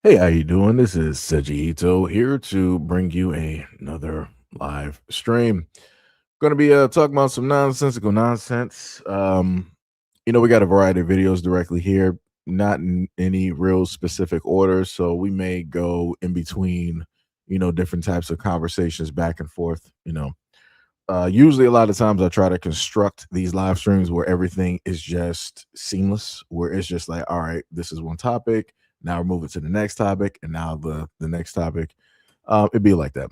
Hey, how you doing? This is SEIJIHITO here to bring you another live stream. Going to be talking about some nonsensical nonsense. We got a variety of videos directly here, not in any real specific order, so we may go in between, different types of conversations back and forth. Usually a lot of times I try to construct these live streams where everything is just seamless, where it's just like, all right, this is one topic. Now we're moving to the next topic, and now the next topic. It'd be like that.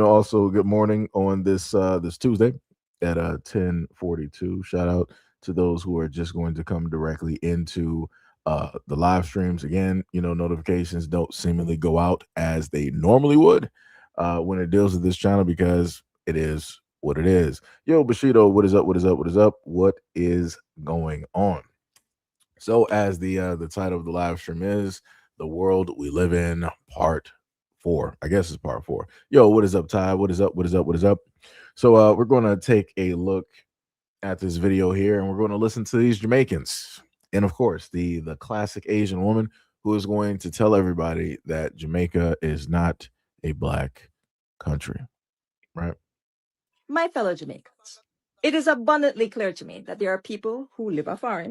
Also good morning on this Tuesday at 10:42. Shout out to those who are just going to come directly into the live streams. Again, notifications don't seemingly go out as they normally would when it deals with this channel because it is what it is. Yo, Bushido, what is up? What is up? What is up? What is going on? So, as the title of the live stream is, "The World We Live In," Part 4. I guess it's Part 4. Yo, what is up, Ty? What is up? What is up? What is up? So, we're going to take a look at this video here, and we're going to listen to these Jamaicans, and of course, the classic Asian woman who is going to tell everybody that Jamaica is not a black country, right? My fellow Jamaicans, it is abundantly clear to me that there are people who live afar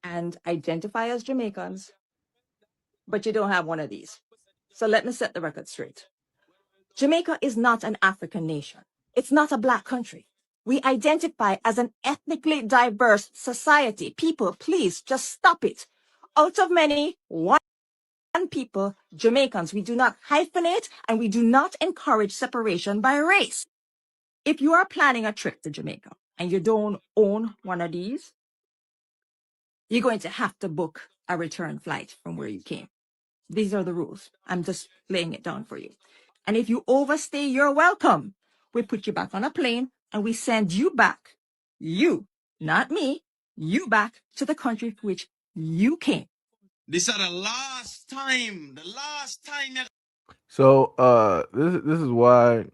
and identify as Jamaicans, but you don't have one of these. So let me set the record straight. Jamaica is not an African nation. It's not a black country. We identify as an ethnically diverse society. People, please just stop it. Out of many, one people, Jamaicans, we do not hyphenate and we do not encourage separation by race. If you are planning a trip to Jamaica and you don't own one of these, you're going to have to book a return flight from where you came. These are the rules. I'm just laying it down for you. And if you overstay your welcome, we put you back on a plane and we send you back, you, not me, you back to the country for which you came. This is the last time. So, this is why,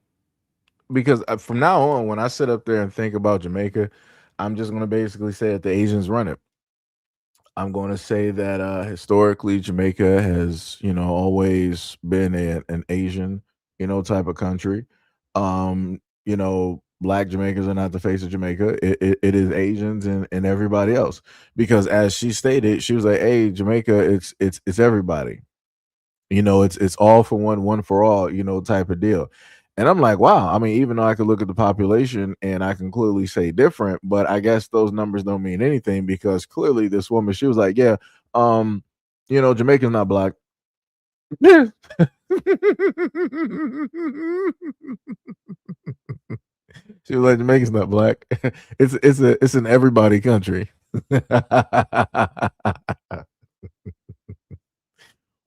because from now on, when I sit up there and think about Jamaica, I'm just going to basically say that the Asians run it. I'm going to say that historically Jamaica has, always been an Asian, type of country. Black Jamaicans are not the face of Jamaica. It is Asians and everybody else. Because as she stated, she was like, "Hey, Jamaica, it's everybody. It's all for one for all, type of deal." And I'm like, wow. I mean, even though I could look at the population and I can clearly say different, but I guess those numbers don't mean anything because clearly this woman, she was like, yeah, Jamaica's not black. Yeah. She was like, Jamaica's not black. It's an everybody country.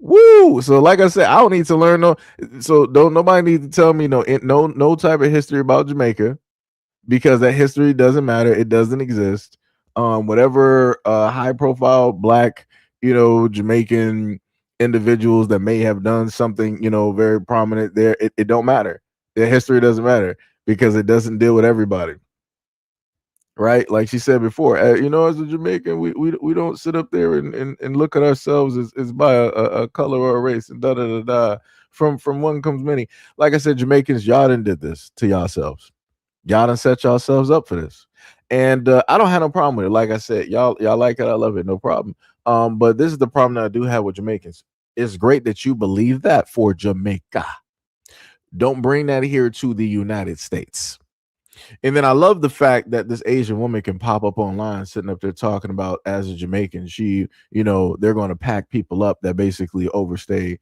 Woo! So, like I said, I don't need to learn don't nobody need to tell me no type of history about Jamaica because that history doesn't matter. It doesn't exist. Whatever high profile black, Jamaican individuals that may have done something, very prominent there, it don't matter. Their history doesn't matter because it doesn't deal with everybody. Right, like she said before, as a Jamaican, we don't sit up there and look at ourselves as by a color or a race and da da da da. From one comes many. Like I said, Jamaicans, y'all done did this to yourselves. Y'all done set yourselves up for this, and I don't have no problem with it. Like I said, y'all like it, I love it, no problem. But this is the problem that I do have with Jamaicans. It's great that you believe that for Jamaica. Don't bring that here to the United States. And then I love the fact that this Asian woman can pop up online sitting up there talking about as a Jamaican, they're going to pack people up that basically overstay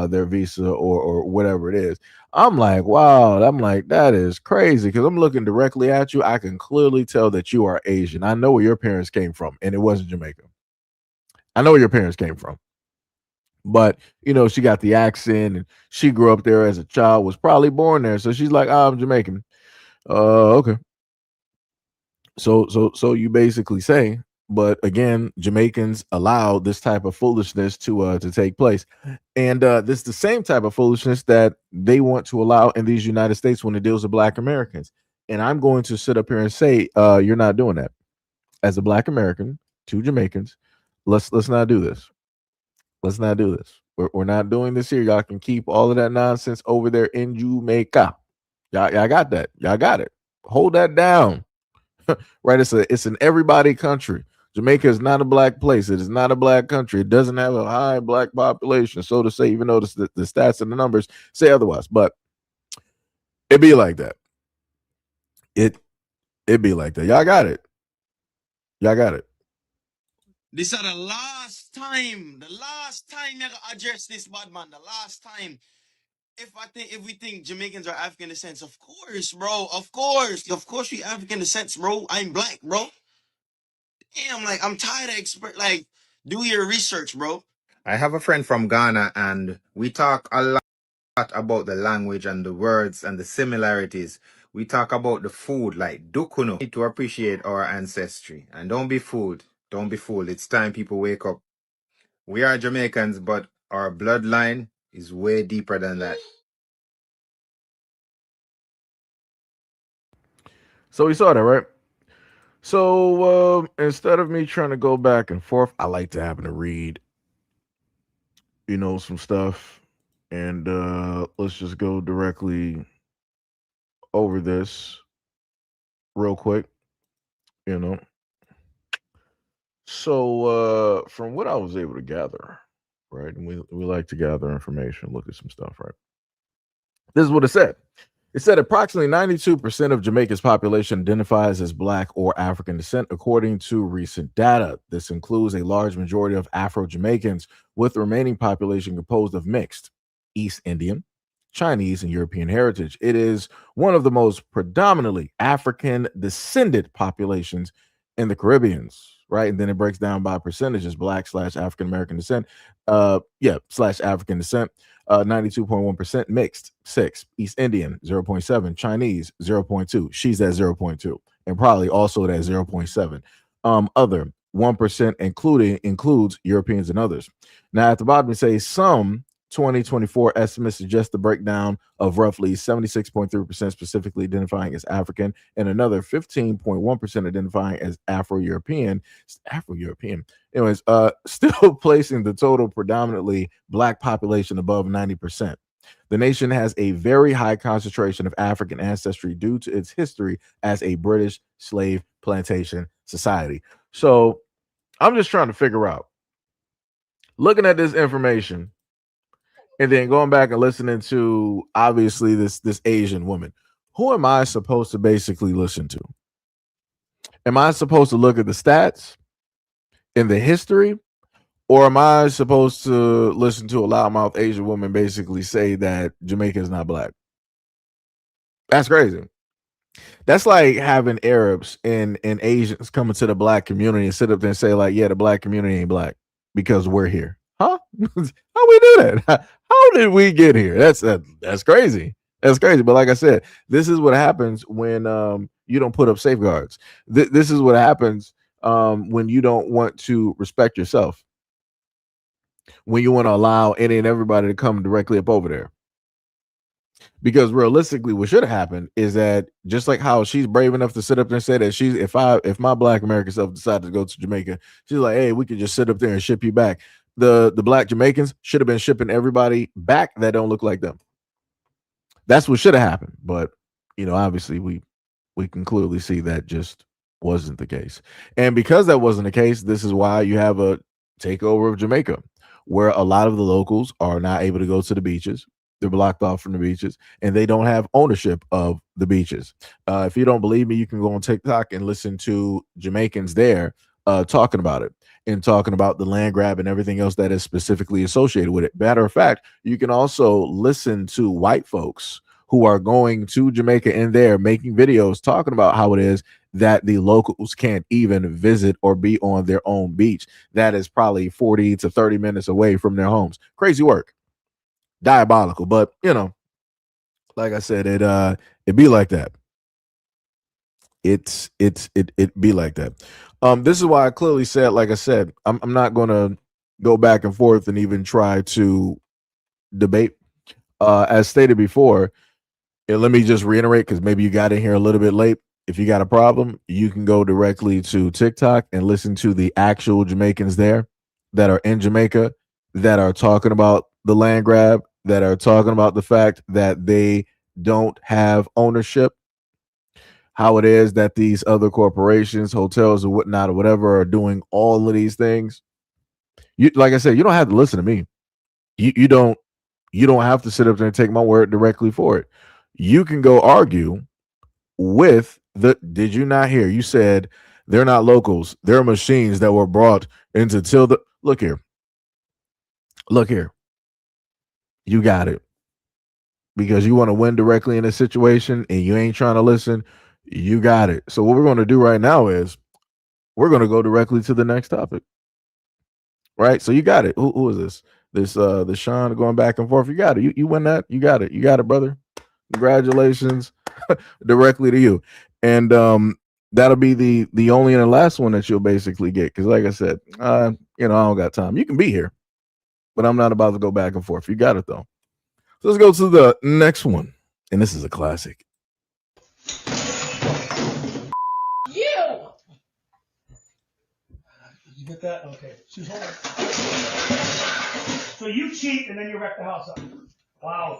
their visa or whatever it is. I'm like, wow, I'm like, that is crazy because I'm looking directly at you. I can clearly tell that you are Asian. I know where your parents came from, and it wasn't Jamaica. I know where your parents came from. But she got the accent and she grew up there as a child, was probably born there. So she's like, I'm Jamaican. Okay. So you basically say, but again, Jamaicans allow this type of foolishness to take place, and this is the same type of foolishness that they want to allow in these United States when it deals with Black Americans. And I'm going to sit up here and say, you're not doing that as a Black American to Jamaicans. let's not do this. Let's not do this. We're not doing this here. Y'all can keep all of that nonsense over there in Jamaica. Y'all got that. Y'all got it. Hold that down. Right? It's an everybody country. Jamaica is not a black place. It is not a black country. It doesn't have a high black population, so to say, even though the stats and the numbers say otherwise. But it be like that. It be like that. Y'all got it. Y'all got it. This is the last time you gotta address this, bad man. The last time. If we think Jamaicans are African descent, of course, bro. Of course we African descent, bro. I'm black, bro. Damn, like I'm tired of like do your research, bro. I have a friend from Ghana, and we talk a lot about the language and the words and the similarities. We talk about the food, like dukuno. We need to appreciate our ancestry and don't be fooled. Don't be fooled. It's time people wake up. We are Jamaicans, but our bloodline is way deeper than that. So we saw that, right? So instead of me trying to go back and forth, I like to happen to read, some stuff. And let's just go directly over this real quick, you know. So from what I was able to gather, right? And we like to gather information, look at some stuff, right? This is what it said. It said approximately 92% of Jamaica's population identifies as Black or African descent, according to recent data. This includes a large majority of Afro-Jamaicans, with the remaining population composed of mixed East Indian, Chinese, and European heritage. It is one of the most predominantly African-descended populations in the Caribbeans, right? And then it breaks down by percentages: Black/African-American descent, /African descent. 92.1% mixed, 6 East Indian, 0.7 Chinese, 0.2. She's at 0.2, and probably also at 0.7. Other 1% includes Europeans and others. Now at the bottom it says some 2024 estimates suggest the breakdown of roughly 76.3% specifically identifying as African, and another 15.1% identifying as Afro-European. Anyways, still placing the total predominantly Black population above 90%. The nation has a very high concentration of African ancestry due to its history as a British slave plantation society. So I'm just trying to figure out, looking at this information, and then going back and listening to obviously this Asian woman, who am I supposed to basically listen to? Am I supposed to look at the stats in the history, or am I supposed to listen to a loudmouth Asian woman basically say that Jamaica is not Black? That's crazy. That's like having Arabs and Asians coming to the Black community and sit up there and say like, yeah, the Black community ain't Black because we're here. Huh? How we do that? How did we get here? That's crazy. That's crazy. But like I said, this is what happens when you don't put up safeguards. This is what happens when you don't want to respect yourself. When you want to allow any and everybody to come directly up over there. Because realistically, what should have happened is that just like how she's brave enough to sit up there and say that if my Black American self decided to go to Jamaica, she's like, hey, we could just sit up there and ship you back. The Black Jamaicans should have been shipping everybody back that don't look like them. That's what should have happened. But obviously we can clearly see that just wasn't the case. And because that wasn't the case, this is why you have a takeover of Jamaica, where a lot of the locals are not able to go to the beaches. They're blocked off from the beaches, and they don't have ownership of the beaches. If you don't believe me, you can go on TikTok and listen to Jamaicans there talking about it and talking about the land grab and everything else that is specifically associated with it. Matter of fact, you can also listen to white folks who are going to Jamaica in there making videos talking about how it is that the locals can't even visit or be on their own beach that is probably 40 to 30 minutes away from their homes. Crazy work. Diabolical. But like I said, it be like that. It be like that. This is why I clearly said, like I said, I'm not gonna go back and forth and even try to debate. As stated before, and let me just reiterate, because maybe you got in here a little bit late. If you got a problem, you can go directly to TikTok and listen to the actual Jamaicans there that are in Jamaica that are talking about the land grab, that are talking about the fact that they don't have ownership, how it is that these other corporations, hotels, or whatnot, or whatever, are doing all of these things. You, like I said, you don't have to listen to me. You don't have to sit up there and take my word directly for it. You can go argue with the. Did you not hear? You said they're not locals. They're machines that were brought into till the. Look here. Look here. You got it. Because you want to win directly in a situation and you ain't trying to listen. You got it. So what we're going to do right now is we're going to go directly to the next topic. Right? So you got it. Who is this? This Sean going back and forth. You got it. You win that. You got it. You got it, brother. Congratulations directly to you. And that'll be the only and the last one that you'll basically get. Because like I said, I don't got time. You can be here, but I'm not about to go back and forth. You got it though. So let's go to the next one. And this is a classic. You get that? Okay. She's holding. So you cheat and then you wreck the house up. Wow.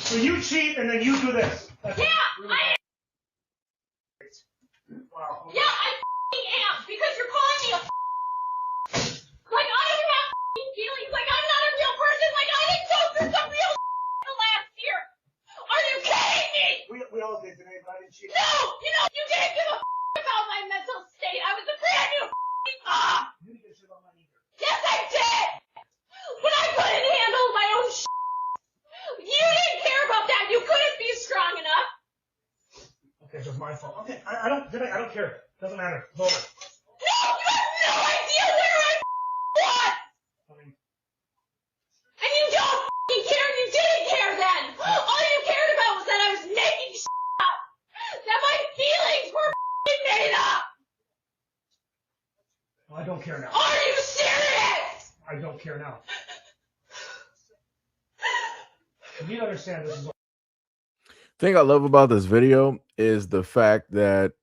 So you cheat and then you do this. That's really wow. Okay. Yeah, I am because you're calling me a like I don't have feelings. Like I'm not a real person. Like I didn't go through some real the last year. Are you kidding me? We all did today, but I didn't cheat. No, you didn't give a about my mental state. I was a brand new mom. You didn't get shit on my either. Yes, I did. When I couldn't handle my own you didn't care about that. You couldn't be strong enough. Okay, so it's my fault. Okay, I don't care. Doesn't matter. It's over. No, you have no idea where I was. And you don't care. And you didn't care then. All you cared about was that I was making up. That my feelings were made up. Well, I don't care now. Are you serious? I don't care now. You need to understand this is. Thing I love about this video is the fact that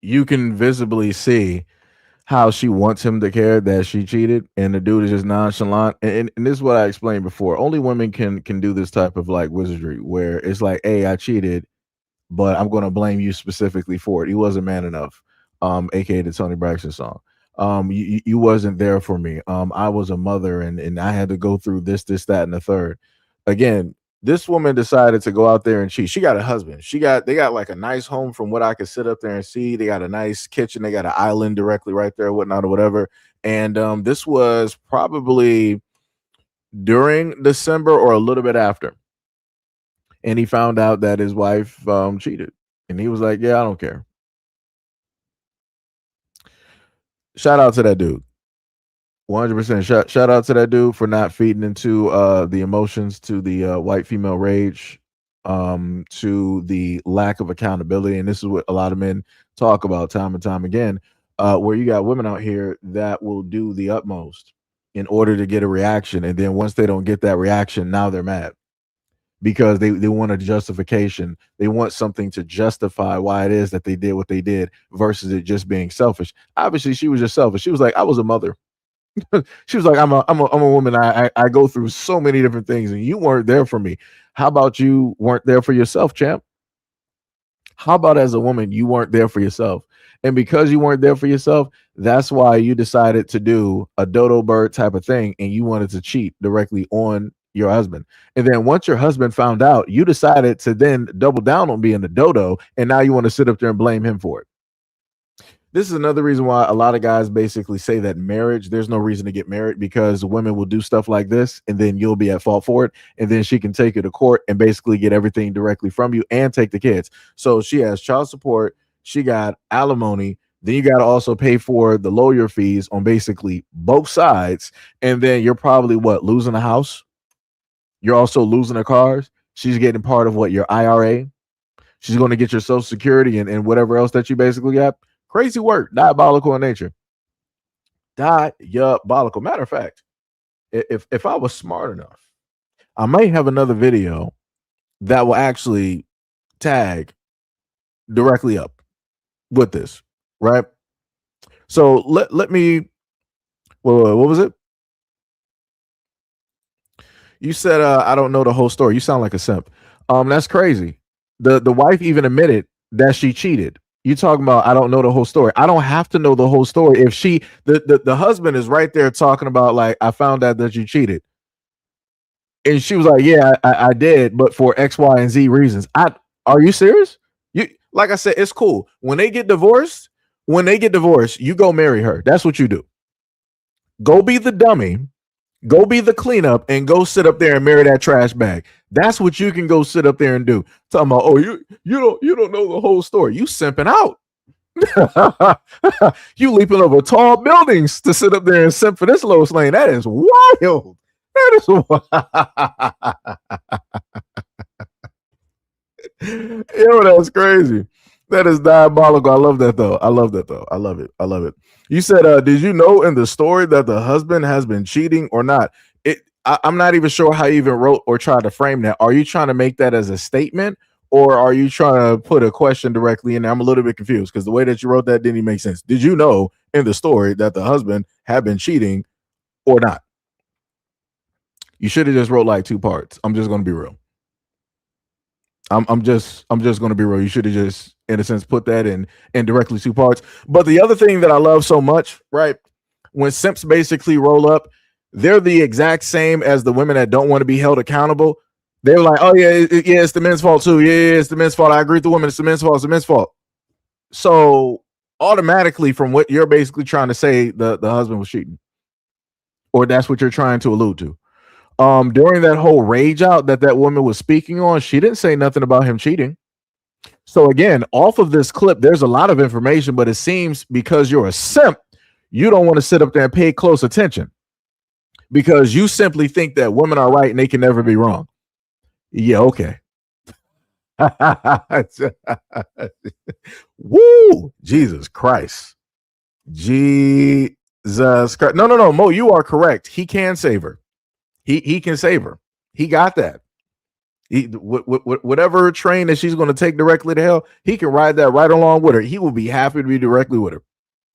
you can visibly see how she wants him to care that she cheated, and the dude is just nonchalant. And this is what I explained before. Only women can do this type of like wizardry where it's like, hey, I cheated, but I'm going to blame you specifically for it. He wasn't man enough, aka the Tony Braxton song. You wasn't there for me. I was a mother, and I had to go through this, that, and the third. Again, this woman decided to go out there and cheat. She got a husband. They got like a nice home from what I could sit up there and see. They got a nice kitchen. They got an island directly right there, whatnot or whatever. And this was probably during December or a little bit after. And he found out that his wife cheated. And he was like, yeah, I don't care. Shout out to that dude. 100%. Shout out to that dude for not feeding into the emotions, to the white female rage, to the lack of accountability. And this is what a lot of men talk about time and time again, where you got women out here that will do the utmost in order to get a reaction. And then once they don't get that reaction, now they're mad because they want a justification. They want something to justify why it is that they did what they did versus it just being selfish. Obviously, she was just selfish. She was like, I was a mother. She was like, I'm a woman. I go through so many different things, and you weren't there for me. How about you weren't there for yourself, champ? How about as a woman, you weren't there for yourself? And because you weren't there for yourself, that's why you decided to do a dodo bird type of thing, and you wanted to cheat directly on your husband. And then once your husband found out, you decided to then double down on being a dodo, and now you want to sit up there and blame him for it. This is another reason why a lot of guys basically say that marriage, there's no reason to get married, because women will do stuff like this and then you'll be at fault for it. And then she can take you to court and basically get everything directly from you and take the kids. So she has child support. She got alimony. Then you got to also pay for the lawyer fees on basically both sides. And then you're probably losing a house. You're also losing the cars. She's getting part of your IRA. She's going to get your Social Security and whatever else that you basically got. Crazy work, diabolical in nature. Diabolical. Matter of fact, if I was smart enough, I might have another video that will actually tag directly up with this, right? So let me Well, what was it? You said I don't know the whole story. You sound like a simp. That's crazy. The wife even admitted that she cheated. You talking about I don't know the whole story. I don't have to know the whole story. If the husband is right there talking about like I found out that you cheated. And she was like, yeah, I did, but for X, Y, and Z reasons. Are you serious? You like I said, it's cool. When they get divorced, you go marry her. That's what you do. Go be the dummy. Go be the cleanup and go sit up there and marry that trash bag. That's what you can go sit up there and do. Talking about, oh, you don't know the whole story. You simping out. You leaping over tall buildings to sit up there and simp for this Lois Lane. That is wild. That is wild. Yo, that's crazy. That is diabolical. I love that though. I love it. You said, did you know in the story that the husband has been cheating or not? I'm not even sure how you even wrote or tried to frame that. Are you trying to make that as a statement or are you trying to put a question directly in there? I'm a little bit confused because the way that you wrote that didn't even make sense. Did you know in the story that the husband had been cheating or not? You should have just wrote like 2 parts. I'm just going to be real. I'm just going to be real. You should have just, in a sense, put that in directly 2 parts. But the other thing that I love so much, right? When simps basically roll up, they're the exact same as the women that don't want to be held accountable. They're like, oh yeah, it's the men's fault too. Yeah, it's the men's fault. I agree with the woman. It's the men's fault. It's the men's fault. So automatically, from what you're basically trying to say, the husband was cheating, or that's what you're trying to allude to. During that whole rage out that woman was speaking on, she didn't say nothing about him cheating. So again, off of this clip, there's a lot of information, but it seems because you're a simp, you don't want to sit up there and pay close attention because you simply think that women are right and they can never be wrong. Yeah, okay. Woo! Jesus Christ. Jesus Christ. No, Mo, you are correct. He can save her. He can save her. He got that. Whatever train that she's going to take directly to hell, he can ride that right along with her. He will be happy to be directly with her.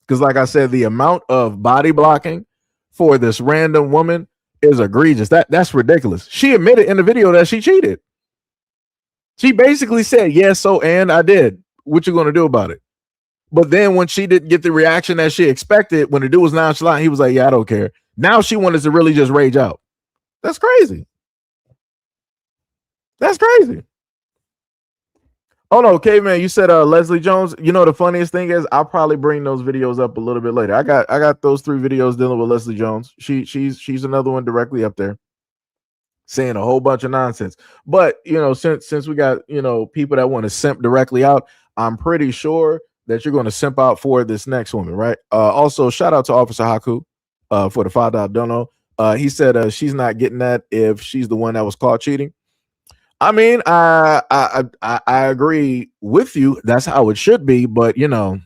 Because like I said, the amount of body blocking for this random woman is egregious. That's ridiculous. She admitted in the video that she cheated. She basically said, yes, so and I did. What you going to do about it? But then when she didn't get the reaction that she expected, when the dude was nonchalant, he was like, yeah, I don't care. Now she wanted to really just rage out. That's crazy. That's crazy. Oh no, Caveman, you said Leslie Jones. You know the funniest thing is I'll probably bring those videos up a little bit later. I got those 3 videos dealing with Leslie Jones. She's another one directly up there saying a whole bunch of nonsense. But you know, since we got people that want to simp directly out, I'm pretty sure that you're going to simp out for this next woman, right? Also, shout out to Officer Haku for the $5 dono. He said she's not getting that if she's the one that was caught cheating. I mean, I agree with you. That's how it should be. But you know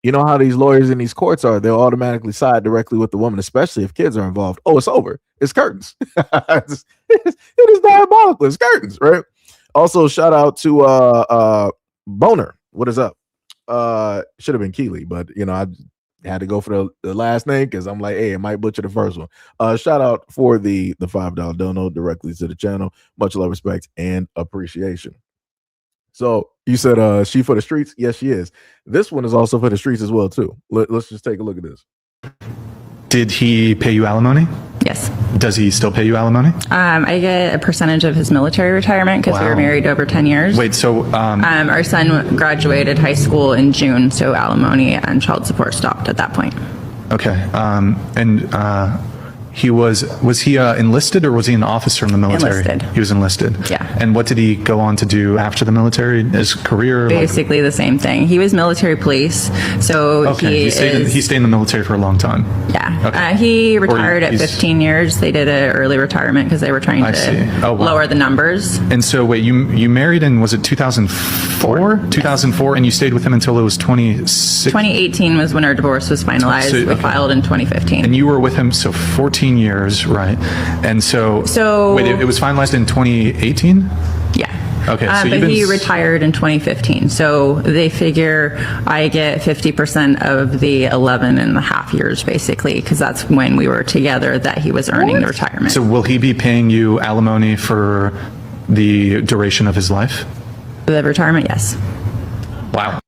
how these lawyers in these courts are. They'll automatically side directly with the woman, especially if kids are involved. Oh, it's over. It's curtains. It is diabolical. It's curtains, right? Also, shout out to Boner. What is up? Should have been Keeley, but I had to go for the last name because I'm like, hey, I might butcher the first one. Shout out for the $5 dono directly to the channel. Much love, respect, and appreciation. So you said she for the streets? Yes, she is. This one is also for the streets as well, too. Let's just take a look at this. Did he pay you alimony? Yes. Does he still pay you alimony? I get a percentage of his military retirement because we were married over 10 years. Wait, so... our son graduated high school in June, so alimony and child support stopped at that point. Okay. He was he enlisted or was he an officer in the military? Enlisted. He was enlisted. Yeah. And what did he go on to do after the military? His career? Basically the same thing. He was military police, so okay. He stayed in the military for a long time. Yeah. Okay. He retired at 15 years. They did an early retirement because they were trying to lower the numbers. And so wait, you married in, was it 2004? 2004, and you stayed with him until it was 2018 was when our divorce was finalized. So, we filed in 2015. And you were with him, so 14 years, right? And so wait, it was finalized in 2018? Yeah. Okay, so but he retired in 2015. So they figure I get 50% of the 11 and a half years, basically, because that's when we were together that he was earning the retirement. So will he be paying you alimony for the duration of his life? The retirement, yes. Wow.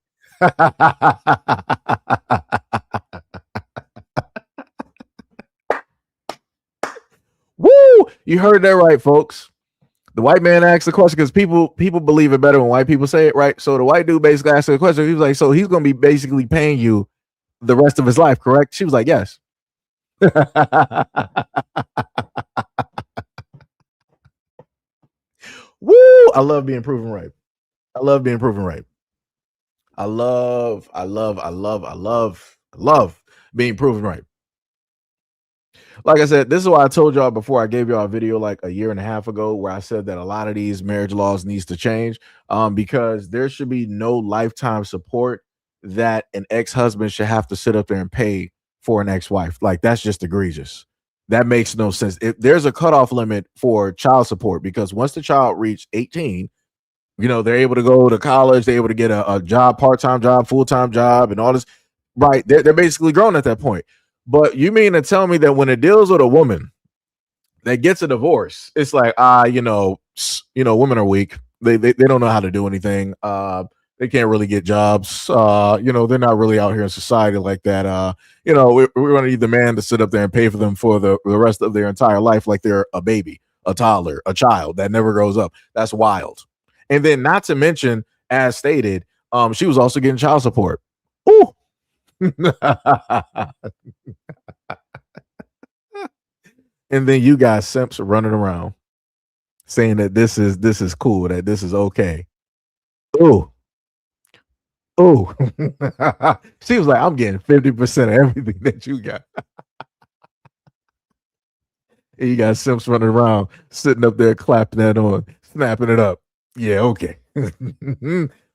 Woo! You heard that right, folks. The white man asked the question because people believe it better when white people say it, right? So the white dude basically asked the question. He was like, so he's going to be basically paying you the rest of his life, correct? She was like, yes. Woo! I love being proven right. I love being proven right. I love being proven right. Like I said, this is why I told y'all before. I gave y'all a video like a year and a half ago where I said that a lot of these marriage laws needs to change because there should be no lifetime support that an ex-husband should have to sit up there and pay for an ex-wife. Like, that's just egregious. That makes no sense. If there's a cutoff limit for child support, because once the child reaches 18, you know, they're able to go to college, they're able to get a job, part-time job, full-time job, and all this. Right. They're basically grown at that point. But you mean to tell me that when it deals with a woman that gets a divorce, it's like, women are weak. They don't know how to do anything. They can't really get jobs. They're not really out here in society like that. We're going to need the man to sit up there and pay for them for the rest of their entire life like they're a baby, a toddler, a child that never grows up. That's wild. And then not to mention, as stated, she was also getting child support. Ooh. And then you guys simps are running around saying that this is cool, that this is okay. Ooh. She was like, I'm getting 50% of everything that you got. And you got simps running around, sitting up there clapping that on, snapping it up. Yeah, okay.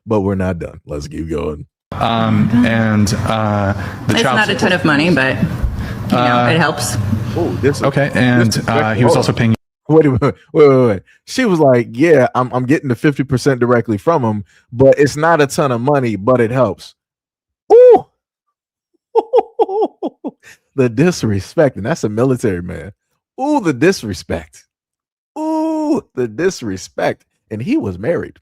But we're not done. Let's keep going. It's not a ton of money, but it helps. He was also paying. Wait. She was like, yeah, I'm getting the 50% directly from him, but it's not a ton of money, but it helps. Ooh. The disrespect, and that's a military man. Ooh, the disrespect. Ooh, the disrespect. And he was married.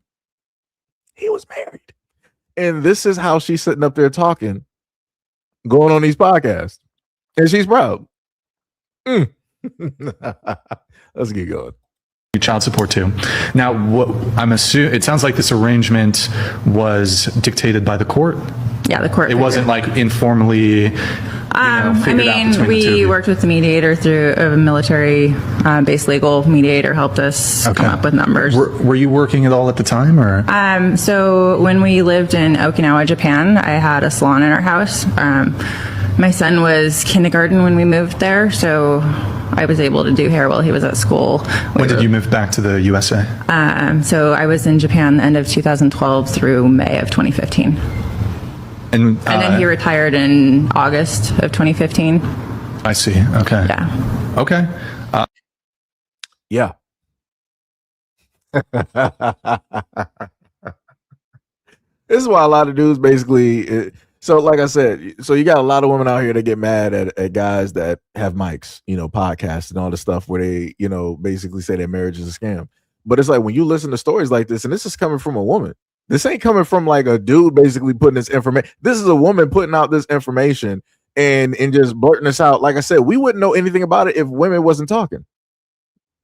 And this is how she's sitting up there talking, going on these podcasts. And she's proud. Let's get going. Child support too. Now, I'm assuming it sounds like this arrangement was dictated by the court. Yeah, the court. It wasn't like informally. We worked with the mediator through a military-based legal mediator, helped us come up with numbers. Were you working at all at the time, or? So when we lived in Okinawa, Japan, I had a salon in our house. My son was kindergarten when we moved there, so I was able to do hair while he was at school. When did you move back to the USA? So I was in Japan the end of 2012 through May of 2015. And then he retired in August of 2015. I see. Okay. Yeah. Okay. Yeah. This is why a lot of dudes basically. So, like I said, so you got a lot of women out here that get mad at guys that have mics, podcasts and all this stuff where they, basically say that marriage is a scam. But it's like when you listen to stories like this, and this is coming from a woman. This ain't coming from like a dude basically putting this information. This is a woman putting out this information and just blurting this out. Like I said, we wouldn't know anything about it if women wasn't talking.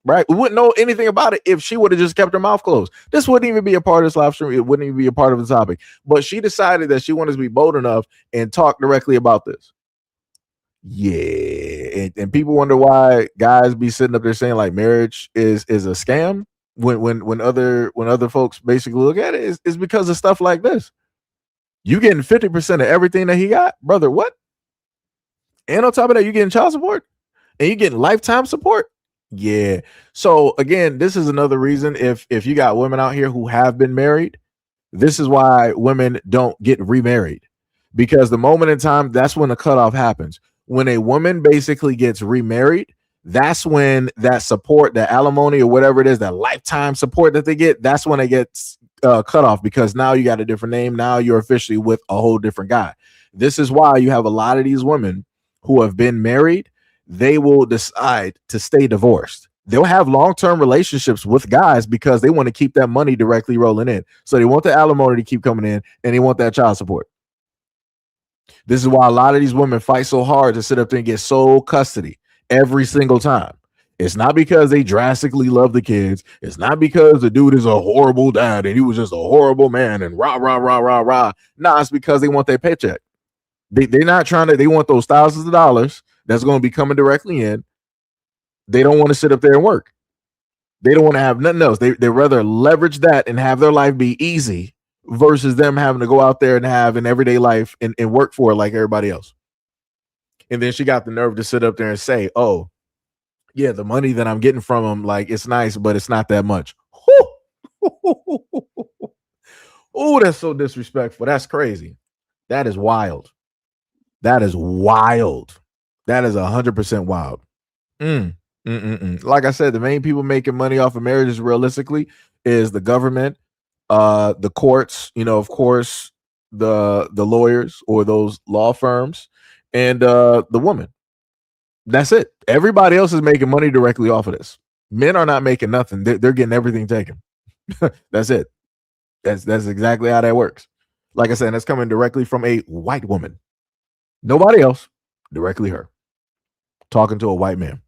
Right? We wouldn't know anything about it if she would have just kept her mouth closed. This wouldn't even be a part of this live stream. It wouldn't even be a part of the topic. But she decided that she wanted to be bold enough and talk directly about this. Yeah. And people wonder why guys be sitting up there saying like marriage is a scam. When other folks basically look at it, is because of stuff like this. You getting 50% of everything that he got, brother. What? And on top of that, you getting child support and you getting lifetime support. Yeah. So again, this is another reason if you got women out here who have been married, this is why women don't get remarried, because the moment in time, that's when the cutoff happens. When a woman basically gets remarried, that's when that support, that alimony or whatever it is, that lifetime support that they get, that's when it gets cut off, because now you got a different name. Now you're officially with a whole different guy. This is why you have a lot of these women who have been married. They will decide to stay divorced. They'll have long-term relationships with guys because they want to keep that money directly rolling in. So they want the alimony to keep coming in, and they want that child support. This is why a lot of these women fight so hard to sit up there and get sole custody every single time. It's not because they drastically love the kids. It's not because the dude is a horrible dad and he was just a horrible man and rah, rah, rah, rah, rah. Nah, it's because they want their paycheck. They're not trying to, they want those thousands of dollars that's going to be coming directly in. They don't want to sit up there and work. They don't want to have nothing else. They rather leverage that and have their life be easy versus them having to go out there and have an everyday life and work for it like everybody else. And then she got the nerve to sit up there and say, oh, yeah, the money that I'm getting from him, like, it's nice, but it's not that much. Oh, that's so disrespectful. That's crazy. That is wild. That is wild. That is 100% wild. Like I said, the main people making money off of marriages realistically is the government, the courts, of course, the lawyers or those law firms, and the woman. That's it. Everybody else is making money directly off of this. Men are not making nothing. They're getting everything taken. That's it. That's exactly how that works. Like I said, that's coming directly from a white woman. Nobody else, directly her, talking to a white man.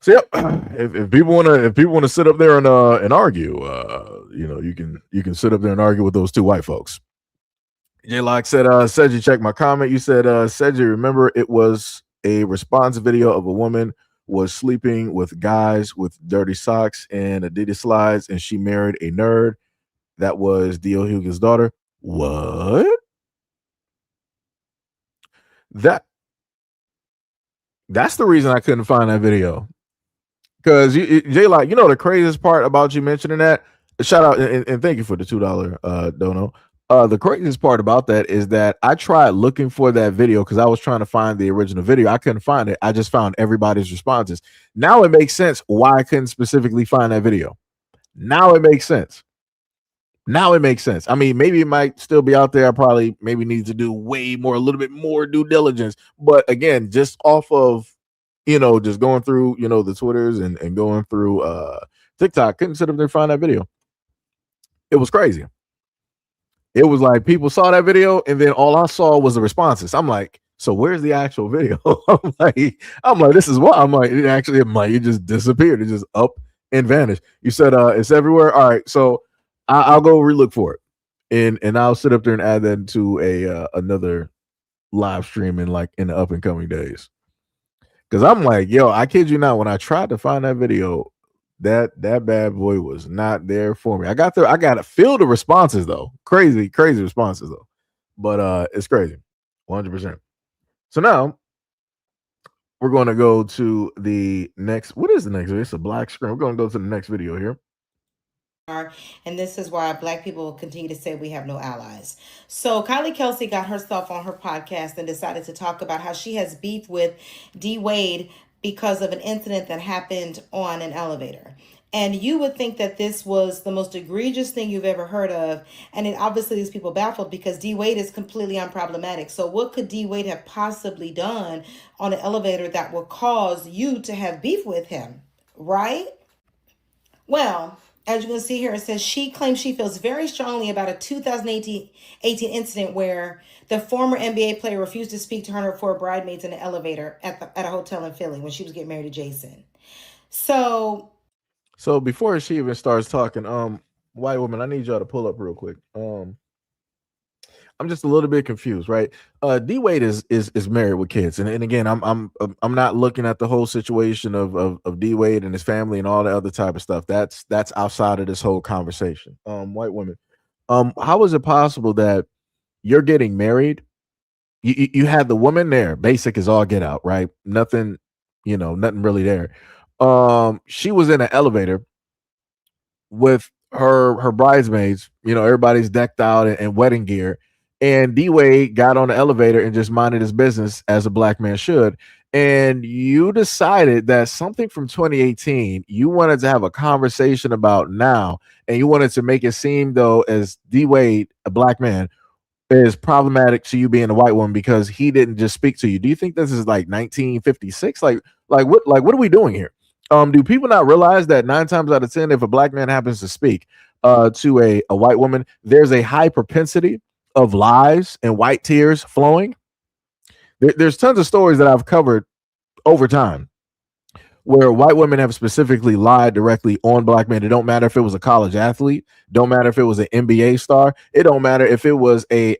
So yep, if people want to sit up there and argue, you can sit up there and argue with those two white folks. J Lock said, Seji, check my comment. You said, Seji, remember it was a response video of a woman was sleeping with guys with dirty socks and Adidas slides, and she married a nerd. That was D.O. Hugan's daughter. What? That's the reason I couldn't find that video. Because J Lock, the craziest part about you mentioning that, shout out and thank you for the $2 dono. The craziest part about that is that I tried looking for that video because I was trying to find the original video. I couldn't find it. I just found everybody's responses. Now it makes sense why I couldn't specifically find that video. Now it makes sense. I mean, maybe it might still be out there. I probably maybe need to do a little bit more due diligence. But again, just off of, just going through, the Twitters and going through TikTok, couldn't sit up there and find that video. It was crazy. It was like people saw that video and then all I saw was the responses. I'm like, so where's the actual video? I'm like, this is what I'm like. It just disappeared. It just up and vanished. You said it's everywhere. All right, so I'll go relook for it, and I'll sit up there and add that to another live stream in the up and coming days. Because I'm like, yo, I kid you not, when I tried to find that video, that bad boy was not there for me. I got to feel the responses though. Crazy responses though. But it's crazy. 100%. So now we're going to go to the next. What is the next video? It's a black screen. We're going to go to the next video here. And this is why Black people continue to say we have no allies. So Kylie Kelsey got herself on her podcast and decided to talk about how she has beef with D. Wade because of an incident that happened on an elevator. And you would think that this was the most egregious thing you've ever heard of. And it obviously leaves people baffled because D. Wade is completely unproblematic. So what could D. Wade have possibly done on an elevator that would cause you to have beef with him, right? Well, as you can see here, it says she claims she feels very strongly about a 2018 incident where the former NBA player refused to speak to her and her four bridesmaids in the elevator at a hotel in Philly when she was getting married to Jason. So before she even starts talking, white woman, I need y'all to pull up real quick. I'm just a little bit confused, right? D Wade is married with kids, and again, I'm not looking at the whole situation of D Wade and his family and all the other type of stuff. That's outside of this whole conversation. White women, how is it possible that you're getting married? You had the woman there, basic as all get out, right? Nothing really there. She was in an elevator with her bridesmaids. Everybody's decked out in wedding gear. And D Wade got on the elevator and just minded his business as a black man should. and you decided that something from 2018 you wanted to have a conversation about now, and you wanted to make it seem though as D Wade, a black man, is problematic to you being a white woman because he didn't just speak to you. Do you think this is like 1956? Like what are we doing here? Do people not realize that 9 times out of 10, if a black man happens to speak to a white woman, there's a high propensity of lies and white tears flowing? There's tons of stories that I've covered over time where white women have specifically lied directly on black men. It don't matter if it was a college athlete, don't matter if it was an NBA star, it don't matter if it was a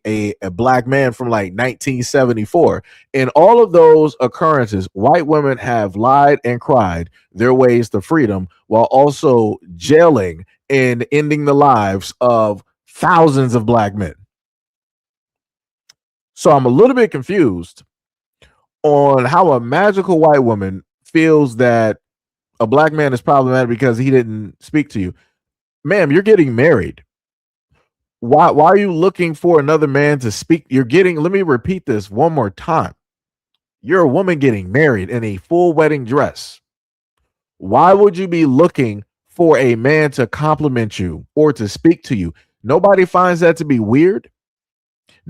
black man from like 1974. In all of those occurrences, white women have lied and cried their ways to freedom while also jailing and ending the lives of thousands of black men. So I'm a little bit confused on how a magical white woman feels that a black man is problematic because he didn't speak to you. Ma'am, you're getting married. Why are you looking for another man to speak? Let me repeat this one more time. You're a woman getting married in a full wedding dress. Why would you be looking for a man to compliment you or to speak to you? Nobody finds that to be weird.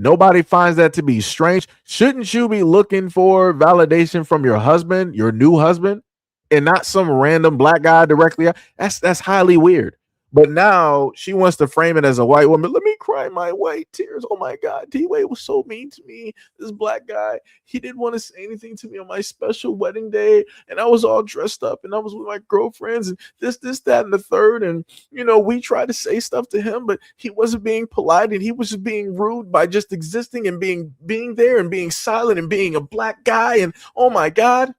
Nobody finds that to be strange. Shouldn't you be looking for validation from your husband, your new husband, and not some random black guy directly? That's highly weird. But now she wants to frame it as a white woman. Let me cry my white tears. Oh my God, D-Wade was so mean to me. This black guy, he didn't want to say anything to me on my special wedding day. And I was all dressed up and I was with my girlfriends and this, that, and the third. And, we tried to say stuff to him, but he wasn't being polite and he was just being rude by just existing and being there and being silent and being a black guy. And oh my God.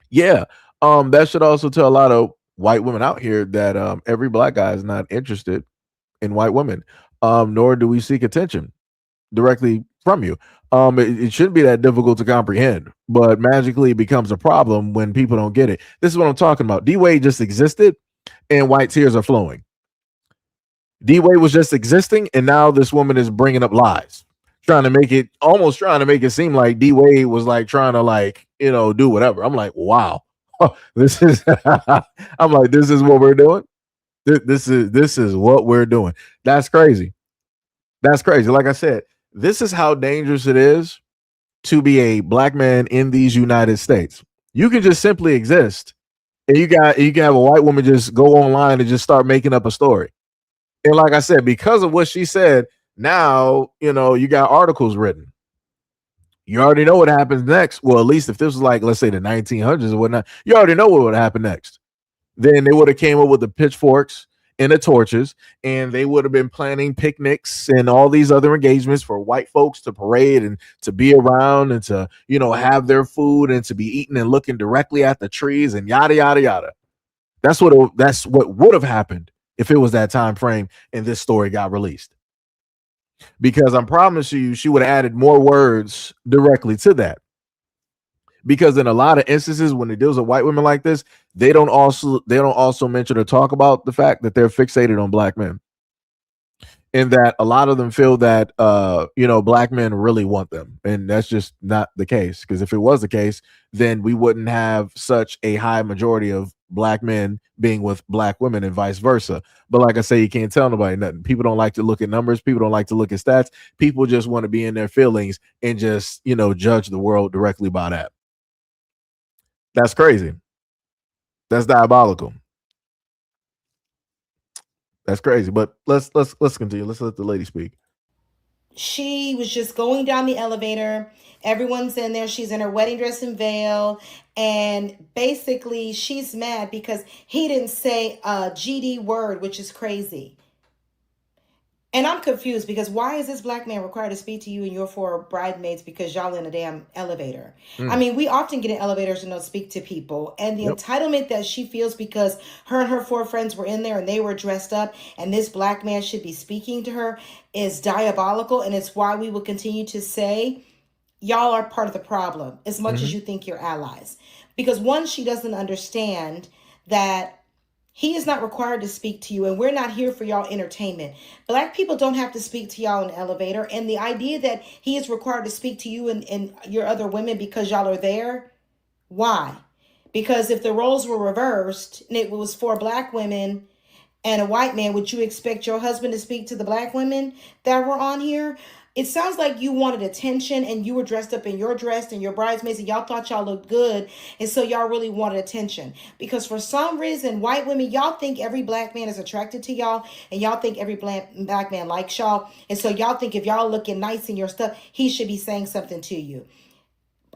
Yeah. That should also tell a lot of white women out here that every black guy is not interested in white women, nor do we seek attention directly from you. It shouldn't be that difficult to comprehend, but magically it becomes a problem when people don't get it. This is what I'm talking about. D-Wade just existed and white tears are flowing. D-Wade was just existing and now this woman is bringing up lies, trying to make it seem like D-Wade was like trying to do whatever. I'm like, wow. This is I'm like, this is what we're doing. This is what we're doing. That's crazy. That's crazy. Like I said, this is how dangerous it is to be a black man in these United States. You can just simply exist and you can have a white woman just go online and just start making up a story. And like I said, because of what she said, now you got articles written. You already know what happens next. Well, at least if this was like, let's say the 1900s or whatnot, you already know what would happen next. Then they would have came up with the pitchforks and the torches, and they would have been planning picnics and all these other engagements for white folks to parade and to be around and to, have their food and to be eating and looking directly at the trees and yada, yada, yada. That's what would have happened if it was that time frame and this story got released. Because I promise you, she would have added more words directly to that. Because in a lot of instances, when it deals with white women like this, they don't also mention or talk about the fact that they're fixated on black men, and that a lot of them feel that black men really want them, and that's just not the case. Because if it was the case, then we wouldn't have such a high majority of black men being with black women and vice versa. But like I say, you can't tell nobody nothing. People don't like to look at numbers. People don't like to look at stats. People just want to be in their feelings and just judge the world directly by that. That's crazy. That's diabolical. That's crazy. But let's continue. Let's let the lady speak. She was just going down the elevator. Everyone's in there. She's in her wedding dress and veil. And basically, she's mad because he didn't say a GD word, which is crazy. And I'm confused because why is this black man required to speak to you and your 4 bridesmaids because y'all in a damn elevator? I mean, we often get in elevators and don't speak to people. And the entitlement that she feels because her and her 4 friends were in there and they were dressed up and this black man should be speaking to her is diabolical. And it's why we will continue to say, y'all are part of the problem as much as you think you're allies. Because one, she doesn't understand that he is not required to speak to you, and we're not here for y'all entertainment. Black people don't have to speak to y'all in the elevator, and the idea that he is required to speak to you and your other women because y'all are there Why? Because if the roles were reversed and it was for black women and a white man, would you expect your husband to speak to the black women that were on here? It sounds like you wanted attention and you were dressed up in your dress and your bridesmaids and y'all thought y'all looked good. And so y'all really wanted attention. Because for some reason, white women, y'all think every black man is attracted to y'all and y'all think every black man likes y'all. And so y'all think if y'all looking nice in your stuff, he should be saying something to you.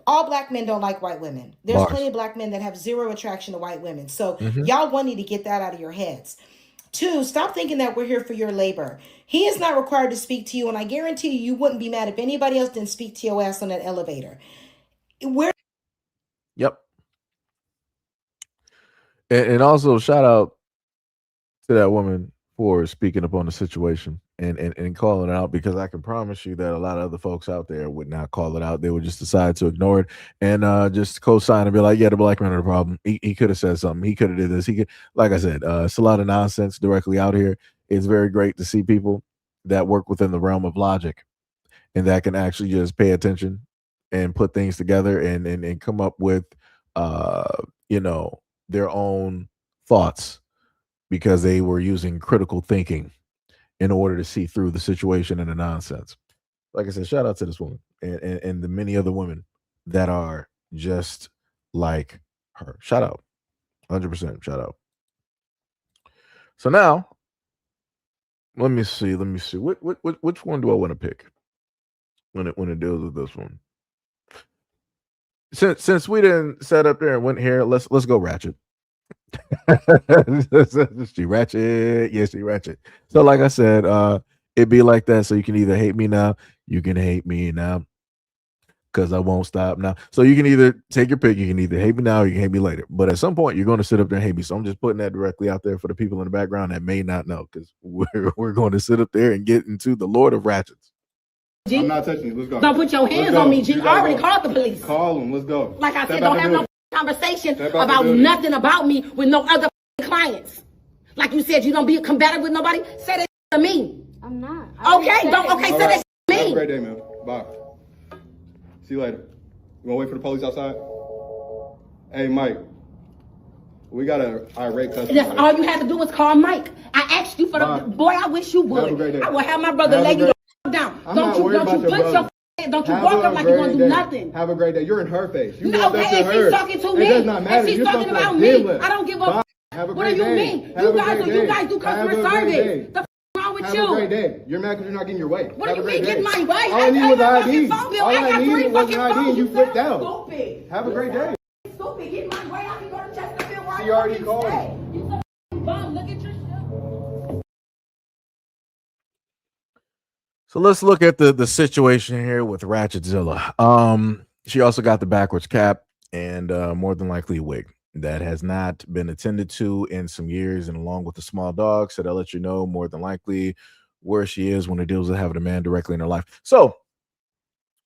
All black men don't like white women. There's plenty of black men that have zero attraction to white women. So y'all one need to get that out of your heads. 2, stop thinking that we're here for your labor. He is not required to speak to you, and I guarantee you wouldn't be mad if anybody else didn't speak to your ass on that elevator. Yep. And also shout out to that woman for speaking up on the situation and calling it out, because I can promise you that a lot of other folks out there would not call it out. They would just decide to ignore it and just co-sign and be like, yeah, the black man are the problem. He could have said something. He could have did this. He could, like I said, it's a lot of nonsense directly out here. It's very great to see people that work within the realm of logic and that can actually just pay attention and put things together and come up with their own thoughts, because they were using critical thinking in order to see through the situation and the nonsense. Like I said, shout out to this woman and the many other women that are just like her. Shout out. 100% shout out. So now, let me see. Which one do I want to pick when it deals with this one? Since we didn't set up there and went here, let's go Ratchet. She ratchet. Yes, she ratchet. So like I said, it'd be like that. So you can either hate me now, you can hate me now, because I won't stop now. So you can either take your pick. You can either hate me now or you can hate me later. But at some point, you're going to sit up there and hate me. So I'm just putting that directly out there for the people in the background that may not know, because we're going to sit up there and get into the Lord of Ratchets. G? I'm not touching you. Let's go. Don't put your hands on me, G. I already called the police. Call them. Let's go. Like I said, don't have no conversation about nothing about me with no other clients. Like you said, you don't be combative with nobody. Say that to me. I'm not. Okay, say that to me. Have a great day, man. Bye. See you later. You want to wait for the police outside? Hey, Mike. We got an irate customer. That's all you had to do was call Mike. I asked you for the boy. I wish you would. Have a great day. I will have my brother lay you the down. Don't you walk up like you're gonna do nothing. Have a great day. You're in her face. You okay, if she's talking to me, it does not matter. if she's talking about me, I don't give a. What do you mean? You guys do customer service. The wrong with you? Have a great day. You're mad because you're not getting your way. What do you mean getting my way? All I needed was ID. All I needed was an ID and you flipped out. Stupid. Have a great day. Stupid. Get my way. I can go to Chesterfield. She already called. You so bum. Look at your shit. So let's look at the situation here with Ratchetzilla. She also got the backwards cap and more than likely a wig that has not been attended to in some years, and along with the small dog. So that'll let you know more than likely where she is when it deals with having a man directly in her life. So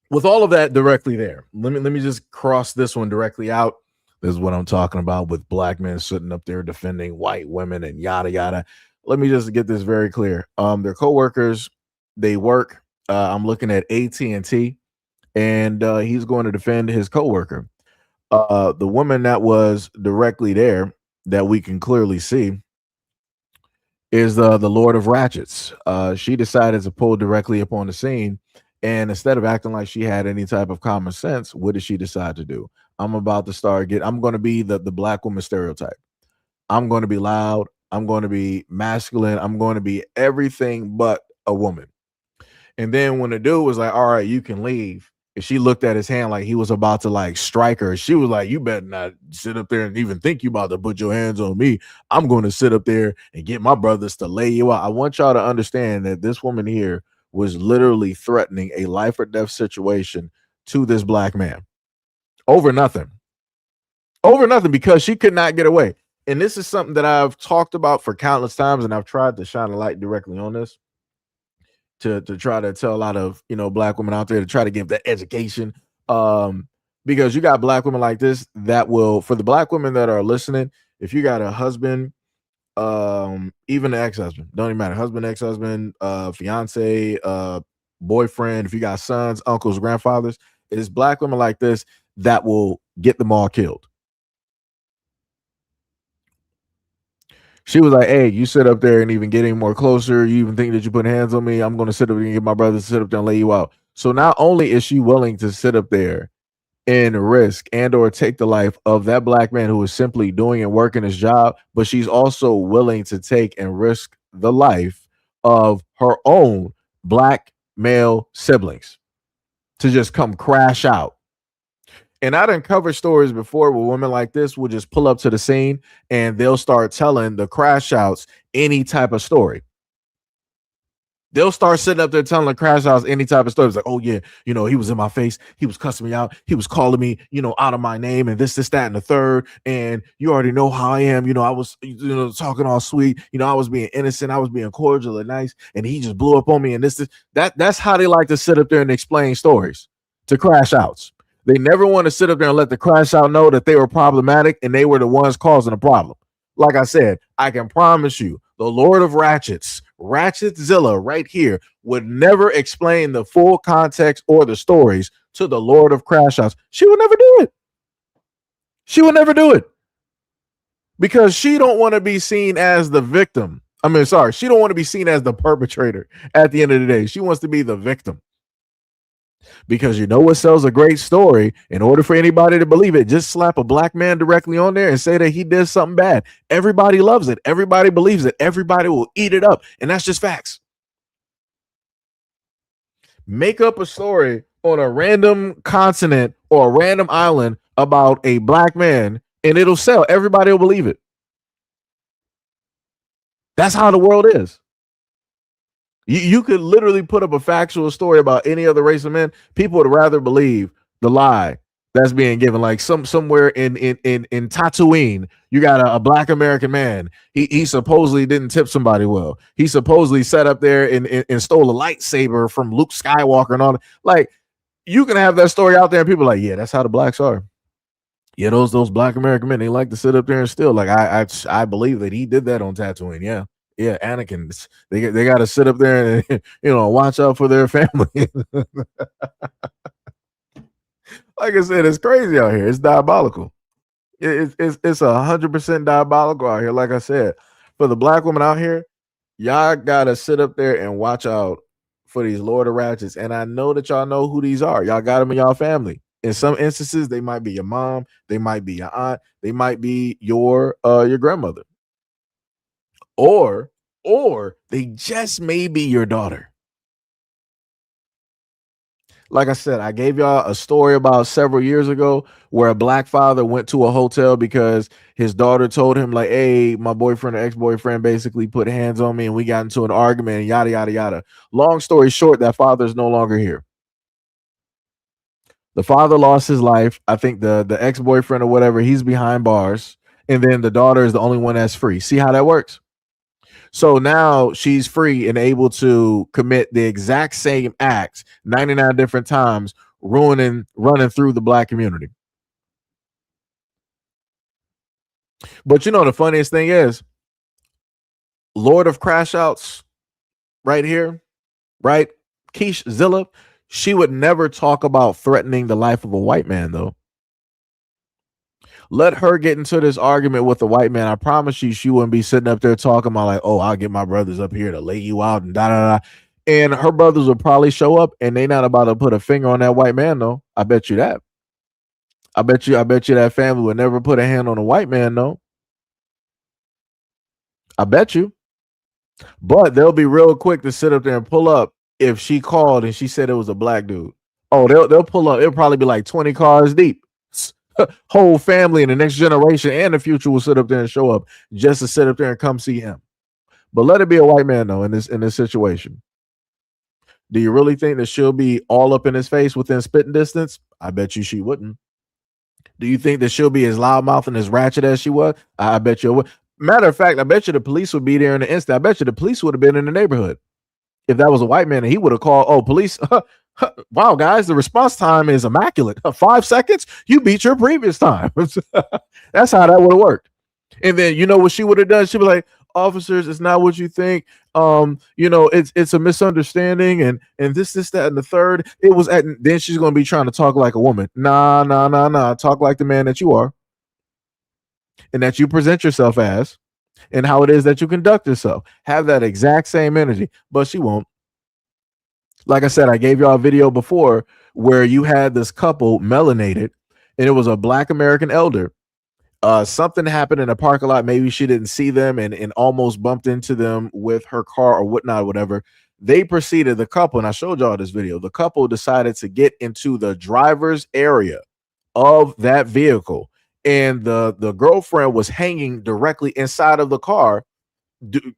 with all of that directly there, let me just cross this one directly out. This is what I'm talking about with black men sitting up there defending white women and yada yada. Let me just get this very clear. They're co-workers. They work. I'm looking at AT&T, and he's going to defend his coworker. The woman that was directly there that we can clearly see is the Lord of Ratchets. She decided to pull directly upon the scene, and instead of acting like she had any type of common sense, what did she decide to do? I'm about to I'm going to be the black woman stereotype. I'm going to be loud. I'm going to be masculine. I'm going to be everything but a woman. And then when the dude was like, all right, you can leave, and she looked at his hand like he was about to like strike her, she was like, you better not sit up there and even think you about to put your hands on me. I'm going to sit up there and get my brothers to lay you out. I want y'all to understand that this woman here was literally threatening a life or death situation to this black man over nothing, because she could not get away. And this is something that I've talked about for countless times, and I've tried to shine a light directly on this. To try to tell a lot of black women out there to try to give that education, because you got black women like this that will, for the black women that are listening, if you got a husband, even an ex-husband, don't even matter, husband, ex-husband, fiance, boyfriend, if you got sons, uncles, grandfathers, it is black women like this that will get them all killed. She was like, hey, you sit up there and even get any more closer. You even think that you put hands on me. I'm going to sit up there and get my brother to sit up there and lay you out. So not only is she willing to sit up there and risk and or take the life of that black man who is simply doing and working his job, but she's also willing to take and risk the life of her own black male siblings to just come crash out. And I done covered stories before where women like this will just pull up to the scene and they'll start telling the crash outs any type of story. They'll start sitting up there telling the crash outs any type of story. It's like, oh yeah, you know, he was in my face. He was cussing me out. He was calling me, you know, out of my name and this, that, and the third. And you already know how I am. You know, I was, you know, talking all sweet. You know, I was being innocent. I was being cordial and nice. And he just blew up on me. And that's how they like to sit up there and explain stories to crash outs. They never want to sit up there and let the crash out know that they were problematic and they were the ones causing the problem. Like I said, I can promise you, the Lord of Ratchets, Ratchetzilla right here, would never explain the full context or the stories to the Lord of Crash Outs. She would never do it. She would never do it. Because she don't want to be seen as the victim. She don't want to be seen as the perpetrator at the end of the day. She wants to be the victim. Because you know what sells a great story? In order for anybody to believe it, just slap a black man directly on there and say that he did something bad. Everybody loves it. Everybody believes it. Everybody will eat it up. And that's just facts. Make up a story on a random continent or a random island about a black man and it'll sell. Everybody will believe it. That's how the world is. You could literally put up a factual story about any other race of men. People would rather believe the lie that's being given. Like somewhere in Tatooine, you got a black American man. He supposedly didn't tip somebody well. He supposedly sat up there and stole a lightsaber from Luke Skywalker and all that. Like, you can have that story out there and people are like, yeah, that's how the blacks are. Yeah, those black American men, they like to sit up there and steal. Like, I believe that he did that on Tatooine. Yeah. Yeah, Anakin. They got to sit up there and watch out for their family. Like I said, it's crazy out here. It's diabolical. It's 100% diabolical out here. Like I said, for the black women out here, y'all gotta sit up there and watch out for these Lord of Ratchets. And I know that y'all know who these are. Y'all got them in y'all family. In some instances, they might be your mom, they might be your aunt, they might be your grandmother. Or they just may be your daughter. Like I said, I gave y'all a story about several years ago where a black father went to a hotel because his daughter told him, like, hey, my boyfriend or ex-boyfriend basically put hands on me and we got into an argument and yada, yada, yada. Long story short, that father is no longer here. The father lost his life. I think the ex-boyfriend or whatever, he's behind bars. And then the daughter is the only one that's free. See how that works? So now she's free and able to commit the exact same acts 99 different times, running through the black community. But the funniest thing is, Lord of Crash Outs right here, right? Keish Zilla, she would never talk about threatening the life of a white man, though. Let her get into this argument with the white man. I promise you, she wouldn't be sitting up there talking about like, oh, I'll get my brothers up here to lay you out and da da da. And her brothers would probably show up and they not about to put a finger on that white man, though. I bet you that. I bet you that family would never put a hand on a white man, though. I bet you. But they'll be real quick to sit up there and pull up if she called and she said it was a black dude. Oh, they'll pull up. It'll probably be like 20 cars deep. Whole family and the next generation and the future will sit up there and show up just to sit up there and come see him. But let it be a white man, though, in this situation. Do you really think that she'll be all up in his face within spitting distance? I bet you she wouldn't. Do you think that she'll be as loudmouth and as ratchet as she was? I bet you would. Matter of fact, I bet you the police would be there in the instant. I bet you the police would have been in the neighborhood if that was a white man and he would have called, oh, police. Wow, guys, the response time is immaculate. 5 seconds, you beat your previous time. That's how that would have worked. And then you know what she would have done? She'd be like, officers, it's not what you think. It's a misunderstanding, and this, that, and the third. It was at then she's gonna be trying to talk like a woman. Nah. Talk like the man that you are and that you present yourself as, and how it is that you conduct yourself. Have that exact same energy, but she won't. Like I said, I gave y'all a video before where you had this couple melanated, and it was a Black American elder. Something happened in a parking lot. Maybe she didn't see them and almost bumped into them with her car or whatnot, whatever. They proceeded, the couple, and I showed y'all this video. The couple decided to get into the driver's area of that vehicle, and the girlfriend was hanging directly inside of the car.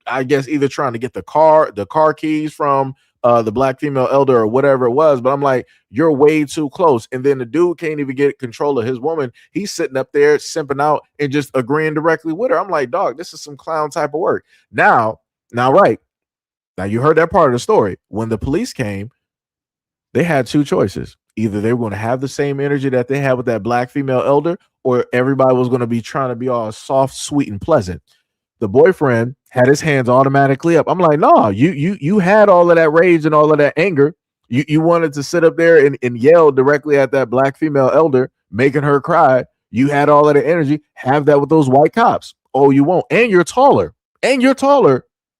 I guess either trying to get the car keys from the Black female elder or whatever it was. But I'm like, you're way too close. And then the dude can't even get control of his woman. He's sitting up there simping out and just agreeing directly with her. I'm like, dog, this is some clown type of work. Now, right. Now you heard that part of the story. When the police came, they had two choices. Either they were going to have the same energy that they had with that Black female elder, or everybody was going to be trying to be all soft, sweet, and pleasant. The boyfriend had his hands automatically up. I'm like, no, you had all of that rage and all of that anger. You wanted to sit up there and yell directly at that Black female elder, making her cry. You had all of the energy. Have that with those white cops. Oh, you won't. And you're taller.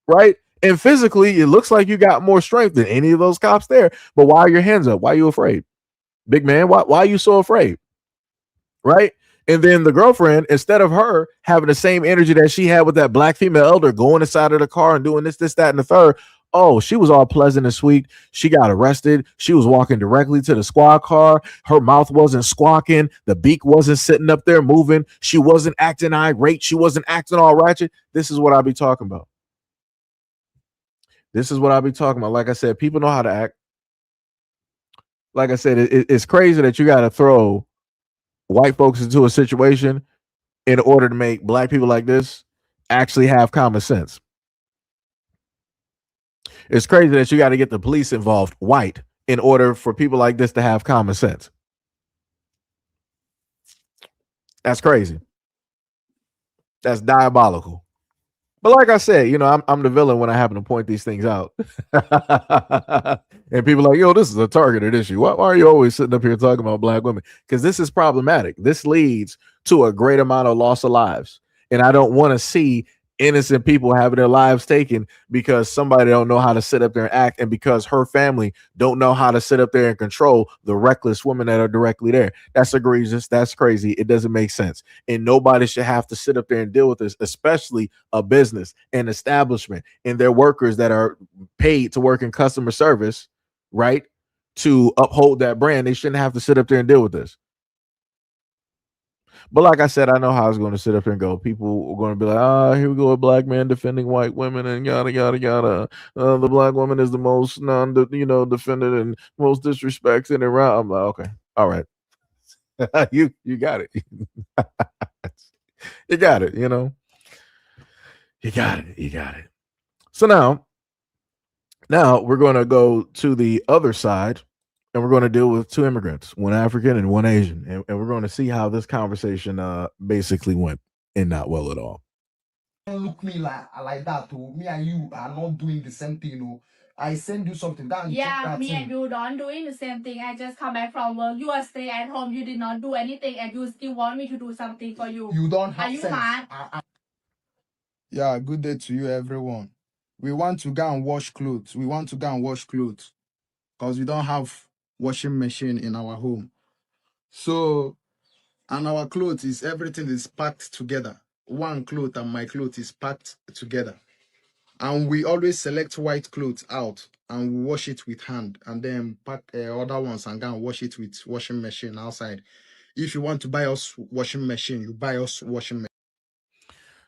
Right? And physically, it looks like you got more strength than any of those cops there. But why are your hands up? Why are you afraid? Big man, why are you so afraid? Right? And then the girlfriend, instead of her having the same energy that she had with that Black female elder, going inside of the car and doing this, that, and the third, oh, she was all pleasant and sweet. She got arrested. She was walking directly to the squad car. Her mouth wasn't squawking. The beak wasn't sitting up there moving. She wasn't acting irate. She wasn't acting all ratchet. This is what I be talking about. Like I said, people know how to act. Like I said, it's crazy that you got to throw white folks into a situation in order to make Black people like this actually have common sense. It's crazy that you got to get the police involved, white, in order for people like this to have common sense. That's crazy. That's diabolical. But like I said, I'm the villain when I happen to point these things out. And people are like, yo, this is a targeted issue. Why are you always sitting up here talking about Black women? Because this is problematic. This leads to a great amount of loss of lives. And I don't want to see innocent people having their lives taken because somebody don't know how to sit up there and act, and because her family don't know how to sit up there and control the reckless women that are directly there. That's egregious. That's crazy. It doesn't make sense. And nobody should have to sit up there and deal with this, especially a business, an establishment, and their workers that are paid to work in customer service, right? To uphold that brand. They shouldn't have to sit up there and deal with this. But like I said, I know how it's going to sit up here and go. People are going to be like, here we go, a Black man defending white women and yada, yada, yada. The Black woman is the most defended and most disrespected and around. I'm like, okay, all right. you got it. You got it, You got it. So now we're going to go to the other side. And we're going to deal with two immigrants, one African and one Asian. And we're going to see how this conversation basically went, and not well at all. Don't look me like that. Me and you are not doing the same thing. I send you something. Yeah, me and you don't doing the same thing. I just come back from work. You are stay at home. You did not do anything, and you still want me to do something for you. You don't have Are you sense. mad? Yeah, good day to you, everyone. We want to go and wash clothes. Because we don't have washing machine in our home. So, and our clothes everything is packed together. One cloth and my clothes is packed together. And we always select white clothes out and we wash it with hand and then pack other ones and go and wash it with washing machine outside. If you want to buy us washing machine, you buy us washing machine.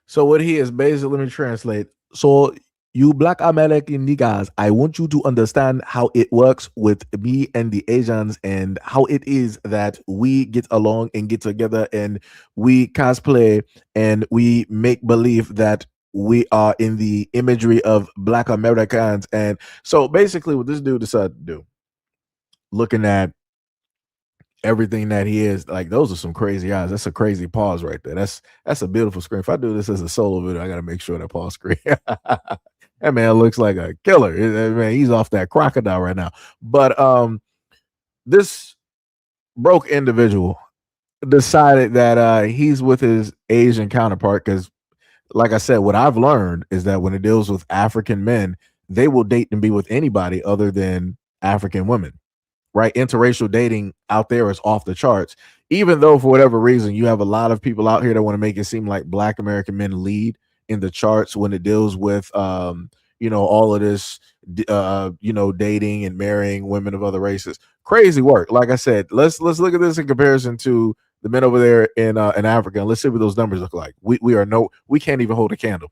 So what he is basically, let me translate. So you Black American niggas, I want you to understand how it works with me and the Asians and how it is that we get along and get together and we cosplay and we make believe that we are in the imagery of Black Americans. And so basically what this dude decided to do, looking at everything that he is. Like, those are some crazy eyes. That's a crazy pause right there. That's a beautiful screen. If I do this as a solo video, I got to make sure that pause screen. That man looks like a killer. Man, he's off that crocodile right now. But this broke individual decided that he's with his Asian counterpart because, like I said, what I've learned is that when it deals with African men, they will date and be with anybody other than African women. Right? Interracial dating out there is off the charts, even though for whatever reason you have a lot of people out here that want to make it seem like Black American men lead in the charts when it deals with all of this dating and marrying women of other races. Crazy work. Like I said, let's look at this in comparison to the men over there in Africa, and let's see what those numbers look like. We can't even hold a candle.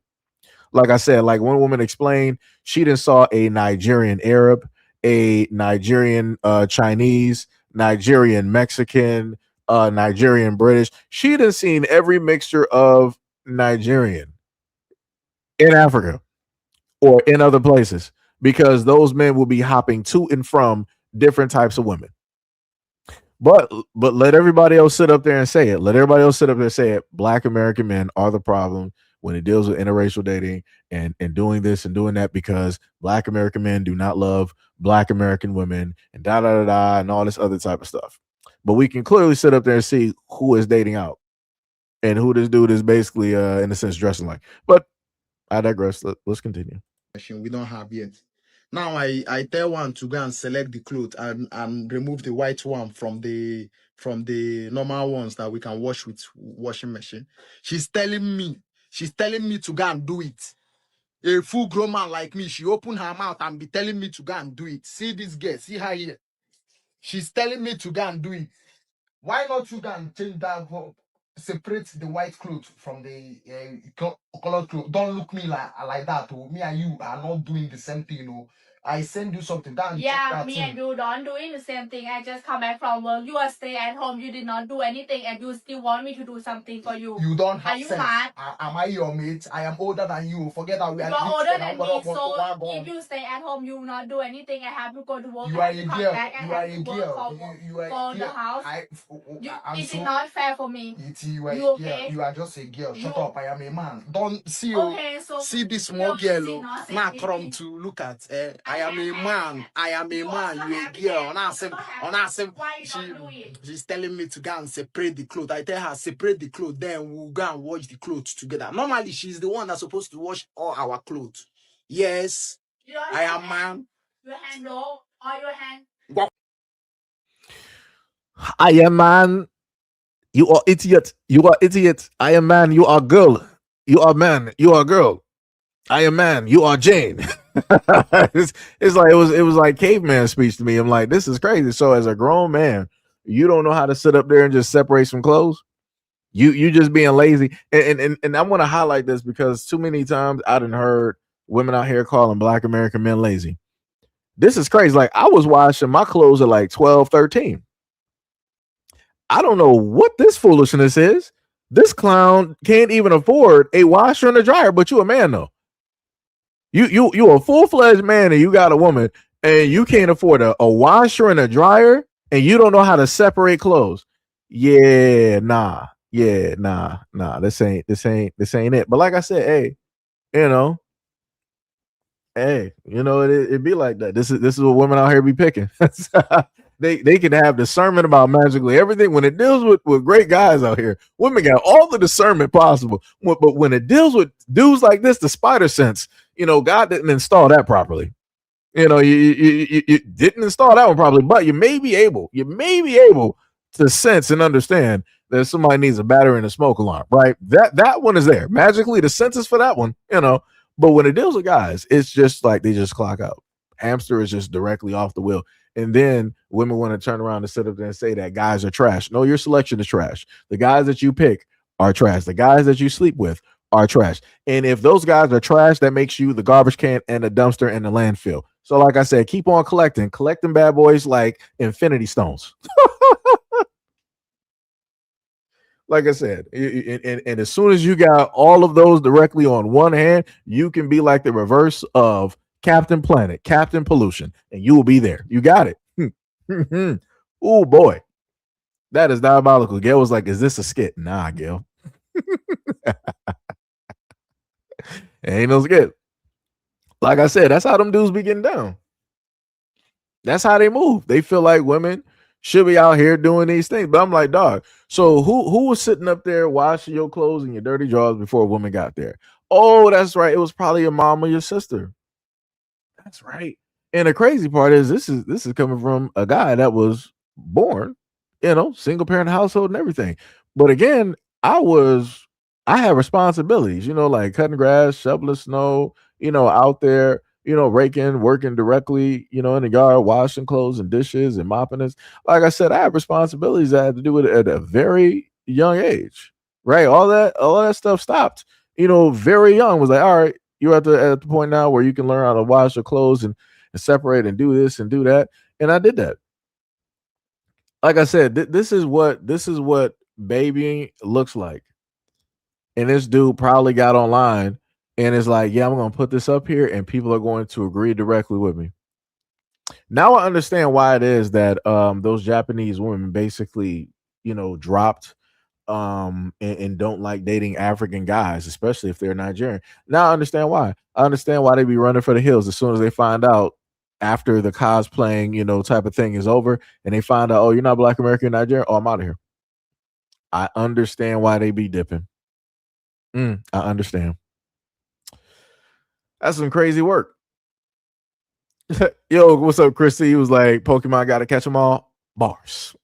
Like I said, like one woman explained, she didn't saw a Nigerian Arab, a Nigerian Chinese, Nigerian Mexican, Nigerian British. She done seen every mixture of Nigerian in Africa or in other places, because those men will be hopping to and from different types of women. But let everybody else sit up there and say it. Let everybody else sit up there and say it. Black American men are the problem when it deals with interracial dating and doing this and doing that, because Black American men do not love Black American women and da da da da and all this other type of stuff. But we can clearly sit up there and see who is dating out and who this dude is basically in a sense dressing like. But I digress. Let's continue. We don't have yet. Now I tell one to go and select the clothes and remove the white one from the normal ones that we can wash with washing machine. She's telling me to go and do it. A full grown man like me, she open her mouth and be telling me to go and do it. See this girl, see her here. She's telling me to go and do it. Why not you go and change that? Separate the white clothes from the colored clothes. Don't look me like that. Oh, me and you are not doing the same thing. Oh, I send you something. Yeah, me and you don't doing the same thing. I just come back from work. You are stay at home. You did not do anything, and you still want me to do something for you. You don't have sense. Mad? Am I your mate? I am older than you. Forget that we are. You are older than me. So if you stay at home, you will not do anything. I have to go to work. You are a girl. You are a girl. You are for the house. It is not fair for me. You are okay? You are just a girl. Shut up. I am a man. Don't see you. Okay, so see this small girl. Not from to look at. I am a man. I am a man. You a girl. She's telling me to go and separate the clothes. I tell her separate the clothes. Then we'll go and wash the clothes together. Normally, she's the one that's supposed to wash all our clothes. Yes, I am man. Your hand low or your hand. I am man. You are idiot. You are idiot. I am man. You are girl. You are man. You are girl. I am man. You are Jane. it's like it was like caveman speech to me. I'm like, this is crazy. So as a grown man, you don't know how to sit up there and just separate some clothes. You just being lazy. And I want to highlight this because too many times I done heard women out here calling Black American men lazy. This is crazy. Like, I was washing my clothes at like 12, 13. I don't know what this foolishness is. This clown can't even afford a washer and a dryer, but you a man though. You a full-fledged man and you got a woman and you can't afford a washer and a dryer and you don't know how to separate clothes. Yeah, nah. This ain't it. But like I said, hey, it be like that. This is what women out here be picking. They can have discernment about magically everything. When it deals with great guys out here, women got all the discernment possible. But when it deals with dudes like this, the spider sense, God didn't install that properly. You didn't install that one properly, but you may be able to sense and understand that somebody needs a battery and a smoke alarm, right? That one is there. Magically, the senses for that one, But when it deals with guys, it's just like they just clock out. Hamster is just directly off the wheel. And then women want to turn around and sit up there and say that guys are trash. No, your selection is trash. The guys that you pick are trash. The guys that you sleep with are trash. And if those guys are trash, that makes you the garbage can and the dumpster and the landfill. So like I said, keep on collecting bad boys like infinity stones. Like I said, and as soon as you got all of those directly on one hand, you can be like the reverse of Captain Planet, Captain Pollution, and you will be there. You got it. Oh boy. That is diabolical. Gail was like, "Is this a skit?" Nah, Gail. Ain't no skit. Like I said, that's how them dudes be getting down. That's how they move. They feel like women should be out here doing these things. But I'm like, dog. So who was sitting up there washing your clothes and your dirty drawers before a woman got there? Oh, that's right. It was probably your mom or your sister. That's right. And the crazy part is this is coming from a guy that was born, single parent household and everything. But again, I had responsibilities, like cutting grass, shoveling snow, out there, raking, working directly, in the yard, washing clothes and dishes and mopping this. Like I said, I have responsibilities I had to do it at a very young age. Right. All that stuff stopped, very young. Was like, all right, you're at the point now where you can learn how to wash your clothes and separate and do this and do that. And I did that. Like I said, this is what babying looks like. And this dude probably got online and is like, yeah, I'm going to put this up here and people are going to agree directly with me. Now I understand why it is that those Japanese women basically, dropped and don't like dating African guys, especially if they're Nigerian. Now I understand why. I understand why they be running for the hills as soon as they find out after the cosplaying, type of thing is over and they find out, oh, you're not Black American Nigerian. Oh, I'm out of here. I understand why they be dipping. I understand. That's some crazy work. Yo, what's up, Christy? He was like, Pokemon gotta catch them all. Bars.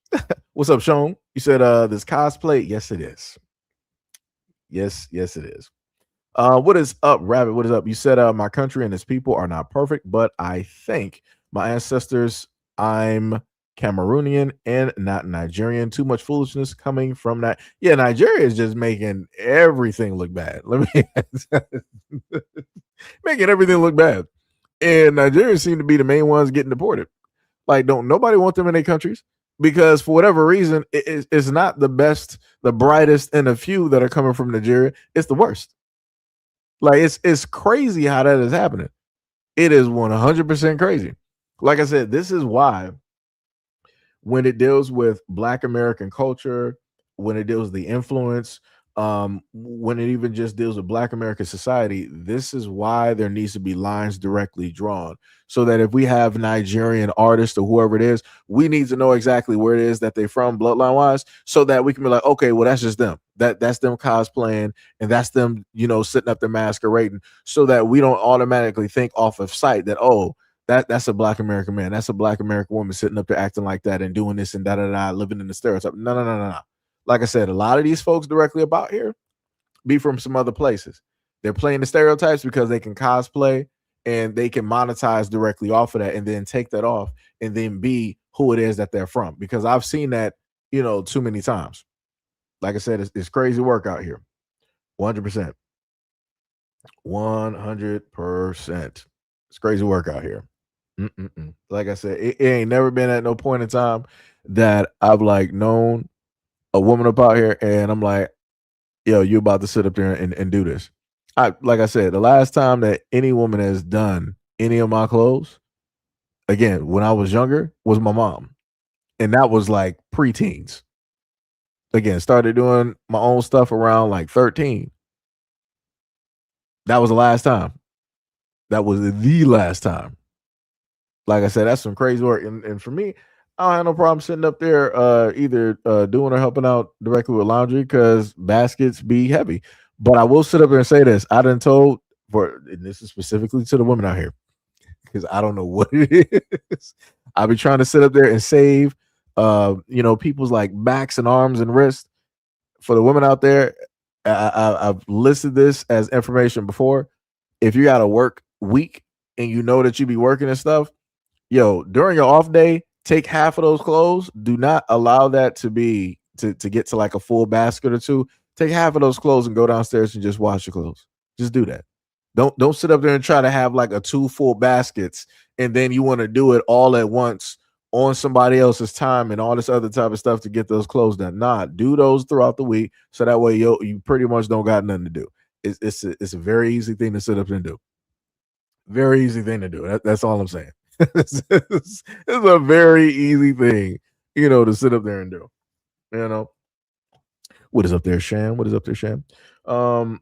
What's up, Sean? You said this cosplay? Yes, it is. Yes, it is. What is up, Rabbit? What is up? You said my country and its people are not perfect, but I think my ancestors, I'm Cameroonian and not Nigerian. Too much foolishness coming from that. Yeah, Nigeria is just making everything look bad. Let me making everything look bad. And Nigerians seem to be the main ones getting deported. Like, don't nobody want them in their countries because for whatever reason, it's not the best, the brightest, and the few that are coming from Nigeria. It's the worst. Like it's crazy how that is happening. It is 100% crazy. Like I said, this is why when it deals with Black American culture, when it deals with the influence, when it even just deals with Black American society, this is why there needs to be lines directly drawn so that if we have Nigerian artists or whoever it is, we need to know exactly where it is that they're from bloodline wise so that we can be like, okay, well, that's just them. That's them cosplaying and that's them, sitting up there masquerading so that we don't automatically think off of sight that, oh, that's a Black American man. That's a Black American woman sitting up there acting like that and doing this and da living in the stereotype. No. Like I said, a lot of these folks directly about here be from some other places. They're playing the stereotypes because they can cosplay and they can monetize directly off of that and then take that off and then be who it is that they're from. Because I've seen that, too many times. Like I said, it's crazy work out here. 100%. 100%. It's crazy work out here. Like I said, it ain't never been at no point in time that I've like known a woman up out here and I'm like, yo, you about to sit up there and do this. Like I said, the last time that any woman has done any of my clothes, again, when I was younger, was my mom. And that was like preteens. Again, started doing my own stuff around like 13. That was the last time. That was the last time. Like I said, that's some crazy work. And for me, I don't have no problem sitting up there either doing or helping out directly with laundry because baskets be heavy. But I will sit up there and say this. I done told, and this is specifically to the women out here, because I don't know what it is. I'll be trying to sit up there and save people's like backs and arms and wrists. For the women out there, I've listed this as information before. If you got a work week and you know that you be working and stuff, during your off day, take half of those clothes. Do not allow that to be to get to like a full basket or two. Take half of those clothes and go downstairs and just wash your clothes. Just do that. Don't sit up there and try to have like a 2 full baskets and then you want to do it all at once on somebody else's time and all this other type of stuff to get those clothes done. Nah, do those throughout the week so that way you pretty much don't got nothing to do. It's a very easy thing to sit up and do. Very easy thing to do. That's all I'm saying. It's a very easy thing, to sit up there and do. You know, what is up there, Sham? What is up there, Sham? So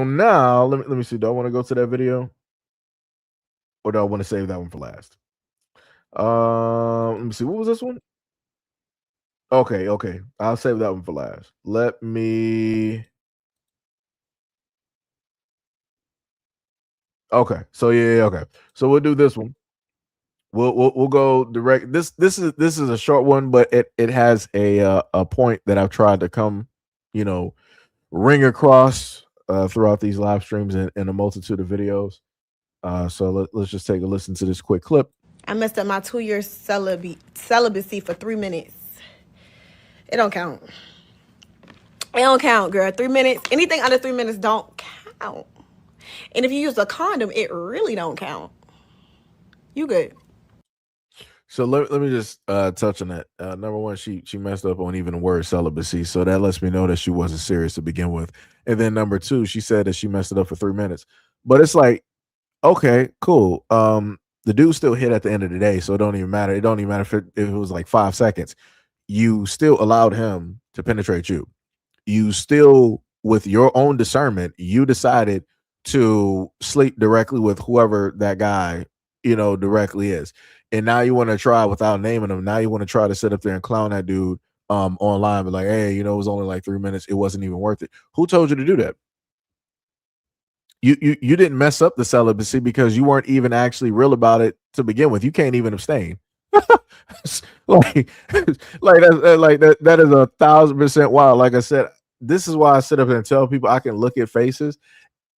now let me see. Do I want to go to that video, or do I want to save that one for last? Let me see. What was this one? Okay, okay. I'll save that one for last. Let me. Okay. So yeah, okay. So we'll do this one. We'll go direct. This is a short one, but it has a point that I've tried to come, ring across throughout these live streams and a multitude of videos. So let's just take a listen to this quick clip. I messed up my 2-year celibacy for 3 minutes. It don't count. It don't count, girl. 3 minutes. Anything under 3 minutes don't count. And if you use a condom, it really don't count. You good. So let me just touch on that. Number one, she messed up on even the word celibacy, so that lets me know that she wasn't serious to begin with. And then number two, she said that she messed it up for 3 minutes. But it's like, okay, cool. The dude still hit at the end of the day, so it don't even matter. It don't even matter if it was like 5 seconds. You still allowed him to penetrate you. You still, with your own discernment, you decided to sleep directly with whoever that guy, directly is. And now you want to try, without naming him, now you want to try to sit up there and clown that dude online, but like, hey, it was only like 3 minutes. It wasn't even worth it. Who told you to do that? You didn't mess up the celibacy because you weren't even actually real about it to begin with. You can't even abstain. like that is 1,000% wild. Like I said, this is why I sit up and tell people I can look at faces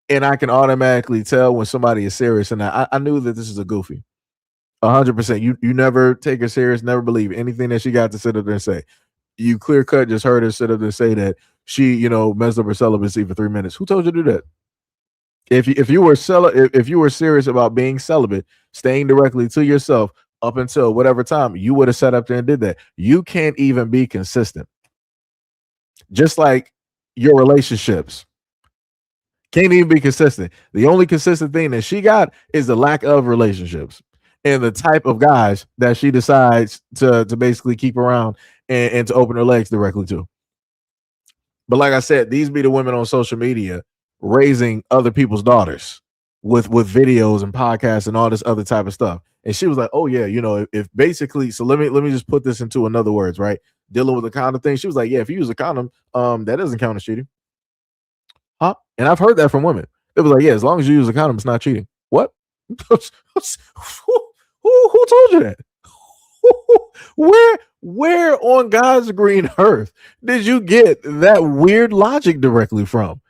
and I can automatically tell when somebody is serious. And I knew that this is a goofy. 100%. You never take her serious, never believe anything that she got to sit up there and say. You clear cut just heard her sit up there and say that she, messed up her celibacy for 3 minutes. Who told you to do that? If you were serious about being celibate, staying directly to yourself up until whatever time, you would have sat up there and did that. You can't even be consistent. Just like your relationships can't even be consistent. The only consistent thing that she got is the lack of relationships and the type of guys that she decides to basically keep around and to open her legs directly to. But like I said, these be the women on social media raising other people's daughters with videos and podcasts and all this other type of stuff. And she was like, oh yeah, if basically, so let me just put this into another words, right? Dealing with the condom thing. She was like, yeah, if you use a condom, that doesn't count as cheating. Huh? And I've heard that from women. It was like, yeah, as long as you use a condom, it's not cheating. What? Who told you that? Where on God's green earth did you get that weird logic directly from?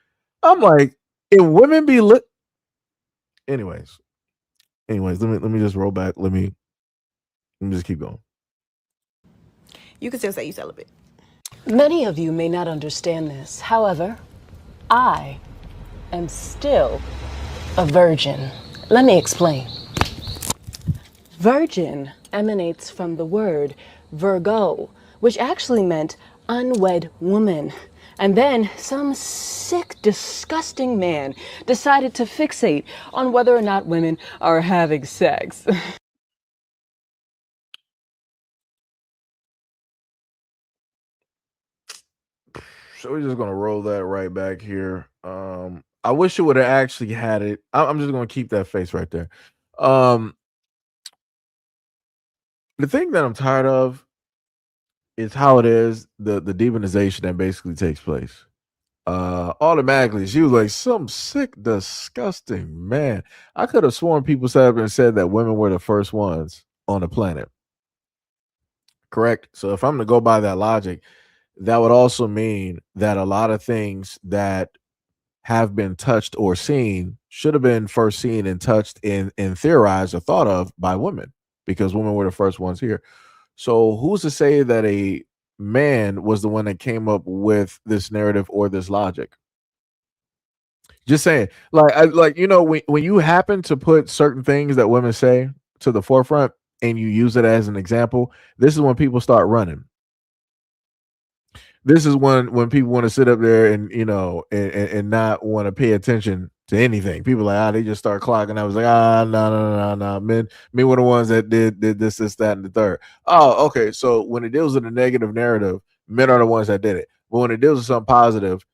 I'm like, if women be lit. Anyways, let me just roll back. Let me just keep going. You can still say you celibate. Many of you may not understand this. However, I am still a virgin. Let me explain. Virgin emanates from the word Virgo, which actually meant unwed woman. And then some sick, disgusting man decided to fixate on whether or not women are having sex. So we're just gonna roll that right back here. I wish it would have actually had it. I'm just gonna keep that face right there. The thing that I'm tired of is how it is the demonization that basically takes place. Automatically, she was like, some sick, disgusting man. I could have sworn people sat up and said that women were the first ones on the planet. Correct. So if I'm going to go by that logic, that would also mean that a lot of things that have been touched or seen should have been first seen and touched and theorized or thought of by women, because women were the first ones here. So who's to say that a man was the one that came up with this narrative or this logic? Just saying, when you happen to put certain things that women say to the forefront and you use it as an example, this is when people start running. This is when people want to sit up there and and not want to pay attention to anything. People like, they just start clocking. I was like, no. Men were the ones that did this, that, and the third. Oh, okay. So when it deals with a negative narrative, men are the ones that did it. But when it deals with something positive,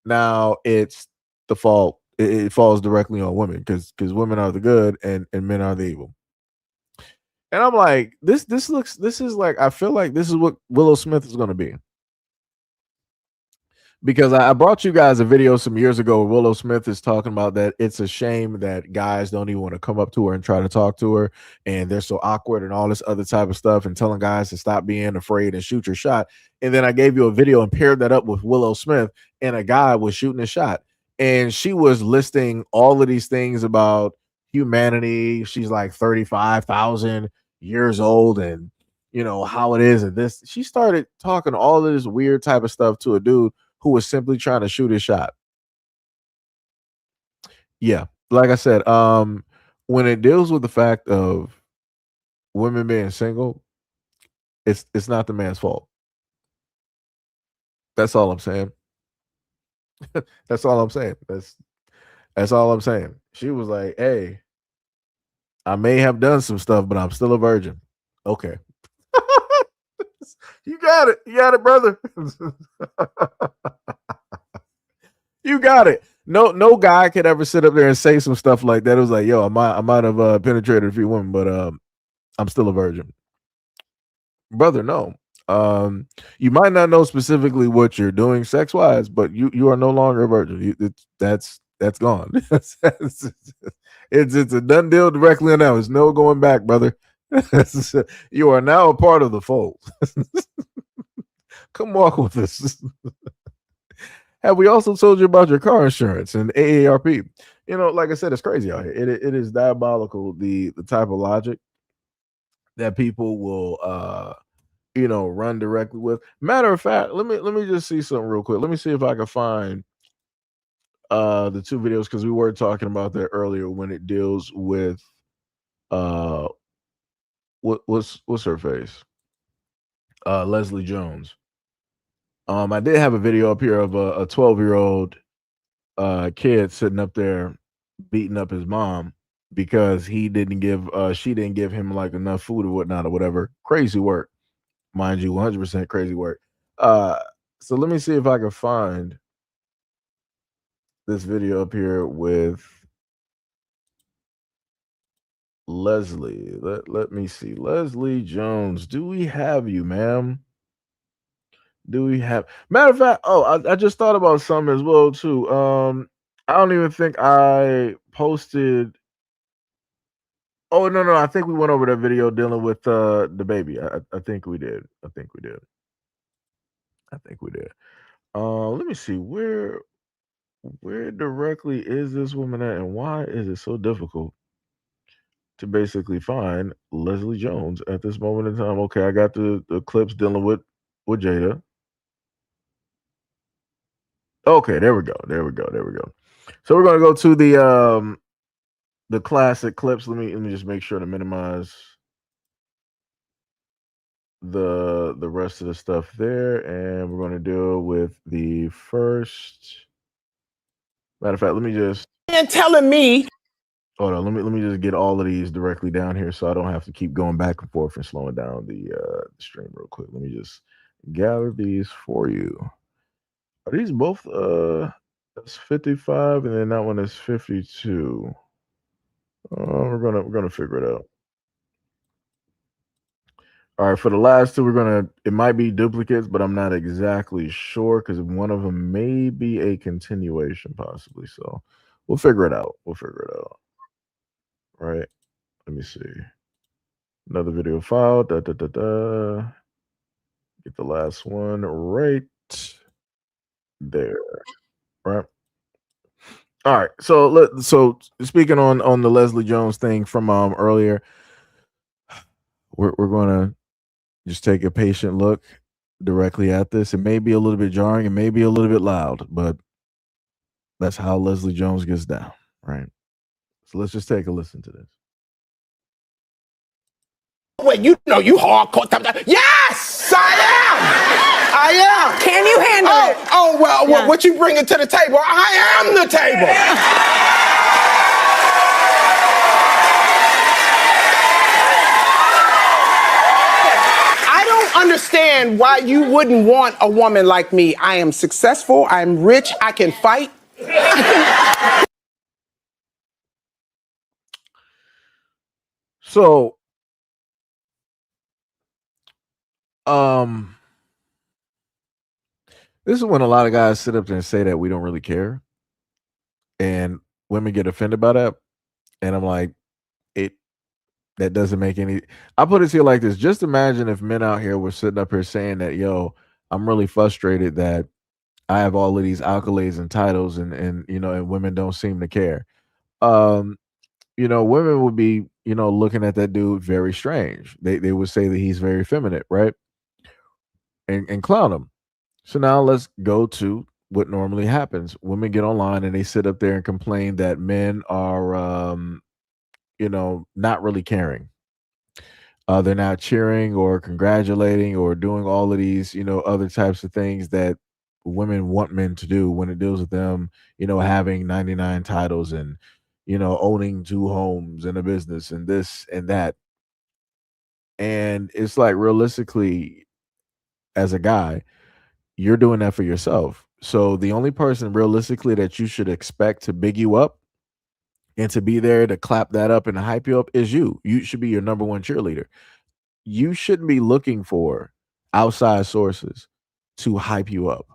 now it's the fault. It falls directly on women because women are the good and men are the evil. And I'm like, this is like, I feel like this is what Willow Smith is going to be. Because I brought you guys a video some years ago where Willow Smith is talking about that it's a shame that guys don't even want to come up to her and try to talk to her, and they're so awkward and all this other type of stuff, and telling guys to stop being afraid and shoot your shot. And then I gave you a video and paired that up with Willow Smith, and a guy was shooting a shot, and she was listing all of these things about humanity. She's like 35,000 years old, and you know how it is, and this. She started talking all of this weird type of stuff to a dude who was simply trying to shoot his shot. Yeah, like I said, when it deals with the fact of women being single, it's not the man's fault. That's all I'm saying. That's all I'm saying. That's all I'm saying. She was like, "Hey, I may have done some stuff, but I'm still a virgin." Okay. You got it, brother. You got it. No guy could ever sit up there and say some stuff like that. It was like, yo, I might have penetrated a few women, but I'm still a virgin. Brother, no. You might not know specifically what you're doing sex wise, but you are no longer a virgin. That's gone. it's a done deal directly on now. There's no going back, brother. You are now a part of the fold. Come walk with us. Have we also told you about your car insurance and AARP? You know, like I said, it's crazy out here. It is diabolical, the type of logic that people will run directly with. Matter of fact, let me just see something real quick. Let me see if I can find the two videos, because we were talking about that earlier when it deals with what's her face? Leslie Jones. I did have a video up here of a 12-year-old kid sitting up there beating up his mom because she didn't give him like enough food or whatnot or whatever. Crazy work, mind you, 100% crazy work. So let me see if I can find this video up here with Leslie. Let me see. Leslie Jones, do we have you, ma'am? Do we have? Matter of fact, I just thought about something as well too. I don't even think I posted. Oh no, I think we went over that video dealing with the baby. I think we did. I think we did. Let me see where directly is this woman at, and why is it so difficult to basically find Leslie Jones at this moment in time? Okay, I got the clips dealing with Jada. Okay, there we go. So we're gonna go to the classic clips. Let me just make sure to minimize the rest of the stuff there, and we're gonna deal with the first. Matter of fact, let me just telling me. Hold on, let me just get all of these directly down here so I don't have to keep going back and forth and slowing down the stream real quick. Let me just gather these for you. Are these both that's 55 and then that one is 52? We're gonna figure it out. All right, for the last two, it might be duplicates, but I'm not exactly sure because one of them may be a continuation possibly. So we'll figure it out. Right. Let me see. Another video file. Get the last one right there. Right. All right. So speaking on the Leslie Jones thing from earlier, we're gonna just take a patient look directly at this. It may be a little bit jarring, it may be a little bit loud, but that's how Leslie Jones gets down, right? So let's just take a listen to this. Wait, you hardcore. Yes, I am. Can you handle it? Oh well, what you bringing to the table? I am the table. understand why you wouldn't want a woman like me. I am successful, I'm rich, I can fight. So, this is when a lot of guys sit up there and say that we don't really care, and women get offended by that. And I'm like, that doesn't make any. I put it to you like this: just imagine if men out here were sitting up here saying that, "Yo, I'm really frustrated that I have all of these accolades and titles, and and women don't seem to care." Um, women would be, looking at that dude very strange. They would say that he's very effeminate, right? And clown him. So now let's go to what normally happens. Women get online and they sit up there and complain that men are, not really caring. They're not cheering or congratulating or doing all of these, other types of things that women want men to do when it deals with them, having 99 titles and, owning 2 homes and a business and this and that. And it's like, realistically, as a guy, you're doing that for yourself. So the only person realistically that you should expect to big you up and to be there to clap that up and hype you up is you. You should be your number one cheerleader. You shouldn't be looking for outside sources to hype you up,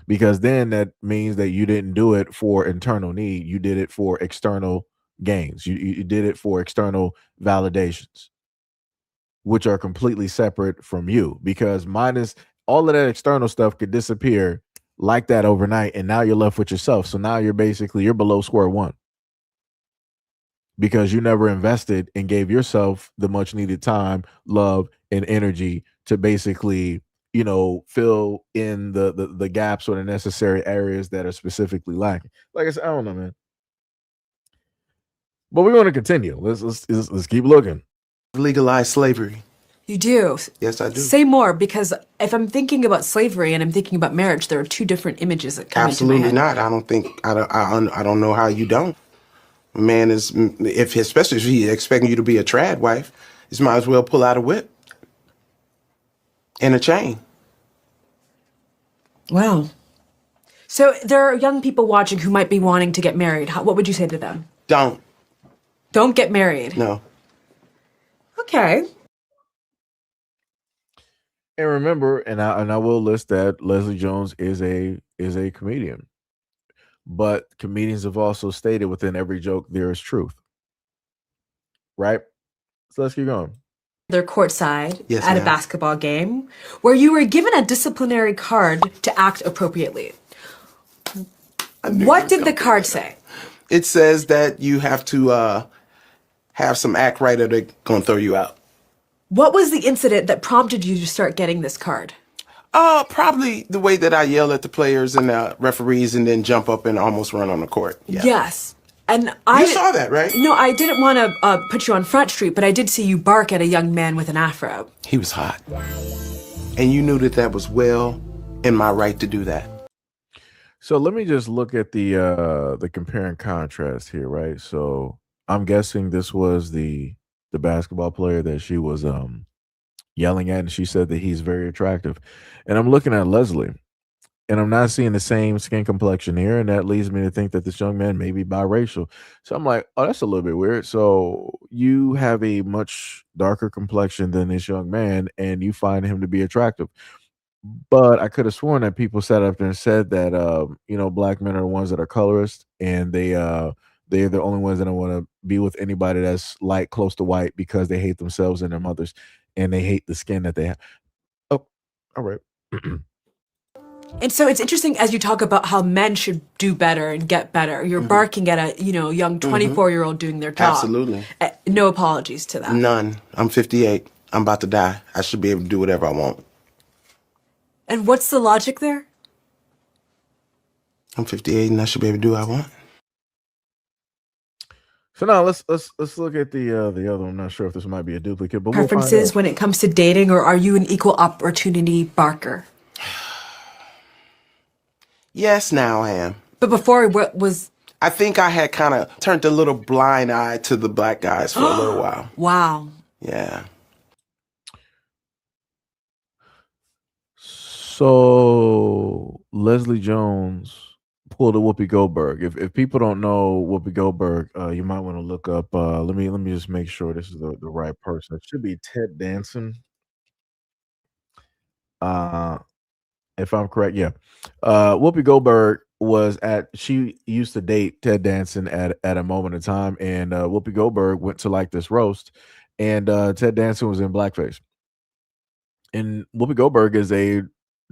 because then that means that you didn't do it for internal need. You did it for external gains. You did it for external validations, which are completely separate from you, because minus all of that external stuff could disappear like that overnight. And now you're left with yourself. So now you're below square one, because you never invested and gave yourself the much needed time, love, and energy to basically, fill in the gaps or the necessary areas that are specifically lacking. Like I said, I don't know, man. But we're going to continue. Let's keep looking. Legalize slavery. You do? Yes, I do. Say more, because if I'm thinking about slavery and I'm thinking about marriage, there are two different images that come into my Absolutely head. not. I don't know how you don't. A man is, especially if he's expecting you to be a trad wife, he might as well pull out a whip and a chain. Wow. So there are young people watching who might be wanting to get married. What would you say to them? Don't get married. No. Okay. And remember, and I will list that Leslie Jones is a comedian, but comedians have also stated within every joke there is truth, right? So let's keep going. They're courtside Yes, at a ma'am. basketball game where you were given a disciplinary card to act appropriately. What did the card say? It says that you have to have some act right or they're going to throw you out. What was the incident that prompted you to start getting this card? Probably the way that I yell at the players and the referees and then jump up and almost run on the court. Yeah. Yes. And You saw that, right? No, I didn't want to put you on Front Street, but I did see you bark at a young man with an afro. He was hot. And you knew that was well in my right to do that. So let me just look at the compare and contrast here, right? So I'm guessing this was the basketball player that she was yelling at, and she said that he's very attractive. And I'm looking at Leslie, and I'm not seeing the same skin complexion here, and that leads me to think that this young man may be biracial. So I'm like, oh, that's a little bit weird. So you have a much darker complexion than this young man, and you find him to be attractive. But I could have sworn that people sat up there and said that black men are the ones that are colorist, and they're the only ones that don't want to be with anybody that's light, close to white, because they hate themselves and their mothers, and they hate the skin that they have. Oh, all right. And so it's interesting as you talk about how men should do better and get better. You're barking at a young 24-year-old doing their job. Absolutely. No apologies to that. None. I'm 58. I'm about to die. I should be able to do whatever I want. And what's the logic there? I'm 58 and I should be able to do what I want. So now let's look at the other one. I'm not sure if this might be a duplicate, but Preferences when it comes to dating, or are you an equal opportunity barker? Yes, now I am. But before, what was... I think I had kind of turned a little blind eye to the black guys for a little while. Wow. Yeah. So Leslie Jones pulled a Whoopi Goldberg. If people don't know Whoopi Goldberg, you might want to look up. Let me just make sure this is the right person. It should be Ted Danson. If I'm correct, yeah. Whoopi Goldberg she used to date Ted Danson at a moment in time, and Whoopi Goldberg went to like this roast, and Ted Danson was in blackface. And Whoopi Goldberg is a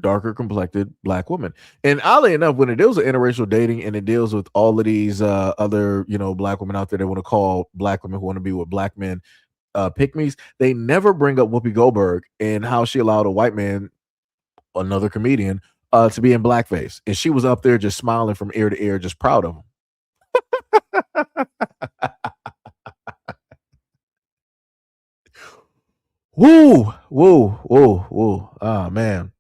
darker complected black woman. And oddly enough, when it deals with interracial dating and it deals with all of these other, black women out there that want to call black women who want to be with black men pick-me's, they never bring up Whoopi Goldberg and how she allowed a white man, another comedian, to be in blackface. And she was up there just smiling from ear to ear, just proud of him. Woo, woo, woo, woo. Oh man.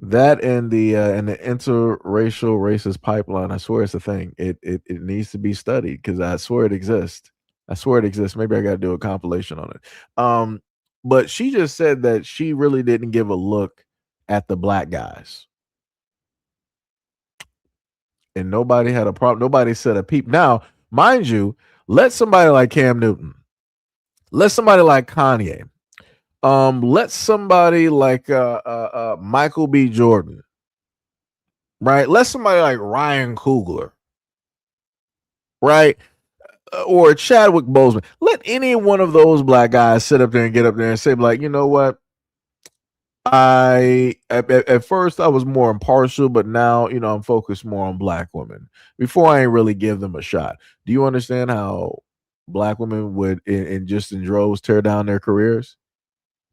That and the interracial racist pipeline, I swear it's a thing. It needs to be studied because I swear it exists. I swear it exists. Maybe I gotta do a compilation on it. But she just said that she really didn't give a look at the black guys. And nobody had a problem. Nobody said a peep. Now, mind you, let somebody like Cam Newton, let somebody like Kanye, let somebody like Michael B. Jordan, right? Let somebody like Ryan Coogler, right? Or Chadwick Boseman. Let any one of those black guys sit up there and get up there and say, like, you know what? At first I was more impartial, but now I'm focused more on black women. Before I ain't really give them a shot. Do you understand how black women would in droves tear down their careers?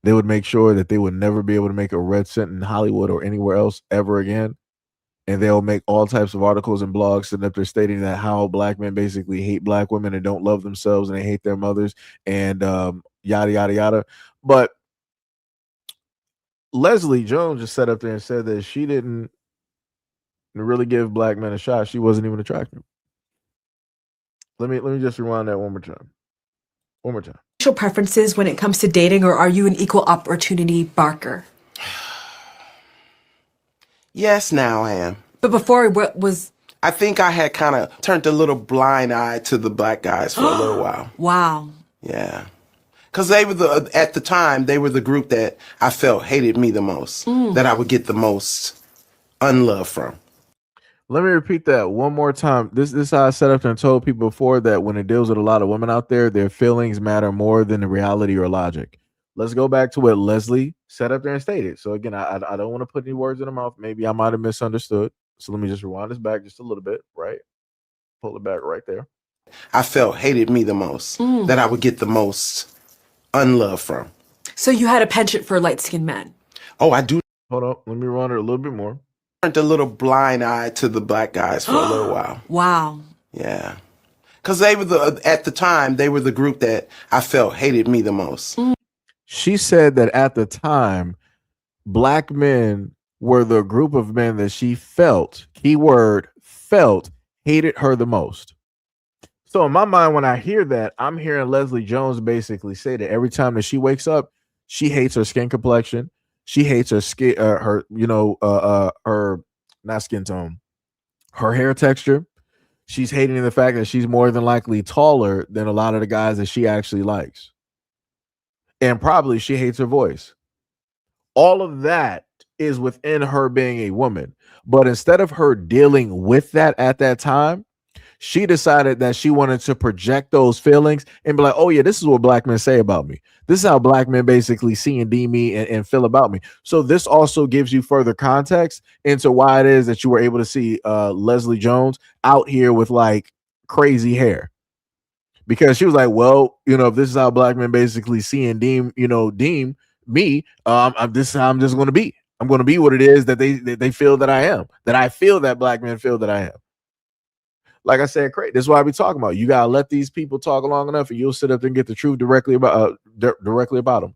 They would make sure that they would never be able to make a red cent in Hollywood or anywhere else ever again. And they'll make all types of articles and blogs sitting up there stating that how black men basically hate black women and don't love themselves and they hate their mothers and yada yada yada. But Leslie Jones just sat up there and said that she didn't really give black men a shot. She wasn't even attractive. Let me just rewind that one more time. One more time. Preferences when it comes to dating, or are you an equal opportunity barker? Yes, now I am. But before, what was... I think I had kind of turned a little blind eye to the black guys for a little while. Wow. Yeah. Because at the time, they were the group that I felt hated me the most, that I would get the most unlove from. Let me repeat that one more time. This is how I set up and told people before that when it deals with a lot of women out there, their feelings matter more than the reality or logic. Let's go back to what Leslie set up there and stated. So again, I don't want to put any words in her mouth. Maybe I might have misunderstood. So let me just rewind this back just a little bit, right? Pull it back right there. I felt hated me the most, that I would get the most unlove from. So you had a penchant for light-skinned men? Oh, I do. Hold on. Let me run it a little bit more. Turned a little blind eye to the black guys for a little while. Wow. Yeah. Because at the time, they were the group that I felt hated me the most. She said that at the time, black men were the group of men that she felt, keyword, felt, hated her the most. So in my mind, when I hear that, I'm hearing Leslie Jones basically say that every time that she wakes up, she hates her skin complexion. She hates her skin, her not skin tone, her hair texture. She's hating the fact that she's more than likely taller than a lot of the guys that she actually likes. And probably she hates her voice. All of that is within her being a woman. But instead of her dealing with that at that time, she decided that she wanted to project those feelings and be like, oh yeah, this is what black men say about me. This is how black men basically see and deem me and feel about me. So this also gives you further context into why it is that you were able to see Leslie Jones out here with like crazy hair. Because she was like, well, if this is how black men basically see and deem me, this is how I'm just going to be. I'm going to be what it is that they feel that I am, that I feel that black men feel that I am. Like I said, this is why we talking about. You gotta let these people talk long enough, and you'll sit up and get the truth directly about them.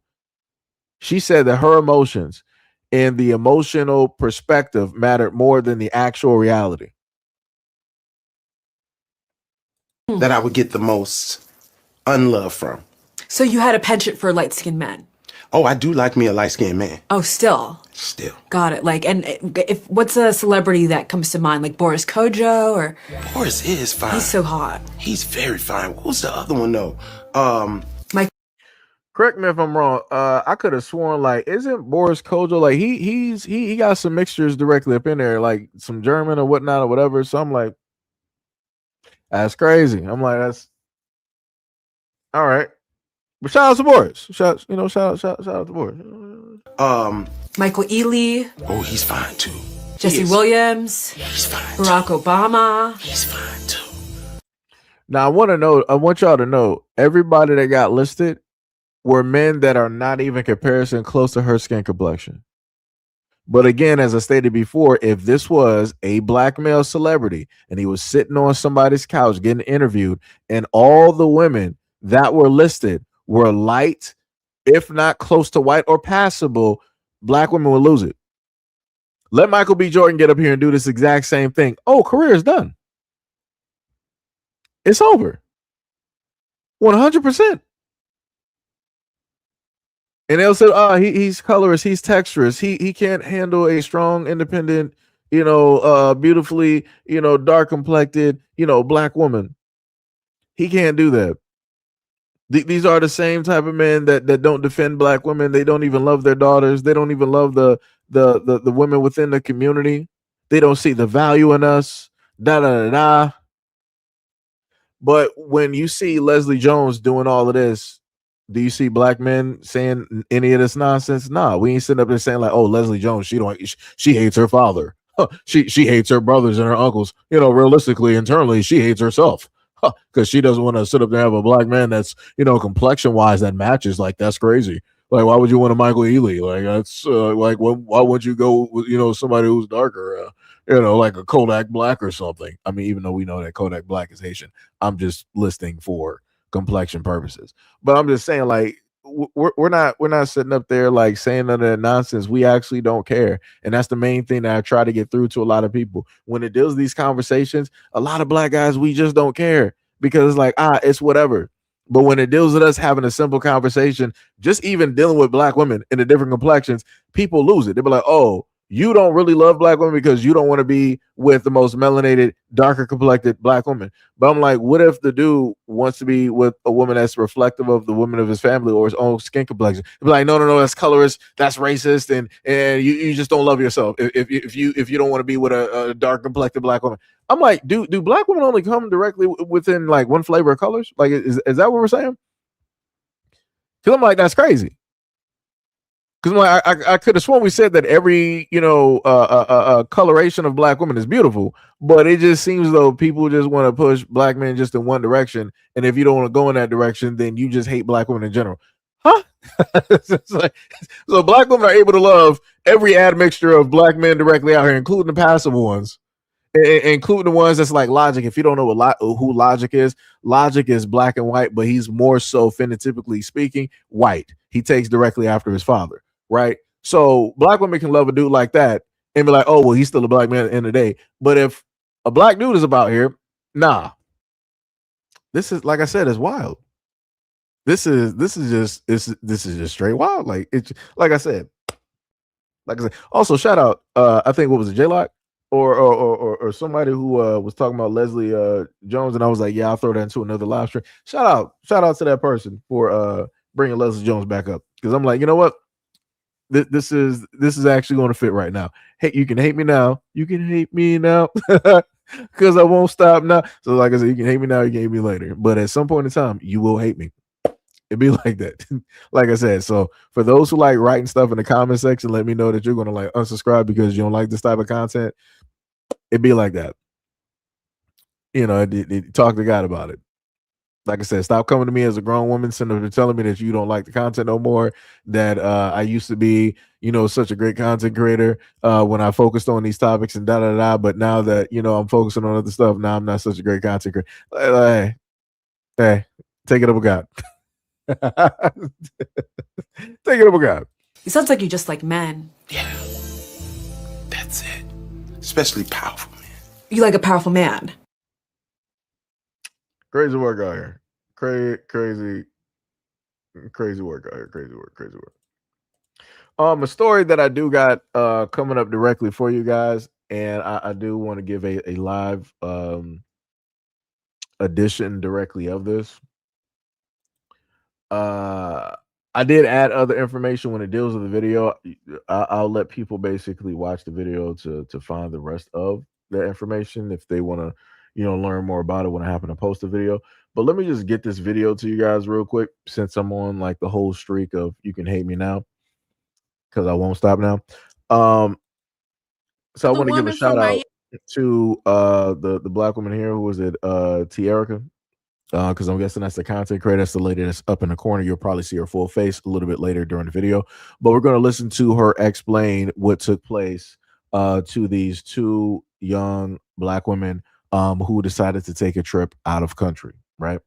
She said that her emotions and the emotional perspective mattered more than the actual reality. That I would get the most unlove from. So you had a penchant for light-skinned men? Oh, I do like me a light-skinned man. Oh, still. Got it. Like, and if what's a celebrity that comes to mind? Like Boris Kodjoe or? Boris is fine. He's so hot. He's very fine. What was the other one though? Correct me if I'm wrong. I could have sworn like, isn't Boris Kodjoe like he got some mixtures directly up in there, like some German or whatnot or whatever. So I'm like, that's crazy. I'm like, that's all right. But shout out to Boris. Shout out to Boris. Michael Ealy. Oh, he's fine too. Jesse Williams. He's fine. Barack Obama. He's fine too. Now I want y'all to know everybody that got listed were men that are not even comparison close to her skin complexion. But again, as I stated before, if this was a black male celebrity and he was sitting on somebody's couch getting interviewed, and all the women that were listed were light, if not close to white or passable, black women would lose it. Let Michael B. Jordan get up here and do this exact same thing. Oh, career is done. It's over. 100%. And they'll say, he's colorist, he's texturist, he can't handle a strong, independent, beautifully, dark complected, black woman. He can't do that. These are the same type of men that don't defend black women. They don't even love their daughters. They don't even love the women within the community. They don't see the value in us. Da da da da. But when you see Leslie Jones doing all of this, do you see black men saying any of this nonsense? Nah, we ain't sitting up there saying like, oh, Leslie Jones, she hates her father. She hates her brothers and her uncles. Realistically, internally, she hates herself. Because she doesn't want to sit up there and have a black man that's, complexion wise that matches. Like, that's crazy. Like, why would you want a Michael Ealy? Like, that's why would you go with, somebody who's darker, like a Kodak Black or something? I mean, even though we know that Kodak Black is Haitian, I'm just listing for complexion purposes. But I'm just saying, like, we're not sitting up there like saying none of that nonsense. We actually don't care, and that's the main thing that I try to get through to a lot of people when it deals with these conversations. A lot of black guys, we just don't care because it's like, it's whatever. But when it deals with us having a simple conversation, just even dealing with black women in the different complexions, people lose it. They'll be like, oh, you don't really love black women because you don't want to be with the most melanated, darker complected black woman. But I'm like, what if the dude wants to be with a woman that's reflective of the woman of his family or his own skin complexion? They'll be like, no, that's colorist, that's racist, and you just don't love yourself if you don't want to be with a dark complected black woman. I'm like, do black women only come directly within like one flavor of colors? Like, is that what we're saying? Because I'm like, that's crazy. Because like, I could have sworn we said that every coloration of black women is beautiful, but it just seems though people just want to push black men just in one direction, and if you don't want to go in that direction, then you just hate black women in general, huh? So black women are able to love every admixture of black men directly out here, including the passive ones, including the ones that's like Logic. If you don't know who Logic is black and white, but he's more so phenotypically speaking white. He takes directly after his father. Right. So black women can love a dude like that and be like, oh, well, he's still a black man at the end of the day. But if a black dude is about here, nah, this is, like I said, is wild. This is just straight wild. Like, it's like I said. Also, shout out, I think what was it, J-Lock or somebody who was talking about Leslie Jones, and I was like, yeah, I'll throw that into another live stream. Shout out to that person for bringing Leslie Jones back up, because I'm like, you know what? This is actually going to fit right now. Hey, you can hate me now. You can hate me now because I won't stop now. So like I said, you can hate me now. You can hate me later. But at some point in time, you will hate me. It'd be like that. Like I said, so for those who like writing stuff in the comment section, let me know that you're going to like unsubscribe because you don't like this type of content. It'd be like that. Talk to God about it. Like I said, stop coming to me as a grown woman, telling me that you don't like the content no more, that I used to be, such a great content creator when I focused on these topics and da-da-da, but now that, I'm focusing on other stuff, now I'm not such a great content creator. Hey, take it up with God. Take it up with God. It sounds like you just like men. Yeah, that's it. Especially powerful men. You like a powerful man. Crazy work out here. Crazy work out here. Crazy work. A story that I do got coming up directly for you guys, and I do want to give a live edition directly of this. I did add other information when it deals with the video. I'll let people basically watch the video to find the rest of the information if they want to, learn more about it when I happen to post the video. But let me just get this video to you guys real quick, since I'm on like the whole streak of you can hate me now, because I won't stop now. So I want to give a shout out to the black woman here. Who was it? Tierica. Because I'm guessing that's the content creator. That's the lady that's up in the corner. You'll probably see her full face a little bit later during the video. But we're going to listen to her explain what took place to these two young black women who decided to take a trip out of country, right?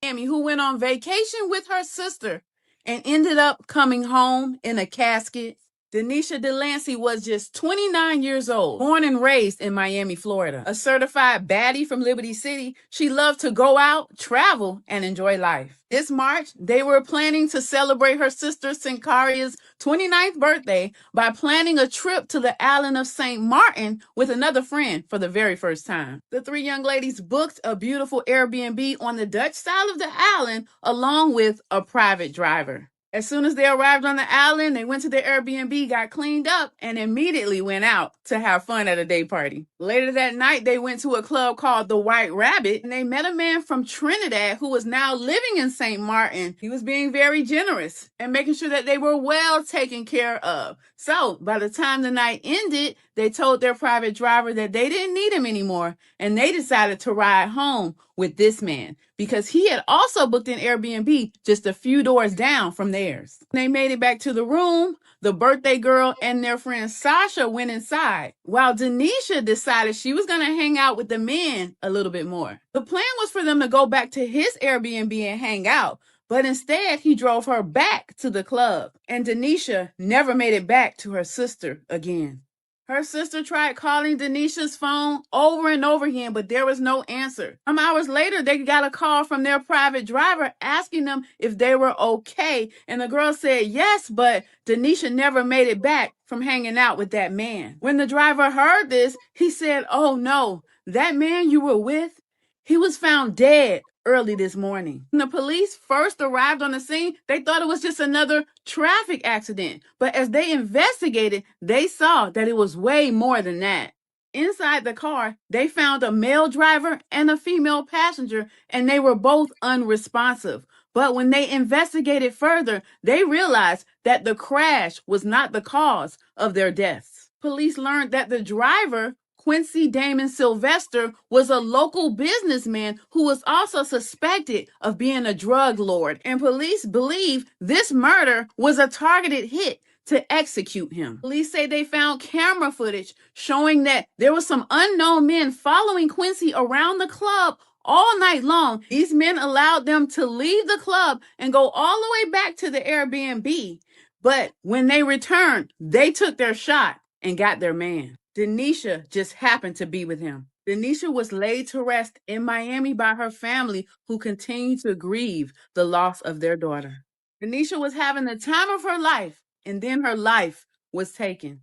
Miami, who went on vacation with her sister and ended up coming home in a casket. Denisha Delancey was just 29 years old, born and raised in Miami, Florida. A certified baddie from Liberty City, she loved to go out, travel, and enjoy life. This March, they were planning to celebrate her sister Sincaria's 29th birthday by planning a trip to the island of St. Martin with another friend for the very first time. The three young ladies booked a beautiful Airbnb on the Dutch side of the island along with a private driver. As soon as they arrived on the island, they went to their Airbnb, got cleaned up, and immediately went out to have fun at a day party. Later that night, they went to a club called the White Rabbit, and they met a man from Trinidad who was now living in St. Martin. He was being very generous and making sure that they were well taken care of. So by the time the night ended, they told their private driver that they didn't need him anymore, and they decided to ride home with this man because he had also booked an Airbnb just a few doors down from theirs. When they made it back to the room, the birthday girl and their friend Sasha went inside, while Denisha decided she was going to hang out with the men a little bit more. The plan was for them to go back to his Airbnb and hang out, but instead he drove her back to the club, and Denisha never made it back to her sister again. Her sister tried calling Denisha's phone over and over again, but there was no answer. Some hours later, they got a call from their private driver asking them if they were okay. And the girl said yes, but Denisha never made it back from hanging out with that man. When the driver heard this, he said, "Oh no, that man you were with, he was found dead early this morning." When the police first arrived on the scene, they thought it was just another traffic accident. But as they investigated, they saw that it was way more than that. Inside the car, they found a male driver and a female passenger, and they were both unresponsive. But when they investigated further, they realized that the crash was not the cause of their deaths. Police learned that the driver, Quincy Damon Sylvester, was a local businessman who was also suspected of being a drug lord, and police believe this murder was a targeted hit to execute him. Police say they found camera footage showing that there were some unknown men following Quincy around the club all night long. These men allowed them to leave the club and go all the way back to the Airbnb, but when they returned, they took their shot and got their man. Denisha just happened to be with him. Denisha was laid to rest in Miami by her family, who continued to grieve the loss of their daughter. Denisha was having the time of her life, and then her life was taken.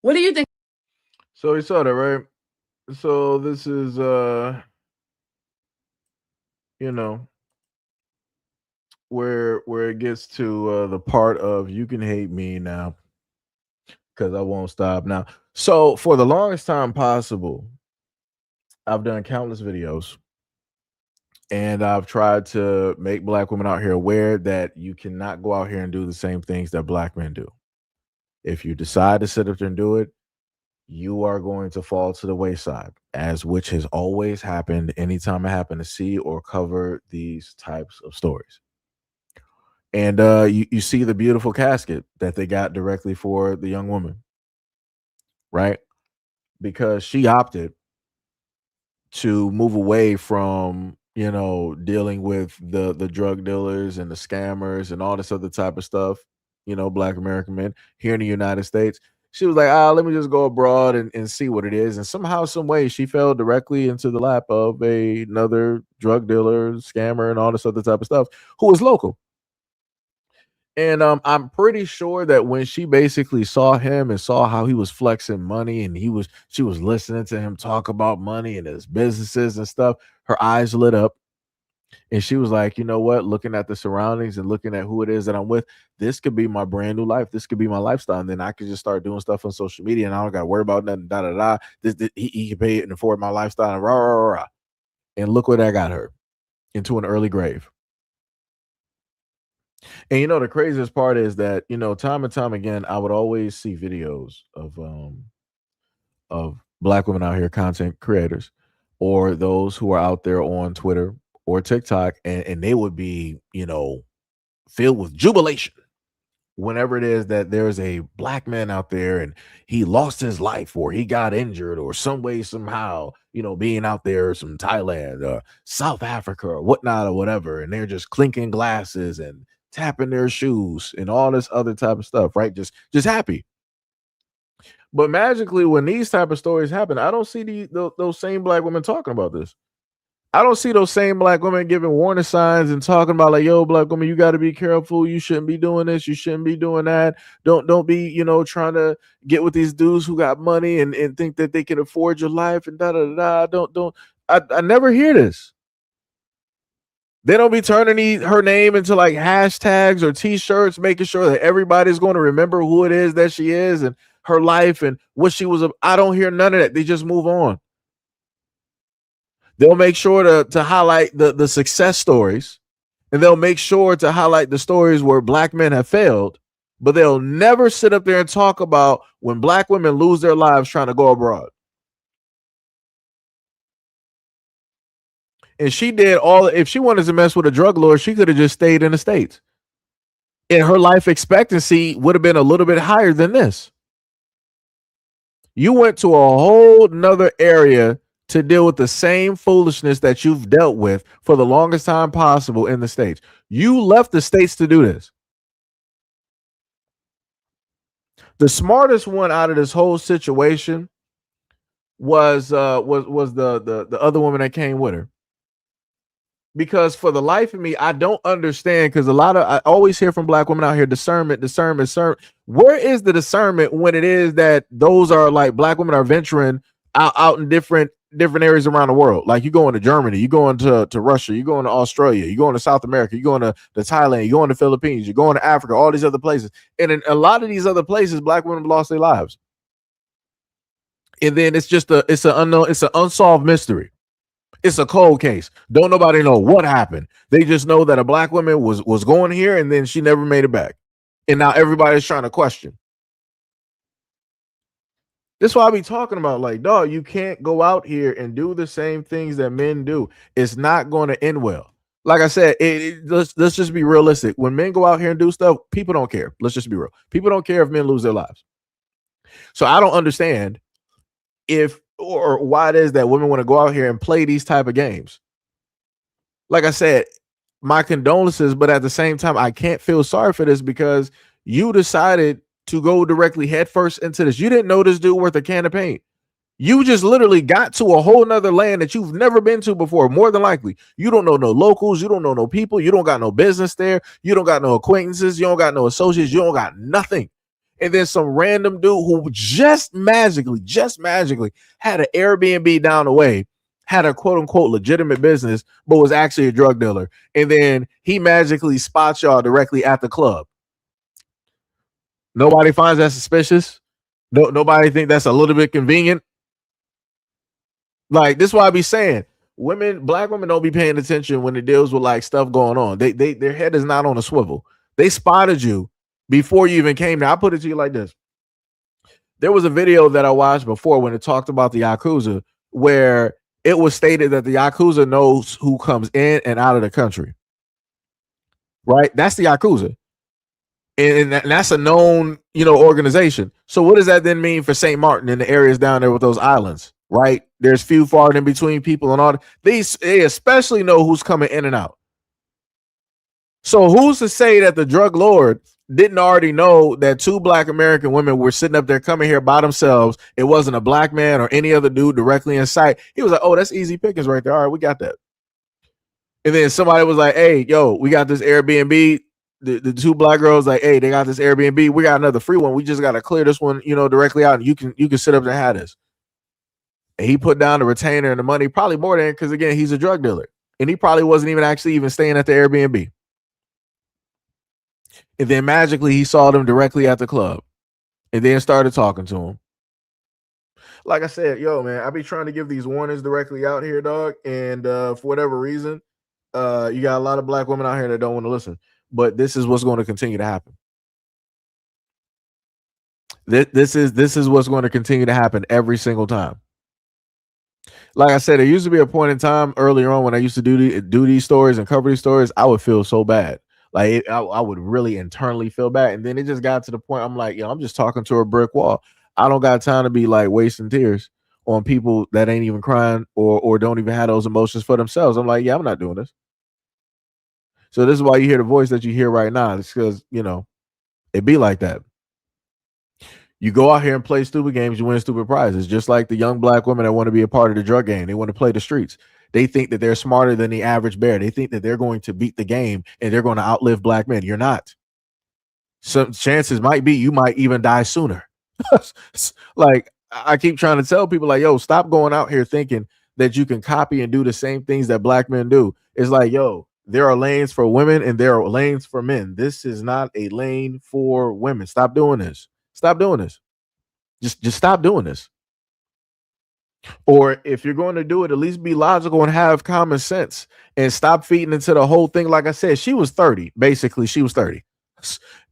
What do you think? So you saw that, right? So this is where it gets to the part of you can hate me now because I won't stop now. So for the longest time possible, I've done countless videos, and I've tried to make black women out here aware that you cannot go out here and do the same things that black men do. If you decide to sit up there and do it, you are going to fall to the wayside, as which has always happened anytime I happen to see or cover these types of stories. And you see the beautiful casket that they got directly for the young woman, right? Because she opted to move away from dealing with the drug dealers and the scammers and all this other type of stuff, black American men here in the United States. She was like, let me just go abroad and see what it is. And somehow, some way, she fell directly into the lap of another drug dealer, scammer, and all this other type of stuff who was local. And I'm pretty sure that when she basically saw him and saw how he was flexing money and she was listening to him talk about money and his businesses and stuff, her eyes lit up. And she was like, you know what? Looking at the surroundings and looking at who it is that I'm with, this could be my brand new life. This could be my lifestyle. And then I could just start doing stuff on social media and I don't got to worry about nothing. Da da da. He can pay it and afford my lifestyle. And rah, rah, rah. And look where that got her, into an early grave. And you know, the craziest part is that, you know, time and time again, I would always see videos of black women out here, content creators, or those who are out there on Twitter or TikTok, and they would be, you know, filled with jubilation whenever it is that there's a black man out there and he lost his life or he got injured or some way, somehow, you know, being out there, some Thailand or South Africa or whatnot or whatever, and they're just clinking glasses and tapping their shoes and all this other type of stuff, right? Just happy. But magically, when these type of stories happen, I don't see those same black women talking about this. I don't see those same black women giving warning signs and talking about like, yo, black woman, you got to be careful. You shouldn't be doing this. You shouldn't be doing that. Don't be, you know, trying to get with these dudes who got money and think that they can afford your life and da da da. Don't. I never hear this. They don't be turning her name into like hashtags or t-shirts, making sure that everybody's going to remember who it is that she is and her life and what she was. I don't hear none of that. They just move on. They'll make sure to highlight the success stories, and they'll make sure to highlight the stories where black men have failed, but they'll never sit up there and talk about when black women lose their lives trying to go abroad. And she did if she wanted to mess with a drug lord, she could have just stayed in the States. And her life expectancy would have been a little bit higher than this. You went to a whole nother area to deal with the same foolishness that you've dealt with for the longest time possible in the States. You left the States to do this. The smartest one out of this whole situation was the other woman that came with her. Because for the life of me, I don't understand, because I always hear from black women out here, discernment. Where is the discernment when it is that those are like black women are venturing out in different areas around the world? Like you going to Germany, you going to Russia, you going to Australia, you going to South America, you going to Thailand, you going to Philippines, you're going to Africa, all these other places. And in a lot of these other places, black women have lost their lives. And then it's an unsolved mystery. It's a cold case. Don't nobody know what happened. They just know that a black woman was going here and then she never made it back. And now everybody's trying to question. That's why I be talking about, like, dog, you can't go out here and do the same things that men do. It's not going to end well. Like I said, let's just be realistic. When men go out here and do stuff, people don't care. Let's just be real. People don't care if men lose their lives. So I don't understand or why it is that women want to go out here and play these type of games. Like I said, my condolences, but at the same time, I can't feel sorry for this because you decided to go directly headfirst into this. You didn't know this dude worth a can of paint. You just literally got to a whole nother land that you've never been to before. More than likely, you don't know no locals. You don't know no people. You don't got no business there. You don't got no acquaintances. You don't got no associates. You don't got nothing. And then some random dude who just magically had an Airbnb down the way, had a quote unquote legitimate business, but was actually a drug dealer. And then he magically spots y'all directly at the club. Nobody finds that suspicious. Nobody think that's a little bit convenient. Like, this is why I be saying black women don't be paying attention when it deals with like stuff going on. Their head is not on a swivel. They spotted you before you even came there. I put it to you like this. There was a video that I watched before when it talked about the Yakuza, where it was stated that the Yakuza knows who comes in and out of the country. Right? That's the Yakuza. And that's a known, organization. So what does that then mean for St. Martin and the areas down there with those islands? Right? There's few far in between people and all that. They especially know who's coming in and out. So who's to say that the drug lord didn't already know that two black American women were sitting up there coming here by themselves? It wasn't a black man or any other dude directly in sight. He was like, oh, that's easy pickings right there. All right, we got that. And then somebody was like, hey, yo, we got this Airbnb. the two black girls like, hey, they got this Airbnb. We got another free one. We just got to clear this one, directly out. And you can sit up there and have this. And he put down the retainer and the money, probably more than, because again, he's a drug dealer. And he probably wasn't even staying at the Airbnb. And then magically he saw them directly at the club and then started talking to him. Like I said, yo, man, I be trying to give these warnings directly out here, dog. And for whatever reason, you got a lot of black women out here that don't want to listen. But this is what's going to continue to happen. This is what's going to continue to happen every single time. Like I said, there used to be a point in time earlier on when I used to do these stories and cover these stories. I would feel so bad. Like I would really internally feel bad. And then it just got to the point I'm like, I'm just talking to a brick wall. I don't got time to be like wasting tears on people that ain't even crying or don't even have those emotions for themselves. I'm like, I'm not doing this. So this is why you hear the voice that you hear right now. It's because, it be like that. You go out here and play stupid games, you win stupid prizes. Just like the young black women that want to be a part of the drug game. They want to play the streets. They think that they're smarter than the average bear. They think that they're going to beat the game and they're going to outlive black men. You're not. Some chances might be you might even die sooner. Like I keep trying to tell people like, yo, stop going out here thinking that you can copy and do the same things that black men do. It's like, yo, there are lanes for women and there are lanes for men. This is not a lane for women. Stop doing this. Stop doing this. Just stop doing this. Or if you're going to do it, at least be logical and have common sense and stop feeding into the whole thing. Like I said, she was 30. Basically, she was 30.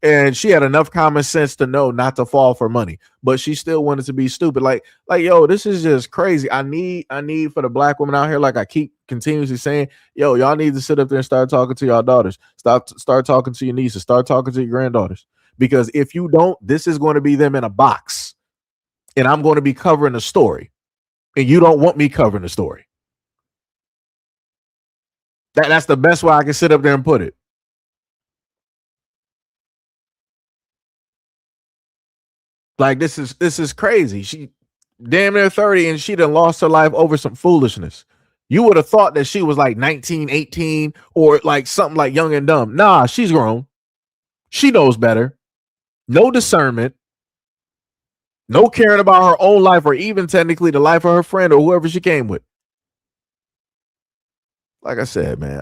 And she had enough common sense to know not to fall for money, but she still wanted to be stupid. Like, yo, this is just crazy. I need for the black women out here, like I keep continuously saying, yo, y'all need to sit up there and start talking to y'all daughters. Start talking to your nieces. Start talking to your granddaughters. Because if you don't, this is going to be them in a box. And I'm going to be covering the story. And you don't want me covering the story. That's the best way I can sit up there and put it. Like this is crazy. She damn near 30 and she done lost her life over some foolishness. You would have thought that she was like 19, 18 or like something like Young and Dumb. Nah, she's grown. She knows better. No discernment. No caring about her own life or even technically the life of her friend or whoever she came with. Like I said, man,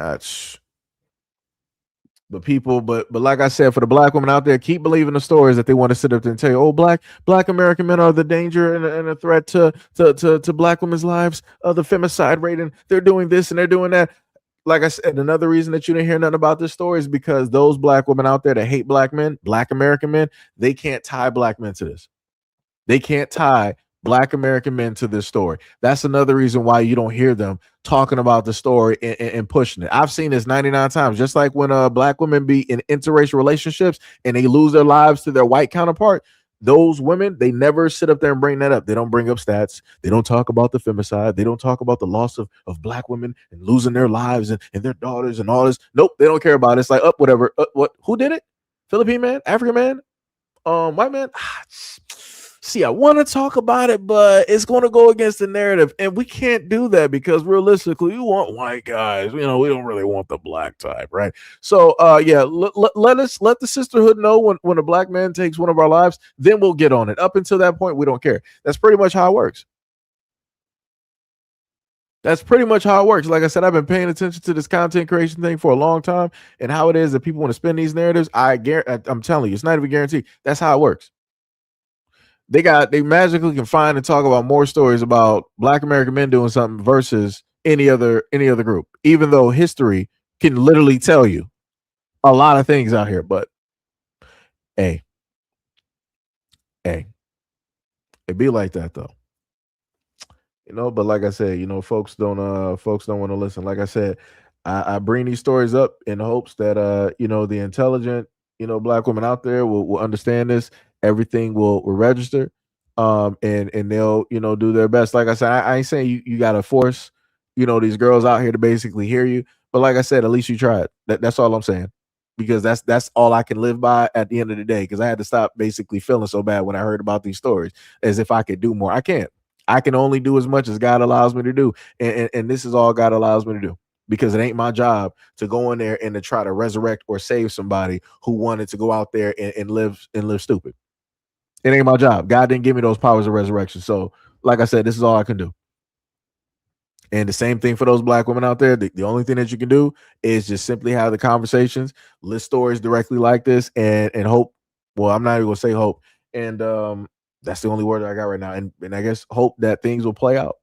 but like I said, for the black women out there, keep believing the stories that they want to sit up there and tell you, oh, black American men are the danger and a threat to black women's lives. The femicide rate, and they're doing this and they're doing that. Like I said, another reason that you didn't hear nothing about this story is because those black women out there that hate black men, black American men, they can't tie black men to this. They can't tie black American men to this story. That's another reason why you don't hear them talking about the story and pushing it. I've seen this 99 times, just like when black women be in interracial relationships and they lose their lives to their white counterpart. Those women, they never sit up there and bring that up. They don't bring up stats. They don't talk about the femicide. They don't talk about the loss of black women and losing their lives and their daughters and all this. Nope, they don't care about it. It's like, whatever. What? Who did it? Philippine man? African man? White man? See, I want to talk about it, but it's going to go against the narrative. And we can't do that because realistically, you want white guys. We don't really want the black type, right? So, let the sisterhood know when a black man takes one of our lives, then we'll get on it. Up until that point, we don't care. That's pretty much how it works. That's pretty much how it works. Like I said, I've been paying attention to this content creation thing for a long time and how it is that people want to spin these narratives. I'm telling you, it's not even guaranteed. That's how it works. They magically can find and talk about more stories about black American men doing something versus any other group, even though history can literally tell you a lot of things out here. But hey, it be like that though. But like I said, folks don't want to listen. Like I said, I bring these stories up in hopes that the intelligent black women out there will understand this. Everything will register, and they'll do their best. Like I said, I ain't saying you gotta force these girls out here to basically hear you, but like I said, at least you tried. That's all I'm saying, because that's all I can live by at the end of the day. Because I had to stop basically feeling so bad when I heard about these stories, as if I could do more. I can't. I can only do as much as God allows me to do, and this is all God allows me to do. because it ain't my job to go in there and to try to resurrect or save somebody who wanted to go out there and live stupid. It ain't my job. God didn't give me those powers of resurrection. So, like I said, this is all I can do. And the same thing for those black women out there. The only thing that you can do is just simply have the conversations, list stories directly like this, and hope. Well, I'm not even gonna say hope. And that's the only word I got right now. And I guess hope that things will play out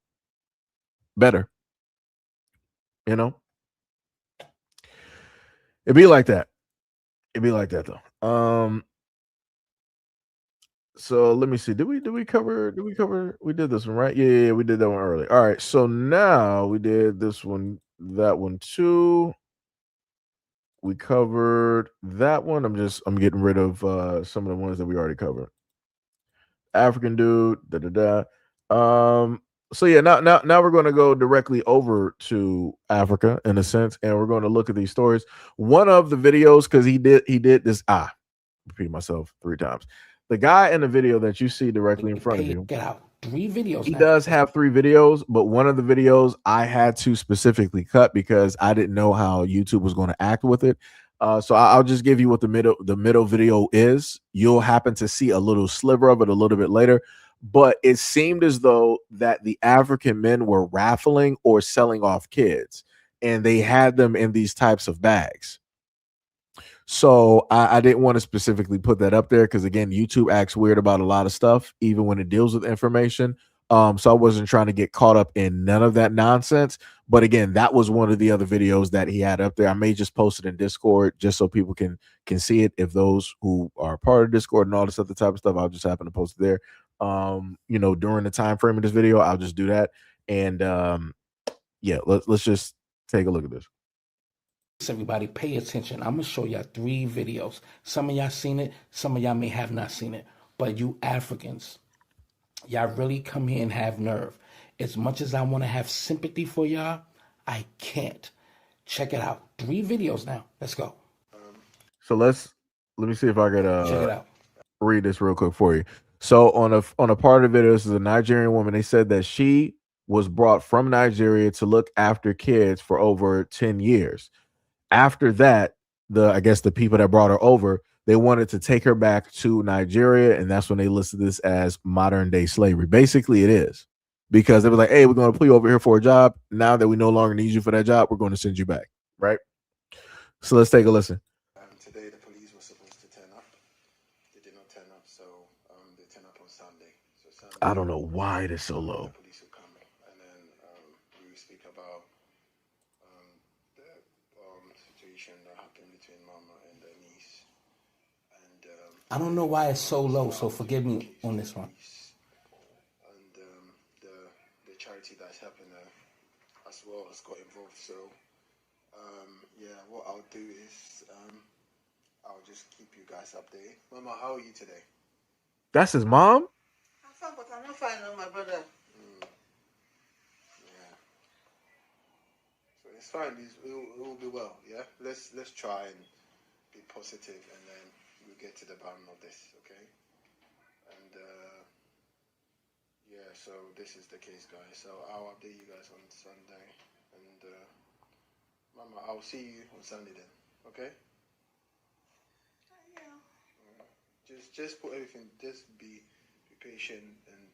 better. You know? It'd be like that. It'd be like that though. So let me see. Did we cover we did this one, right? Yeah, we did that one early. All right. So now we did this one, that one too. We covered that one. I'm getting rid of some of the ones that we already covered. African dude, so yeah, now we're going to go directly over to Africa in a sense, and we're going to look at these stories. One of the videos, because he did this. Repeating myself 3 times. The guy in the video that you see directly in front of you, get out 3 videos. He does have 3 videos, but one of the videos I had to specifically cut because I didn't know how YouTube was going to act with it. So I'll just give you what the middle video is. You'll happen to see a little sliver of it a little bit later, but it seemed as though that the African men were raffling or selling off kids, and they had them in these types of bags. So I didn't want to specifically put that up there because, again, YouTube acts weird about a lot of stuff, even when it deals with information. So I wasn't trying to get caught up in none of that nonsense. But again, that was one of the other videos that he had up there. I may just post it in Discord just so people can see it. If those who are part of Discord and all this other type of stuff, I'll just happen to post it there. During the time frame of this video, I'll just do that. And yeah, let's just take a look at this. Everybody pay attention. I'm going to show y'all 3 videos. Some of y'all seen it. Some of y'all may have not seen it. But you Africans, y'all really come here and have nerve. As much as I want to have sympathy for y'all, I can't. Check it out. 3 videos now. Let's go. So let me see if I could check it out. Read this real quick for you. So on a part of the video, this is a Nigerian woman. They said that she was brought from Nigeria to look after kids for over 10 years. After that, I guess the people that brought her over, they wanted to take her back to Nigeria, and that's when they listed this as modern day slavery. Basically, it is, because they were like, "Hey, we're going to put you over here for a job. Now that we no longer need you for that job, we're going to send you back." Right? So let's take a listen. Today, the police were supposed to turn up. They did not turn up, so they turn up on Sunday. So Sunday, I don't know why it is so low. The police will come, and then we will speak about the situation that happened between Mama and the niece. And I don't know why it's so low, so forgive me on this one. And the charity that's helping her as well has got involved. So yeah, what I'll do is I'll just keep you guys updated. Mama, how are you today? That's his mom? I'm fine, but I'm not fine with my brother. Yeah. So it's fine. It will be well. Yeah. Let's try and be positive, and then we'll get to the bottom of this. Okay. And yeah. So this is the case, guys. So I'll update you guys on Sunday, and Mama, I'll see you on Sunday then. Okay. Yeah. Just put everything. Just be patient, and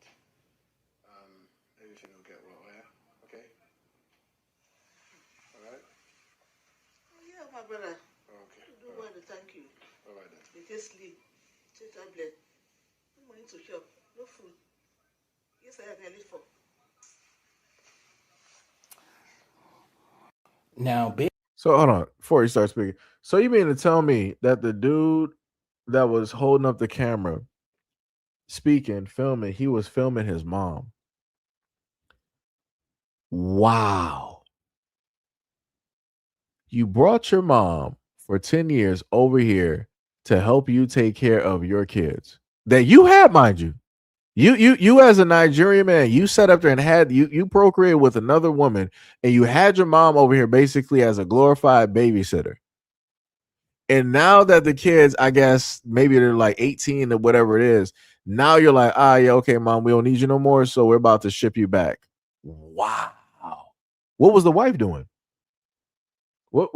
everything will get well. Yeah. Okay. All right. Yeah, my brother. Okay. Do well, thank you. All right then. You just sleep. Take tablet. No money to shop. No food. Yes, I have nearly 4. Now, So hold on before you start speaking. So you mean to tell me that the dude that was holding up the camera, speaking, filming, he was filming his mom? Wow. You brought your mom for 10 years over here to help you take care of your kids that you had, mind you. You as a Nigerian man, you sat up there and had you procreated with another woman, and you had your mom over here basically as a glorified babysitter. And now that the kids, I guess maybe they're like 18 or whatever it is, now you're like, yeah, okay, mom, we don't need you no more, so we're about to ship you back. Wow. What was the wife doing? What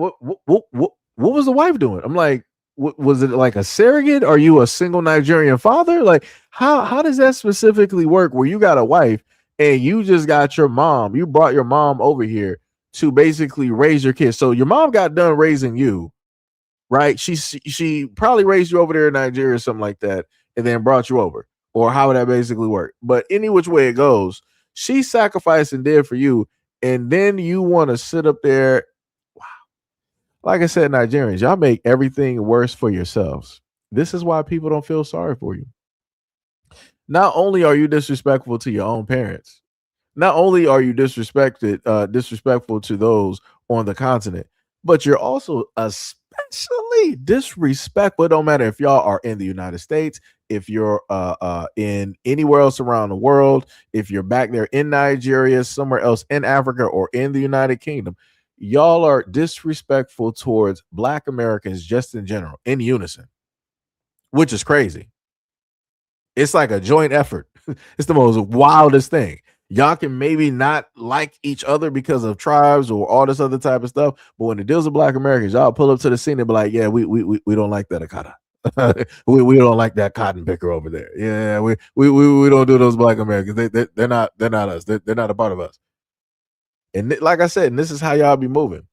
was the wife doing? I'm like, was it like a surrogate? Are you a single Nigerian father? Like, how does that specifically work? Where you got a wife and you just got your mom, you brought your mom over here to basically raise your kids. So your mom got done raising you, right? She probably raised you over there in Nigeria or something like that, and then brought you over, or how would that basically work? But any which way it goes, she sacrificed and did for you, and then you want to sit up there. Like I said, Nigerians, y'all make everything worse for yourselves. This is why people don't feel sorry for you. Not only are you disrespectful to your own parents, not only are you disrespectful to those on the continent, but you're also especially disrespectful. It don't matter if y'all are in the United States, if you're in anywhere else around the world, if you're back there in Nigeria, somewhere else in Africa, or in the United Kingdom. Y'all are disrespectful towards Black Americans just in general, in unison, which is crazy. It's like a joint effort. It's the most wildest thing. Y'all can maybe not like each other because of tribes or all this other type of stuff, but when it deals with Black Americans, y'all pull up to the scene and be like, "Yeah, we don't like that Akata. we don't like that cotton picker over there. Yeah, we don't do those Black Americans. They're not us. They're not a part of us." And like I said, and this is how y'all be moving.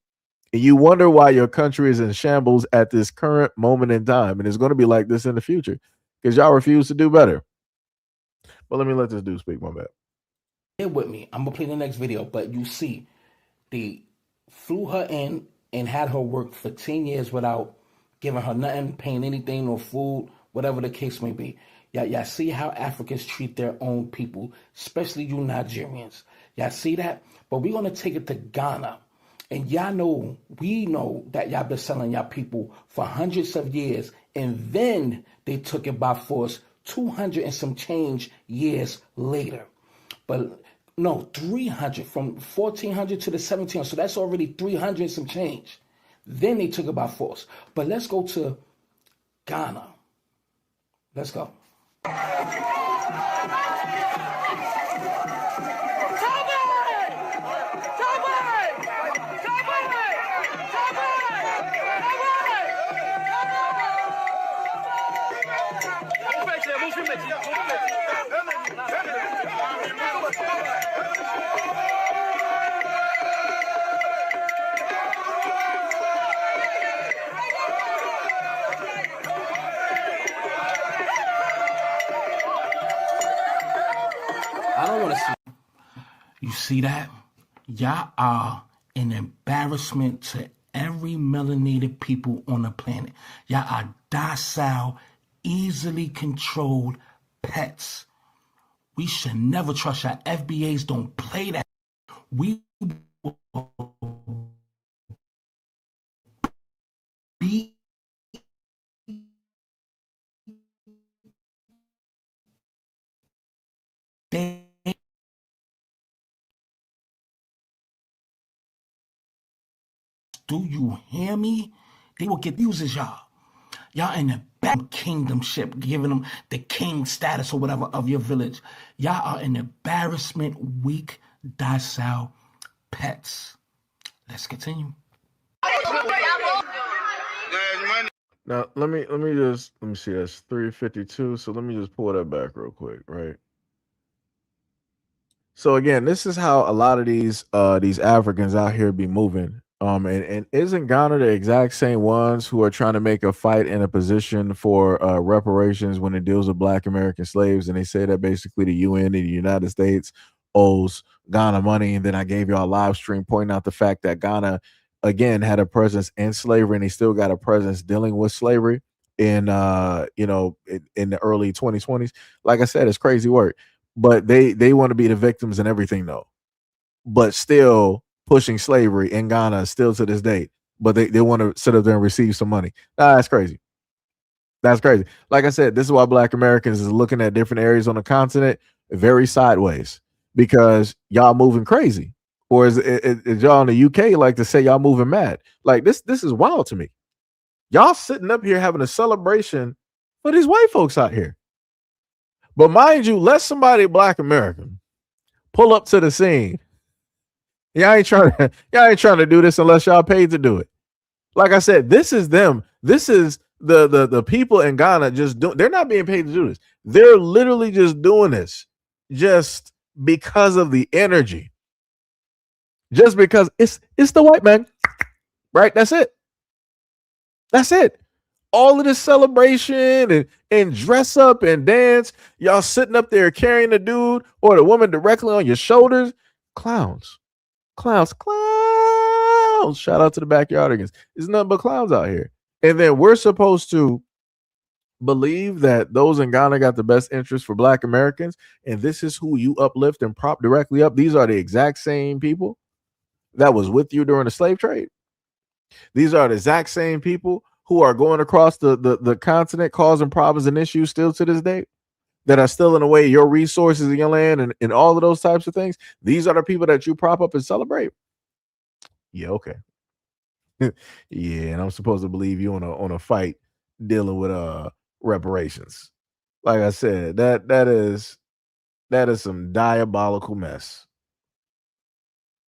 And you wonder why your country is in shambles at this current moment in time. And it's going to be like this in the future because y'all refuse to do better. But let me let this dude speak. My bad. Here with me. I'm going to play the next video. But you see, they flew her in and had her work for 10 years without giving her nothing, paying anything, no food, whatever the case may be. Y'all see how Africans treat their own people, especially you Nigerians. Y'all see that? But we're going to take it to Ghana. And y'all know, we know that y'all been selling y'all people for hundreds of years. And then they took it by force 200 and some change years later. But no, 300, from 1400 to the 1700. So that's already 300 and some change. Then they took it by force. But let's go to Ghana. Let's go. I don't want to see. You see that? Y'all are an embarrassment to every melanated people on the planet. Y'all are docile, easily controlled pets. We should never trust y'all. FBAs don't play that. We will be they. Do you hear me? They will get uses y'all. Y'all in the back kingdomship, giving them the king status or whatever of your village. Y'all are an embarrassment, weak, docile pets. Let's continue. Now let me see. That's 352. So let me just pull that back real quick, right? So again, this is how a lot of these Africans out here be moving. And isn't Ghana the exact same ones who are trying to make a fight in a position for reparations when it deals with Black American slaves? And they say that basically the UN and the United States owes Ghana money. And then I gave y'all a live stream pointing out the fact that Ghana again had a presence in slavery, and they still got a presence dealing with slavery in in the early 2020s. Like I said, it's crazy work. But they want to be the victims and everything though. But still pushing slavery in Ghana still to this day. But they want to sit up there and receive some money. That's crazy. That's crazy. Like I said, this is why Black Americans is looking at different areas on the continent very sideways, because y'all moving crazy. Or is y'all in the UK like to say y'all moving mad? Like this is wild to me. Y'all sitting up here having a celebration for these white folks out here. But mind you, let somebody Black American pull up to the scene. Y'all ain't trying to do this unless y'all paid to do it. Like I said, this is them. This is the people in Ghana they're not being paid to do this. They're literally just doing this just because of the energy. Just because it's the white man. Right? That's it. That's it. All of this celebration and dress up and dance. Y'all sitting up there carrying the dude or the woman directly on your shoulders. Clowns. Clowns. Shout out to the backyardigans. There's nothing but clowns out here. And then we're supposed to believe that those in Ghana got the best interest for Black Americans, and this is who you uplift and prop directly up. These are the exact same people that was with you during the slave trade. These are the exact same people who are going across the continent causing problems and issues still to this day, that are still in the way your resources in your land and all of those types of things. These are the people that you prop up and celebrate. Yeah, okay. Yeah, and I'm supposed to believe you on a fight dealing with reparations. Like I said, that is some diabolical mess.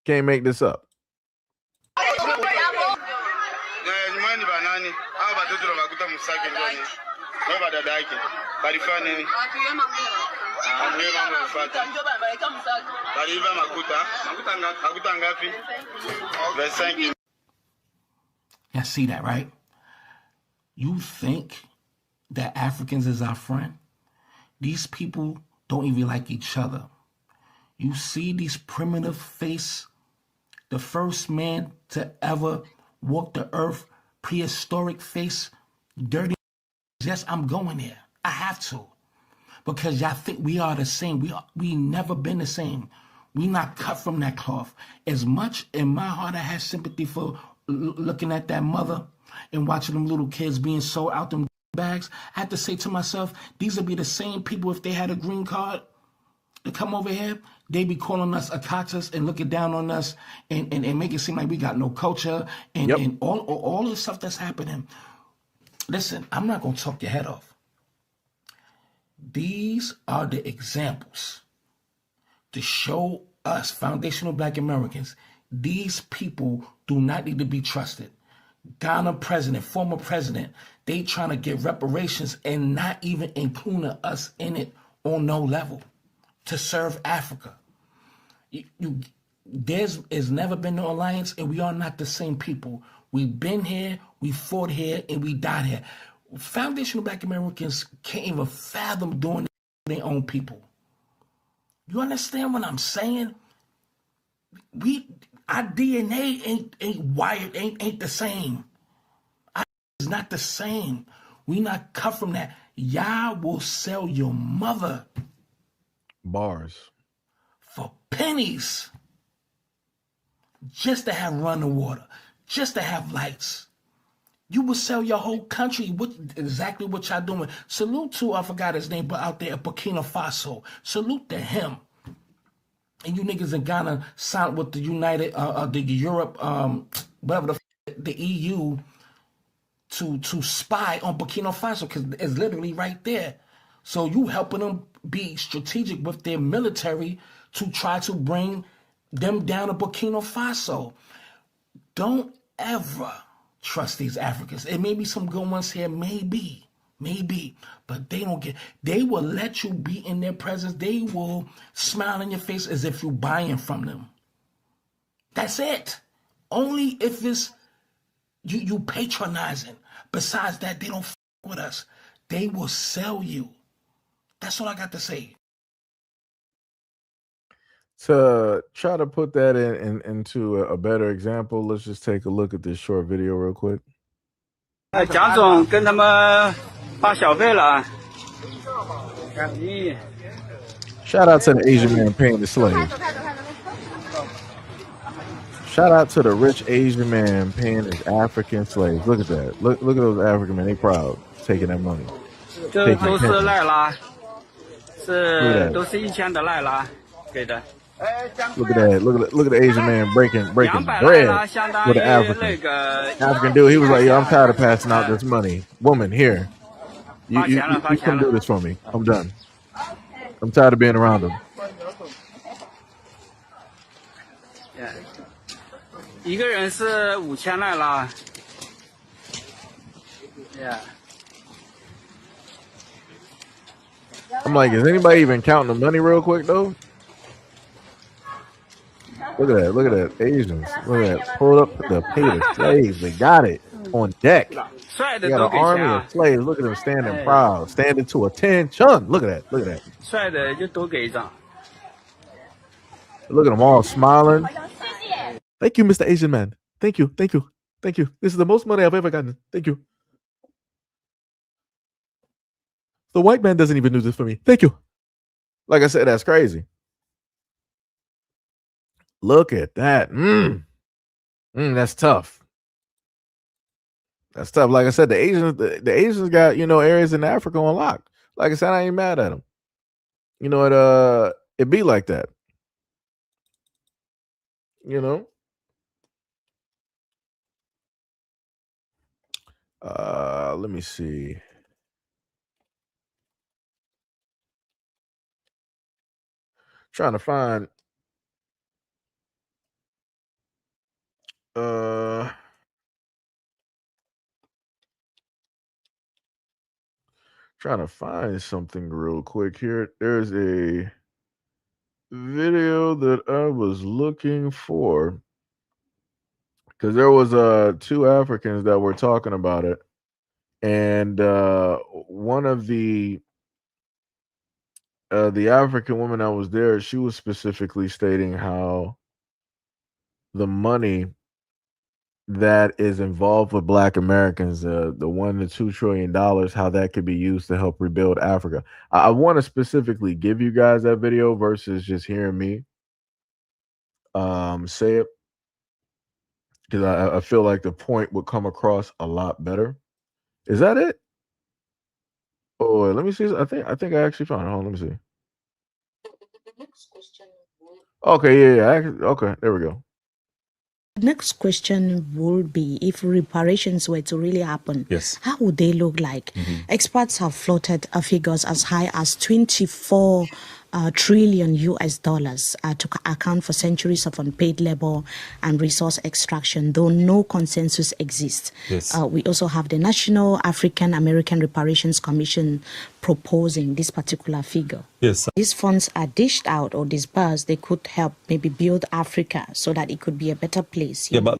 Can't make this up. Y'all see that, right? You think that Africans is our friend? These people don't even like each other. You see these primitive face, the first man to ever walk the earth, prehistoric face, dirty. Yes, I'm going there. I have to. Because y'all think we are the same. We never been the same. We not cut from that cloth. As much in my heart I have sympathy for looking at that mother and watching them little kids being sold out them bags, I have to say to myself, these would be the same people if they had a green card to come over here. They be calling us akatas and looking down on us and make it seem like we got no culture and all the stuff that's happening. Listen, I'm not going to talk your head off. These are the examples to show us, foundational Black Americans, these people do not need to be trusted. Ghana president, former president, they trying to get reparations and not even including us in it on no level to serve Africa. There's never been no alliance, and we are not the same people. We've been here, we fought here, and we died here. Foundational Black Americans can't even fathom doing their own people. You understand what I'm saying? Our DNA ain't wired, ain't the same. It's not the same. We not cut from that. Y'all will sell your mother bars for pennies just to have running water, just to have lights. You will sell your whole country. Exactly what y'all doing. Salute to, I forgot his name, but out there at Burkina Faso. Salute to him. And you niggas in Ghana signed with the United, the Europe, whatever the EU to spy on Burkina Faso, because it's literally right there. So you helping them be strategic with their military to try to bring them down to Burkina Faso. Don't ever trust these Africans. It may be some good ones here, maybe, but they will let you be in their presence. They will smile in your face as if you're buying from them. That's it. Only if it's you patronizing. Besides that, they don't f with us. They will sell you. That's all I got to say. To try to put that into a better example, let's just take a look at this short video real quick. 蒋总跟他们发小费了。Shout out to the Asian man paying the slave. Shout out to the rich Asian man paying his African slaves. Look at that. Look at those African men. They proud taking that money. 这都是赖拉，都是1000的赖拉给的。 Look at that. Look at the Asian man breaking bread with an African dude. He was like, yo, I'm tired of passing out this money. Woman, here. You come do this for me. I'm done. I'm tired of being around them. 一个人是5000赖拉， Yeah. I'm like, is anybody even counting the money real quick though? Look at that. Look at that. Asians. Look at that. Pulled up the pay the slaves. They got it on deck. 帅 They 的 got 都 an 给钱 army 啊！ of slaves. Look at them standing 哎， proud, standing to attention. Look at that. Look at that. 帅的就多给一张。 Look at them all smiling. Thank you, Mr. Asian man. Thank you. Thank you. Thank you. This is the most money I've ever gotten. Thank you. The white man doesn't even do this for me. Thank you. Like I said, that's crazy. Look at that. That's tough. That's tough. Like I said, the Asians got, areas in Africa on lock. Like I said, I ain't mad at them. It be like that. Let me see. Trying to find something real quick here. There's a video that I was looking for because there was two Africans that were talking about it, and one of the African woman that was there, she was specifically stating how the money that is involved with Black Americans, the $1 to $2 trillion, how that could be used to help rebuild Africa. I want to specifically give you guys that video versus just hearing me say it, because I feel like the point would come across a lot better. Is that it? Oh, wait, let me see. I think I actually found it. Hold on, let me see. Okay, yeah. Okay, there we go. The next question would be, if reparations were to really happen, yes, how would they look like? Experts have floated figures as high as 24 trillion US dollars to account for centuries of unpaid labor and resource extraction, though no consensus exists. Yes. We also have the National African American Reparations Commission proposing this particular figure. Yes. These funds are dished out or disbursed, they could help maybe build Africa so that it could be a better place. Yeah, but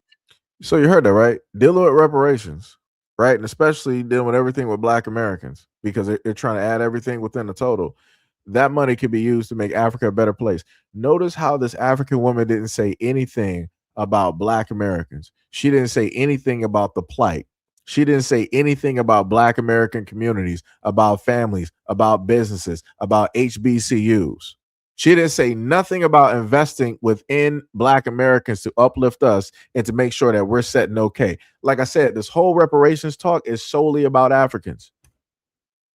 so you heard that, right? Dealing with reparations, right? And especially dealing with everything with Black Americans, because they're trying to add everything within the total. That money could be used to make Africa a better place. Notice how this African woman didn't say anything about Black Americans. She didn't say anything about the plight. She didn't say anything about Black American communities, about families, about businesses, about HBCUs. She didn't say nothing about investing within Black Americans to uplift us and to make sure that we're setting okay. Like I said, this whole reparations talk is solely about Africans.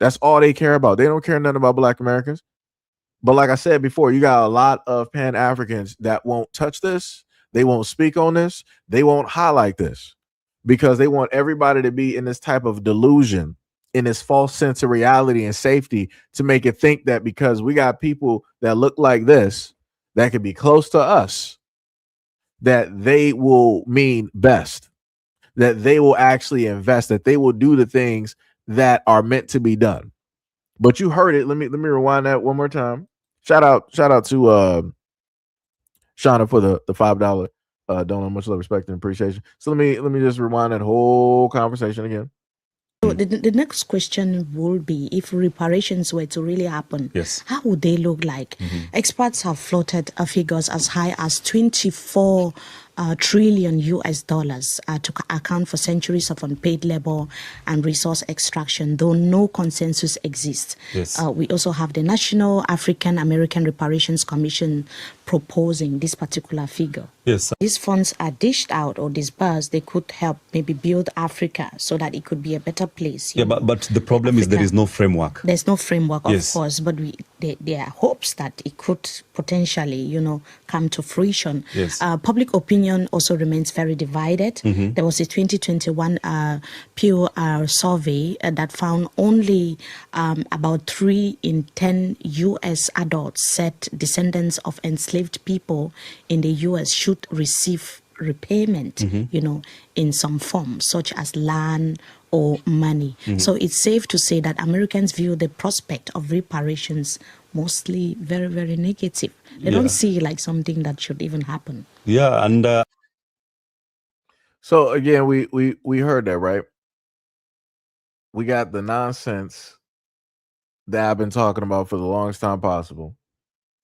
That's all they care about. They don't care nothing about Black Americans. But like I said before, you got a lot of Pan-Africans that won't touch this. They won't speak on this. They won't highlight this because they want everybody to be in this type of delusion, in this false sense of reality and safety, to make it think that because we got people that look like this, that could be close to us, that they will mean best, that they will actually invest, that they will do the things that are meant to be done. But you heard it. Let me rewind that one more time. Shout out to Shauna for the $5 donor. Much love, respect, and appreciation. So let me just rewind that whole conversation again. So the next question would be, if reparations were to really happen, yes, how would they look like? Experts have floated figures as high as 24 trillion US dollars to account for centuries of unpaid labor and resource extraction, though no consensus exists. Yes. We also have the National African American Reparations Commission proposing this particular figure. Yes. These funds are dished out or disbursed, they could help maybe build Africa so that it could be a better place. Yeah, but the problem is there is no framework. There's no framework, of Yes. course, but there are hopes that it could potentially, come to fruition. Yes. Public opinion also remains very divided. There was a 2021 Pew survey that found only about 3 in 10 U.S. adults said descendants of enslaved people in the U.S. should receive repayment, in some form, such as land or money. So it's safe to say that Americans view the prospect of reparations mostly very, very negative. They don't see like something that should even happen. Yeah, and So again, we heard that, right? We got the nonsense that I've been talking about for the longest time possible,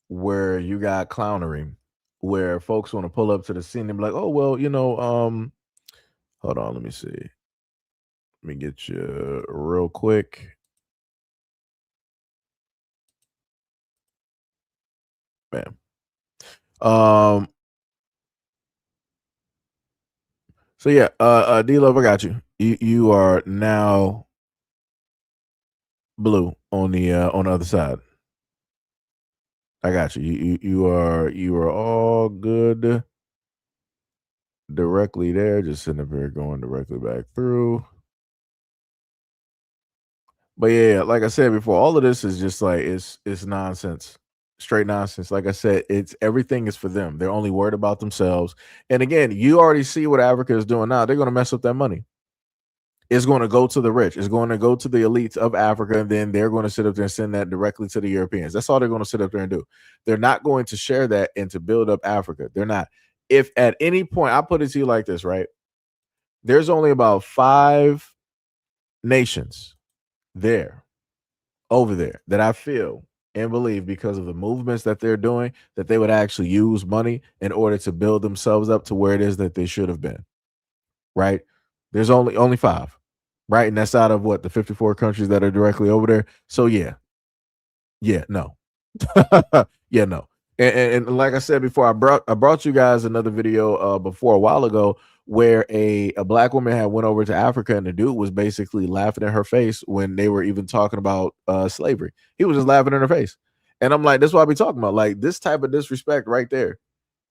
where you got clownery, where folks want to pull up to the scene and be like, "Oh well, hold on, let me see, let me get you real quick, man." So yeah, D Love, I got you. You are now blue on the other side. I got you. You are all good directly there. Just sitting up here going directly back through. But yeah, like I said before, all of this is just like it's nonsense. Straight nonsense. Like I said, it's everything is for them. They're only worried about themselves. And again, you already see what Africa is doing now. They're going to mess up that money. It's going to go to the rich. It's going to go to the elites of Africa, and then they're going to sit up there and send that directly to the Europeans. That's all they're going to sit up there and do. They're not going to share that and to build up Africa. They're not. If at any point, I put it to you like this, right? There's only about 5 nations over there that I feel and believe, because of the movements that they're doing, that they would actually use money in order to build themselves up to where it is that they should have been. Right? There's only 5, right? And that's out of what, the 54 countries that are directly over there. So no. No. And like I said before, I brought you guys another video before a while ago where a black woman had went over to Africa, and the dude was basically laughing in her face when they were even talking about slavery. He was just laughing in her face. And I'm like, that's what I be talking about. Like, this type of disrespect right there.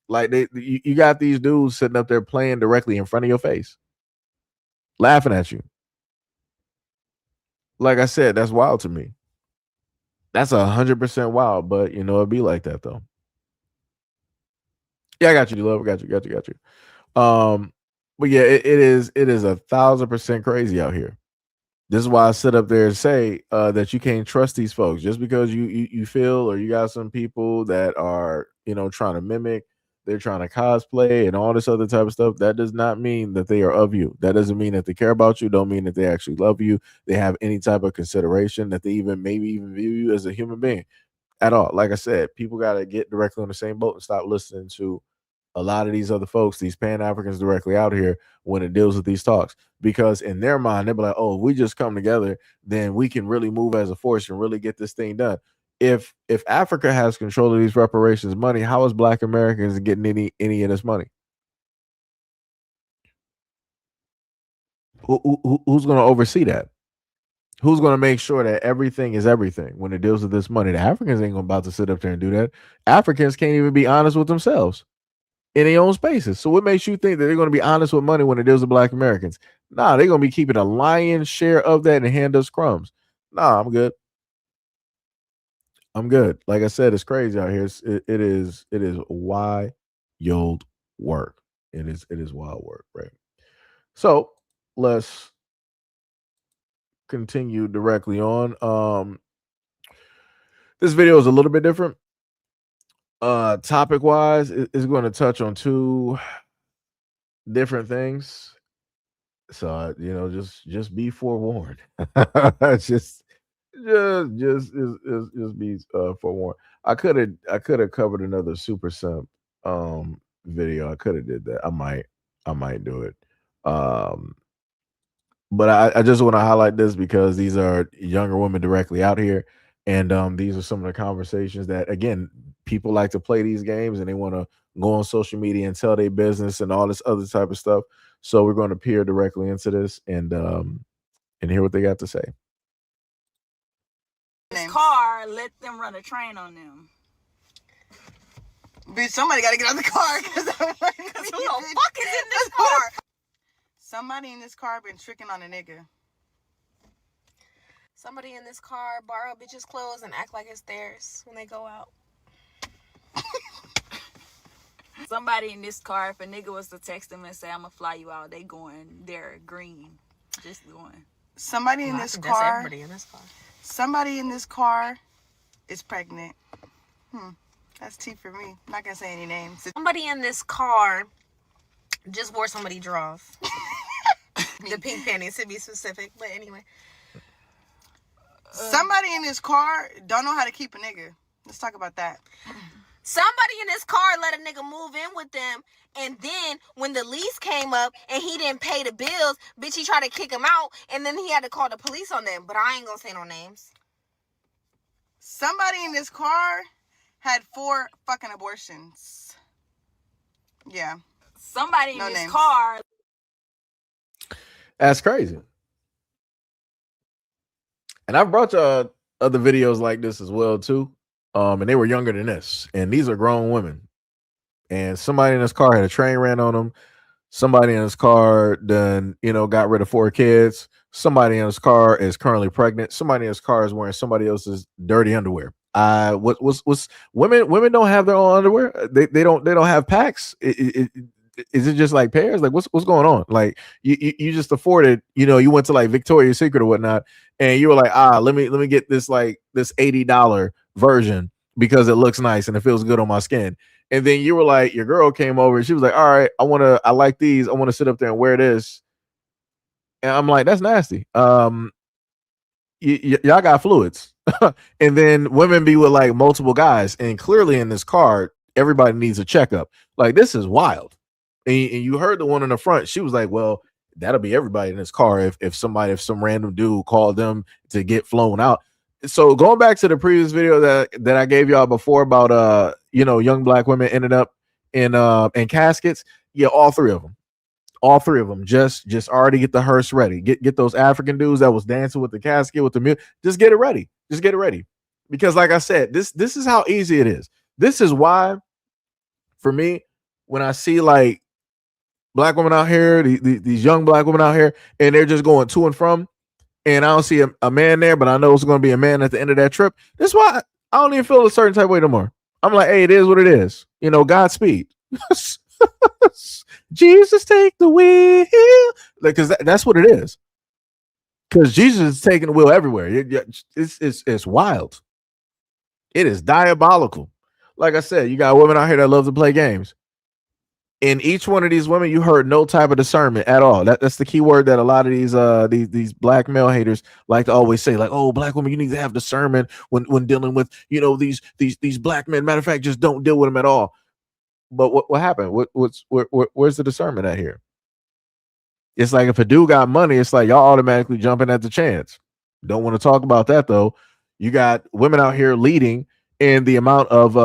Like, you got these dudes sitting up there playing directly in front of your face, laughing at you. Like I said, that's wild to me. That's 100% wild, but it'd be like that though. Yeah, I got you, love. Got you. But yeah, it is 1,000% crazy out here. This is why I sit up there and say that you can't trust these folks just because you feel, or you got some people that are trying to mimic, they're trying to cosplay and all this other type of stuff. That does not mean that they are of you. That doesn't mean that they care about you. Don't mean that they actually love you. They have any type of consideration, that they maybe even view you as a human being at all. Like I said, people got to get directly on the same boat and stop listening to a lot of these other folks, these Pan-Africans directly out here, when it deals with these talks, because in their mind, they'll be like, oh, if we just come together, then we can really move as a force and really get this thing done. If Africa has control of these reparations money, how is Black Americans getting any of this money? Who's going to oversee that? Who's going to make sure that everything is everything when it deals with this money? The Africans ain't about to sit up there and do that. Africans can't even be honest with themselves in their own spaces. So what makes you think that they're going to be honest with money when it deals with Black Americans? Nah, they're going to be keeping a lion's share of that and hand us crumbs. Nah, I'm good. Like I said, it's crazy out here. It is wild work. It is wild work, right? So let's continue directly on. This video is a little bit different. Topic wise, it's going to touch on 2 different things. So just be forewarned. just be forewarned. I could have covered another super simp video. I could have did that. I might do it. But I just want to highlight this because these are younger women directly out here, and these are some of the conversations that, again, people like to play these games and they want to go on social media and tell their business and all this other type of stuff. So we're going to peer directly into this and hear what they got to say. This car, let them run a train on them. Bitch, somebody got to get out of the car because who the fuck is in this car? Somebody in this car been tricking on a nigga. Somebody in this car borrow bitches' clothes and act like it's theirs when they go out. Somebody in this car, if a nigga was to text them and say, I'm gonna fly you out, they're green. Just the one. Somebody in this That's car. everybody in this car. Somebody in this car is pregnant. That's tea for me. I'm not gonna say any names. Somebody in this car just wore somebody draws. The pink panties to be specific, but anyway. Somebody in this car don't know how to keep a nigga. Let's talk about that. Somebody in this car let a nigga move in with them, and then when the lease came up and he didn't pay the bills, bitch, he tried to kick him out, and then he had to call the police on them. But I ain't gonna say no names. Somebody in this car had 4 fucking abortions. Yeah. Somebody in No this names. car. That's crazy. And I've brought you other videos like this as well too. And they were younger than this. And these are grown women. And somebody in this car had a train ran on them. Somebody in this car done, got rid of 4 kids. Somebody in this car is currently pregnant. Somebody in this car is wearing somebody else's dirty underwear. What's women don't have their own underwear. They don't have packs. Is it just like pairs? Like what's going on? Like you just afforded, you went to like Victoria's Secret or whatnot, and you were like, let me get this like this $80 version because it looks nice and it feels good on my skin. And then you were like, your girl came over and she was like, all right, I like these. I want to sit up there and wear this. And I'm like, that's nasty. Y'all got fluids. And then women be with like multiple guys, and clearly in this car, everybody needs a checkup. Like this is wild. And you heard the one in the front. She was like, well, that'll be everybody in this car if some random dude called them to get flown out. So going back to the previous video that I gave y'all before about young black women ended up in caskets. Yeah, all three of them just already get the hearse ready. Get those African dudes that was dancing with the casket with the music. Just get it ready. Because like I said, this is how easy it is. This is why, for me, when I see like black women out here, these young black women out here, and they're just going to and from, and I don't see a man there, but I know it's going to be a man at the end of that trip. That's why I don't even feel a certain type of way no more. I'm like, hey, it is what it is. Godspeed. Jesus, take the wheel. Because that's what it is. Because Jesus is taking the wheel everywhere. It's wild. It is diabolical. Like I said, you got women out here that love to play games. In each one of these women, you heard no type of discernment at all. That's the key word that a lot of these black male haters like to always say, like, oh, black women, you need to have discernment when dealing with, these black men. Matter of fact, just don't deal with them at all. But what happened? Where's the discernment at here? It's like if a dude got money, it's like y'all automatically jumping at the chance. Don't want to talk about that though. You got women out here leading in the amount of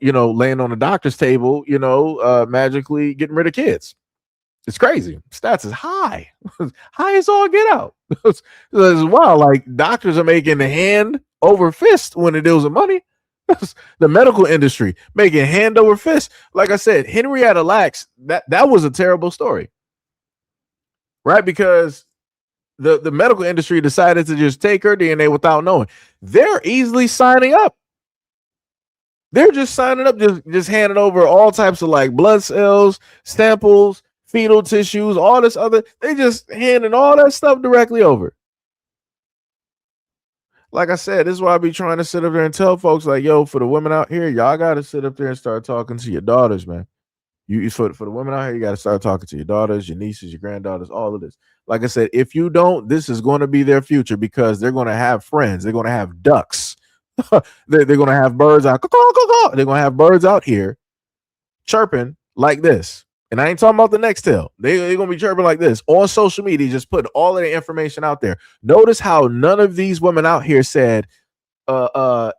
laying on the doctor's table, magically getting rid of kids. It's crazy. Stats is high. High as all get out. It's wild. Like doctors are making hand over fist when it deals with money. The medical industry making hand over fist. Like I said, Henrietta Lacks, that was a terrible story. Right? Because the medical industry decided to just take her DNA without knowing. They're easily signing up. They're just signing up, just handing over all types of like blood cells, samples, fetal tissues, all this other. They just handing all that stuff directly over. Like I said, this is why I be trying to sit up there and tell folks like, yo, for the women out here, y'all got to sit up there and start talking to your daughters, man. For the women out here, you got to start talking to your daughters, your nieces, your granddaughters, all of this. Like I said, if you don't, this is going to be their future because they're going to have friends. They're going to have ducks. they're going to have birds out. They're going to have birds out here chirping like this. And I ain't talking about the next tail. They're going to be chirping like this on social media, just putting all of the information out there. Notice how none of these women out here said,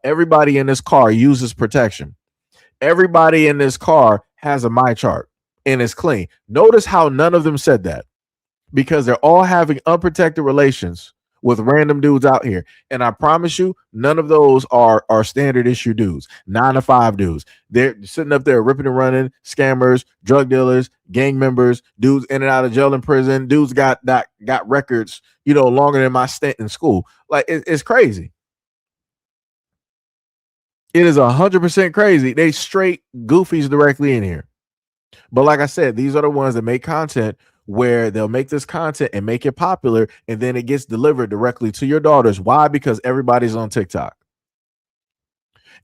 everybody in this car uses protection. Everybody in this car has a my chart and it's clean. Notice how none of them said that because they're all having unprotected relations with random dudes out here. And I promise you, none of those are standard issue dudes, 9-to-5 dudes. They're sitting up there ripping and running, scammers, drug dealers, gang members, dudes in and out of jail and prison. Dudes got records, longer than my stint in school. Like it's crazy. It is 100% crazy. They straight goofies directly in here. But like I said, these are the ones that make content where they'll make this content and make it popular, and then it gets delivered directly to your daughters. Why? Because everybody's on TikTok.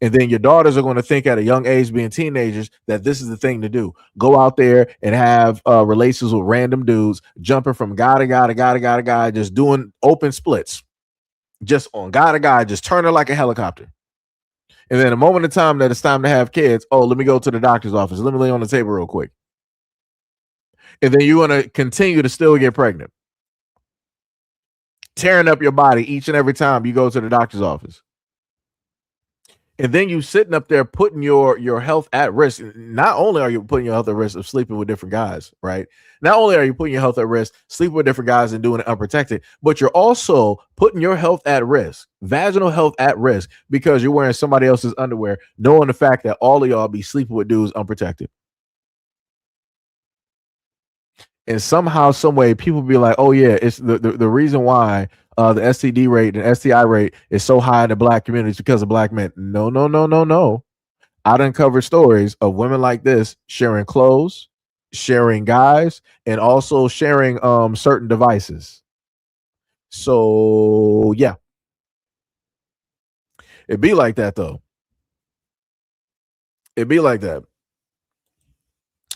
And then your daughters are going to think at a young age, being teenagers, that this is the thing to do. Go out there and have relations with random dudes, jumping from guy to guy to guy to guy to guy, just doing open splits, just on guy to guy, just turning like a helicopter. And then a moment of time that it's time to have kids, oh, let me go to the doctor's office. Let me lay on the table real quick. And then you want to continue to still get pregnant, tearing up your body each and every time you go to the doctor's office. And then you sitting up there putting your health at risk. Not only are you putting your health at risk of sleeping with different guys, right? Not only are you putting your health at risk, sleeping with different guys and doing it unprotected, but you're also putting your health at risk, vaginal health at risk, because you're wearing somebody else's underwear, knowing the fact that all of y'all be sleeping with dudes unprotected. And somehow, some way, people be like, oh yeah, it's the reason why the STD rate and STI rate is so high in the black community is because of black men. No. I done covered stories of women like this sharing clothes, sharing guys, and also sharing certain devices. So yeah. It'd be like that though. It'd be like that.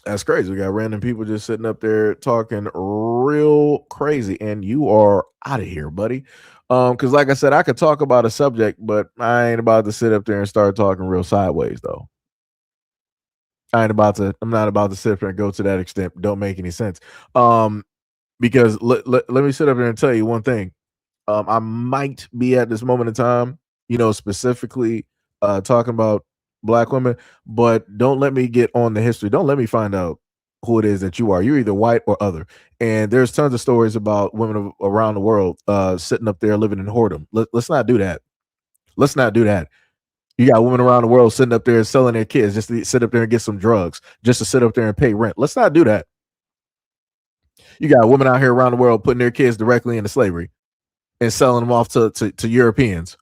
That's crazy. We got random people just sitting up there talking real crazy, and you are out of here, buddy. Because like I said, I could talk about a subject, but I ain't about to sit up there and start talking real sideways, though. I'm not about to sit up there and go to that extent. Don't make any sense. Because let me sit up there and tell you one thing. I might be at this moment in time, specifically talking about black women, but don't let me get on the history. Don't let me find out who it is that you are. You're either white or other. And there's tons of stories about women around the world sitting up there living in whoredom. Let's not do that. Let's not do that. You got women around the world sitting up there selling their kids just to sit up there and get some drugs, just to sit up there and pay rent. Let's not do that. You got women out here around the world putting their kids directly into slavery and selling them off to Europeans.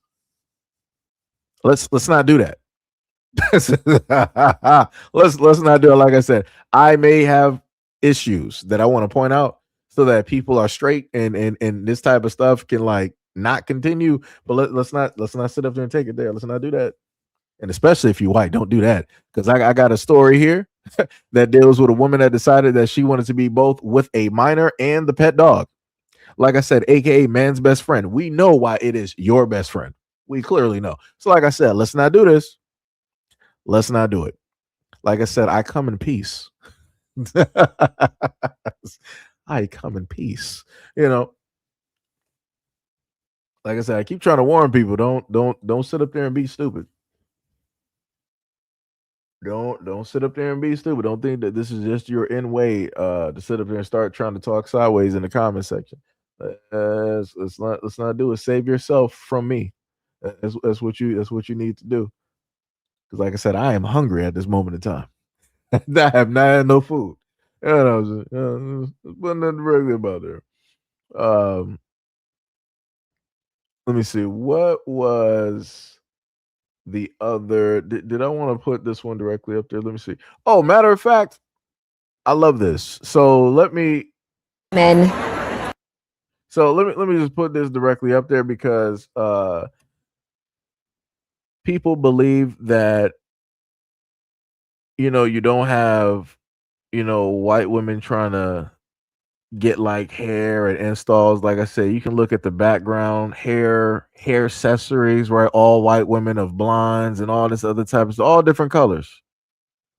Let's not do that. let's not do it. Like I said, I may have issues that I want to point out so that people are straight and this type of stuff can like not continue. But let's not sit up there and take it there. Let's not do that. And especially if you're white, don't do that. Because I got a story here that deals with a woman that decided that she wanted to be both with a minor and the pet dog. Like I said, aka man's best friend. We know why it is your best friend. We clearly know. So like I said, let's not do this. Let's not do it. Like I said, I come in peace. I come in peace. Like I said, I keep trying to warn people. Don't sit up there and be stupid. Don't sit up there and be stupid. Don't think that this is just your in way to sit up there and start trying to talk sideways in the comment section. Let's not do it. Save yourself from me. That's what you need to do. Because like I said, I am hungry at this moment in time. I have not had no food. And I was just putting nothing directly about there. Let me see. What was the other? Did I want to put this one directly up there? Let me see. Oh, matter of fact, I love this. So let me So let me just put this directly up there because people believe that you don't have white women trying to get like hair and installs. Like I said, you can look at the background, hair accessories, right? All white women of blondes and all this other type of stuff, all different colors,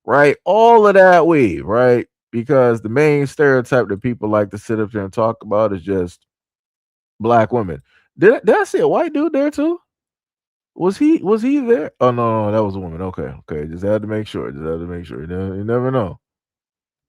right? All of that weave, right? Because the main stereotype that people like to sit up there and talk about is just black women. Did I see a white dude there too? Was he there? Oh no, that was a woman. Okay. Just had to make sure. You never know.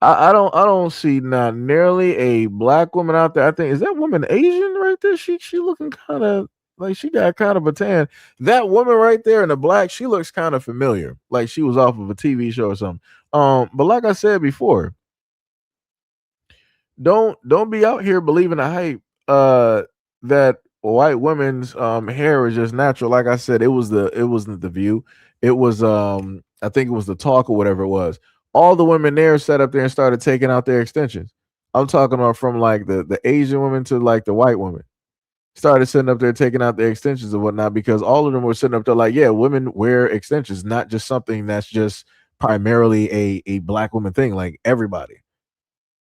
I don't see not nearly a black woman out there. I think is that woman Asian right there? She looking kind of like she got kind of a tan. That woman right there in the black, she looks kind of familiar, like she was off of a TV show or something. But like I said before, don't be out here believing the hype that white women's hair is just natural. Like I said, it wasn't the View. It was I think it was the Talk or whatever it was. All the women there sat up there and started taking out their extensions. I'm talking about from like the Asian women to like the white women. Started sitting up there taking out the extensions and whatnot because all of them were sitting up there like, yeah, women wear extensions, not just something that's just primarily a black woman thing, like everybody.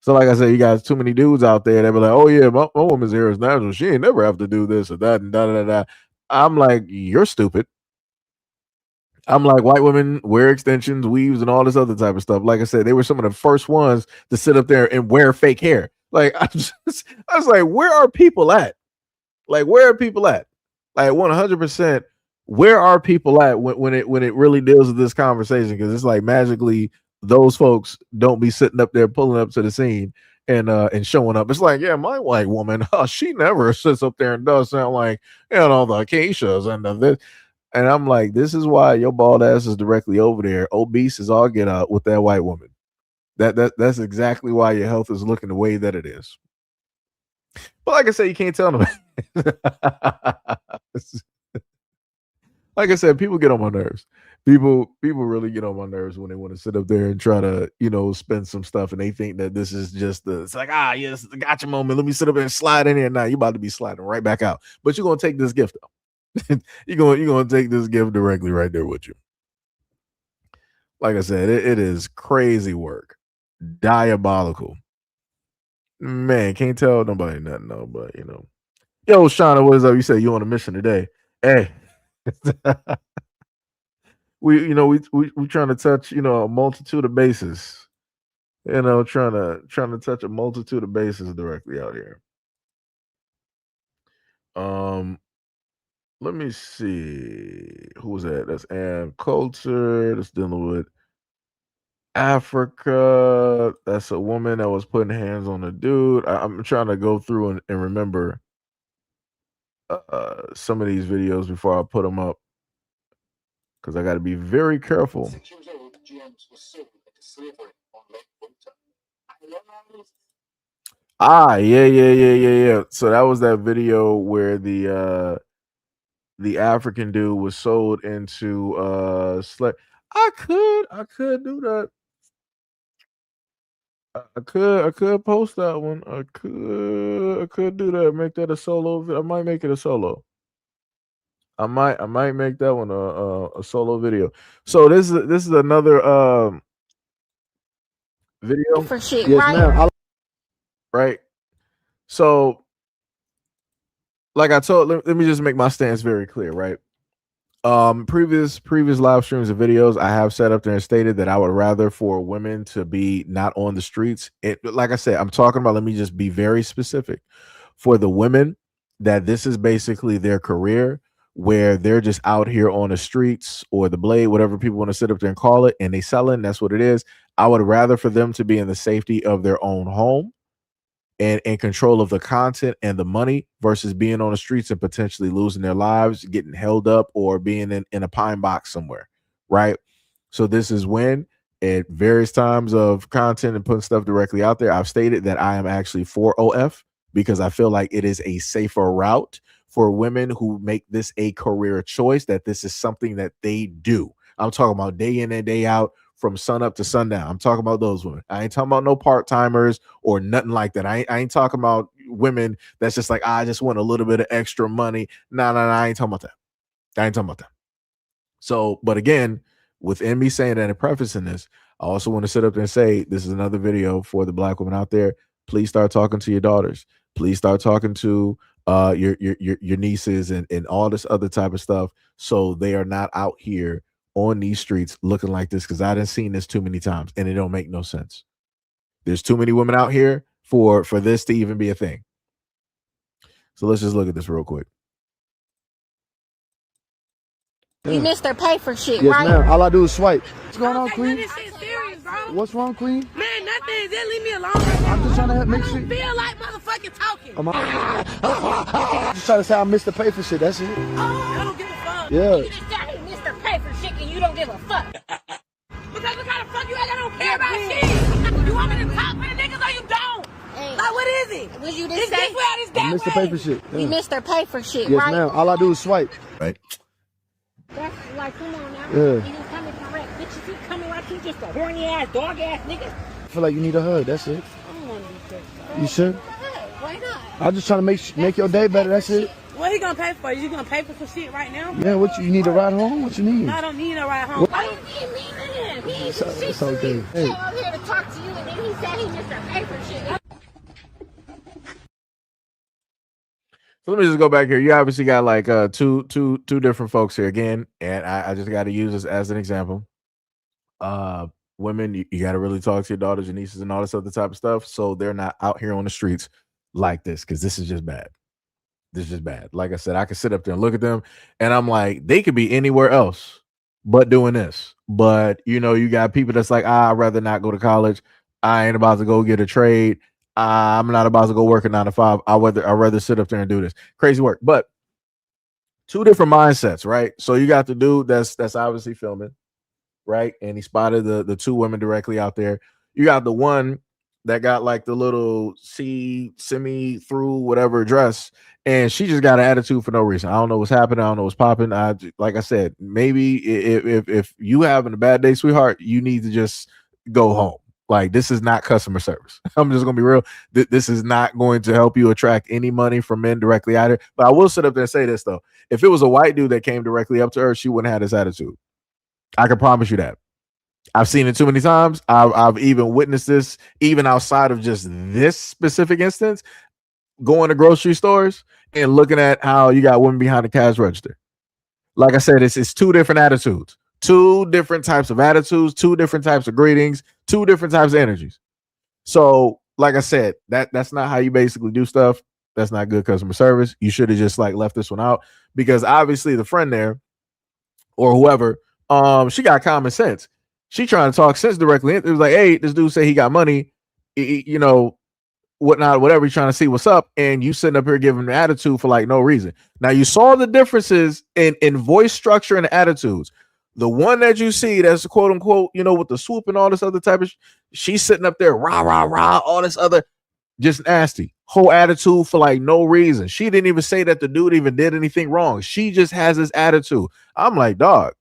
So, like I said, you guys too many dudes out there that be like, oh yeah, my woman's hair is natural. She ain't never have to do this or that and da da da da. I'm like, you're stupid. I'm like, white women wear extensions, weaves, and all this other type of stuff. Like I said, they were some of the first ones to sit up there and wear fake hair. Like I was like, where are people at? Like, where are people at? Like 100%. Where are people at when it really deals with this conversation? Because it's like magically those folks don't be sitting up there pulling up to the scene and showing up. It's like, yeah, my white woman, she never sits up there and does sound like the acacias and this. And I'm like, this is why your bald ass is directly over there, obese as all get out with that white woman. That's exactly why your health is looking the way that it is. But like I said, you can't tell them. Like I said, people get on my nerves. People really get on my nerves when they want to sit up there and try to, spend some stuff, and they think that this is just it's like, yes, the gotcha moment. Let me sit up there and slide in here. Now you're about to be sliding right back out. But you're gonna take this gift though. you're gonna take this gift directly right there with you. Like I said, it is crazy work, diabolical. Man, can't tell nobody nothing though, but Yo, Shauna, what is up? You said you on a mission today. Hey. we trying to touch, a multitude of bases. Trying to touch a multitude of bases directly out here. Let me see. Who's that? That's Ann Coulter. That's dealing with Africa. That's a woman that was putting hands on a dude. I'm trying to go through and remember some of these videos before I put them up, because I got to be very careful. Yeah. So that was that video where the African dude was sold into slave. I could do that. I could post that one. I could do that. Make that a solo. I might make it a solo. I might make that one a solo video. So this is another video for shit, yes, right? Ma'am. Right. So, like I told, let me just make my stance very clear, right? Previous live streams and videos, I have set up there and stated that I would rather for women to be not on the streets. Like I said, I'm talking about, let me just be very specific. For the women, that this is basically their career, where they're just out here on the streets or the blade, whatever people want to sit up there and call it, and they selling, that's what it is. I would rather for them to be in the safety of their own home and in control of the content and the money versus being on the streets and potentially losing their lives, getting held up, or being in a pine box somewhere, right? So this is when, at various times of content and putting stuff directly out there, I've stated that I am actually for OF, because I feel like it is a safer route for women who make this a career choice, that this is something that they do. I'm talking about day in and day out, from sun up to sundown. I'm talking about those women. I ain't talking about no part-timers or nothing like that. I ain't talking about women that's just like, I just want a little bit of extra money. No, I ain't talking about that. So, but again, within me saying that and prefacing this, I also want to sit up there and say, this is another video for the black women out there. Please start talking to your daughters. Please start talking to your nieces and all this other type of stuff, so they are not out here on these streets looking like this, because I done seen this too many times and it don't make no sense. There's too many women out here for this to even be a thing. So let's just look at this real quick. You Mr. Pay for shit, yes, right? Ma'am. All I do is swipe. What's going on, Queen? This shit serious, bro. What's wrong, Queen? Man, nothing. Just leave me alone. I'm just trying to make sure. I don't feel like motherfucking talking. I'm just trying to say I Mr. Pay for shit. That's it. I don't give a fuck. Yeah. You just got me Mr. Pay for shit and you don't give a fuck. Because what kind of fuck you act? I don't care about shit. You want me to talk for the niggas or you don't? Hey, like, what is it? Was you this say? This way or this that I'm Mr. Pay for shit. Yeah. You Mr. Pay for shit, yes, right? Ma'am. All I do is swipe. Right. That's like, come on now. Yeah. You just coming correct. Bitch, you keep coming like you just a horny ass, dog ass nigga. I feel like you need a hug. That's it. Oh You sure? Why not? I'm just trying to make your day better. That's it. What he gonna pay for? You gonna pay for some shit right now? Yeah. What you need a ride home? What you need? No, I don't need a ride home. Why you being mean to him? He ain't do shit It's to okay. me. Hey. Came over here to talk to you, and then he said he Mr. Pay for shit. So let me just go back here. You obviously got like two different folks here again, and I just got to use this as an example. Women, you got to really talk to your daughters, your nieces, and all this other type of stuff, so they're not out here on the streets like this, because this is just bad. This is just bad. Like I said, I could sit up there and look at them, and I'm like, they could be anywhere else but doing this. But you know, you got people that's like, I'd rather not go to college. I ain't about to go get a trade. I'm not about to go work a 9 to 5. I'd rather sit up there and do this crazy work. But two different mindsets, right? So you got the dude that's obviously filming, right? And he spotted the two women directly out there. You got the one that got like the little semi through whatever dress, and she just got an attitude for no reason. I don't know what's happening. I don't know what's popping. Like I said, maybe if you having a bad day, sweetheart, you need to just go home. Like, this is not customer service. I'm just gonna be real. This is not going to help you attract any money from men directly either. But I will sit up there and say this though: if it was a white dude that came directly up to her, she wouldn't have this attitude. I can promise you that. I've seen it too many times. I've even witnessed this, even outside of just this specific instance, going to grocery stores and looking at how you got women behind the cash register. Like I said, it's two different attitudes, two different types of attitudes, two different types of greetings, two different types of energies. So, like I said, that's not how you basically do stuff. That's not good customer service. You should have just like left this one out, because obviously the friend there or whoever, she got common sense. She trying to talk sense directly. It was like, hey, this dude say he got money, you know, whatnot, whatever. He's trying to see what's up, and you sitting up here giving him an attitude for like no reason. Now you saw the differences in voice structure and attitudes. The one that you see that's quote unquote, you know, with the swoop and all this other type of, she's sitting up there, rah rah rah, all this other, just nasty whole attitude for like no reason. She didn't even say that the dude even did anything wrong. She just has this attitude. I'm like, dog,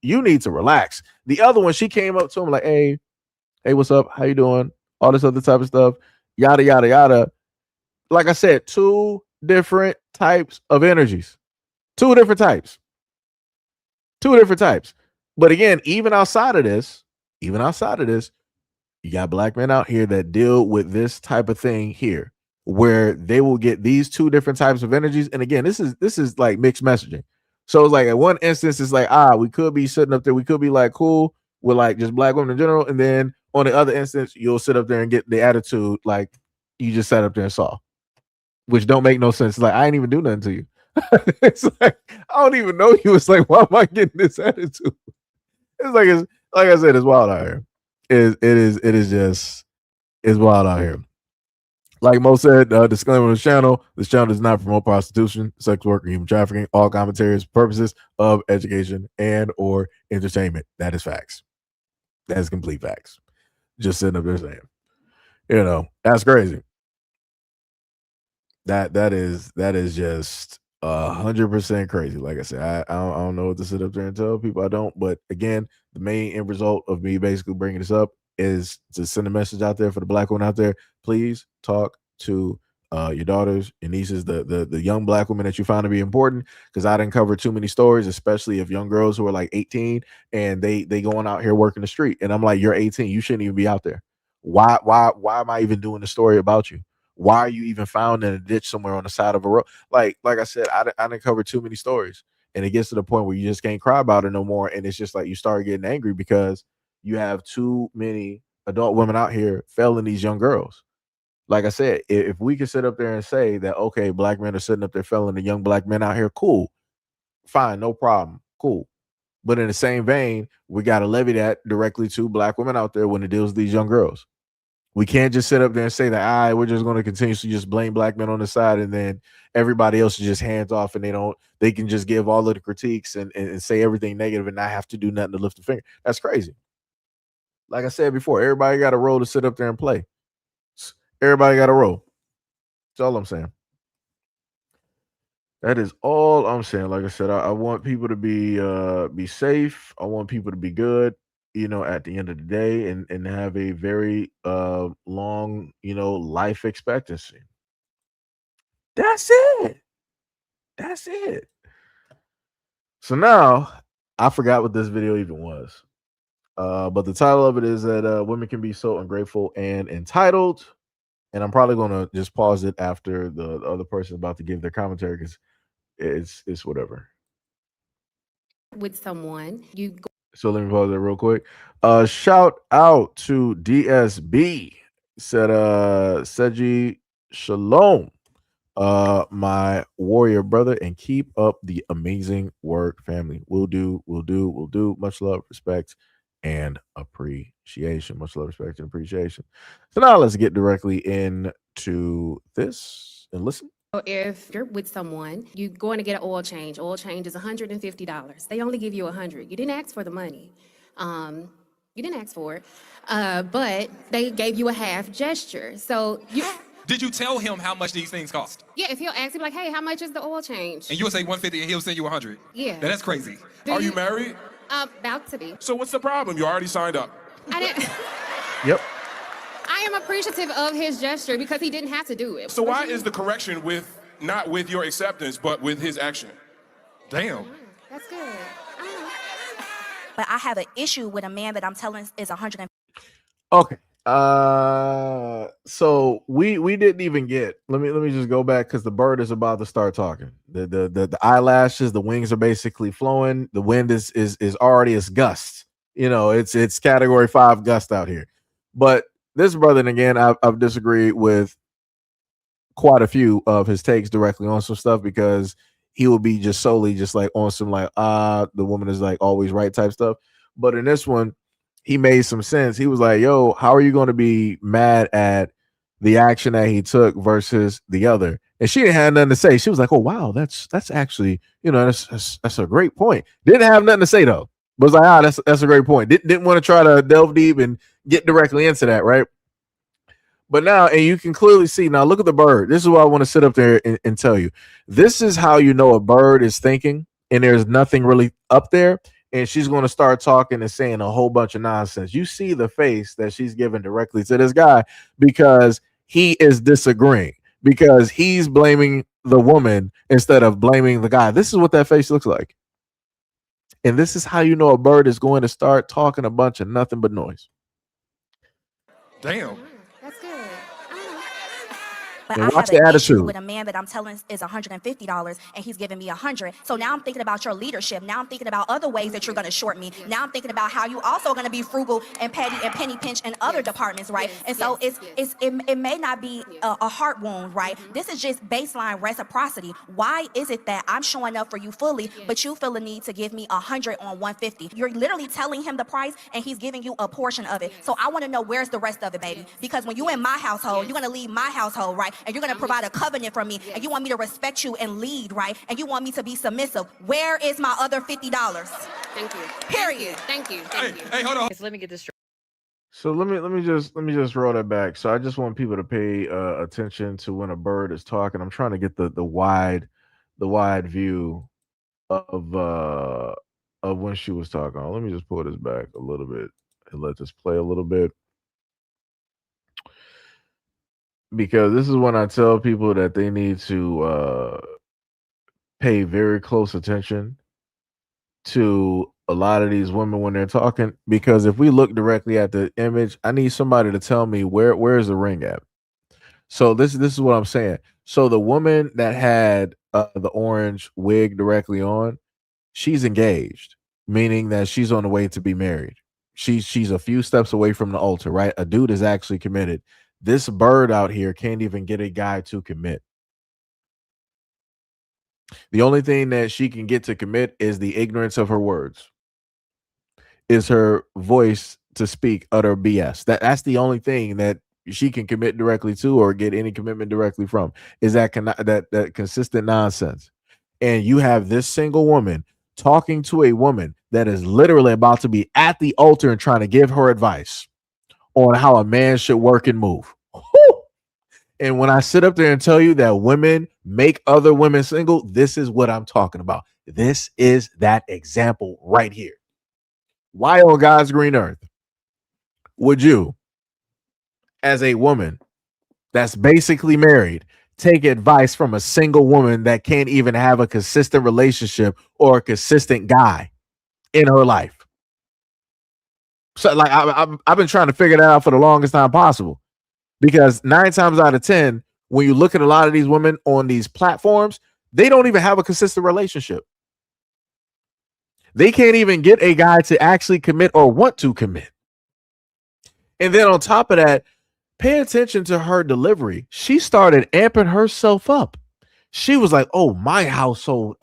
you need to relax. The other one, she came up to him like, hey, what's up? How you doing? All this other type of stuff, yada yada yada. Like I said, two different types of energies, two different types. But again, even outside of this, you got black men out here that deal with this type of thing here, where they will get these two different types of energies. And again, this is like mixed messaging. So it's like at one instance, it's like, we could be sitting up there, we could be like cool with like just black women in general. And then on the other instance, you'll sit up there and get the attitude like you just sat up there and saw, which don't make no sense. It's like, I ain't even do nothing to you. It's like, I don't even know you. It's like, why am I getting this attitude? It's like I said, it's wild out here. It is wild out here. Like Mo said, disclaimer on the channel: this channel does not promote prostitution, sex work, or human trafficking. All commentaries purposes of education and or entertainment. That is facts. That is complete facts. Just sitting up there saying, you know, that's crazy. That is just 100% crazy. Like I said, I don't know what to sit up there and tell people. I don't. But again, the main end result of me basically bringing this up is to send a message out there for the black women out there. Please talk to your daughters, your nieces, the young black women that you find to be important, because I didn't cover too many stories, especially of young girls who are like 18 and they going out here working the street. And I'm like, you're 18, you shouldn't even be out there. Why am I even doing the story about you? Why are you even found in a ditch somewhere on the side of a road? Like I said, I didn't cover too many stories, and it gets to the point where you just can't cry about it no more. And it's just like you start getting angry because you have too many adult women out here failing these young girls. Like I said, if we could sit up there and say that, okay, black men are sitting up there failing the young black men out here, cool, fine, no problem, cool. But in the same vein, we got to levy that directly to black women out there when it deals with these young girls. We can't just sit up there and say that, we're just going to continue to just blame black men on the side, and then everybody else is just hands off, and they can just give all of the critiques and say everything negative and not have to do nothing to lift a finger. That's crazy. Like I said before, everybody got a role to sit up there and play. Everybody got a role. That's all I'm saying. That is all I'm saying. Like I said, I want people to be safe. I want people to be good. at the end of the day, and have a very long, life expectancy. That's it. That's it. So now I forgot what this video even was. But the title of it is that women can be so ungrateful and entitled. And I'm probably gonna just pause it after the other person is about to give their commentary because it's whatever. With someone, So let me pause it real quick. Shout out to DSB. Said Seji Shalom. My warrior brother, and keep up the amazing work, family. Will do. Much love, respect, and appreciation. Much love, respect, and appreciation. So now let's get directly into this and listen. if you're with someone, you're going to get an oil change. Oil change is $150. They only give you $100. You didn't ask for the money. You didn't ask for it, but they gave you a half gesture. So you. Did you tell him how much these things cost? Yeah, if he'll ask him like, hey, how much is the oil change? And you'll say 150 and he'll send you 100. Yeah. Now, that's crazy. Are you married? About to be. So what's the problem? You already signed up. I didn't. Yep. I am appreciative of his gesture because he didn't have to do it. So why is the correction not with your acceptance, but with his action? Damn. That's good. But I have an issue with a man that I'm telling is 100. Okay. So we didn't even get. Let me just go back because the bird is about to start talking. The eyelashes, the wings are basically flowing. The wind is already as gust. It's category 5 gust out here. But this brother, and again, I've disagreed with quite a few of his takes directly on some stuff because he will be just solely just like on some like the woman is like always right type stuff. But in this one, he made some sense. He was like, yo, how are you going to be mad at the action that he took versus the other? And she didn't have nothing to say. She was like, oh, wow, that's actually, that's a great point. Didn't have nothing to say, though. But was like, that's a great point. Didn't want to try to delve deep and get directly into that, right? But now, and you can clearly see, now look at the bird. This is what I want to sit up there and tell you. This is how you know a bird is thinking and there's nothing really up there. And she's going to start talking and saying a whole bunch of nonsense. You see the face that she's giving directly to this guy because he is disagreeing, because he's blaming the woman instead of blaming the guy. This is what that face looks like. And this is how you know a bird is going to start talking a bunch of nothing but noise. Damn. That's good. But And I watch have the an issue attitude. with a man that I'm telling is $150 and he's giving me $100. So now I'm thinking about your leadership. Now I'm thinking about other ways that you're going to short me. Now I'm thinking about how you also going to be frugal and petty and penny pinch in other departments, right? And so it may not be a heart wound, right? This is just baseline reciprocity. Why is it that I'm showing up for you fully, but you feel the need to give me 100 on 150? You're literally telling him the price and he's giving you a portion of it. So I want to know where's the rest of it, baby? Because when you in my household, you're going to leave my household, right? And you're going to provide a covenant from me, and you want me to respect you and lead, right? And you want me to be submissive. Where is my other $50? Thank you. Period. Thank you. Hey, hold on. So let me get this straight. So let me just roll that back. So I just want people to pay attention to when a bird is talking. I'm trying to get the wide view of when she was talking. Let me just pull this back a little bit and let this play a little bit. Because this is when I tell people that they need to pay very close attention to a lot of these women when they're talking. Because if we look directly at the image, I need somebody to tell me where is the ring at. So this is what I'm saying. So the woman that had the orange wig directly on, she's engaged, meaning that she's on the way to be married. She's a few steps away from the altar, right? A dude is actually committed. This bird out here can't even get a guy to commit. The only thing that she can get to commit is the ignorance of her words, is her voice to speak utter BS. That's the only thing that she can commit directly to or get any commitment directly from, is that consistent nonsense. And you have this single woman talking to a woman that is literally about to be at the altar and trying to give her advice on how a man should work and move. Whew. And when I sit up there and tell you that women make other women single, this is what I'm talking about. This is that example right here. Why on God's green earth would you, as a woman that's basically married, take advice from a single woman that can't even have a consistent relationship or a consistent guy in her life? So, like, I've been trying to figure that out for the longest time possible, because 9 times out of 10, when you look at a lot of these women on these platforms, they don't even have a consistent relationship. They can't even get a guy to actually commit or want to commit. And then on top of that, pay attention to her delivery. She started amping herself up. She was like, "Oh, my household,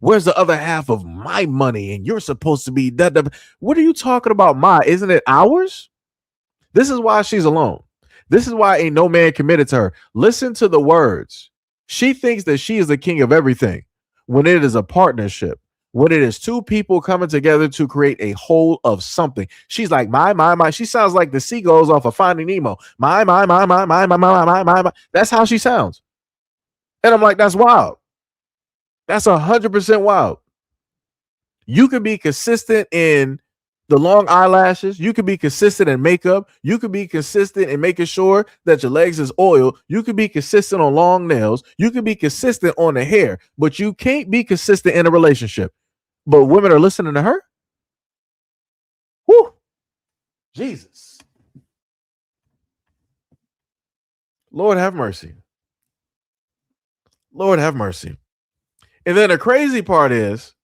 where's the other half of my money? And you're supposed to be that. What are you talking about? Isn't it ours?" This is why she's alone. This is why ain't no man committed to her. Listen to the words. She thinks that she is the king of everything, when it is a partnership, when it is two people coming together to create a whole of something. She's like, my. She sounds like the seagulls off of Finding Nemo. My. That's how she sounds. And I'm like, that's wild. That's 100% wild. You can be consistent in the long eyelashes. You could be consistent in makeup. You could be consistent in making sure that your legs is oiled. You could be consistent on long nails. You could be consistent on the hair, but you can't be consistent in a relationship. But women are listening to her. Whoo! Jesus. Lord have mercy. Lord have mercy. And then the crazy part is,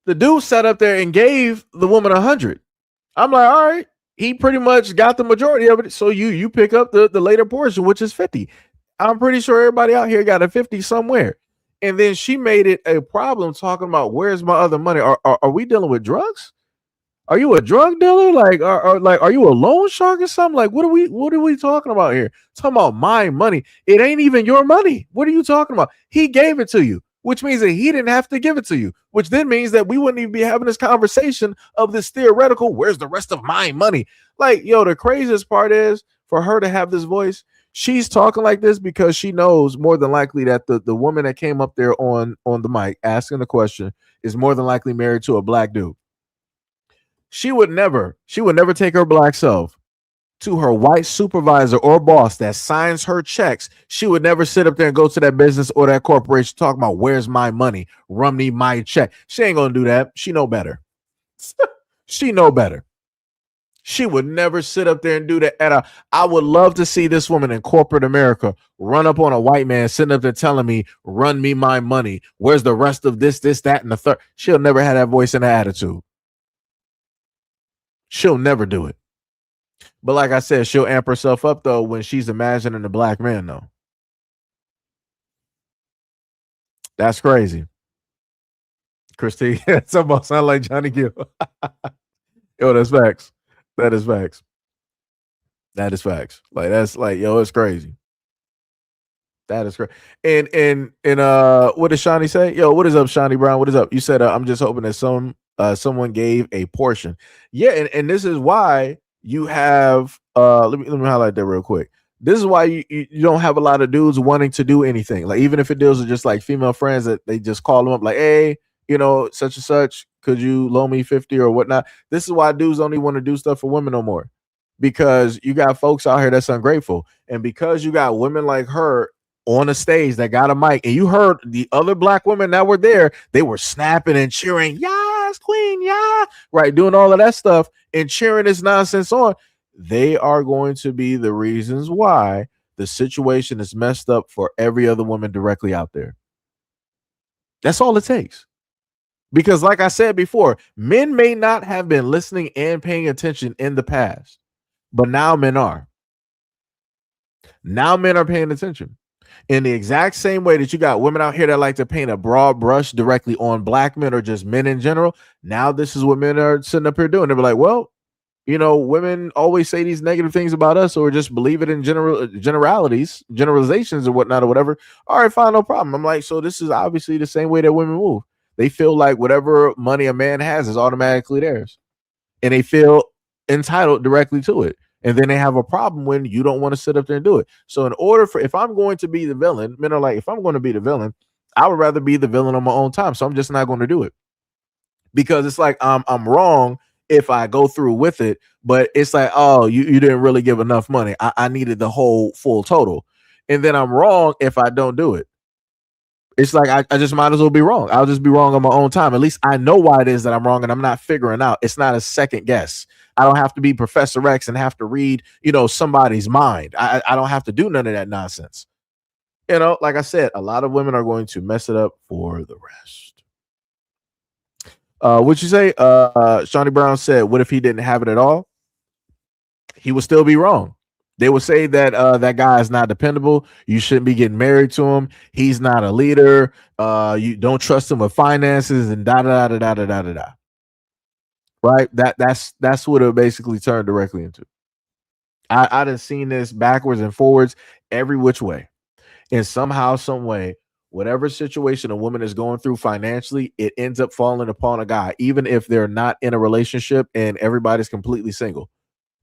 the dude sat up there and gave the woman 100. I'm like, all right, he pretty much got the majority of it. So you pick up the later portion, which is 50. I'm pretty sure everybody out here got a 50 somewhere. And then she made it a problem talking about, where's my other money? Are we dealing with drugs? Are you a drug dealer? Like, are you a loan shark or something? Like, what are we talking about here? Talking about my money. It ain't even your money. What are you talking about? He gave it to you, which means that he didn't have to give it to you, which then means that we wouldn't even be having this conversation of this theoretical, where's the rest of my money? Like, yo, the craziest part is, for her to have this voice, she's talking like this because she knows more than likely that the woman that came up there on the mic asking the question is more than likely married to a black dude. She would never take her black self to her white supervisor or boss that signs her checks. She would never sit up there and go to that business or that corporation talking about, where's my money? Run me my check. She ain't gonna do that. She know better. She know better. She would never sit up there and do that. I would love to see this woman in corporate America run up on a white man sitting up there telling me, run me my money. Where's the rest of this, that, and the third? She'll never have that voice and that attitude. She'll never do it. But like I said, she'll amp herself up, though, when she's imagining the black man, though. That's crazy. Christine, it's almost sound like Johnny Gill. Yo, that's facts. That is facts. That is facts. Like, that's like, yo, it's crazy. That is great. And what did Shawnee say? Yo, what is up, Shawnee Brown? What is up? You said, I'm just hoping that someone gave a portion. Yeah, and this is why you have let me highlight that real quick. This is why you don't have a lot of dudes wanting to do anything. Like, even if it deals with just like female friends that they just call them up like, hey, such and such, could you loan me 50 or whatnot? This is why dudes don't even want to do stuff for women no more, because you got folks out here that's ungrateful, and because you got women like her on a stage that got a mic, and you heard the other black women that were there, they were snapping and cheering, yes, queen, yeah, right, doing all of that stuff and cheering this nonsense on. They are going to be the reasons why the situation is messed up for every other woman directly out there. That's all it takes. Because like I said before, men may not have been listening and paying attention in the past, but now men are. Now men are paying attention. In the exact same way that you got women out here that like to paint a broad brush directly on black men or just men in general, now this is what men are sitting up here doing. They're like, well, women always say these negative things about us, or just believe it in generalizations or whatnot or whatever. All right, fine, no problem. I'm like, so this is obviously the same way that women move. They feel like whatever money a man has is automatically theirs, and they feel entitled directly to it. And then they have a problem when you don't want to sit up there and do it. So if I'm going to be the villain, men are like, if I'm going to be the villain, I would rather be the villain on my own time. So I'm just not going to do it. because it's like I'm wrong if I go through with it, but it's like, oh, you didn't really give enough money. I needed the whole full total. And then I'm wrong if I don't do it. It's like I just might as well be wrong. I'll just be wrong on my own time. At least I know why it is that I'm wrong, and I'm not figuring out. It's not a second guess. I don't have to be Professor X and have to read, somebody's mind. I don't have to do none of that nonsense. Like I said, a lot of women are going to mess it up for the rest. What'd you say? Shawnee Brown said, what if he didn't have it at all? He would still be wrong. They would say that that guy is not dependable. You shouldn't be getting married to him. He's not a leader. You don't trust him with finances and da da da da da da da da. Right? That's what it basically turned directly into. I done seen this backwards and forwards every which way. And somehow, some way, whatever situation a woman is going through financially, it ends up falling upon a guy, even if they're not in a relationship and everybody's completely single.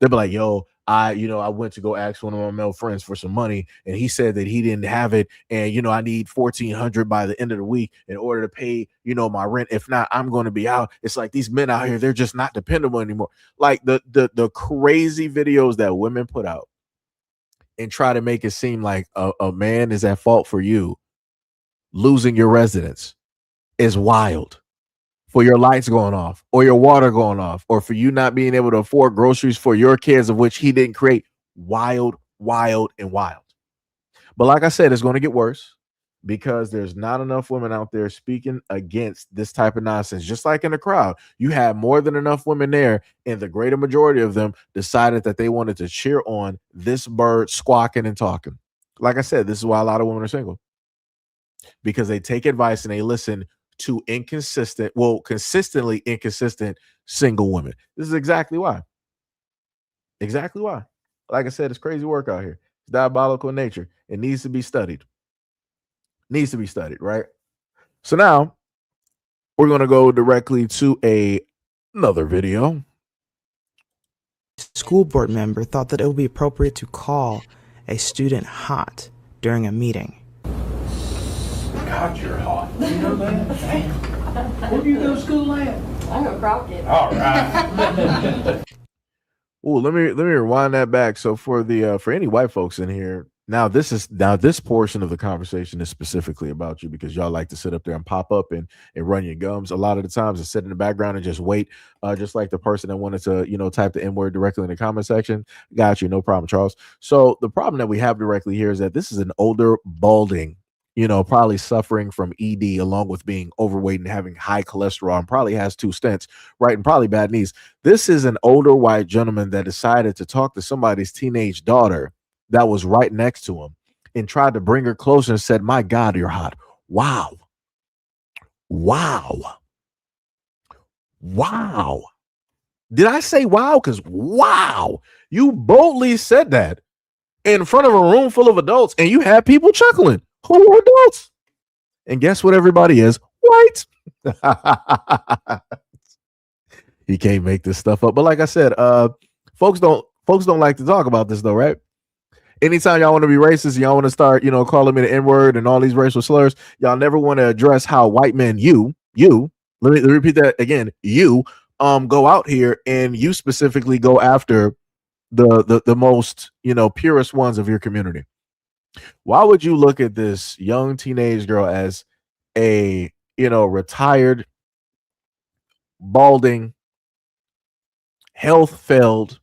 They'll be like, yo, I went to go ask one of my male friends for some money, and he said that he didn't have it, and I need $1,400 by the end of the week in order to pay my rent. If not, I'm going to be out. It's like these men out here, they're just not dependable anymore. Like the crazy videos that women put out and try to make it seem like a man is at fault for you losing your residence is wild. For your lights going off, or your water going off, or for you not being able to afford groceries for your kids, of which he didn't create. Wild, wild, and wild. But like I said, it's going to get worse because there's not enough women out there speaking against this type of nonsense. Just like in the crowd, you had more than enough women there, and the greater majority of them decided that they wanted to cheer on this bird squawking and talking. Like I said, this is why a lot of women are single, because they take advice and they listen to consistently inconsistent single women. This is exactly why. Exactly why. Like I said, it's crazy work out here. It's diabolical in nature. It needs to be studied. Needs to be studied, right? So now we're going to go directly to another video. School board member thought that it would be appropriate to call a student hot during a meeting. God, you're hot. You know that? Damn. Where do you go to school at? I go Crockett. All right. Oh, let me rewind that back. So for any white folks in here, now this portion of the conversation is specifically about you, because y'all like to sit up there and pop up and run your gums. A lot of the times and sit in the background and just wait, just like the person that wanted to type the N-word directly in the comment section. Got you, no problem, Charles. So the problem that we have directly here is that this is an older, balding, probably suffering from ED, along with being overweight and having high cholesterol, and probably has 2 stents, right? And probably bad knees. This is an older white gentleman that decided to talk to somebody's teenage daughter that was right next to him and tried to bring her closer and said, my God, you're hot. Wow. Wow. Wow. Did I say wow? Because wow, you boldly said that in front of a room full of adults, and you had people chuckling. Who are adults? And guess what everybody is? White. You can't make this stuff up. But like I said, folks don't like to talk about this though, right? Anytime y'all want to be racist, y'all want to start, calling me the N-word and all these racial slurs, y'all never want to address how white men, let me repeat that again, go out here and you specifically go after the most, purest ones of your community. Why would you look at this young teenage girl as a, retired, balding, health failed,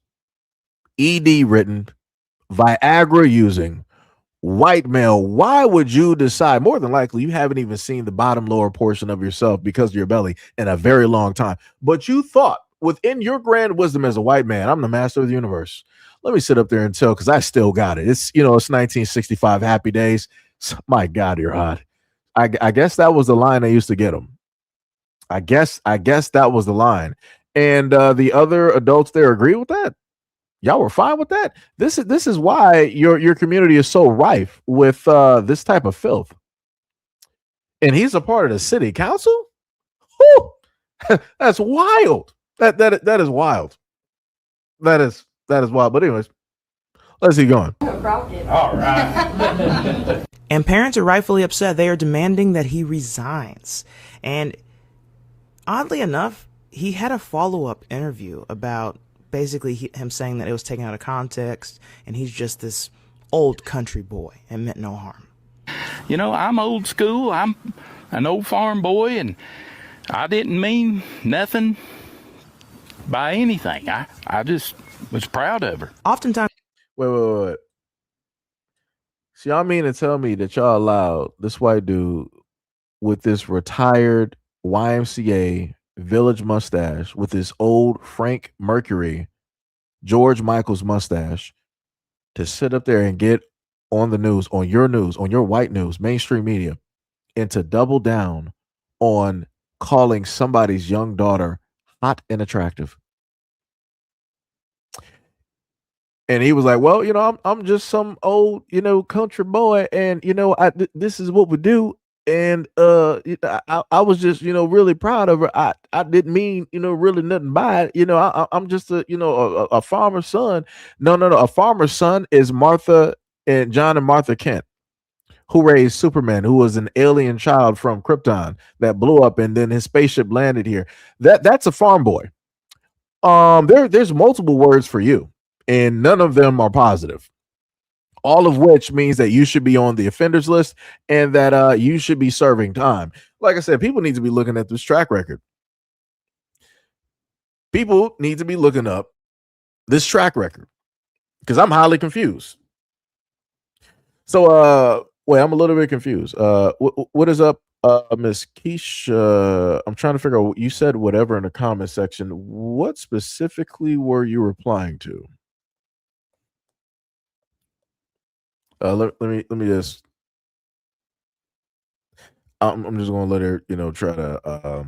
ED ridden, Viagra using white male? Why would you decide? More than likely, you haven't even seen the bottom lower portion of yourself because of your belly in a very long time. But you thought within your grand wisdom as a white man, I'm the master of the universe. Let me sit up there and tell, because I still got it. It's, it's 1965 happy days. My God, you're hot. I guess that was the line I used to get them. I guess that was the line. And the other adults there agree with that. Y'all were fine with that. This is why your community is so rife with this type of filth. And he's a part of the city council. Whew! That's wild. That is wild. That is wild. But anyways, let's keep going. All right. And parents are rightfully upset. They are demanding that he resigns. And Oddly enough, he had a follow-up interview about basically him saying that it was taken out of context and he's just this old country boy and meant no harm. You know, I'm old school. I'm an old farm boy, and I didn't mean nothing by anything. I just was proud of her. Oftentimes... Wait. So y'all mean to tell me that y'all allowed this white dude with this retired YMCA village mustache with this old Frank Mercury, George Michael's mustache to sit up there and get on the news, on your white news, mainstream media, and to double down on calling somebody's young daughter hot and attractive? And he was like, well, you know, I'm just some old, you know, country boy. And, you know, this is what we do. And I was just, you know, really proud of her. I didn't mean, you know, really nothing by it. You know, I'm just a, you know, a farmer's son. No. A farmer's son is Martha and John and Martha Kent, who raised Superman, who was an alien child from Krypton that blew up and then his spaceship landed here. That's a farm boy. There's multiple words for you, and none of them are positive. All of which means that you should be on the offenders list and that you should be serving time. Like I said, people need to be looking at this track record. People need to be looking up this track record because I'm highly confused. So, wait, I'm a little bit confused. What is up, Miss Keisha? I'm trying to figure out. You said whatever in the comment section. What specifically were you replying to? Let me just. I'm just gonna let her, you know, try to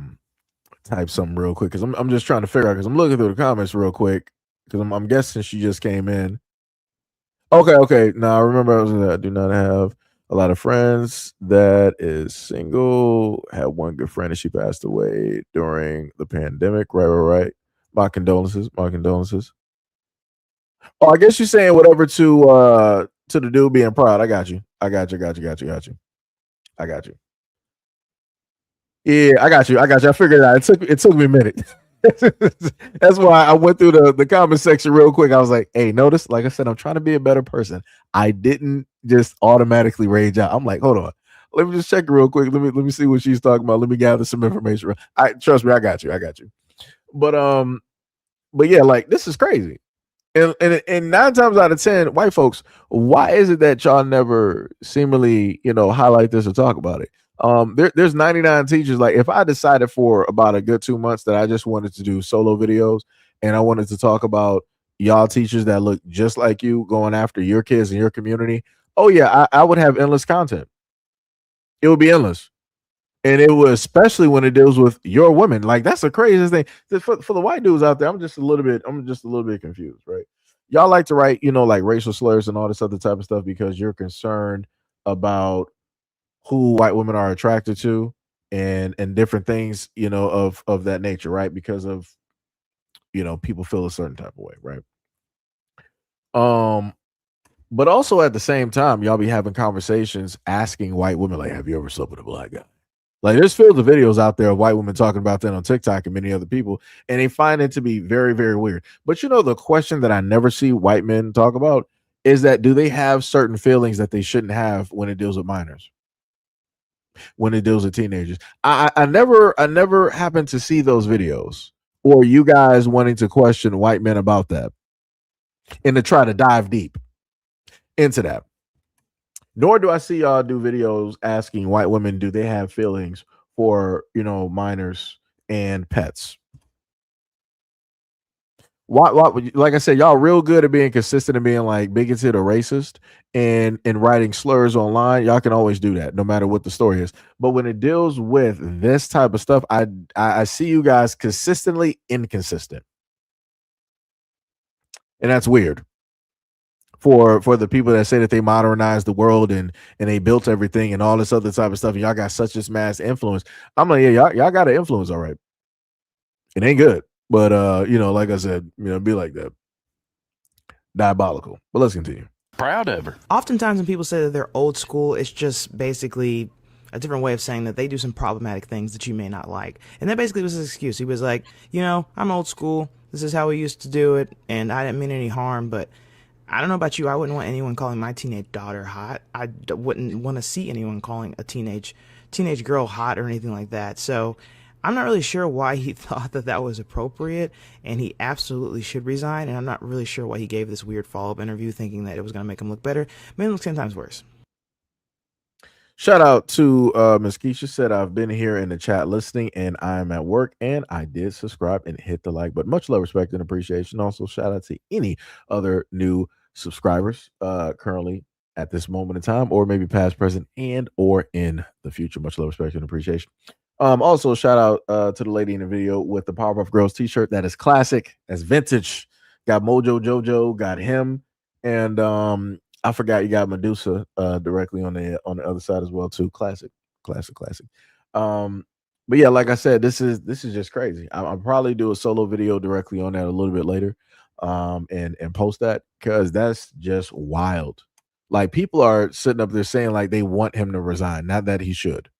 type something real quick because I'm just trying to figure out because I'm looking through the comments real quick because I'm guessing she just came in. Okay. Now remember, I do not have a lot of friends that is single. Had one good friend and she passed away during the pandemic. Right. My condolences. Oh, I guess you're saying whatever to the dude being proud. I got you. I got you. Yeah, I got you. I figured it out. It took me a minute. That's why I went through the comment section real quick. I was like, hey, notice, like I said, I'm trying to be a better person. I didn't just automatically rage out. I'm like, hold on. Let me just check it real quick. Let me see what she's talking about. Let me gather some information. Trust me, I got you. But yeah, like this is crazy. And 9 times out of 10, white folks, why is it that y'all never seemingly, you know, highlight this or talk about it? There's 99 teachers. Like if I decided for about a good 2 months that I just wanted to do solo videos and I wanted to talk about y'all teachers that look just like you going after your kids in your community, oh yeah, I would have endless content. It would be endless. And it was especially when it deals with your women. Like that's the craziest thing. For the white dudes out there, I'm just a little bit confused, right? Y'all like to write, you know, like racial slurs and all this other type of stuff because you're concerned about who white women are attracted to and different things, you know, of that nature, right? Because of, you know, people feel a certain type of way, right? But also at the same time, y'all be having conversations asking white women, like, have you ever slept with a black guy? Like there's fields of videos out there of white women talking about that on TikTok and many other people, and they find it to be very, very weird. But you know, the question that I never see white men talk about is that do they have certain feelings that they shouldn't have when it deals with minors? When it deals with teenagers. I never happen to see those videos or you guys wanting to question white men about that and to try to dive deep into that. Nor do I see y'all do videos asking white women, do they have feelings for, you know, minors and pets? Why, like I said, y'all real good at being consistent and being like bigoted or racist and writing slurs online. Y'all can always do that no matter what the story is. But when it deals with this type of stuff, I see you guys consistently inconsistent. And that's weird. For the people that say that they modernized the world and they built everything and all this other type of stuff, and y'all got such this mass influence. I'm like, yeah, y'all got an influence, all right. It ain't good, but you know, like I said, you know, be like that. Diabolical. But let's continue. Proud of her. Oftentimes when people say that they're old school, it's just basically a different way of saying that they do some problematic things that you may not like. And that basically was his excuse. He was like, you know, I'm old school. This is how we used to do it, and I didn't mean any harm, but I don't know about you. I wouldn't want anyone calling my teenage daughter hot. Wouldn't want to see anyone calling a teenage girl hot or anything like that. So I'm not really sure why he thought that that was appropriate, and he absolutely should resign. And I'm not really sure why he gave this weird follow-up interview thinking that it was going to make him look better. Made him look 10 times worse. Shout out to Ms. Keisha, said, I've been here in the chat listening and I'm at work and I did subscribe and hit the like, but much love, respect, and appreciation. Also, shout out to any other new subscribers currently at this moment in time, or maybe past, present, and or in the future. Much love, respect, and appreciation. Also, shout out to the lady in the video with the Powerpuff Girls t-shirt. That is classic, that's vintage. Got Mojo Jojo, got him, and I forgot you got Medusa directly on the other side as well too. Classic. But yeah, like I said, this is just crazy. I'll probably do a solo video directly on that a little bit later, and post that, because that's just wild. Like, people are sitting up there saying like they want him to resign, not that he should.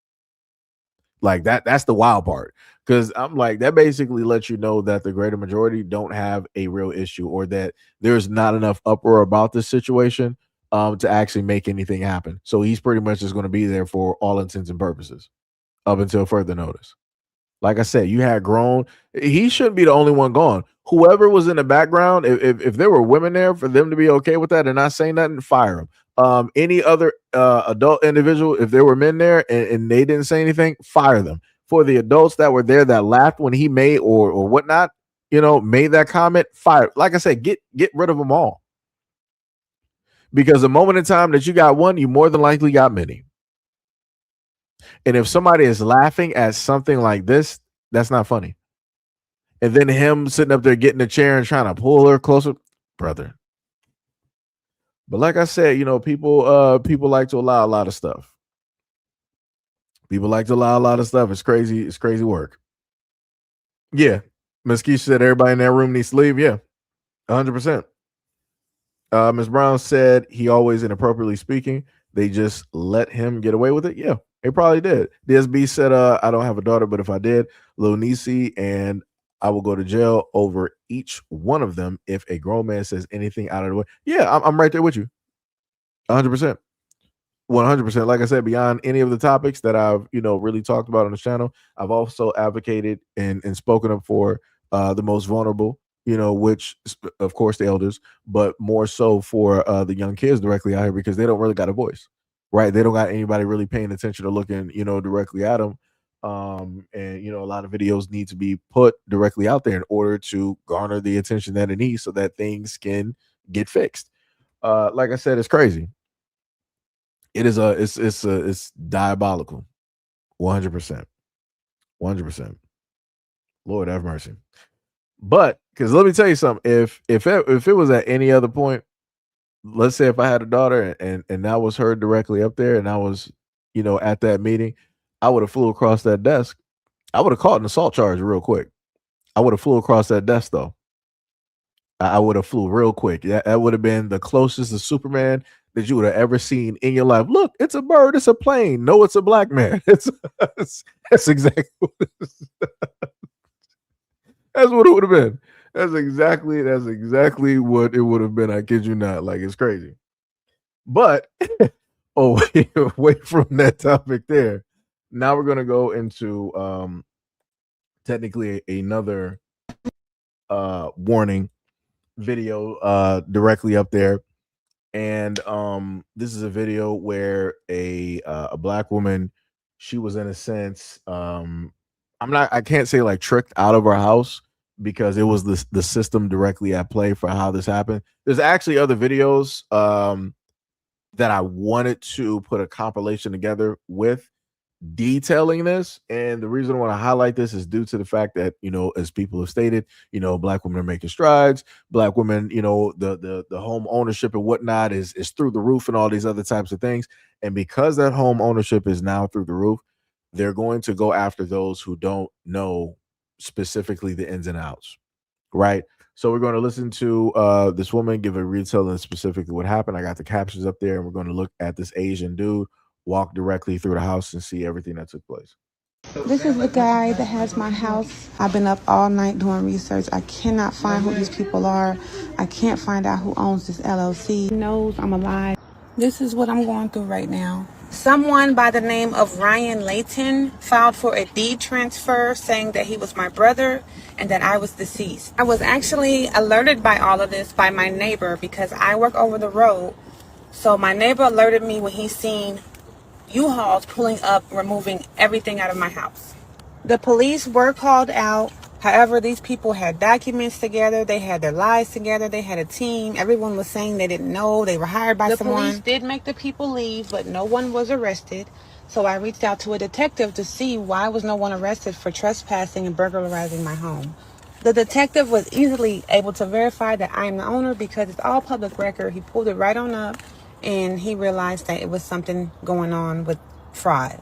Like that's the wild part, because I'm like, that basically lets you know that the greater majority don't have a real issue, or that there's not enough uproar about this situation to actually make anything happen. So he's pretty much just going to be there for all intents and purposes up until further notice. Like I said, you had grown. He shouldn't be the only one gone. Whoever was in the background, if there were women there, for them to be okay with that and not saying nothing, fire them. Any other adult individual, if there were men there and they didn't say anything, fire them. For the adults that were there that laughed when he made or whatnot, made that comment, fire. Like I said, get rid of them all. Because the moment in time that you got one, you more than likely got many. And if somebody is laughing at something like this, that's not funny. And then him sitting up there getting a chair and trying to pull her closer, brother. But like I said, people like to allow a lot of stuff. People like to allow a lot of stuff. It's crazy. It's crazy work. Yeah. Ms. Keisha said everybody in that room needs to leave. Yeah. 100%. Ms. Brown said he always inappropriately speaking. They just let him get away with it. Yeah, they probably did. DSB said, I don't have a daughter, but if I did, Lil Nisi, and I will go to jail over each one of them if a grown man says anything out of the way. Yeah, I'm right there with you. 100%. 100%. Like I said, beyond any of the topics that I've, really talked about on the channel, I've also advocated and spoken up for the most vulnerable, which, of course, the elders, but more so for the young kids directly out here, because they don't really got a voice, right? They don't got anybody really paying attention or looking, directly at them. And, a lot of videos need to be put directly out there in order to garner the attention that it needs so that things can get fixed. Like I said, it's crazy. It is it's diabolical. 100%. 100%. Lord have mercy. But because let me tell you something, if it was at any other point, let's say if I had a daughter and that was her directly up there and I was, at that meeting, I would have flew across that desk. I would have caught an assault charge real quick. I would have flew across that desk though. I would have flew real quick. That would have been the closest to Superman that you would have ever seen in your life. Look, it's a bird, it's a plane. No, it's a black man. That's exactly what it is. That's what it would have been. That's exactly what it would have been. I kid you not. Like, it's crazy. But away from that topic there. Now we're gonna go into technically another warning video directly up there. And this is a video where a black woman, she was in a sense I can't say like tricked out of her house, because it was the system directly at play for how this happened. There's actually other videos that I wanted to put a compilation together with detailing this, and the reason I want to highlight this is due to the fact that, as people have stated, black women are making strides. Black women, the home ownership and whatnot is through the roof, and all these other types of things. And because that home ownership is now through the roof, they're going to go after those who don't know specifically the ins and outs, right? So we're going to listen to this woman give a retelling specifically what happened. I got the captions up there, and we're going to look at this Asian dude walk directly through the house and see everything that took place. This is the guy that has my house. I've been up all night doing research. I cannot find who these people are. I can't find out who owns this LLC. He knows I'm alive. This is what I'm going through right now. Someone by the name of Ryan Layton filed for a deed transfer saying that he was my brother and that I was deceased. I was actually alerted by all of this by my neighbor because I work over the road. So my neighbor alerted me when he seen U-Hauls pulling up, removing everything out of my house. The police were called out. However, these people had documents together. They had their lives together. They had a team. Everyone was saying they didn't know. They were hired by someone. The police did make the people leave, but no one was arrested. So I reached out to a detective to see why was no one arrested for trespassing and burglarizing my home. The detective was easily able to verify that I am the owner because it's all public record. He pulled it right on up and he realized that it was something going on with fraud.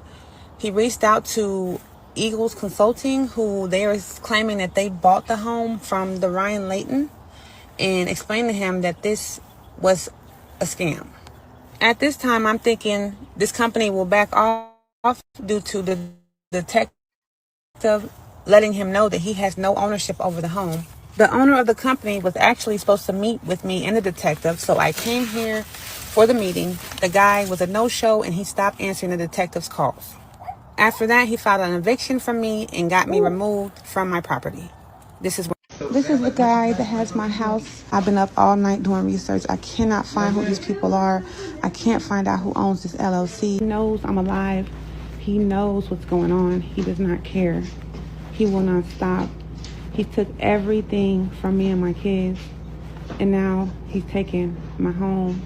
He reached out to Eagles Consulting, who they are claiming that they bought the home from the Ryan Layton, and explained to him that this was a scam. At this time, I'm thinking this company will back off due to the detective letting him know that he has no ownership over the home. The owner of the company was actually supposed to meet with me and the detective, so I came here for the meeting. The guy was a no-show and he stopped answering the detective's calls. After that, he filed an eviction from me and got me removed from my property. This is the guy that has my house. I've been up all night doing research. I cannot find who these people are. I can't find out who owns this LLC. He knows I'm alive. He knows what's going on. He does not care. He will not stop. He took everything from me and my kids, and now he's taking my home.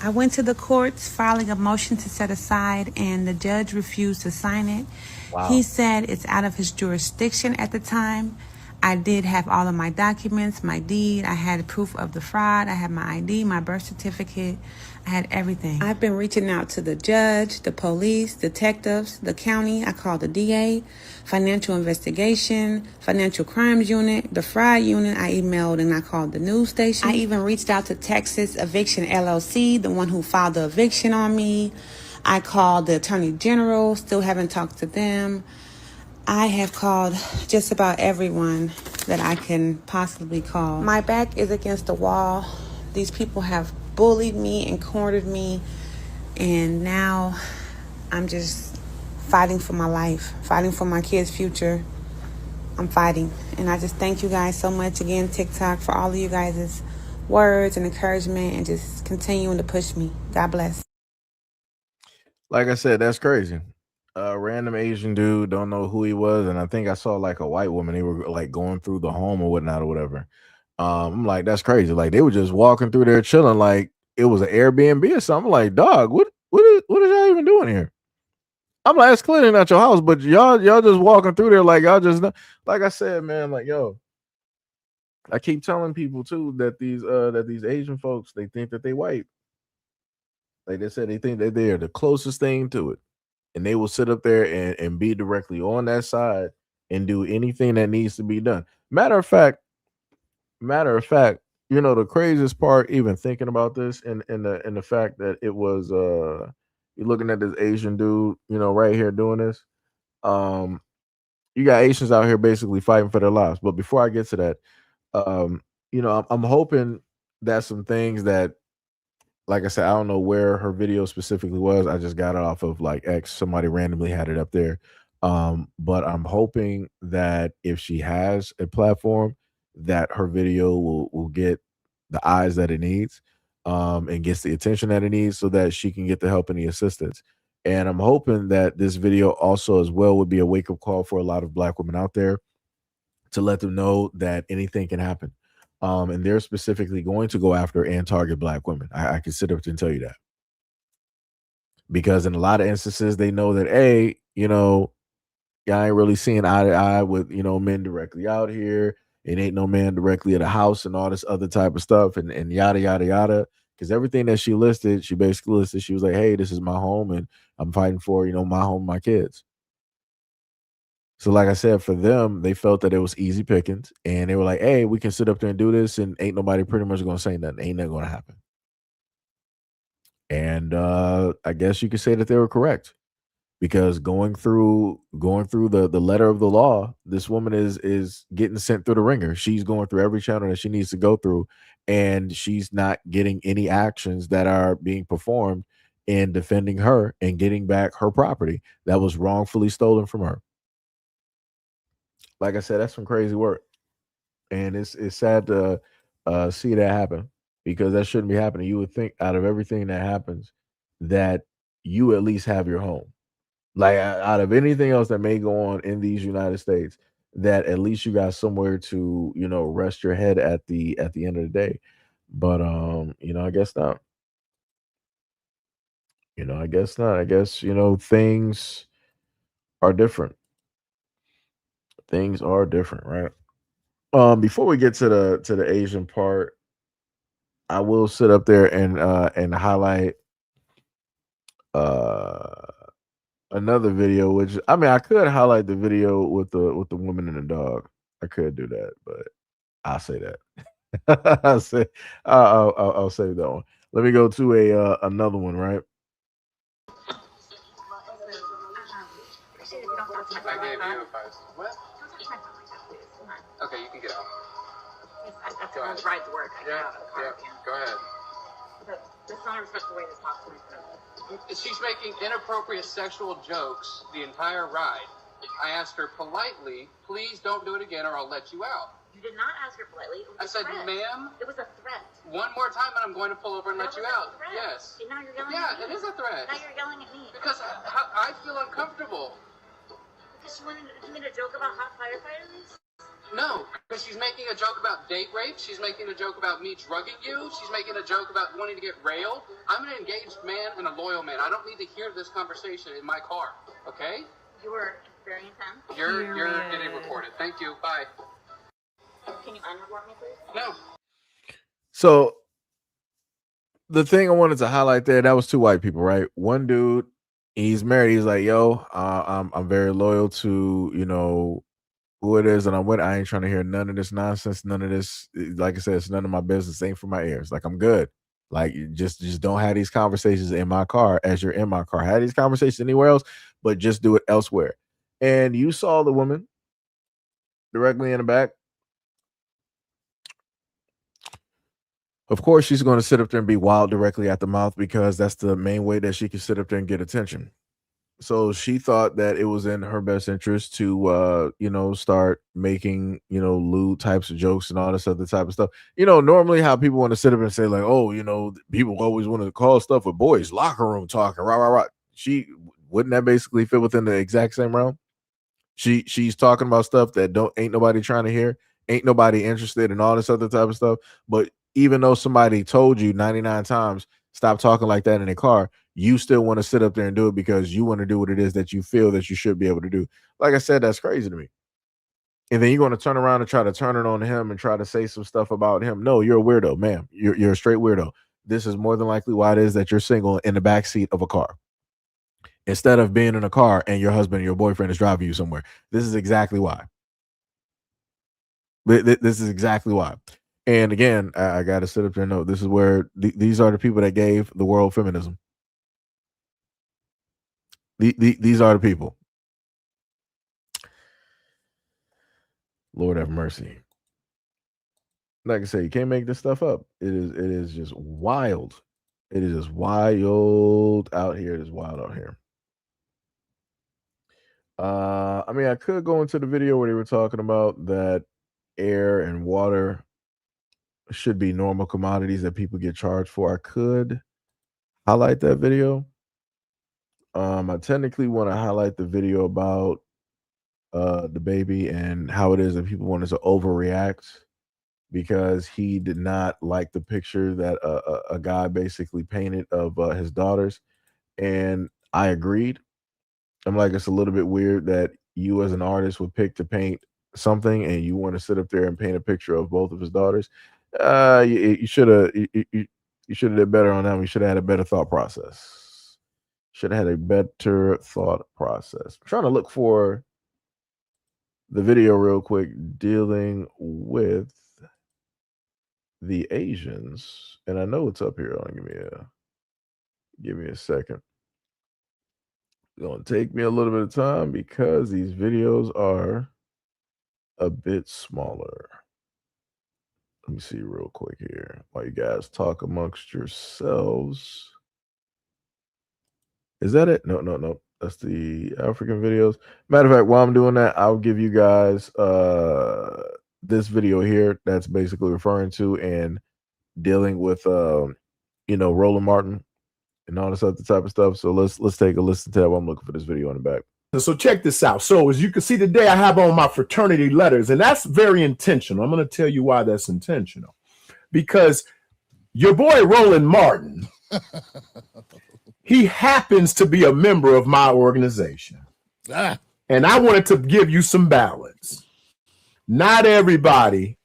I went to the courts filing a motion to set aside, and the judge refused to sign it. Wow. He said it's out of his jurisdiction at the time. I did have all of my documents, my deed. I had proof of the fraud. I had my ID, my birth certificate. I had everything. I've been reaching out to the judge, the police, detectives, the county. I called the DA, financial investigation, financial crimes unit, the fraud unit. I emailed and I called the news station. I even reached out to Texas Eviction LLC, the one who filed the eviction on me. I called the attorney general, still haven't talked to them. I have called just about everyone that I can possibly call. My back is against the wall. These people have bullied me and cornered me, and now I'm just fighting for my life, fighting for my kids' future. I'm fighting, and I just thank you guys so much again, TikTok, for all of you guys' words and encouragement and just continuing to push me. God bless. Like I said, that's crazy. A random Asian dude, don't know who he was, and I think I saw like a white woman. They were like going through the home or whatnot or whatever. I'm like, that's crazy. Like they were just walking through there chilling, like it was an Airbnb or something. I'm like, dog, what is y'all even doing here? I'm like, it's clearly not your house, but y'all just walking through there like y'all just like I said, man. Like yo, I keep telling people too that these Asian folks, they think that they white. Like they said, they think that they are the closest thing to it. And they will sit up there and be directly on that side and do anything that needs to be done. Matter of fact, you know, the craziest part, even thinking about this and the fact that it was you're looking at this Asian dude, you know, right here doing this. You got Asians out here basically fighting for their lives. But before I get to that, you know, I'm hoping that some things that, like I said, I don't know where her video specifically was. I just got it off of like X. Somebody randomly had it up there. But I'm hoping that if she has a platform, that her video will get the eyes that it needs, and gets the attention that it needs so that she can get the help and the assistance. And I'm hoping that this video also as well would be a wake-up call for a lot of Black women out there to let them know that anything can happen. And they're specifically going to go after and target Black women. I can sit up and tell you that. Because in a lot of instances, they know that, hey, you know, y'all ain't really seeing eye to eye with, you know, men directly out here. It ain't no man directly at a house and all this other type of stuff and yada, yada, yada. Because everything that she listed, she basically listed, she was like, hey, this is my home and I'm fighting for, you know, my home, my kids. So, like I said, for them, they felt that it was easy pickings, and they were like, "Hey, we can sit up there and do this, and ain't nobody pretty much gonna say nothing. Ain't nothing gonna happen." And I guess you could say that they were correct because going through the letter of the law, this woman is getting sent through the ringer. She's going through every channel that she needs to go through, and she's not getting any actions that are being performed in defending her and getting back her property that was wrongfully stolen from her. Like I said, that's some crazy work, and it's sad to see that happen because that shouldn't be happening. You would think out of everything that happens that you at least have your home. Like out of anything else that may go on in these United States, that at least you got somewhere to rest your head at the end of the day. But I guess not. I guess not. I guess things are different. Things are different, right? Before we get to the Asian part, I will sit up there and highlight uh another video, which I mean I could highlight the video with the woman and the dog. I could do that, but I'll say that. I'll save that one. Let me go to a another one, right? I gave you a 5. What? Okay, you can get out. Go ahead. Ride to work. Yeah. Go ahead. That's not a respectful way to talk to me. She's making inappropriate sexual jokes the entire ride. I asked her politely, please don't do it again or I'll let you out. You did not ask her politely. It was I said, ma'am. It was a threat. One more time and I'm going to pull over and let you out. Yes. Okay, now you're yelling at me. Yeah, it is a threat. Now you're yelling at me. Because I feel uncomfortable. Because she wanted to make a joke about hot firefighters? No, because she's making a joke about date rape. She's making a joke about me drugging you. She's making a joke about wanting to get railed. I'm an engaged man and a loyal man. I don't need to hear this conversation in my car, okay? You were very intense. You're getting recorded. Thank you. Bye. Can you unrecord me, please? No. So the thing I wanted to highlight there, that was two white people, right? One dude, he's married. He's like, yo, I'm very loyal to, who it is that I'm with. I ain't trying to hear none of this nonsense, none of this. Like I said, it's none of my business. Ain't for my ears. Like I'm good. Like just don't have these conversations in my car as you're in my car. Have these conversations anywhere else, but just do it elsewhere. And you saw the woman directly in the back. Of course, she's going to sit up there and be wild directly at the mouth because that's the main way that she can sit up there and get attention. So she thought that it was in her best interest to, start making, lewd types of jokes and all this other type of stuff. Normally how people want to sit up and say like, oh, people always want to call stuff with boys, locker room talking, rah, rah, rah. Wouldn't that basically fit within the exact same realm? She's talking about stuff that ain't nobody trying to hear, ain't nobody interested in all this other type of stuff. But even though somebody told you 99 times, stop talking like that in a car, you still want to sit up there and do it because you want to do what it is that you feel that you should be able to do. Like I said, that's crazy to me. And then you're going to turn around and try to turn it on him and try to say some stuff about him. No, you're a weirdo, ma'am. You're a straight weirdo. This is more than likely why it is that you're single in the back seat of a car instead of being in a car and your husband or your boyfriend is driving you somewhere. This is exactly why. This is exactly why. And again, I got to sit up there and know this is where these are the people that gave the world feminism. These are the people. Lord have mercy. Like I say, you can't make this stuff up. It is just wild. It is just wild out here. It is wild out here. I mean, I could go into the video where they were talking about that air and water should be normal commodities that people get charged for. I could highlight that video. I technically want to highlight the video about the baby and how it is that people wanted to overreact because he did not like the picture that a guy basically painted of his daughters. And I agreed. I'm like, it's a little bit weird that you as an artist would pick to paint something and you want to sit up there and paint a picture of both of his daughters. You should have did better on that. You should have had a better thought process. Should have had a better thought process. I'm trying to look for the video real quick dealing with the Asians, and I know it's up here. Give me a second. It's gonna take me a little bit of time because these videos are a bit smaller. Let me see real quick here while you guys talk amongst yourselves. Is that it? No. That's the African videos. Matter of fact, while I'm doing that, I'll give you guys this video here that's basically referring to and dealing with Roland Martin and all this other type of stuff. So let's take a listen to that while I'm looking for this video in the back. So check this out. So as you can see today, I have on my fraternity letters, and that's very intentional. I'm going to tell you why that's intentional. Because your boy Roland Martin, he happens to be a member of my organization. And I wanted to give you some balance. Not everybody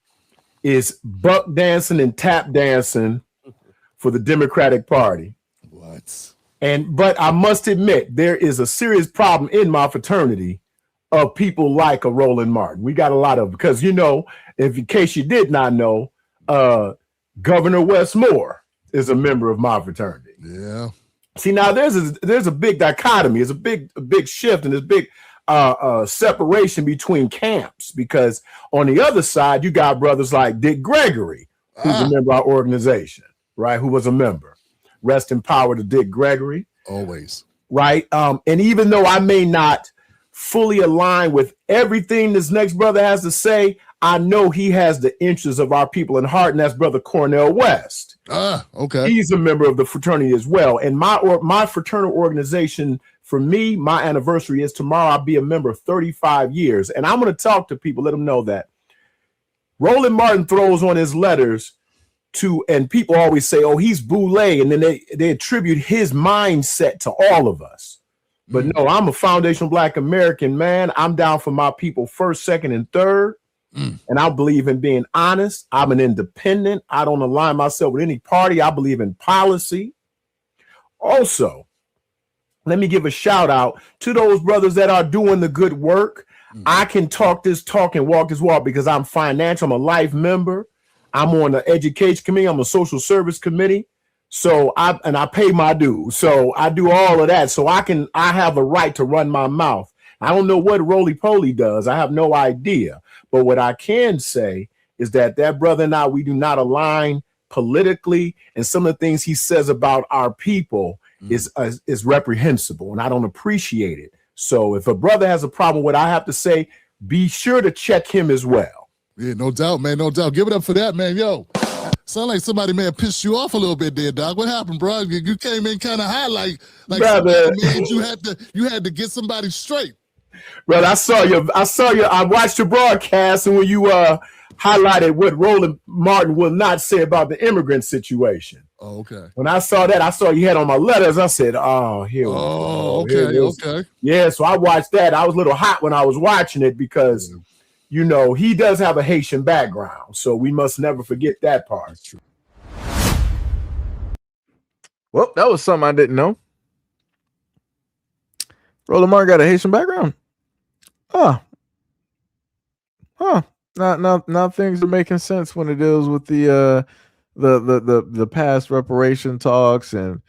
is buck dancing and tap dancing for the Democratic Party. But I must admit, there is a serious problem in my fraternity of people like a Roland Martin. We got a lot of, because, in case you did not know, Governor Wes Moore is a member of my fraternity. Yeah. See, now there's a big dichotomy. There's a big shift, and there's big separation between camps, because on the other side, you got brothers like Dick Gregory, who's a member of our organization, right? Who was a member. Rest in power to Dick Gregory. Always. Right. And even though I may not fully align with everything this next brother has to say, I know he has the interests of our people in heart, and that's Brother Cornell West. Okay. He's a member of the fraternity as well. And my fraternal organization, for me, my anniversary is tomorrow. I'll be a member 35 years. And I'm going to talk to people, let them know that Roland Martin throws on his letters and people always say, oh, he's boule, and then they attribute his mindset to all of us. But no, I'm a foundational Black American, man. I'm down for my people first, second, and third. And I believe in being honest. I'm an independent. I don't align myself with any party. I believe in policy. Also, let me give a shout out to those brothers that are doing the good work. I can talk this talk and walk this walk because I'm financial. I'm a life member. I'm on the education committee. I'm a social service committee. So I pay my dues. So I do all of that. So I have a right to run my mouth. I don't know what Roly Poly does. I have no idea. But what I can say is that brother and I, we do not align politically. And some of the things he says about our people is reprehensible. And I don't appreciate it. So if a brother has a problem with what I have to say, be sure to check him as well. Yeah, no doubt, man. No doubt. Give it up for that, man. Yo, sound like somebody may have pissed you off a little bit there, Doc. What happened, bro? You came in kind of high, like brother, you had to get somebody straight. Brother, I saw you. I watched your broadcast, and when you highlighted what Roland Martin will not say about the immigrant situation. Oh, okay. When I saw that, I saw you had on my letters. I said, "Oh, here." Oh, okay, okay. Yeah, so I watched that. I was a little hot when I was watching it because. He does have a Haitian background, so we must never forget that part. That's true. Well, that was something I didn't know. Roland Martin got a Haitian background. Now things are making sense when it deals with the past reparation talks, and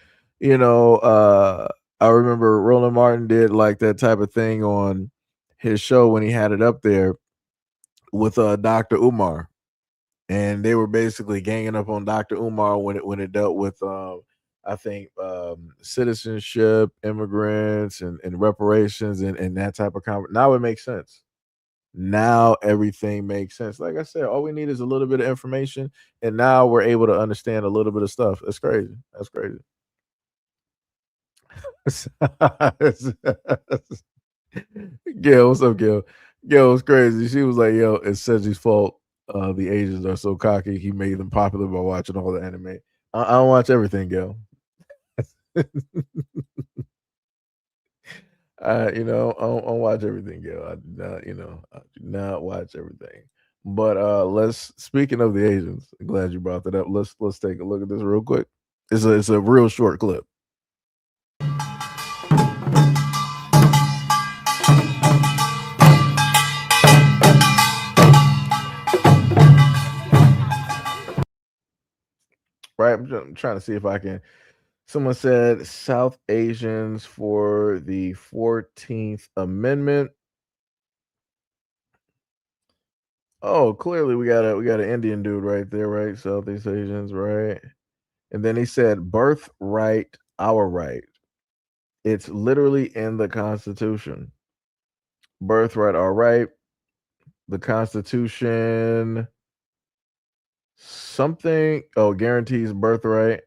I remember Roland Martin did like that type of thing on his show when he had it up there with Dr. Umar, and they were basically ganging up on Dr. Umar when it dealt with I think citizenship, immigrants, and reparations, and that type of conversation. Now it makes sense. Now everything makes sense. Like I said, all we need is a little bit of information, and now we're able to understand a little bit of stuff. It's crazy. That's crazy. Gail, what's up, Gail? Yo, it's crazy. She was like, yo, it's Seji's fault. The Asians are so cocky. He made them popular by watching all the anime. I don't watch everything, Gail. I don't watch everything, Gail. I do not watch everything. But speaking of the Asians, I'm glad you brought that up. Let's take a look at this real quick. It's a real short clip. right? I'm trying to see if I can. Someone said South Asians for the 14th Amendment. Oh, clearly we got an Indian dude right there, right? Southeast Asians, right? And then he said birthright, our right. It's literally in the Constitution. Birthright, our right. The Constitution, something. Oh, guarantees birthright.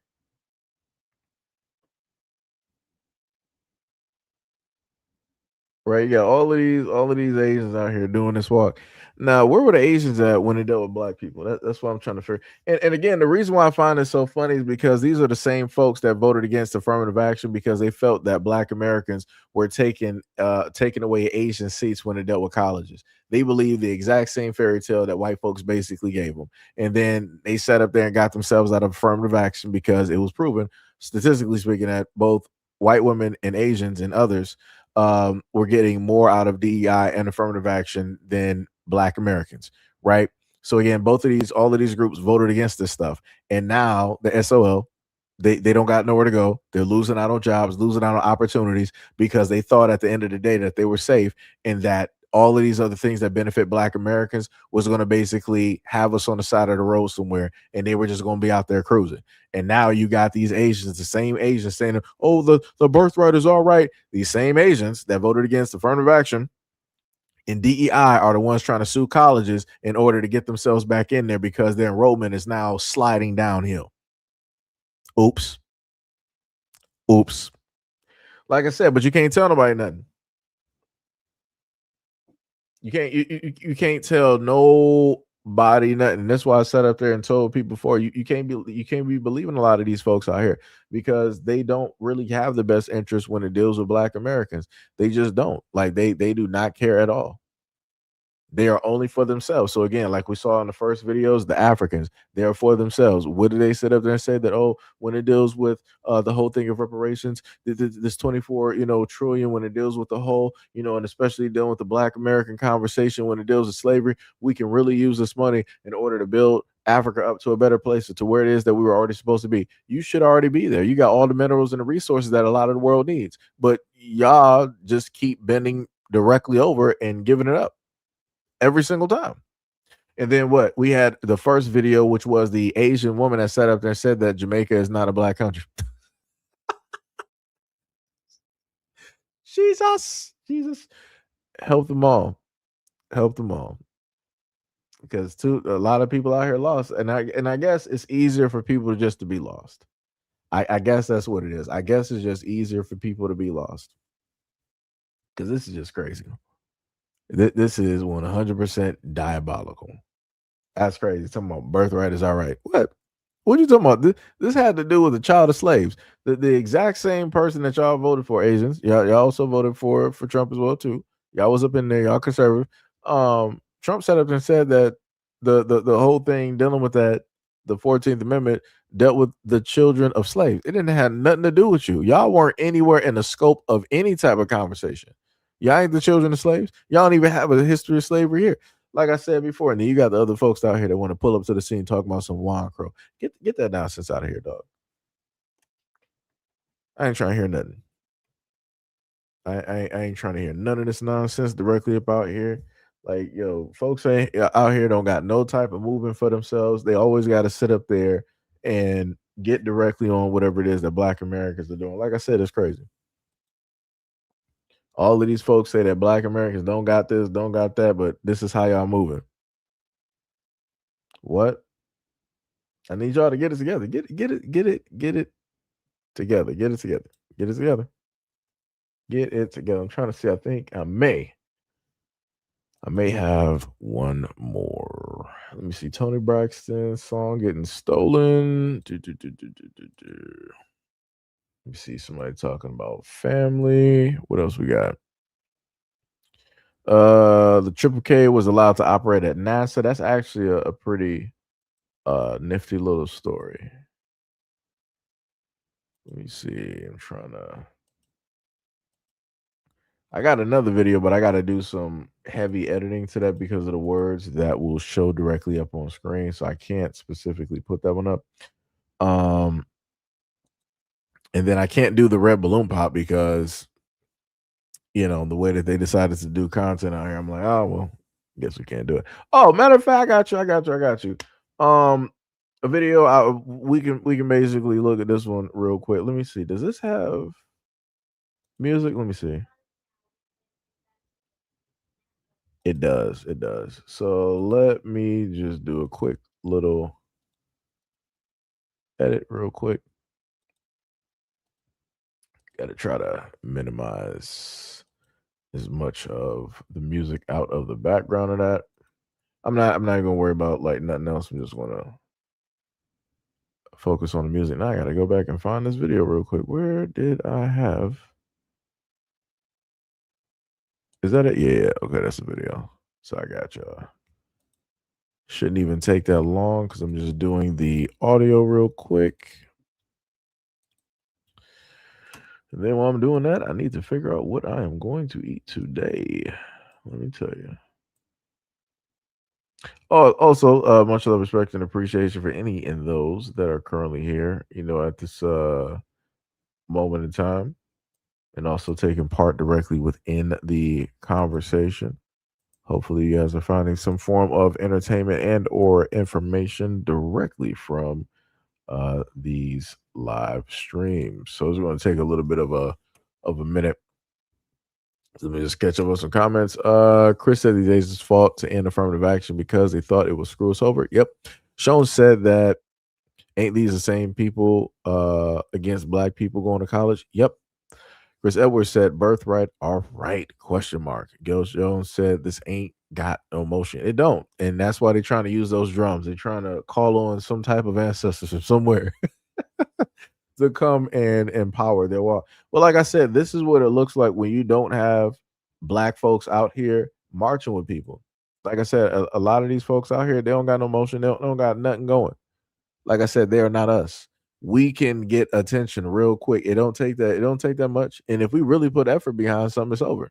Right, you got all of these Asians out here doing this walk. Now, where were the Asians at when they dealt with black people? That's what I'm trying to figure. And again, the reason why I find it so funny is because these are the same folks that voted against affirmative action because they felt that black Americans were taking away Asian seats when they dealt with colleges. They believed the exact same fairy tale that white folks basically gave them. And then they sat up there and got themselves out of affirmative action because it was proven, statistically speaking, that both white women and Asians and others were getting more out of DEI and affirmative action than black Americans, right? So again, all of these groups voted against this stuff. And now the SOL, they don't got nowhere to go. They're losing out on jobs, losing out on opportunities because they thought at the end of the day that they were safe and that all of these other things that benefit black Americans was going to basically have us on the side of the road somewhere and they were just going to be out there cruising. And now you got these Asians, the same Asians saying, oh, the birthright is all right. These same Asians that voted against affirmative action and DEI are the ones trying to sue colleges in order to get themselves back in there because their enrollment is now sliding downhill. Oops. Like I said, but you can't tell nobody nothing. You can't tell nobody nothing. That's why I sat up there and told people before you can't be believing a lot of these folks out here because they don't really have the best interest when it deals with black Americans. They just don't. Like they do not care at all. They are only for themselves. So again, like we saw in the first videos, the Africans, they are for themselves. What do they sit up there and say that, oh, when it deals with the whole thing of reparations, this 24, trillion, when it deals with the whole, and especially dealing with the black American conversation, when it deals with slavery, we can really use this money in order to build Africa up to a better place, to where it is that we were already supposed to be. You should already be there. You got all the minerals and the resources that a lot of the world needs, but y'all just keep bending directly over and giving it up every single time. And then what? We had the first video, which was the Asian woman that sat up there and said that Jamaica is not a black country. Jesus. Help them all. Because a lot of people out here lost. And I guess it's easier for people just to be lost. I guess that's what it is. I guess it's just easier for people to be lost. Because this is just crazy. This is 100% diabolical. That's crazy. Talking about birthright is all right. What are you talking about? This had to do with the child of slaves. The exact same person that y'all voted for, Asians. Y'all also voted for Trump as well too. Y'all was up in there. Y'all conservative. Trump sat up and said that the whole thing dealing with that, the 14th Amendment, dealt with the children of slaves. It didn't have nothing to do with you. Y'all weren't anywhere in the scope of any type of conversation. Y'all ain't the children of slaves. Y'all don't even have a history of slavery here. Like I said before, and then you got the other folks out here that want to pull up to the scene talking about some wine crow. Get that nonsense out of here, dog. I ain't trying to hear nothing. I ain't trying to hear none of this nonsense directly about here. Like, folks out here don't got no type of movement for themselves. They always got to sit up there and get directly on whatever it is that black Americans are doing. Like I said, it's crazy. All of these folks say that black Americans don't got this, don't got that, but this is how y'all moving. What? I need y'all to get it together. Get it together. Get it together. Get it together. I'm trying to see. I think I may have one more. Let me see. Tony Braxton song getting stolen. Let me see, somebody talking about family. What else we got? The Triple K was allowed to operate at NASA. That's actually a pretty nifty little story. Let me see. I got another video, but I got to do some heavy editing to that because of the words that will show directly up on screen. So I can't specifically put that one up. And then I can't do the red balloon pop because, you know, the way that they decided to do content out here, I'm like, oh well, guess we can't do it. Oh, matter of fact, I got you. A video. We can basically look at this one real quick. Let me see. Does this have music? Let me see. It does. It does. So let me just do a quick little edit real quick. Got to try to minimize as much of the music out of the background of that. I'm not even gonna worry about like nothing else. I'm just gonna focus on the music. Now I gotta go back and find this video real quick. Where did I have? Is that it? Yeah. Okay, that's the video. So I got you. Shouldn't even take that long because I'm just doing the audio real quick. And then while I'm doing that, I need to figure out what I am going to eat today. Let me tell you. Oh, also, much love, respect, and appreciation for any and those that are currently here, you know, at this moment in time, and also taking part directly within the conversation. Hopefully, you guys are finding some form of entertainment and or information directly from these live streams. So it's going to take a little bit of a minute. Let me just catch up with some comments. Chris said these days it's fault to end affirmative action because they thought it would screw us over. Yep. Sean said that ain't these the same people against black people going to college? Yep. Chris Edwards said birthright, all right, question mark. Gil Jones said this ain't got no motion. It don't. And that's why they're trying to use those drums. They're trying to call on some type of ancestors from somewhere to come and empower their wall. Well, like I said, this is what it looks like when you don't have black folks out here marching with people. Like I said, a lot of these folks out here, they don't got no motion. They don't got nothing going. Like I said, they are not us. We can get attention real quick. It don't take that. It don't take that much. And if we really put effort behind something, it's over.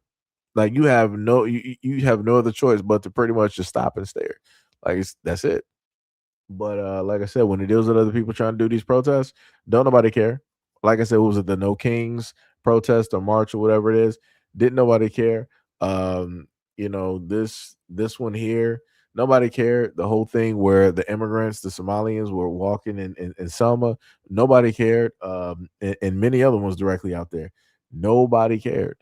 Like you have no other choice but to pretty much just stop and stare. Like that's it. But like I said, when it deals with other people trying to do these protests, don't nobody care. Like I said, what was it, the No Kings protest or march or whatever it is? Didn't nobody care. You know, this one here, nobody cared. The whole thing where the immigrants, the Somalians were walking in Selma, nobody cared. And many other ones directly out there. Nobody cared.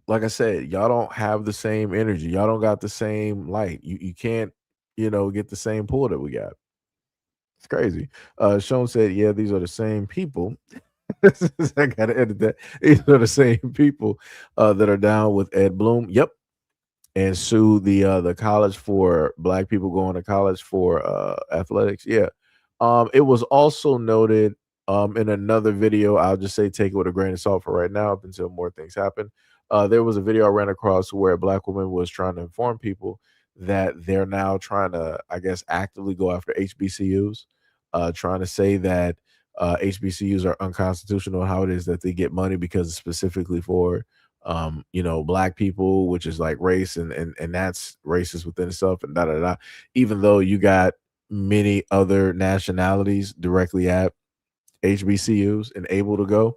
Like I said, y'all don't have the same energy. Y'all don't got the same light. You can't, you know, get the same pull that we got. It's crazy. Sean said, yeah, these are the same people. I gotta edit that. These are the same people that are down with Ed Bloom. Yep. And sue the college for black people going to college for athletics. Yeah. It was also noted in another video. I'll just say take it with a grain of salt for right now up until more things happen. There was a video I ran across where a black woman was trying to inform people that they're now trying to, I guess, actively go after HBCUs, trying to say that HBCUs are unconstitutional, how it is that they get money because it's specifically for you know, black people, which is like race and that's racist within itself and da da da. Even though you got many other nationalities directly at HBCUs and able to go,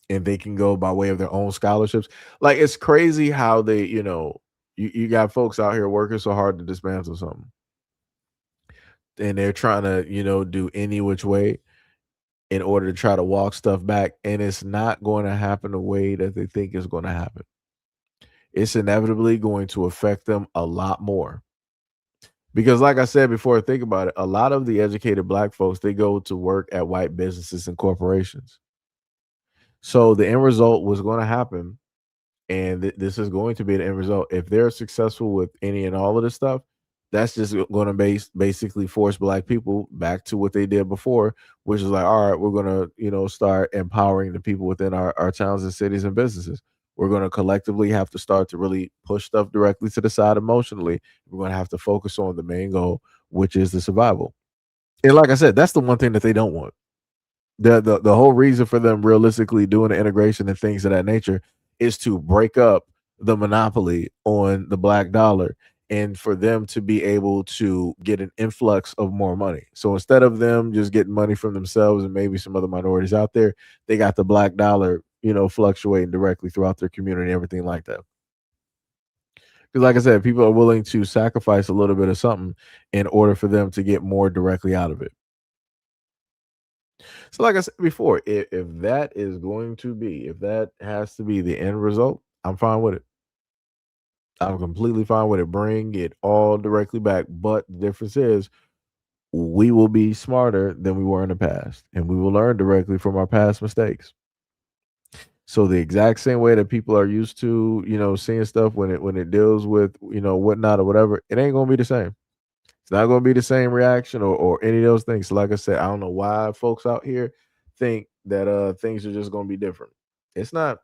and they can go by way of their own scholarships. Like it's crazy how they, you know, you got folks out here working so hard to dismantle something, and they're trying to, you know, do any which way in order to try to walk stuff back, and it's not going to happen the way that they think it's going to happen. It's inevitably going to affect them a lot more. Because like I said before, think about it, a lot of the educated black folks, they go to work at white businesses and corporations. So the end result was going to happen, and this is going to be the end result. If they're successful with any and all of this stuff, that's just going to basically force black people back to what they did before, which is like, all right, we're going to, you know, start empowering the people within our towns and cities and businesses. We're going to collectively have to start to really push stuff directly to the side emotionally. We're going to have to focus on the main goal, which is the survival. And like I said, that's the one thing that they don't want. The whole reason for them realistically doing the integration and things of that nature is to break up the monopoly on the black dollar and for them to be able to get an influx of more money. So instead of them just getting money from themselves and maybe some other minorities out there, they got the black dollar, fluctuating directly throughout their community and everything like that. Because like I said, people are willing to sacrifice a little bit of something in order for them to get more directly out of it. So like I said before, if that is going to be, if that has to be the end result, I'm fine with it. I'm completely fine with it. Bring it all directly back. But the difference is we will be smarter than we were in the past, and we will learn directly from our past mistakes. So the exact same way that people are used to, seeing stuff when it deals with, whatnot or whatever, it ain't gonna be the same. It's not gonna be the same reaction or any of those things. So like I said, I don't know why folks out here think that things are just gonna be different. It's not.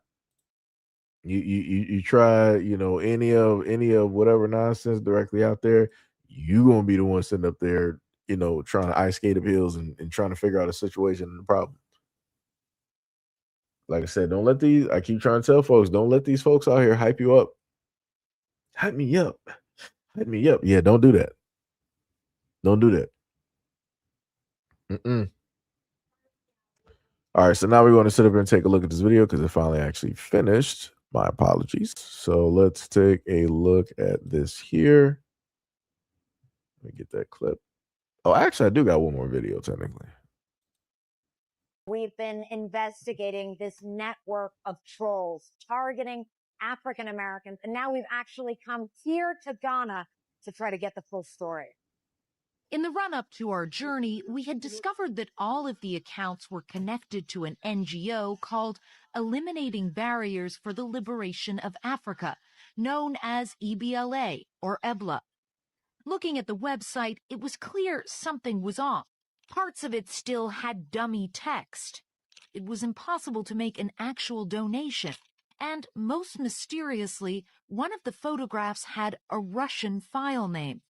You try, any of whatever nonsense directly out there, you gonna be the one sitting up there, trying to ice skate up hills and trying to figure out a situation and the problem. Like I said, I keep trying to tell folks, don't let these folks out here hype you up. Hype me up. Hype me up. Yeah, don't do that. Don't do that. All right, so now we're going to sit up here and take a look at this video because it finally actually finished. My apologies. So let's take a look at this here. Let me get that clip. Oh, actually, I do got one more video, technically. We've been investigating this network of trolls targeting African Americans, and now we've actually come here to Ghana to try to get the full story. In the run-up to our journey, we had discovered that all of the accounts were connected to an NGO called Eliminating Barriers for the Liberation of Africa, known as EBLA or EBLA. Looking at the website, it was clear something was off. Parts of it still had dummy text. It was impossible to make an actual donation. And most mysteriously, one of the photographs had a Russian file name.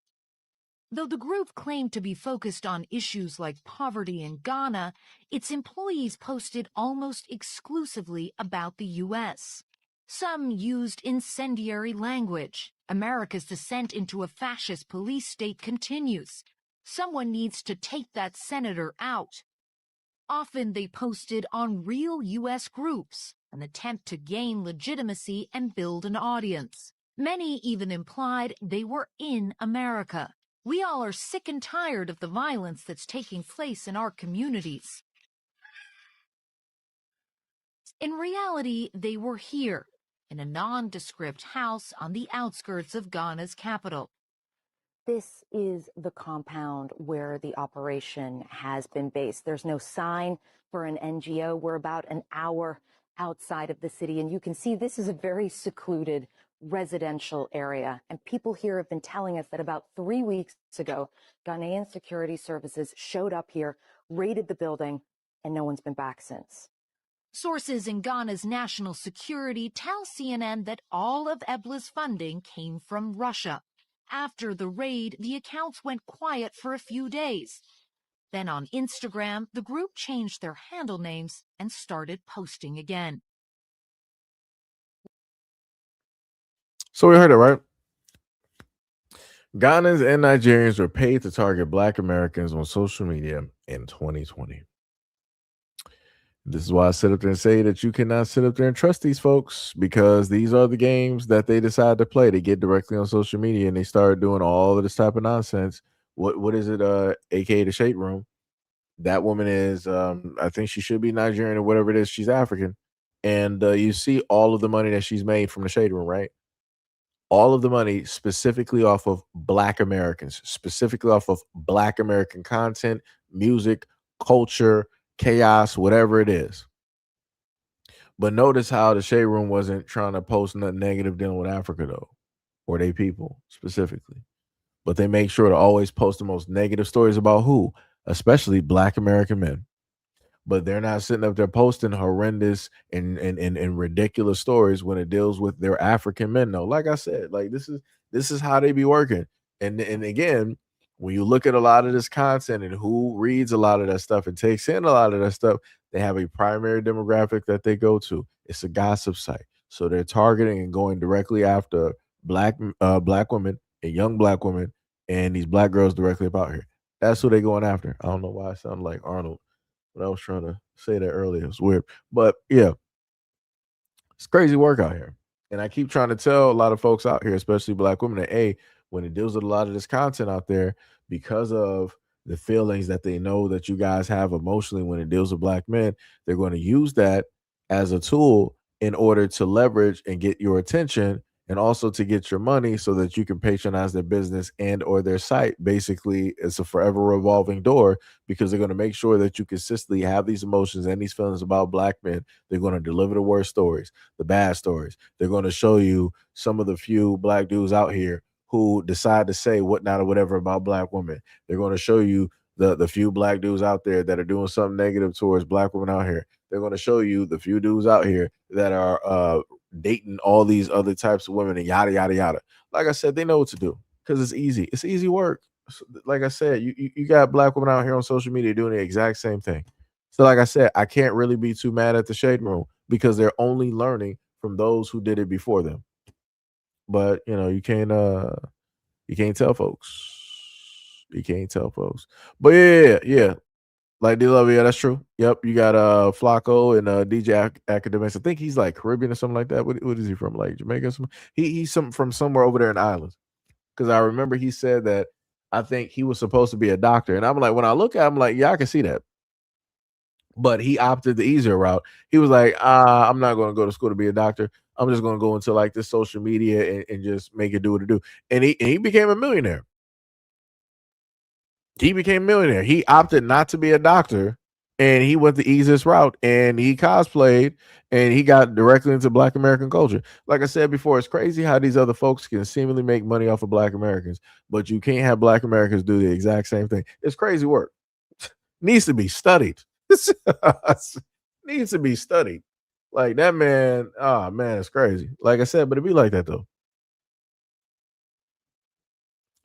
Though the group claimed to be focused on issues like poverty in Ghana, its employees posted almost exclusively about the U.S. Some used incendiary language. America's descent into a fascist police state continues. Someone needs to take that senator out. Often they posted on real U.S. groups, an attempt to gain legitimacy and build an audience. Many even implied they were in America. We all are sick and tired of the violence that's taking place in our communities. In reality, they were here, in a nondescript house on the outskirts of Ghana's capital. This is the compound where the operation has been based. There's no sign for an NGO. We're about an hour outside of the city, and you can see this is a very secluded residential area. And people here have been telling us that about 3 weeks ago, Ghanaian security services showed up here, raided the building, and no one's been back since. Sources in Ghana's national security tell CNN that all of EBLA's funding came from Russia. After the raid, the accounts went quiet for a few days. Then on Instagram, the group changed their handle names and started posting again. So we heard it, right? Ghanaians and Nigerians were paid to target Black Americans on social media in 2020. This is why I sit up there and say that you cannot sit up there and trust these folks, because these are the games that they decide to play. They get directly on social media and they start doing all of this type of nonsense. What is it? AKA the Shade Room. That woman is, I think she should be Nigerian or whatever it is. She's African. And you see all of the money that she's made from the Shade Room, right? All of the money specifically off of Black Americans, specifically off of Black American content, music, culture, chaos, whatever it is. But notice how the Shade Room wasn't trying to post nothing negative dealing with Africa, though, or they people specifically. But they make sure to always post the most negative stories about who? Especially Black American men. But they're not sitting up there posting horrendous and ridiculous stories when it deals with their African men. No, like I said, like this is how they be working. And again, when you look at a lot of this content and who reads a lot of that stuff and takes in a lot of that stuff, they have a primary demographic that they go to. It's a gossip site. So they're targeting and going directly after black women, and young black women and these black girls directly up out here. That's who they going after. I don't know why I sound like Arnold, but I was trying to say that earlier. It's weird. But yeah, it's crazy work out here. And I keep trying to tell a lot of folks out here, especially black women, that when it deals with a lot of this content out there, because of the feelings that they know that you guys have emotionally when it deals with black men, they're going to use that as a tool in order to leverage and get your attention, and also to get your money so that you can patronize their business and or their site. Basically, it's a forever revolving door, because they're going to make sure that you consistently have these emotions and these feelings about black men. They're going to deliver the worst stories, the bad stories. They're going to show you some of the few black dudes out here who decide to say whatnot or whatever about black women. They're going to show you the few black dudes out there that are doing something negative towards black women out here. They're going to show you the few dudes out here that are dating all these other types of women and yada yada yada. Like I said, they know what to do because it's easy. It's easy work. So, like I said, you got black women out here on social media doing the exact same thing. So like I said, I can't really be too mad at the Shade Room, because they're only learning from those who did it before them. But you can't tell folks. You can't tell folks. But yeah. Like D-Love, yeah, that's true. Yep, you got Flacco and DJ Academics. I think he's like Caribbean or something like that. What is he from? Like Jamaica? He's from somewhere over there in the islands. Because I remember he said that I think he was supposed to be a doctor, and I'm like, when I look at him, like, yeah, I can see that. But he opted the easier route. He was like, I'm not going to go to school to be a doctor. I'm just going to go into like this social media and just make it do what it do. And he became a millionaire. He became a millionaire. He opted not to be a doctor, and he went the easiest route, and he cosplayed, and he got directly into Black American culture. Like I said before, it's crazy how these other folks can seemingly make money off of Black Americans, but you can't have Black Americans do the exact same thing. It's crazy work. Needs to be studied. Needs to be studied. Like that man, man, it's crazy. Like I said, but it'd be like that though.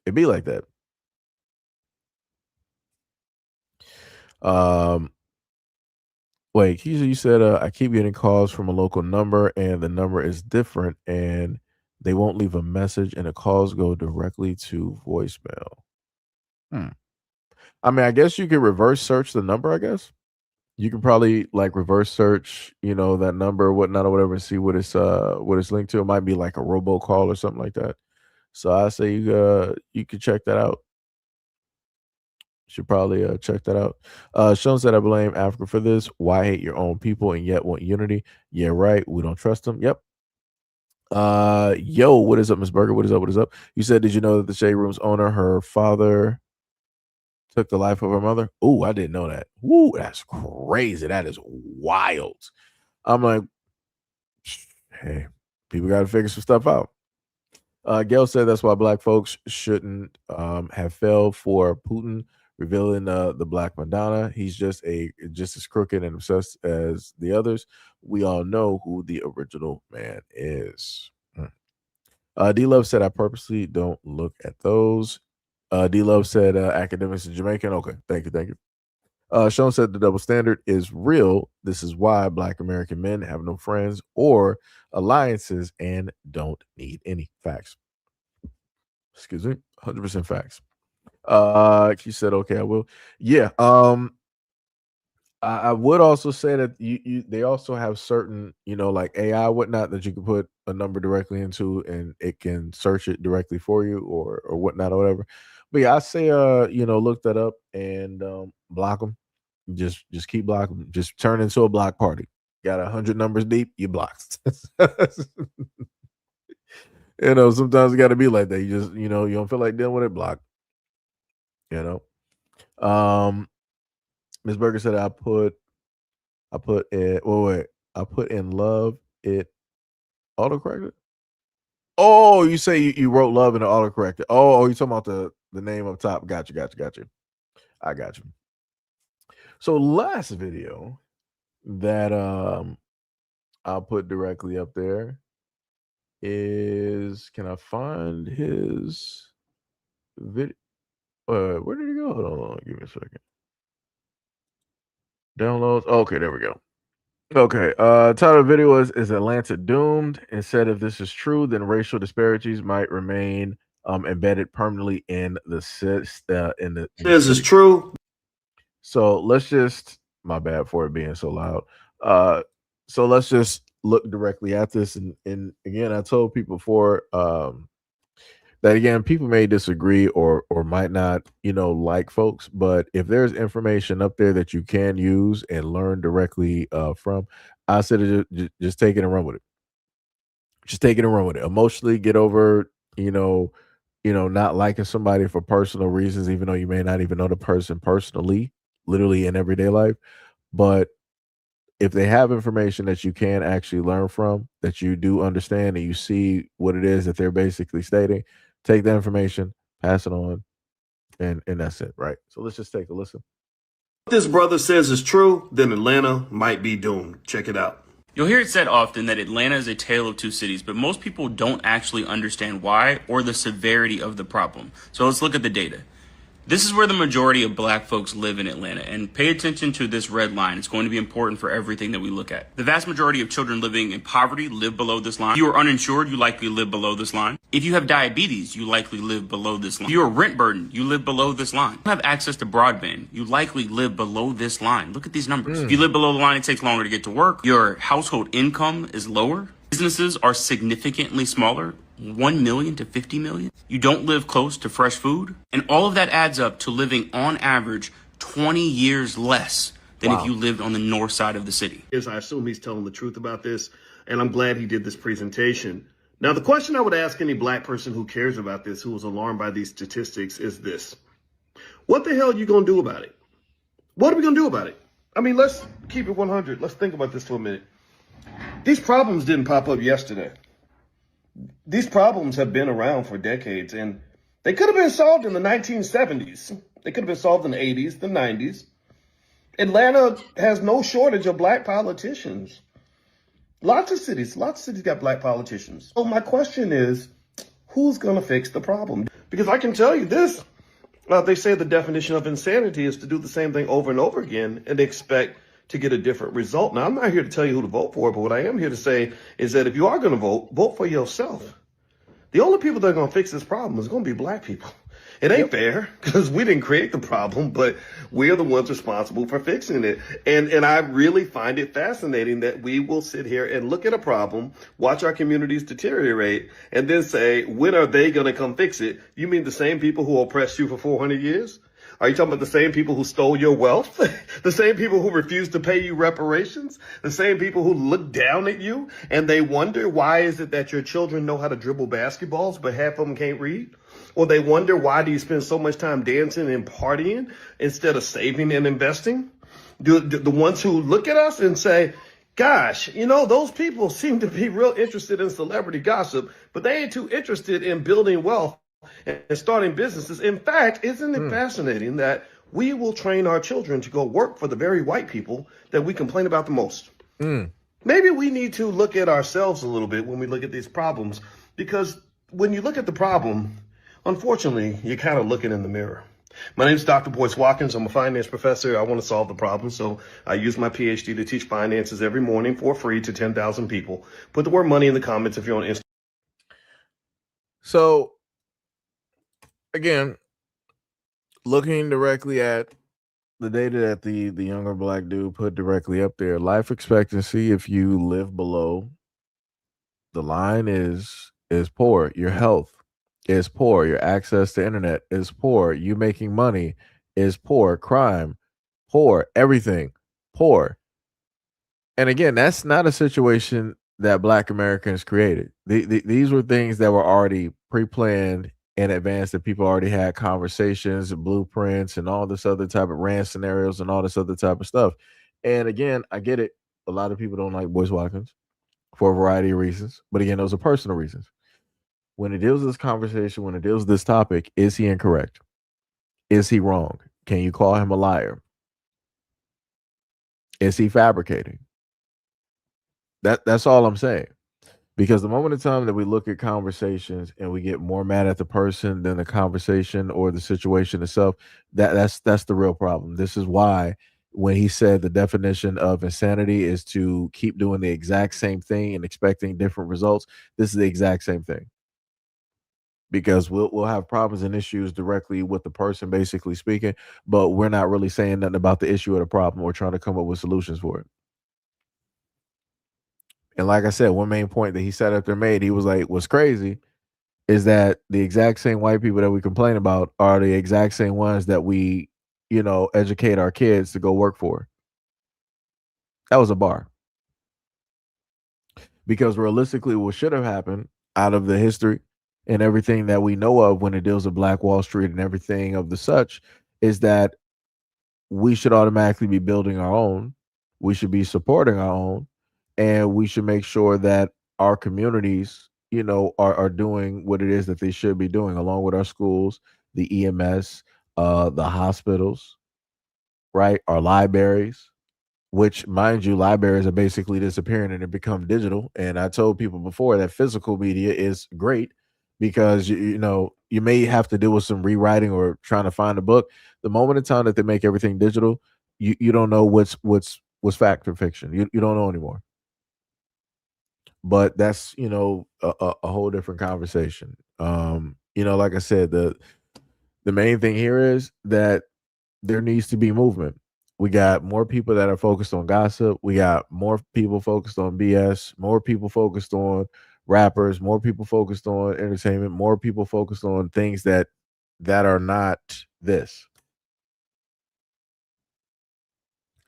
It'd be like that. Wait, you said I keep getting calls from a local number and the number is different and they won't leave a message and the calls go directly to voicemail. I mean, I guess you could reverse search the number, I guess. You can probably like reverse search, that number or whatnot or whatever and see what it's linked to. It might be like a robocall or something like that. So I say you could check that out. Should probably check that out. Sean said, I blame Africa for this. Why hate your own people and yet want unity? Yeah, right. We don't trust them. Yep. Yo, what is up, Miss Burger? What is up? What is up? You said, did you know that the Shade Room's owner, her father took the life of her mother? Ooh, I didn't know that. Ooh, that's crazy. That is wild. I'm like, hey, people got to figure some stuff out. Gail said that's why Black folks shouldn't have fell for Putin revealing the Black Madonna. He's just as crooked and obsessed as the others. We all know who the original man is. D-Love said, I purposely don't look at those. D-Love said, academics in Jamaican. Okay, thank you. Sean said the double standard is real. This is why Black American men have no friends or alliances and don't need any. Facts. Excuse me. 100% facts. She said, okay, I will. Yeah. I would also say that they also have certain, like AI whatnot that you can put a number directly into and it can search it directly for you or whatnot or whatever. But yeah, I say look that up and block them. Just keep blocking. Just turn into a block party. Got 100 numbers deep, you blocked. Sometimes it got to be like that. You just, you don't feel like dealing with it, block. Ms. Berger said, I put in, I put in love, it autocorrected. Oh, you say you wrote love in the autocorrected. Oh, you talking about the name up top. Got you. I got you. So last video that I'll put directly up there is, can I find his video? Where did he go? Hold on, give me a second. Downloads. Okay, there we go. Okay. Title of the video is Atlanta doomed? And said if this is true, then racial disparities might remain embedded permanently in the This is true. So let's just, my bad for it being so loud. So let's just look directly at this, and again, I told people before that again, people may disagree or might not, like folks, but if there's information up there that you can use and learn directly from, I said just take it and run with it. Just take it and run with it. Emotionally, get over, not liking somebody for personal reasons, even though you may not even know the person personally, literally in everyday life. But if they have information that you can actually learn from, that you do understand, and you see what it is that they're basically stating, take that information, pass it on, and that's it, right? So let's just take a listen. If this brother says is true, then Atlanta might be doomed. Check it out. You'll hear it said often that Atlanta is a tale of two cities, but most people don't actually understand why or the severity of the problem. So let's look at the data. This is where the majority of black folks live in Atlanta, and pay attention to this red line. It's going to be important for everything that we look at. The vast majority of children living in poverty live below this line. If you are uninsured, you likely live below this line. If you have diabetes, you likely live below this line. If you are rent burdened, you live below this line. If you have access to broadband, you likely live below this line. Look at these numbers. If you live below the line, it takes longer to get to work. Your household income is lower. Businesses are significantly smaller. 1 million to 50 million. You don't live close to fresh food. And all of that adds up to living on average 20 years less than if you lived on the north side of the city. I assume he's telling the truth about this, and I'm glad he did this presentation. Now, the question I would ask any black person who cares about this, who is alarmed by these statistics, is this. What the hell are you going to do about it? What are we going to do about it? I mean, let's keep it 100. Let's think about this for a minute. These problems didn't pop up yesterday. These problems have been around for decades, and they could have been solved in the 1970s. They could have been solved in the 80s, the 90s. Atlanta has no shortage of black politicians. Lots of cities got black politicians. So my question is, who's going to fix the problem? Because I can tell you this, they say the definition of insanity is to do the same thing over and over again and expect to get a different result. Now, I'm not here to tell you who to vote for, but what I am here to say is that if you are going to vote for yourself. The only people that are going to fix this problem is going to be black people. It ain't fair because we didn't create the problem, but we're the ones responsible for fixing it. And I really find it fascinating that we will sit here and look at a problem, watch our communities deteriorate, and then say, when are they going to come fix it? You mean the same people who oppressed you for 400 years? Are you talking about the same people who stole your wealth? The same people who refused to pay you reparations? The same people who look down at you and they wonder why is it that your children know how to dribble basketballs, but half of them can't read? Or they wonder why do you spend so much time dancing and partying instead of saving and investing? The ones who look at us and say, gosh, those people seem to be real interested in celebrity gossip, but they ain't too interested in building wealth and starting businesses. In fact, isn't it fascinating that we will train our children to go work for the very white people that we complain about the most? Maybe we need to look at ourselves a little bit when we look at these problems, because when you look at the problem, unfortunately, you're kind of looking in the mirror. My name is Dr. Boyce Watkins. I'm a finance professor. I want to solve the problem, so I use my PhD to teach finances every morning for free to 10,000 people. Put the word money in the comments if you're on Instagram. So, again, looking directly at the data that the younger black dude put directly up there, life expectancy, if you live below the line, is poor. Your health is poor. Your access to internet is poor. You making money is poor. Crime, poor. Everything, poor. And again, that's not a situation that black Americans created. These were things that were already pre-planned in advance, that people already had conversations and blueprints and all this other type of rant scenarios and all this other type of stuff. And again, I get it. A lot of people don't like Boyce Watkins for a variety of reasons. But again, those are personal reasons. When it deals with this conversation, when it deals with this topic, is he incorrect? Is he wrong? Can you call him a liar? Is he fabricating? That's all I'm saying. Because the moment in time that we look at conversations and we get more mad at the person than the conversation or the situation itself, that's the real problem. This is why when he said the definition of insanity is to keep doing the exact same thing and expecting different results, this is the exact same thing. because we'll have problems and issues directly with the person basically speaking, but we're not really saying nothing about the issue or the problem. We're trying to come up with solutions for it. And like I said, one main point that he sat up there made, he was like, what's crazy is that the exact same white people that we complain about are the exact same ones that we, educate our kids to go work for. That was a bar. Because realistically, what should have happened out of the history and everything that we know of when it deals with Black Wall Street and everything of the such is that we should automatically be building our own. We should be supporting our own, and we should make sure that our communities, are doing what it is that they should be doing, along with our schools, the EMS, the hospitals, right? Our libraries, which, mind you, libraries are basically disappearing and they become digital. And I told people before that physical media is great because you may have to deal with some rewriting or trying to find a book. The moment in time that they make everything digital, you don't know what's fact or fiction. You don't know anymore. But that's a whole different conversation. Like I said, the main thing here is that there needs to be movement. We got more people that are focused on gossip. We got more people focused on BS, more people focused on rappers, more people focused on entertainment, more people focused on things that are not this.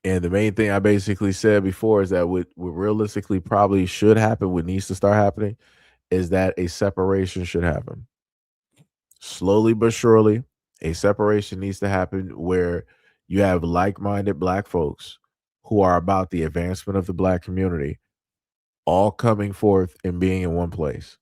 And the main thing I basically said before is that what realistically probably should happen, what needs to start happening, is that a separation should happen. Slowly but surely, a separation needs to happen where you have like-minded Black folks who are about the advancement of the Black community all coming forth and being in one place.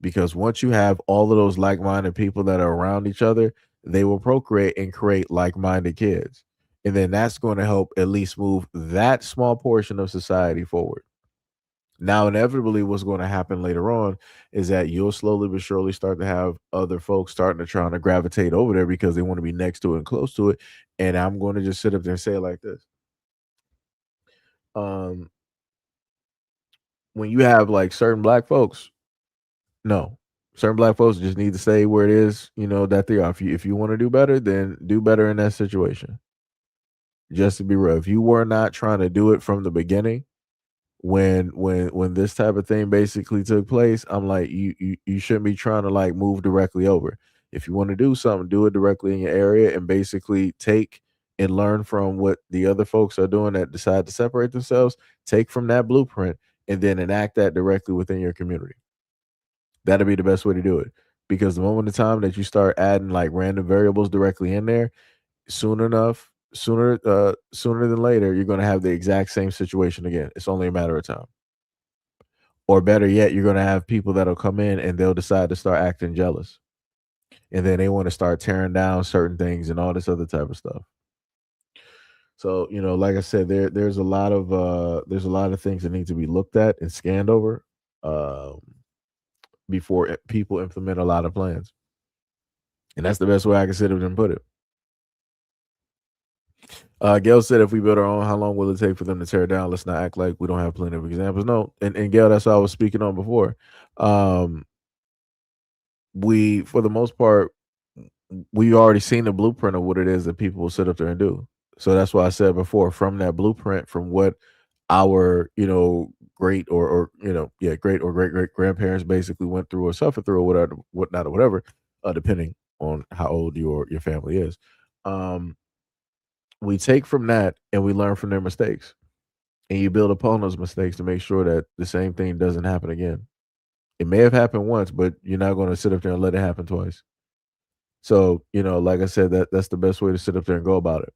Because once you have all of those like-minded people that are around each other, they will procreate and create like-minded kids. And then that's going to help at least move that small portion of society forward. Now, inevitably, what's going to happen later on is that you'll slowly but surely start to have other folks starting to try to gravitate over there because they want to be next to it and close to it. And I'm going to just sit up there and say it like this. When you have like certain Black folks, no, certain Black folks just need to stay where it is, that they are. If you want to do better, then do better in that situation. Just to be real, if you were not trying to do it from the beginning, when this type of thing basically took place, I'm like, you shouldn't be trying to like move directly over. If you want to do something, do it directly in your area and basically take and learn from what the other folks are doing that decide to separate themselves. Take from that blueprint and then enact that directly within your community. That'll be the best way to do it, because the moment in time that you start adding like random variables directly in there, sooner than later, you're going to have the exact same situation again. It's only a matter of time. Or better yet, you're going to have people that'll come in and they'll decide to start acting jealous. And then they want to start tearing down certain things and all this other type of stuff. So, like I said, there's a lot of things that need to be looked at and scanned over before people implement a lot of plans. And that's the best way I can sit up and put it. Gail said, if we build our own, how long will it take for them to tear it down? Let's not act like we don't have plenty of examples. No, and Gail, that's what I was speaking on before. We, for the most part, we already seen the blueprint of what it is that people will sit up there and do. So that's why I said before, from that blueprint, from what our, great or great or great grandparents basically went through or suffered through or whatever, depending on how old your family is. We take from that and we learn from their mistakes, and you build upon those mistakes to make sure that the same thing doesn't happen again. It may have happened once, but you're not going to sit up there and let it happen twice. So, like I said, that's the best way to sit up there and go about it.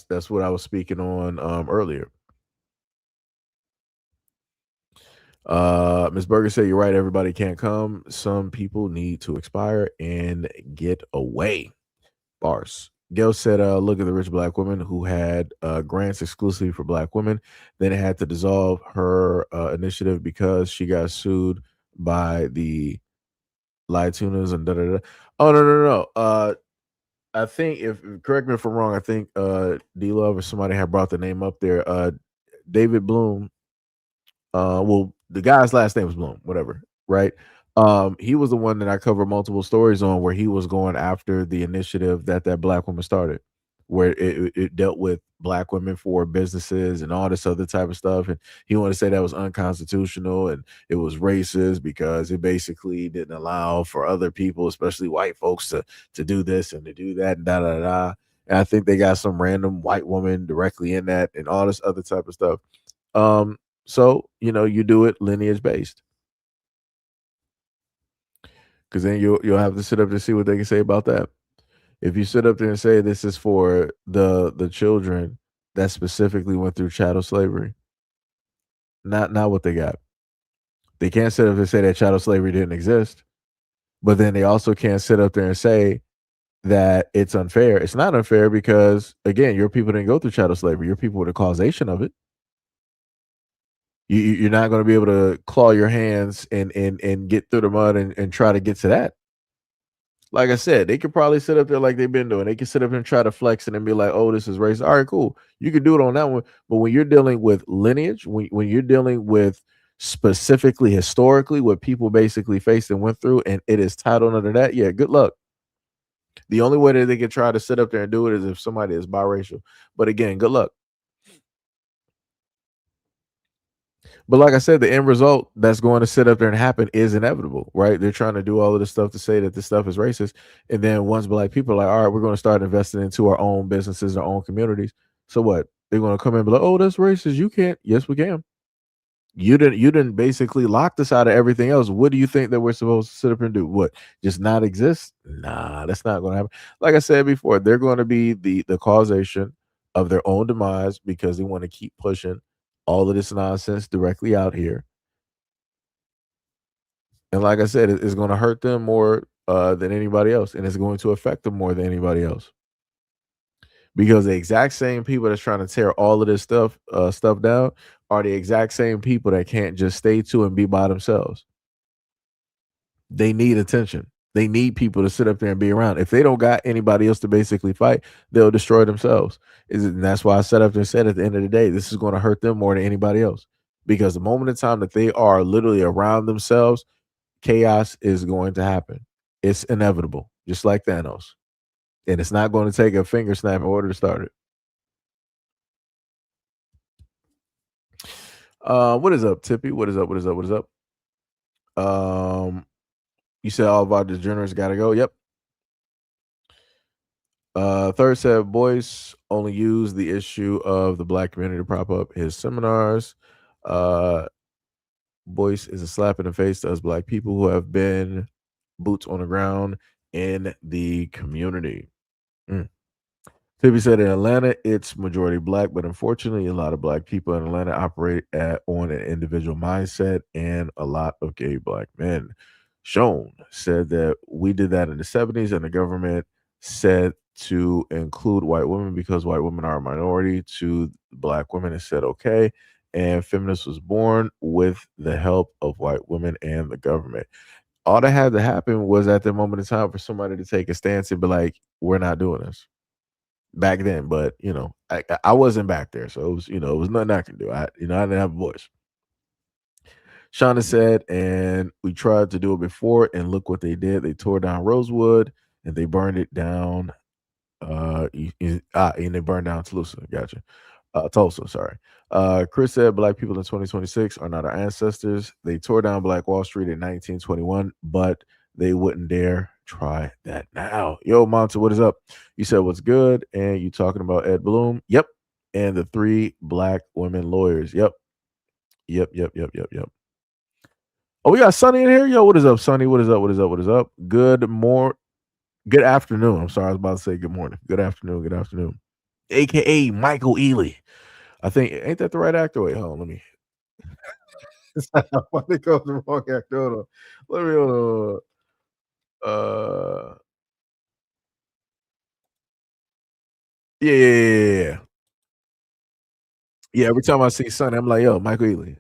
That's what I was speaking on earlier. Ms. Berger said, you're right, everybody can't come. Some people need to expire and get away. Bars. Gail said, look at the rich Black woman who had grants exclusively for Black women. Then had to dissolve her initiative because she got sued by the Litunas and da-da-da. Oh, no. I think, correct me if I'm wrong, I think D-Love or somebody had brought the name up there. David Bloom Well, the guy's last name was Bloom, whatever, right? He was the one that I covered multiple stories on, where he was going after the initiative that black woman started, where it dealt with black women for businesses and all this other type of stuff. And he wanted to say that was unconstitutional and it was racist because it basically didn't allow for other people, especially white folks, to do this and to do that and da da da. And I think they got some random white woman directly in that and all this other type of stuff. So you do it lineage based, because then you'll have to sit up to see what they can say about that. If you sit up there and say this is for the children that specifically went through chattel slavery, not what they got. They can't sit up and say that chattel slavery didn't exist, but then they also can't sit up there and say that it's unfair. It's not unfair because, again, your people didn't go through chattel slavery. Your people were the causation of it. You're not going to be able to claw your hands and get through the mud and try to get to that. Like I said, they could probably sit up there like they've been doing. They can sit up and try to flex it and be like, oh, this is racist. All right, cool. You could do it on that one. But when you're dealing with lineage, when you're dealing with specifically historically what people basically faced and went through, and it is titled under that, yeah, good luck. The only way that they can try to sit up there and do it is if somebody is biracial. But again, good luck. But like I said, the end result that's going to sit up there and happen is inevitable, right? They're trying to do all of this stuff to say that this stuff is racist. And then once black people are like, all right, we're going to start investing into our own businesses, our own communities. So what? They're going to come in and be like, oh, that's racist. You can't. Yes, we can. You didn't basically lock us out of everything else. What do you think that we're supposed to sit up and do? What? Just not exist? Nah, that's not going to happen. Like I said before, they're going to be the causation of their own demise because they want to keep pushing all of this nonsense directly out here. And like I said, it's going to hurt them more than anybody else. And it's going to affect them more than anybody else. Because the exact same people that's trying to tear all of this stuff down are the exact same people that can't just stay to and be by themselves. They need attention. They need people to sit up there and be around. If they don't got anybody else to basically fight, they'll destroy themselves. And that's why I sat up there and said at the end of the day, this is going to hurt them more than anybody else. Because the moment in time that they are literally around themselves, chaos is going to happen. It's inevitable, just like Thanos. And it's not going to take a finger snap in order to start it. What is up, Tippy? What is up? You said all of our degenerates got to go. Yep. Third said Boyce only used the issue of the black community to prop up his seminars. Boyce is a slap in the face to us black people who have been boots on the ground in the community. Tippy said in Atlanta, it's majority black, but unfortunately, a lot of black people in Atlanta operate on an individual mindset and a lot of gay black men. Sean said that we did that in the 70s and the government said to include white women because white women are a minority to black women and said, okay. And feminist was born with the help of white women and the government. All that had to happen was at the moment in time for somebody to take a stance and be like, we're not doing this. Back then, but I wasn't back there, so it was it was nothing I can do. I didn't have a voice. Shauna said, and we tried to do it before, and look what they did. They tore down Rosewood and they burned it down. And they burned down Tulsa. Gotcha. Tulsa, sorry. Chris said black people in 2026 are not our ancestors. They tore down Black Wall Street in 1921, but they wouldn't dare try that now. Yo, Monta, what is up? You said what's good, and you talking about Ed Bloom? Yep. And the 3 black women lawyers. Yep. Oh, we got Sonny in here. Yo, what is up, Sonny? What is up? Good afternoon. I'm sorry, I was about to say good morning. Good afternoon. AKA Michael Ealy. I think ain't that the right actor? Wait, hold on, let me. I think I was the wrong actor. Hold on. Let me hold on. Yeah. Yeah, every time I see Sonny, I'm like, yo, Michael Ealy.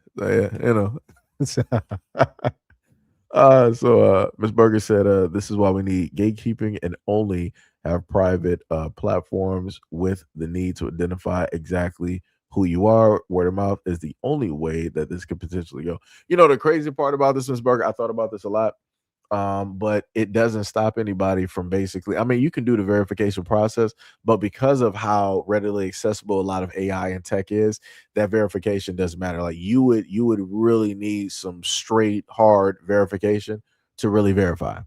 So Ms. Berger said, this is why we need gatekeeping and only have private platforms with the need to identify exactly who you are. Word of mouth is the only way that this could potentially go. You know, the crazy part about this, Ms. Burger, I thought about this a lot. But it doesn't stop anybody from basically, I mean, you can do the verification process, but because of how readily accessible a lot of AI and tech is, that verification doesn't matter. Like you would really need some straight hard verification to really verify,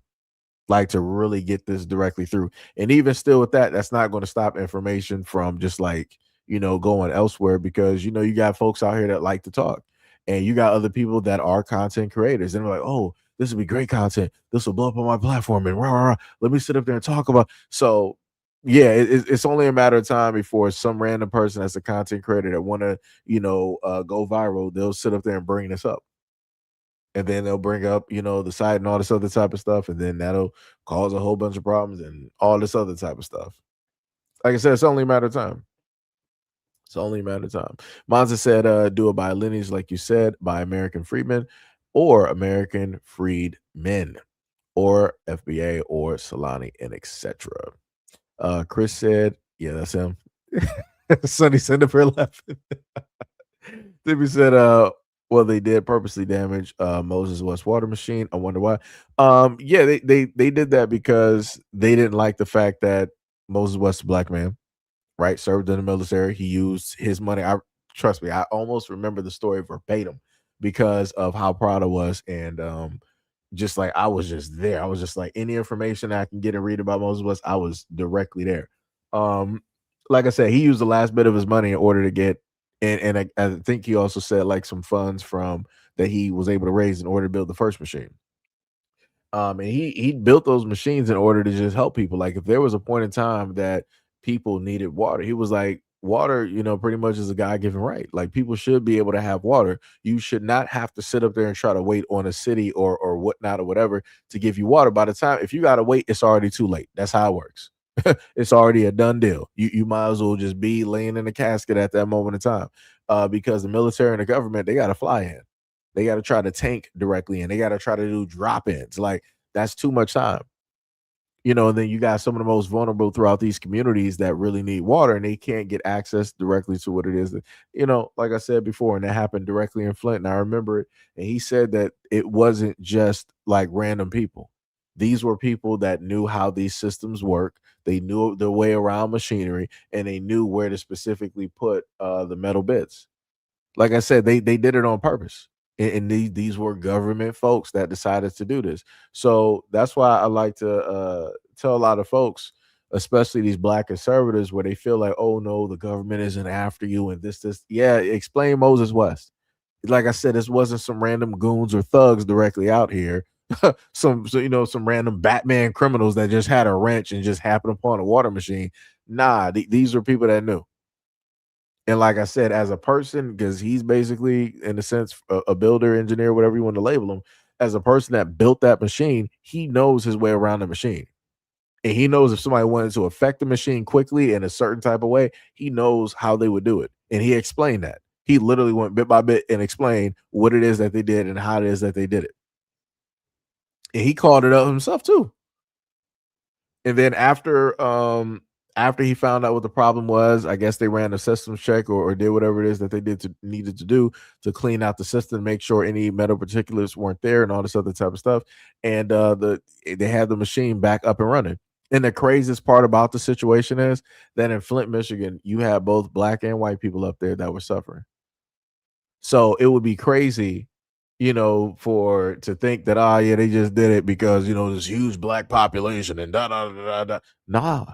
like to really get this directly through. And even still with that, that's not going to stop information from just like, you know, going elsewhere, because, you know, you got folks out here that like to talk, and you got other people that are content creators, and they're like, oh, this would be great content. This will blow up on my platform, and rah, rah, rah. Let me sit up there and talk about. So yeah, it's only a matter of time before some random person that's a content creator that want to, you know, go viral, they'll sit up there and bring this up. And then they'll bring up, you know, the site and all this other type of stuff, and then that'll cause a whole bunch of problems and all this other type of stuff. Like I said, it's only a matter of time. It's only a matter of time. Monza said, do it by lineage, like you said, by American freedmen or American freed men or FBA or Solani and etc. Chris said, yeah, that's him. Sonny Cinderford laughing. Timmy said, well, they did purposely damage Moses West water machine. I wonder why. Yeah, they did that because they didn't like the fact that Moses West, a black man, right, served in the military. He used his money. Trust me, I almost remember the story verbatim because of how proud I was, and just like I was just there. I was just like, any information I can get and read about Moses West, I was directly there. Like I said, he used the last bit of his money in order to get, and I think he also said like some funds from that he was able to raise in order to build the first machine. And he built those machines in order to just help people. Like if there was a point in time that people needed water, he was like, water, you know, pretty much is a God-given right. Like people should be able to have water. You should not have to sit up there and try to wait on a city or whatnot or whatever to give you water. By the time, if you got to wait, it's already too late. That's how it works. It's already a done deal. You might as well just be laying in a casket at that moment in time, because the military and the government, they got to fly in. They got to try to tank directly in. They got to try to do drop-ins. Like that's too much time. You know, and then you got some of the most vulnerable throughout these communities that really need water, and they can't get access directly to what it is that, you know, like I said before, and that happened directly in Flint. And I remember it. And he said that it wasn't just like random people. These were people that knew how these systems work. They knew their way around machinery, and they knew where to specifically put the metal bits. Like I said, they did it on purpose. And these were government folks that decided to do this. So that's why I like to tell a lot of folks, especially these black conservatives, where they feel like, oh no, the government isn't after you and this. Yeah, explain Moses West. Like I said, this wasn't some random goons or thugs directly out here. some random Batman criminals that just had a wrench and just happened upon a water machine. Nah, these are people that knew. And like I said, as a person, because he's basically, in a sense, a builder, engineer, whatever you want to label him, as a person that built that machine, he knows his way around the machine. And he knows if somebody wanted to affect the machine quickly in a certain type of way, he knows how they would do it. And he explained that. He literally went bit by bit and explained what it is that they did and how it is that they did it. And he called it up himself too. And then after he found out what the problem was, I guess they ran a systems check or did whatever it is that they needed to do to clean out the system, make sure any metal particulates weren't there and all this other type of stuff. And they had the machine back up and running. And the craziest part about the situation is that in Flint, Michigan, you have both black and white people up there that were suffering. So it would be crazy, you know, to think that, yeah, they just did it because, you know, this huge black population and da da da da da. Nah.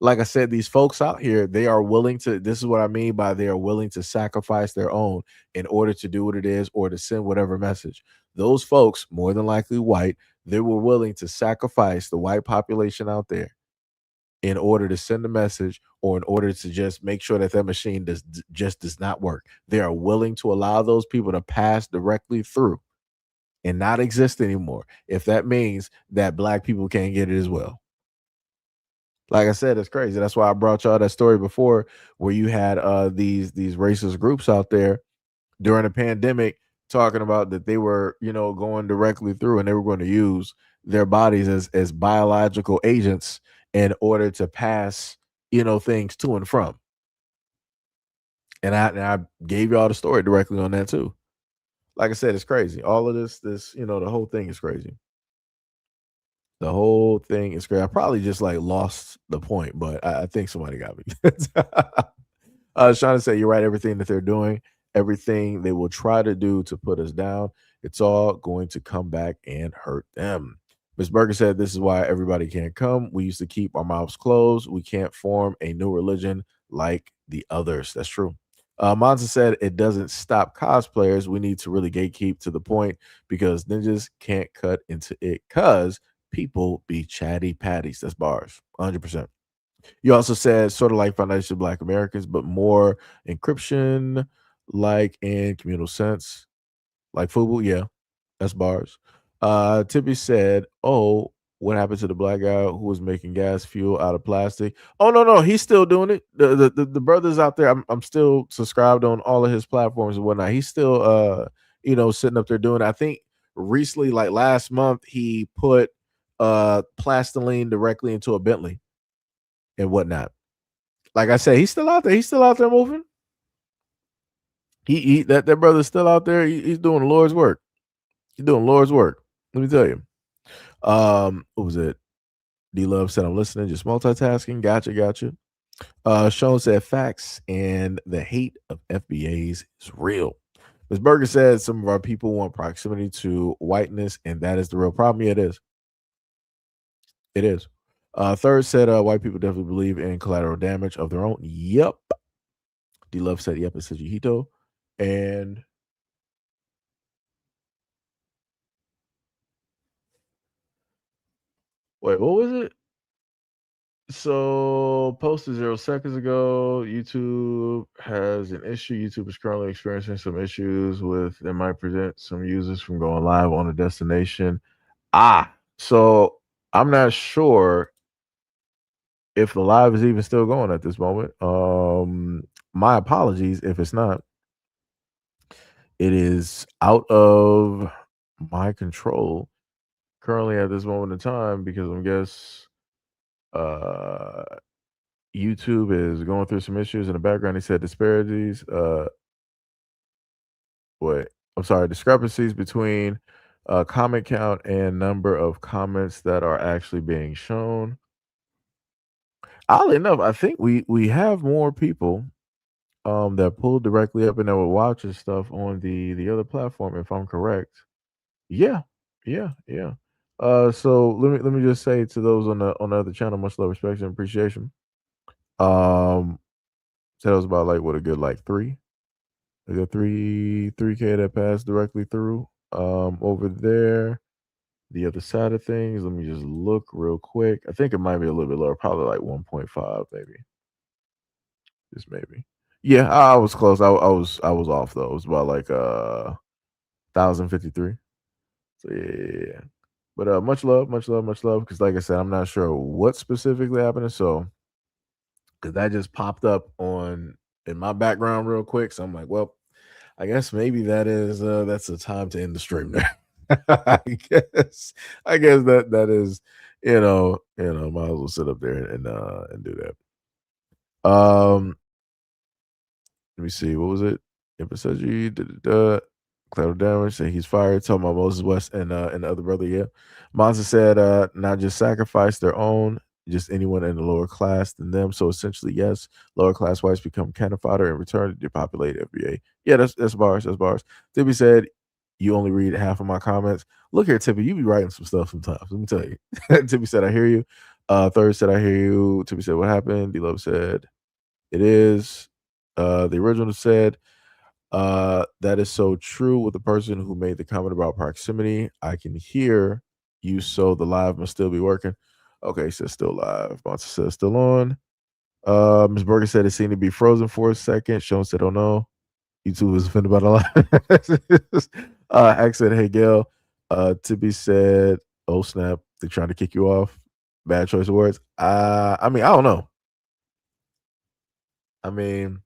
Like I said, these folks out here, they are willing to, this is what I mean by they are willing to sacrifice their own in order to do what it is or to send whatever message. Those folks, more than likely white, they were willing to sacrifice the white population out there in order to send a message or in order to just make sure that machine does not work. They are willing to allow those people to pass directly through and not exist anymore if that means that black people can't get it as well. Like I said, it's crazy. That's why I brought y'all that story before where you had these racist groups out there during the pandemic talking about that they were, you know, going directly through and they were going to use their bodies as biological agents in order to pass, you know, things to and from. And I gave y'all the story directly on that too. Like I said, it's crazy. All of this, the whole thing is crazy. The whole thing is crazy. I probably just like lost the point, but I think somebody got me. Shauna said, you're right. Everything that they're doing, everything they will try to do to put us down, it's all going to come back and hurt them. Ms. Berger said, this is why everybody can't come. We used to keep our mouths closed. We can't form a new religion like the others. That's true. Monza said, it doesn't stop cosplayers. We need to really gatekeep to the point because ninjas can't cut into it because people be chatty patties. That's bars. 100%. You also said sort of like Foundation of Black Americans, but more encryption, like in communal sense, like FUBU. Yeah, that's bars. Tippy said, "Oh, what happened to the black guy who was making gas fuel out of plastic? Oh no, he's still doing it. The brothers out there, I'm still subscribed on all of his platforms and whatnot. He's still sitting up there doing it. I think recently, like last month, he put plastiline directly into a Bentley and whatnot. Like I said, he's still out there. He's still out there moving. That brother's still out there. He's doing the Lord's work. He's doing Lord's work. Let me tell you. What was it? D Love said, I'm listening, just multitasking. Gotcha. Sean said facts and the hate of FBAs is real. Ms. Berger said some of our people want proximity to whiteness, and that is the real problem. Yeah, it is. It is. Third said white people definitely believe in collateral damage of their own. Yep. D Love said, yep, it's SEIJIHITO. And wait, what was it? So, posted 0 seconds ago, YouTube has an issue. YouTube is currently experiencing some issues with that might prevent some users from going live on a destination. So I'm not sure if the live is even still going at this moment. My apologies if it's not. It is out of my control currently at this moment in time because I guess YouTube is going through some issues in the background. He said disparities. Discrepancies between comment count and number of comments that are actually being shown. Oddly enough, I think we have more people that pull directly up and that will watch and stuff on the other platform, if I'm correct. Yeah. So let me just say to those on the other channel, much love, respect, and appreciation. So that was about like what a good like 3K that passed directly through. Over there, the other side of things. Let me just look real quick. I think it might be a little bit lower, probably like 1.5, maybe. Just maybe. Yeah, I was close. I was off though. It was about like 1,053. So yeah. But much love. Because like I said, I'm not sure what specifically happened. So because that just popped up in my background real quick. So I'm like, well, I guess maybe that's the time to end the stream there. I guess that is, might as well sit up there and do that. Let me see, what was it? Cloud damage, say he's fired. Talking about Moses West and the other brother, yeah. Monza said not just sacrifice their own, just anyone in the lower class than them. So essentially, yes, lower class whites become cannon fodder in return to depopulate FBA. Yeah, that's bars. That's bars. Tippy said, you only read half of my comments. Look here, Tippy, you be writing some stuff sometimes. Let me tell you. Tippy said, I hear you. Third said, I hear you. Tippy said, what happened? D-Love said, it is. The original said, that is so true with the person who made the comment about proximity. I can hear you, so the live must still be working. Okay, so still live. Monster says still on. Ms. Berger said it seemed to be frozen for a second. Sean said, oh no. YouTube was offended by the live. Hack said, hey Gail. Tippy said, oh snap, they're trying to kick you off. Bad choice of words. I don't know. I mean,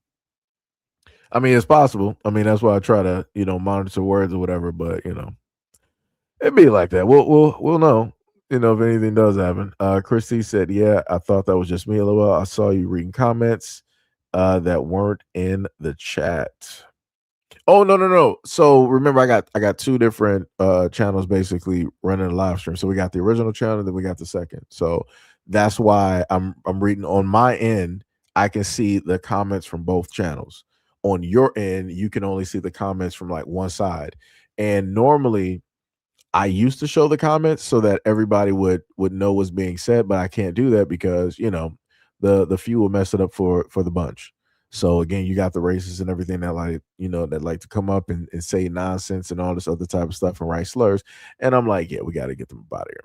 it's possible. That's why I try to, monitor words or whatever. But it'd be like that. We'll know, if anything does happen. Christy said, "Yeah, I thought that was just me. LOL. I saw you reading comments. that weren't in the chat. Oh no. So remember, I got two different channels basically running a live stream. So we got the original channel, then we got the second. So that's why I'm reading on my end. I can see the comments from both channels. On your end, you can only see the comments from like one side. And normally I used to show the comments so that everybody would know what's being said, but I can't do that because the few will mess it up for the bunch. So again, you got the racists and everything that that like to come up and say nonsense and all this other type of stuff and write slurs. And I'm like, yeah, we got to get them out of here.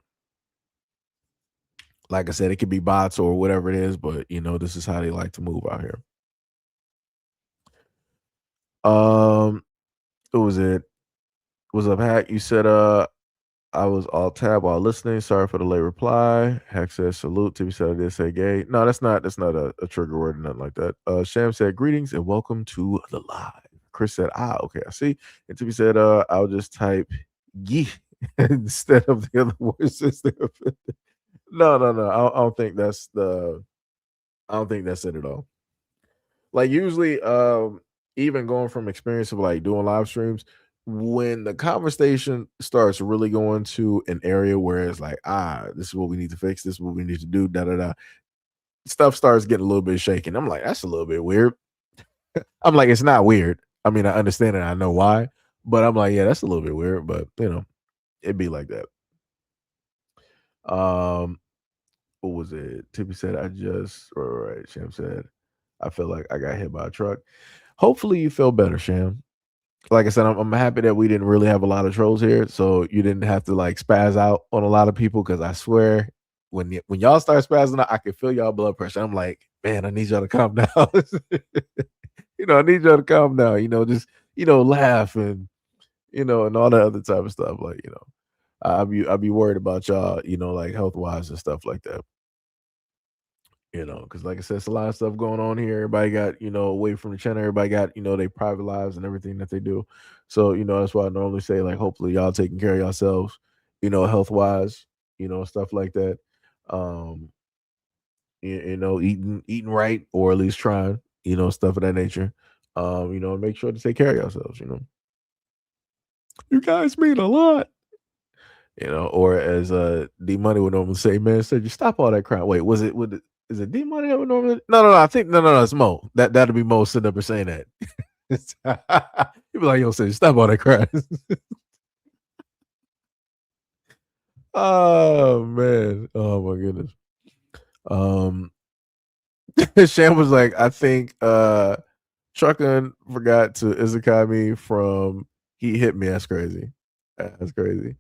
Like I said, it could be bots or whatever it is, but this is how they like to move out here. What was it? What's up, Hack? You said I was all tab while listening. Sorry for the late reply. Hack says salute. TB said I did say gay. No, that's not a trigger word or nothing like that. Sham said greetings and welcome to the live. Chris said, okay, I see. And TB said, I'll just type ye instead of the other words. No. I don't think that's it at all. Like usually, even going from experience of like doing live streams, when the conversation starts really going to an area where it's like, this is what we need to fix, this is what we need to do, stuff starts getting a little bit shaken. I'm like, that's a little bit weird. I'm like, it's not weird. I mean, I understand it, I know why, but I'm like, yeah, that's a little bit weird, but it'd be like that. What was it? Tippy said, right. Sham said, I feel like I got hit by a truck. Hopefully you feel better, Sham. Like I said, I'm happy that we didn't really have a lot of trolls here, so you didn't have to like spaz out on a lot of people. Because I swear, when y'all start spazzing out, I can feel y'all blood pressure. I'm like, man, I need y'all to calm down. I need y'all to calm down. Just laugh and and all that other type of stuff. Like I'll be worried about y'all. Like health wise and stuff like that. Because like I said, it's a lot of stuff going on here. Everybody got, away from the channel. Everybody got, their private lives and everything that they do. So, that's why I normally say, like, hopefully y'all taking care of yourselves, health wise, stuff like that. Eating right, or at least trying, stuff of that nature. Make sure to take care of yourselves, You guys mean a lot. Or as D Money would normally say, man, said you stop all that crap. Wait, is it D Money that would normally? No. I think no. It's Mo. That'll be Mo sitting up and saying that. He'd be like, "Yo, say stop all that crap." Oh man. Oh my goodness. Sham was like, I think Truckin forgot to Izakai me from he hit me. That's crazy. That's crazy.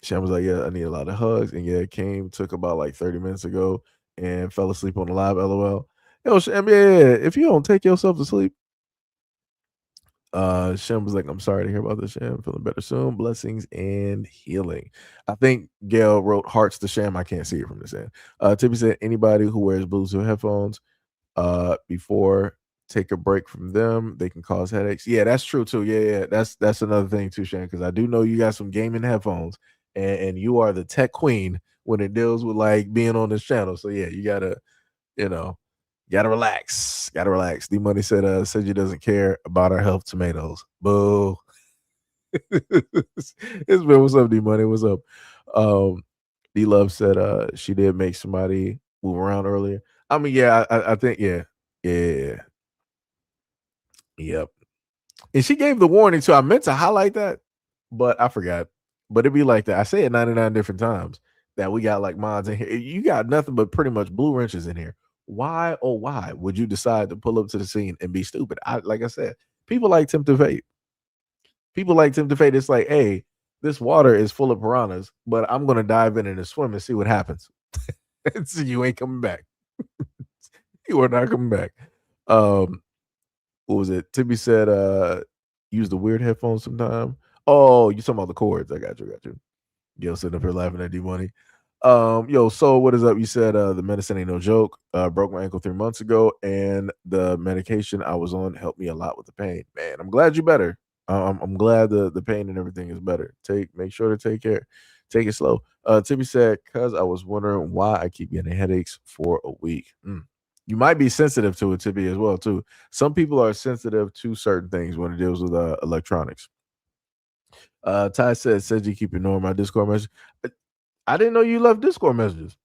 Sham was like, yeah, I need a lot of hugs. And yeah, it took about like 30 minutes ago and fell asleep on the live, LOL. Yo, Sham, yeah, if you don't take yourself to sleep. Sham was like, I'm sorry to hear about this, Sham. Feeling better soon. Blessings and healing. I think Gail wrote hearts to Sham. I can't see it from this end. Tippy said, anybody who wears Bluetooth headphones before take a break from them, they can cause headaches. Yeah, that's true too. Yeah. That's another thing too, Sham, because I do know you got some gaming headphones and you are the tech queen when it deals with like being on this channel. So yeah, you gotta, relax. Gotta relax. D Money said she doesn't care about our health tomatoes. Boo. It's been, what's up, D Money? What's up? D Love said she did make somebody move around earlier. I mean, yeah, I think, yeah. Yep. And she gave the warning too. I meant to highlight that, but I forgot. But it'd be like that. I say it 99 different times that we got like mods in here. You got nothing but pretty much blue wrenches in here. Why would you decide to pull up to the scene and be stupid? Like I said, people like Tempted Fate. People like Tempted Fate. It's like, hey, this water is full of piranhas, but I'm gonna dive in and swim and see what happens. So you ain't coming back. You are not coming back. What was it? Tibby said, use the weird headphones sometime. Oh, you talking about the cords. I got you. Yo, sitting up here laughing at D Money. Yo, so what is up? You said the medicine ain't no joke. Broke my ankle 3 months ago, and the medication I was on helped me a lot with the pain. Man, I'm glad you're better. I'm glad the pain and everything is better. Make sure to take care. Take it slow. Tibby said, cause I was wondering why I keep getting headaches for a week. You might be sensitive to it, Tippy, as well too. Some people are sensitive to certain things when it deals with electronics. Ty said you keep ignoring my Discord message. I didn't know you left Discord messages.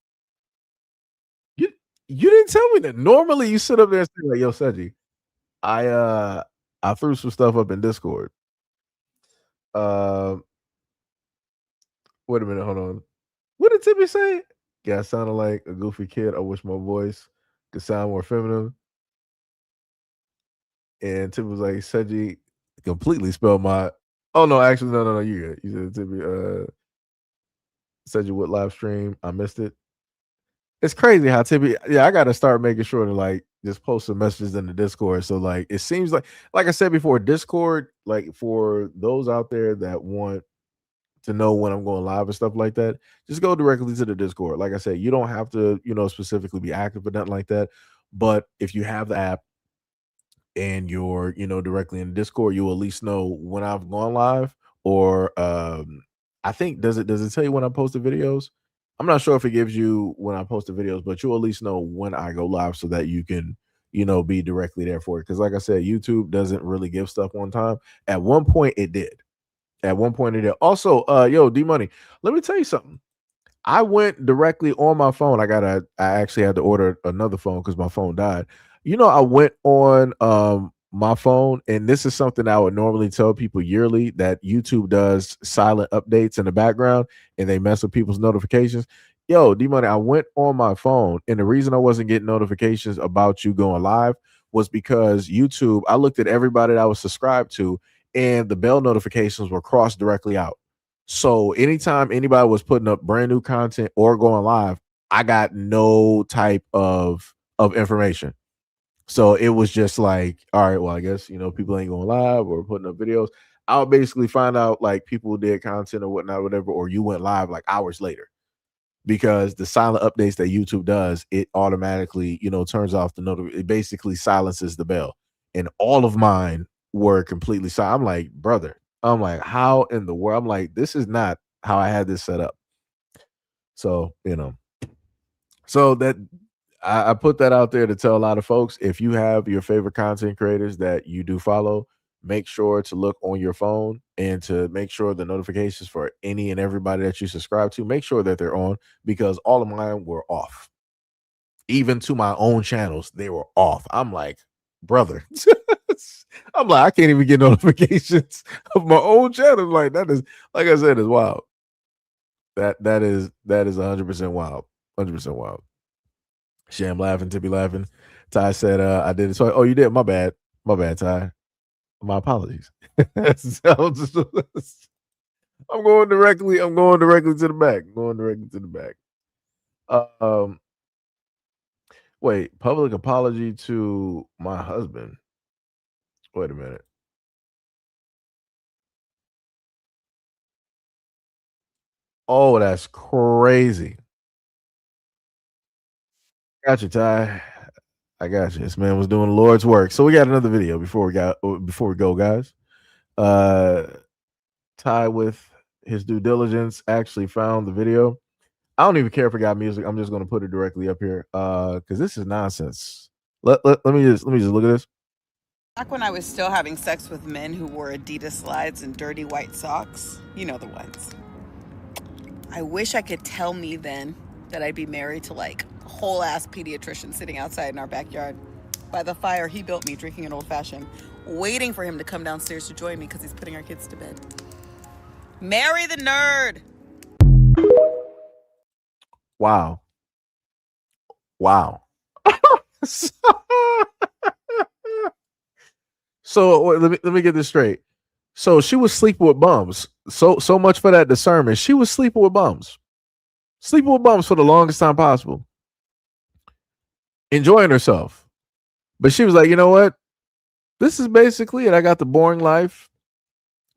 You didn't tell me that. Normally you sit up there and say like, yo, Seji, I threw some stuff up in Discord. Wait a minute, hold on. What did Tippy say? Yeah, I sounded like a goofy kid. I wish my voice could sound more feminine. And Tippy was like, Seji completely spelled my. Oh no, actually, no, you good. You said Tippy. Seji what live stream? I missed it. It's crazy how Tippy. Yeah, I got to start making sure to like just post some messages in the Discord. So like, it seems like I said before, Discord, like for those out there that want to know when I'm going live and stuff like that, just go directly to the Discord. Like I said, you don't have to, specifically be active or nothing like that. But if you have the app and you're, directly in Discord, you'll at least know when I've gone live. Or I think does it tell you when I posted videos? I'm not sure if it gives you when I post the videos, but you'll at least know when I go live so that you can, be directly there for it. Because like I said, YouTube doesn't really give stuff on time. At one point it did. Also, yo, D Money, let me tell you something. I went directly on my phone. I actually had to order another phone because my phone died. I went on my phone, and this is something I would normally tell people yearly, that YouTube does silent updates in the background and they mess with people's notifications. Yo, D Money, I went on my phone, and the reason I wasn't getting notifications about you going live was because YouTube, I looked at everybody that I was subscribed to, and the bell notifications were crossed directly out. So anytime anybody was putting up brand new content or going live, I got no type of information. So it was just like, all right, well, I guess, people ain't going live or putting up videos. I'll basically find out like people did content or whatnot, whatever, or you went live like hours later, because the silent updates that YouTube does, it automatically, turns off the notification. It basically silences the bell, and all of mine were completely silent. I'm like, brother, I'm like, how in the world? I'm like, this is not how I had this set up. So, so that I put that out there to tell a lot of folks, if you have your favorite content creators that you do follow, make sure to look on your phone and to make sure the notifications for any and everybody that you subscribe to, make sure that they're on, because all of mine were off. Even to my own channels, they were off. I'm like, brother, I'm like, I can't even get notifications of my own channel. Like, that is, like I said, is wild. That is 100% wild. 100% wild. Sham laughing, Tippy laughing. Ty said, I did it. So, oh, you did? My bad, Ty. My apologies. I'm going directly to the back. Wait, public apology to my husband. Wait a minute. Oh, that's crazy. Got you, Ty. I got you. This man was doing the Lord's work. So we got another video before we go, guys. Ty, with his due diligence, actually found the video. I don't even care if it got music. I'm just going to put it directly up here because this is nonsense. Let me just look at this. Back when I was still having sex with men who wore Adidas slides and dirty white socks, you know the ones. I wish I could tell me then that I'd be married to like a whole ass pediatrician sitting outside in our backyard by the fire he built me, drinking an old fashioned, waiting for him to come downstairs to join me because he's putting our kids to bed. Marry the nerd. Wow. So let me get this straight. So she was sleeping with bums. So much for that discernment. She was sleeping with bums. Sleeping with bums for the longest time possible. Enjoying herself. But she was like, you know what? This is basically it. I got the boring life.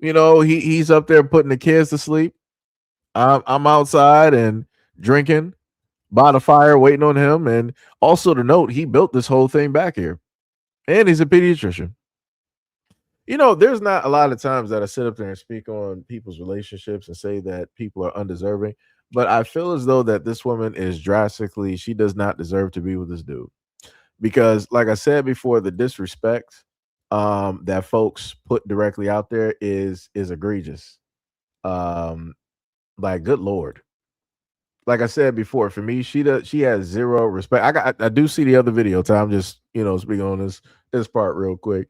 He's up there putting the kids to sleep. I'm outside and drinking by the fire, waiting on him. And also to note, he built this whole thing back here. And he's a pediatrician. There's not a lot of times that I sit up there and speak on people's relationships and say that people are undeserving. But I feel as though that this woman is she does not deserve to be with this dude. because, like I said before, the disrespect that folks put directly out there is egregious. Um, like, good lord. Like I said before, for me, she has zero respect. I do see the other video. Tom, just speaking on this part real quick.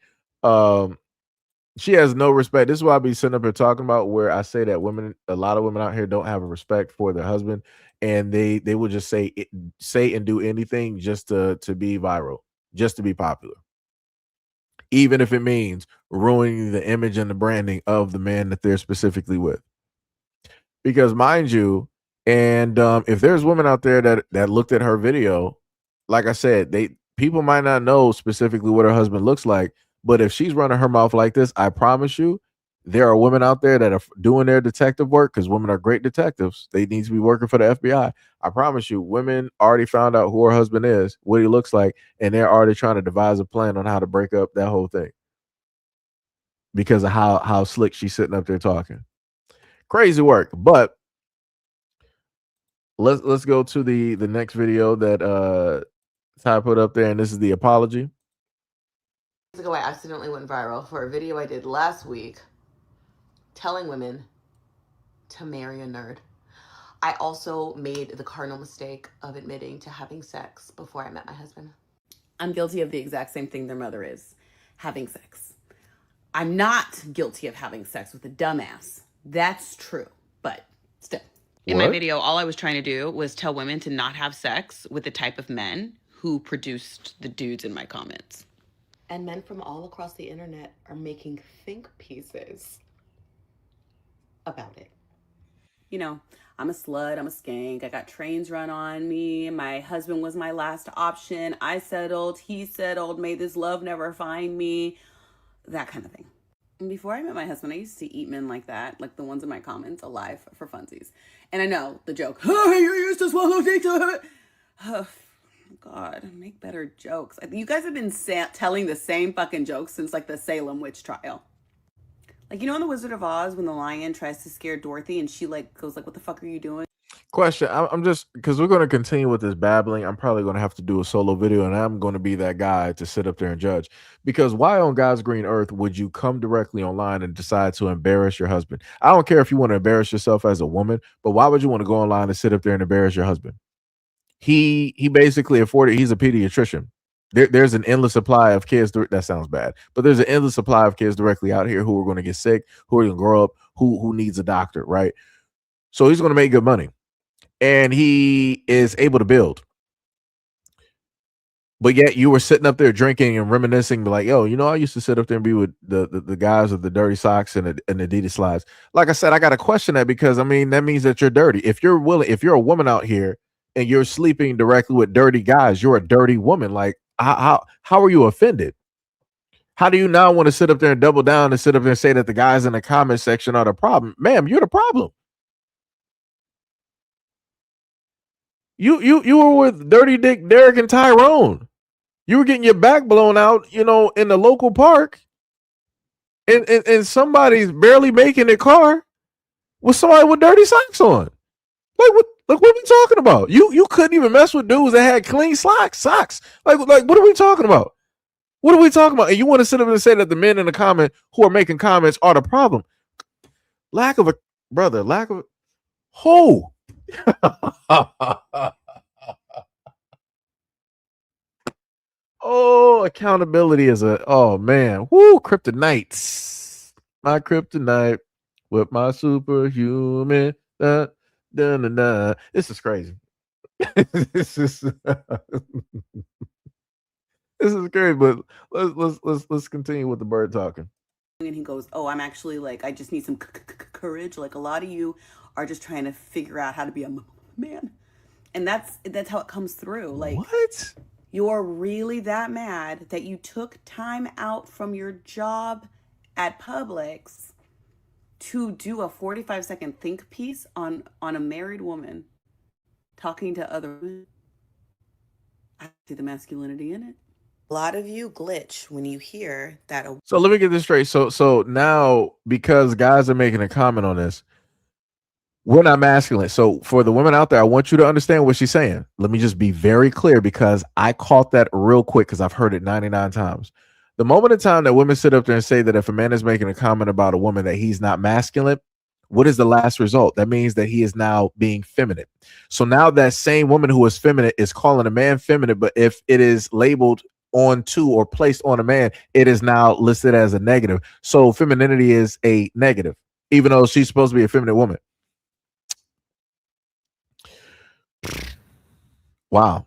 She has no respect. This is why I be sitting up here talking about, where I say that a lot of women out here don't have a respect for their husband, and they will just say and do anything just to be viral, just to be popular, even if it means ruining the image and the branding of the man that they're specifically with. Because, mind you, and if there's women out there that looked at her video, like I said, people might not know specifically what her husband looks like, but if she's running her mouth like this, I promise you, there are women out there that are doing their detective work, because women are great detectives. They need to be working for the FBI. I promise you, women already found out who her husband is, what he looks like, and they're already trying to devise a plan on how to break up that whole thing because of how slick she's sitting up there talking. Crazy work. But let's go to the next video that Ty put up there, and this is the apology. Ago, I accidentally went viral for a video I did last week telling women to marry a nerd. I also made the cardinal mistake of admitting to having sex before I met my husband. I'm guilty of the exact same thing their mother is, having sex. I'm not guilty of having sex with a dumbass. That's true, but still. In my video, all I was trying to do was tell women to not have sex with the type of men who produced the dudes in my comments. And men from all across the internet are making think pieces about it. You know, I'm a slut, I'm a skank, I got trains run on me, my husband was my last option, I settled, he settled, may this love never find me, that kind of thing. And before I met my husband, I used to eat men like that, like the ones in my comments, alive for funsies. And I know the joke, oh, you used to swallow dick. Oh, God, make better jokes. You guys have been telling the same fucking jokes since like the Salem witch trial. Like, you know in The Wizard of Oz when the lion tries to scare Dorothy and she like goes like, what the fuck are you doing? Question. I'm just, because we're going to continue with this babbling, I'm probably going to have to do a solo video, and I'm going to be that guy to sit up there and judge. Because why on God's green earth would you come directly online and decide to embarrass your husband? I don't care if you want to embarrass yourself as a woman, but why would you want to go online and sit up there and embarrass your husband? He basically he's a pediatrician. There's an endless supply of kids. That sounds bad, but there's an endless supply of kids directly out here who are going to get sick, who are going to grow up, who needs a doctor, right? So he's going to make good money, and he is able to build. But yet you were sitting up there drinking and reminiscing, like, yo, I used to sit up there and be with the guys with the dirty socks and Adidas slides. Like I said, I got to question that, because I mean, that means that you're dirty. If you're a woman out here and you're sleeping directly with dirty guys, you're a dirty woman. Like, how are you offended? How do you now want to sit up there and double down and sit up there and say that the guys in the comment section are the problem? Ma'am, you're the problem. You were with Dirty Dick Derek and Tyrone. You were getting your back blown out, in the local park, and somebody's barely making their car with somebody with dirty socks on. Like, what? Like, what are we talking about? You couldn't even mess with dudes that had clean socks. Like what are we talking about? What are we talking about? And you want to sit up and say that the men in the comment who are making comments are the problem? Lack of who? Oh, accountability is man. Woo, kryptonite. My kryptonite with my superhuman. This is crazy. This is crazy, but let's continue with the bird talking. And he goes, oh, I'm actually like, I just need some courage. Like, a lot of you are just trying to figure out how to be a man. And that's how it comes through. Like, what? You're really that mad that you took time out from your job at Publix to do a 45-second think piece on a married woman talking to other women. I see the masculinity in it. A lot of you glitch when you hear that. So let me get this straight. So now, because guys are making a comment on this, We're not masculine. So for the women out there, I want you to understand what she's saying. Let me just be very clear because I caught that real quick because I've heard it 99 times. The moment in time that women sit up there and say that if a man is making a comment about a woman that he's not masculine, what is the last result? That means that he is now being feminine. So now that same woman who is feminine is calling a man feminine, but if it is labeled onto or placed on a man, it is now listed as a negative. So femininity is a negative, even though she's supposed to be a feminine woman. Wow.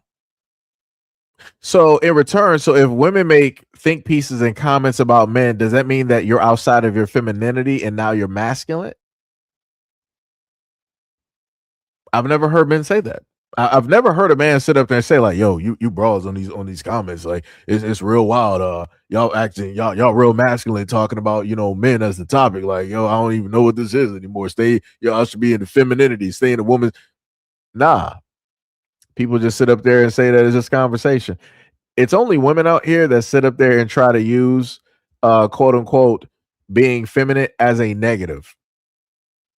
So in return, so if women make think pieces and comments about men, does that mean that you're outside of your femininity and now you're masculine? I've never heard men say that. I've never heard a man sit up there and say like, "Yo, you bras on these comments, like it's real wild. Y'all acting y'all real masculine, talking about men as the topic. Like, yo, I don't even know what this is anymore. Y'all should be in the femininity, stay in the woman." Nah, people just sit up there and say that it's just conversation. It's only women out here that sit up there and try to use quote unquote being feminine as a negative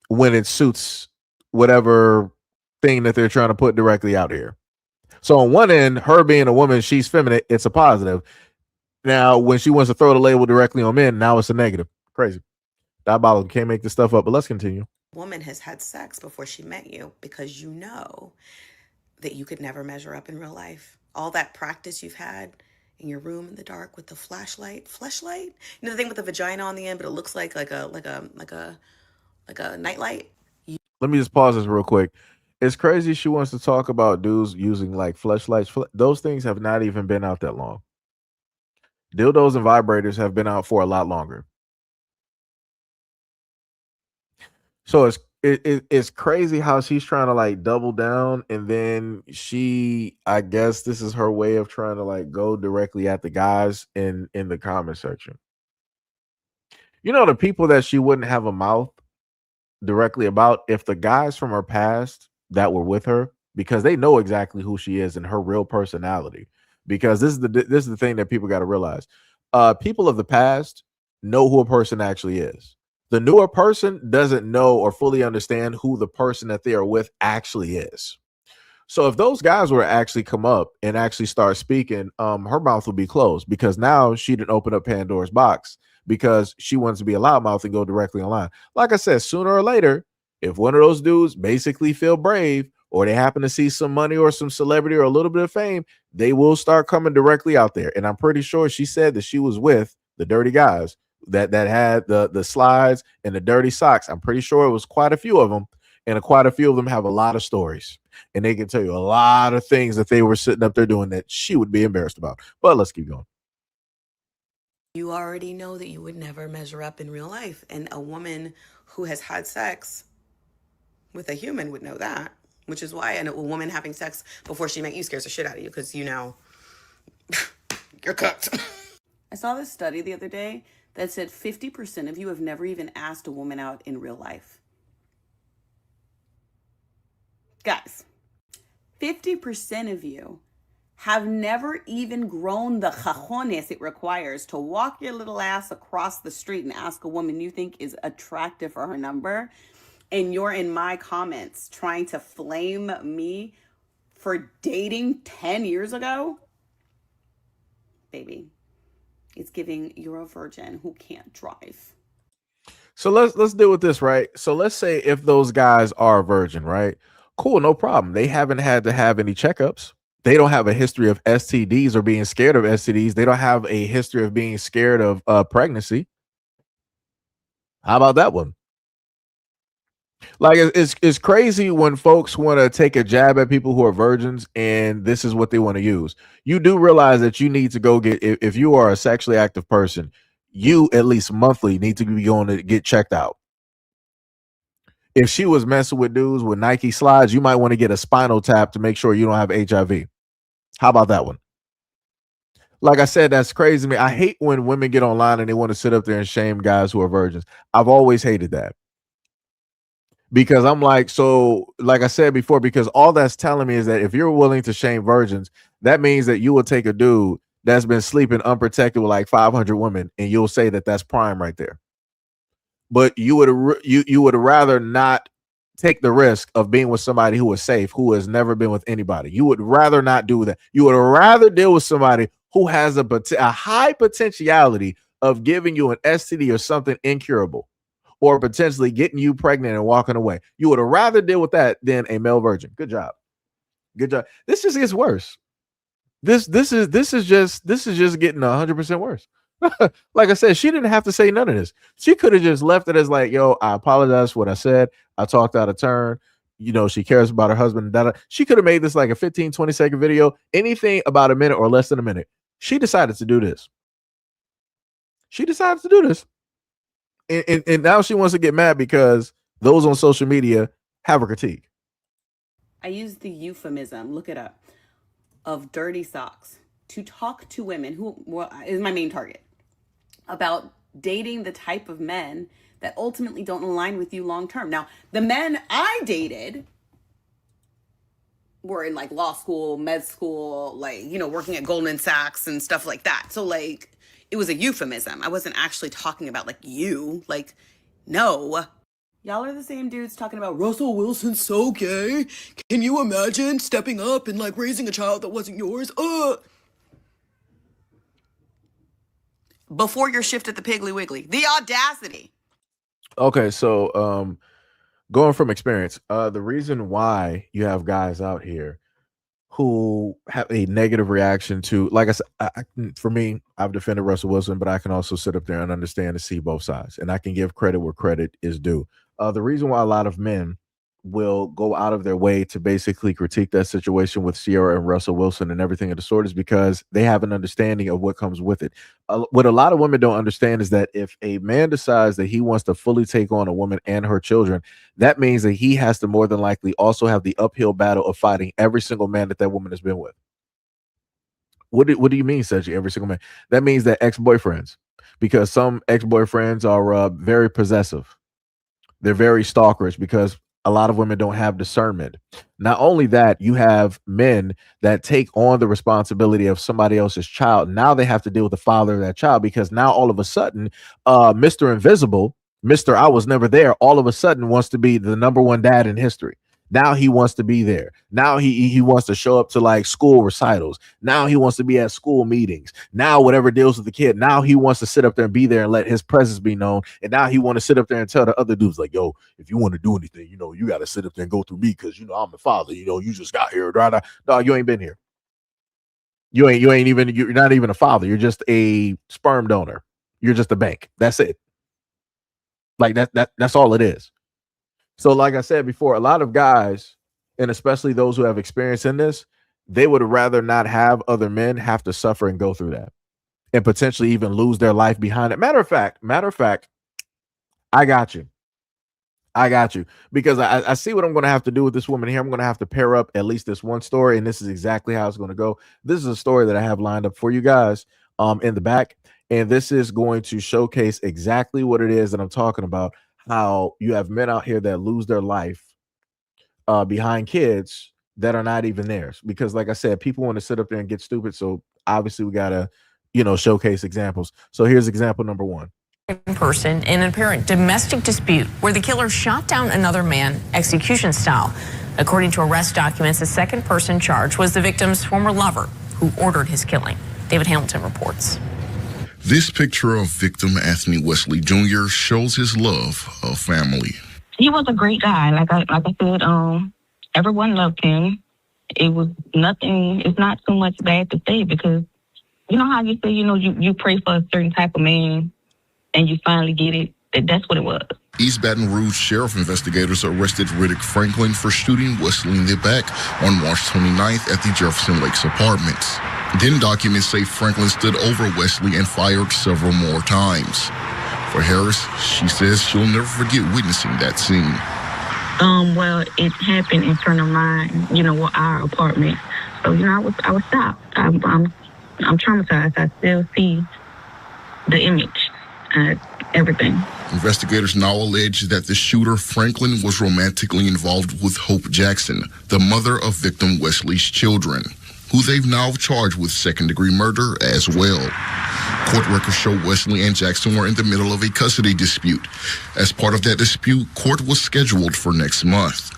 when it suits whatever thing that they're trying to put directly out here. So on one end, her being a woman, she's feminine, it's a positive. Now, when she wants to throw the label directly on men, now it's a negative. Crazy. Diabolical. Can't make this stuff up, but let's continue. Woman has had sex before she met you because you know that you could never measure up in real life. All that practice you've had in your room in the dark with the flashlight, you know the thing with the vagina on the end, but it looks like a nightlight. Let me just pause this real quick. It's crazy she wants to talk about dudes using like fleshlights. Those things have not even been out that long. Dildos and vibrators have been out for a lot longer. So it's crazy how she's trying to like double down, and then I guess this is her way of trying to like go directly at the guys in the comment section. The people that she wouldn't have a mouth directly about, if the guys from her past that were with her, because they know exactly who she is and her real personality. Because this is the thing that people got to realize. People of the past know who a person actually is. The newer person doesn't know or fully understand who the person that they are with actually is. So if those guys were to actually come up and actually start speaking, her mouth would be closed, because now she didn't open up Pandora's box, because she wants to be a loudmouth and go directly online. Like I said, sooner or later, if one of those dudes basically feel brave, or they happen to see some money or some celebrity or a little bit of fame, they will start coming directly out there. And I'm pretty sure she said that she was with the dirty guys that had the slides and the dirty socks. I'm pretty sure it was quite a few of them, and quite a few of them have a lot of stories, and they can tell you a lot of things that they were sitting up there doing that she would be embarrassed about. But let's keep going. You already know that you would never measure up in real life, and a woman who has had sex with a human would know that, which is why a woman having sex before she met you scares the shit out of you, because you're cooked. I saw this study the other day that said 50% of you have never even asked a woman out in real life. Guys, 50% of you have never even grown the cajones it requires to walk your little ass across the street and ask a woman you think is attractive for her number, and you're in my comments trying to flame me for dating 10 years ago. Baby, it's giving you're a virgin who can't drive. So let's deal with this, right? So let's say if those guys are a virgin, right? Cool, no problem. They haven't had to have any checkups. They don't have a history of STDs or being scared of STDs. They don't have a history of being scared of pregnancy. How about that one? Like, it's crazy when folks want to take a jab at people who are virgins, and this is what they want to use. You do realize that you need to go get, if you are a sexually active person, you at least monthly need to be going to get checked out. If she was messing with dudes with Nike slides, you might want to get a spinal tap to make sure you don't have HIV. How about that one? Like I said, that's crazy to me. I hate when women get online and they want to sit up there and shame guys who are virgins. I've always hated that. Because I'm like, so like I said before, because all that's telling me is that if you're willing to shame virgins, that means that you will take a dude that's been sleeping unprotected with like 500 women, and you'll say that that's prime right there. But you would rather not take the risk of being with somebody who is safe, who has never been with anybody. You would rather not do that. You would rather deal with somebody who has a high potentiality of giving you an STD or something incurable, or potentially getting you pregnant and walking away. You would rather deal with that than a male virgin. Good job. Good job. This just gets worse. This is just getting 100% worse. Like I said, she didn't have to say none of this. She could have just left it as like, yo, I apologize for what I said. I talked out of turn. You know, she cares about her husband. She could have made this like a 15, 20-second video, anything about a minute or less than a minute. She decided to do this. And now she wants to get mad because those on social media have a critique. I use the euphemism, look it up, of dirty socks to talk to women who is my main target about dating the type of men that ultimately don't align with you long term. Now, the men I dated were in like law school, med school, like, you know, working at Goldman Sachs and stuff like that. So like, it was a euphemism. I wasn't actually talking about like you, like, no. Y'all are the same dudes talking about Russell Wilson's so gay. Can you imagine stepping up and like raising a child that wasn't yours? Before your shift at the Piggly Wiggly. The audacity. Okay, so going from experience, the reason why you have guys out here who have a negative reaction to, like I said, for me, I've defended Russell Wilson, but I can also sit up there and understand and see both sides, and I can give credit where credit is due. The reason why a lot of men will go out of their way to basically critique that situation with Sierra and Russell Wilson and everything of the sort is because they have an understanding of what comes with it. What a lot of women don't understand is that if a man decides that he wants to fully take on a woman and her children, that means that he has to more than likely also have the uphill battle of fighting every single man that woman has been with. What do you mean, Seji? Every single man? That means that ex-boyfriends, because some ex-boyfriends are very possessive. They're very stalkerish because a lot of women don't have discernment. Not only that, you have men that take on the responsibility of somebody else's child. Now they have to deal with the father of that child, because now all of a sudden, Mr. Invisible, Mr. I was never there, all of a sudden wants to be the number one dad in history. Now he wants to be there. Now he wants to show up to like school recitals. Now he wants to be at school meetings. Now whatever deals with the kid. Now he wants to sit up there and be there and let his presence be known. And now he want to sit up there and tell the other dudes like, yo, if you want to do anything, you know, you got to sit up there and go through me because, you know, I'm the father. You know, you just got here. Dog, you ain't been here. You're not even a father. You're just a sperm donor. You're just a bank. That's it. Like that's all it is. So like I said before, a lot of guys, and especially those who have experience in this, they would rather not have other men have to suffer and go through that and potentially even lose their life behind it. Matter of fact, I got you. Because I see what I'm going to have to do with this woman here. I'm going to have to pair up at least this one story, and this is exactly how it's going to go. This is a story that I have lined up for you guys in the back, and this is going to showcase exactly what it is that I'm talking about. How you have men out here that lose their life behind kids that are not even theirs. Because like I said, people want to sit up there and get stupid. So obviously we got to, you know, showcase examples. So here's example number one. Person in an apparent domestic dispute where the killer shot down another man execution style. According to arrest documents, the second person charged was the victim's former lover who ordered his killing. David Hamilton reports. This picture of victim Anthony Wesley Jr. shows his love of family. He was a great guy. Like I said, everyone loved him. It was nothing. It's not too much bad to say because you know how you say, you know, you pray for a certain type of man and you finally get it. That's what it was. East Baton Rouge sheriff investigators arrested Riddick Franklin for shooting Wesley in the back on March 29th at the Jefferson Lakes Apartments. Then documents say Franklin stood over Wesley and fired several more times. For Harris, she says she'll never forget witnessing that scene. Well, it happened in front of mine, you know, our apartment. So, you know, I was shocked. I'm traumatized. I still see the image, everything. Investigators now allege that the shooter, Franklin, was romantically involved with Hope Jackson, the mother of victim Wesley's children, who they've now charged with second-degree murder as well. Court records show Wesley and Jackson were in the middle of a custody dispute. As part of that dispute, court was scheduled for next month.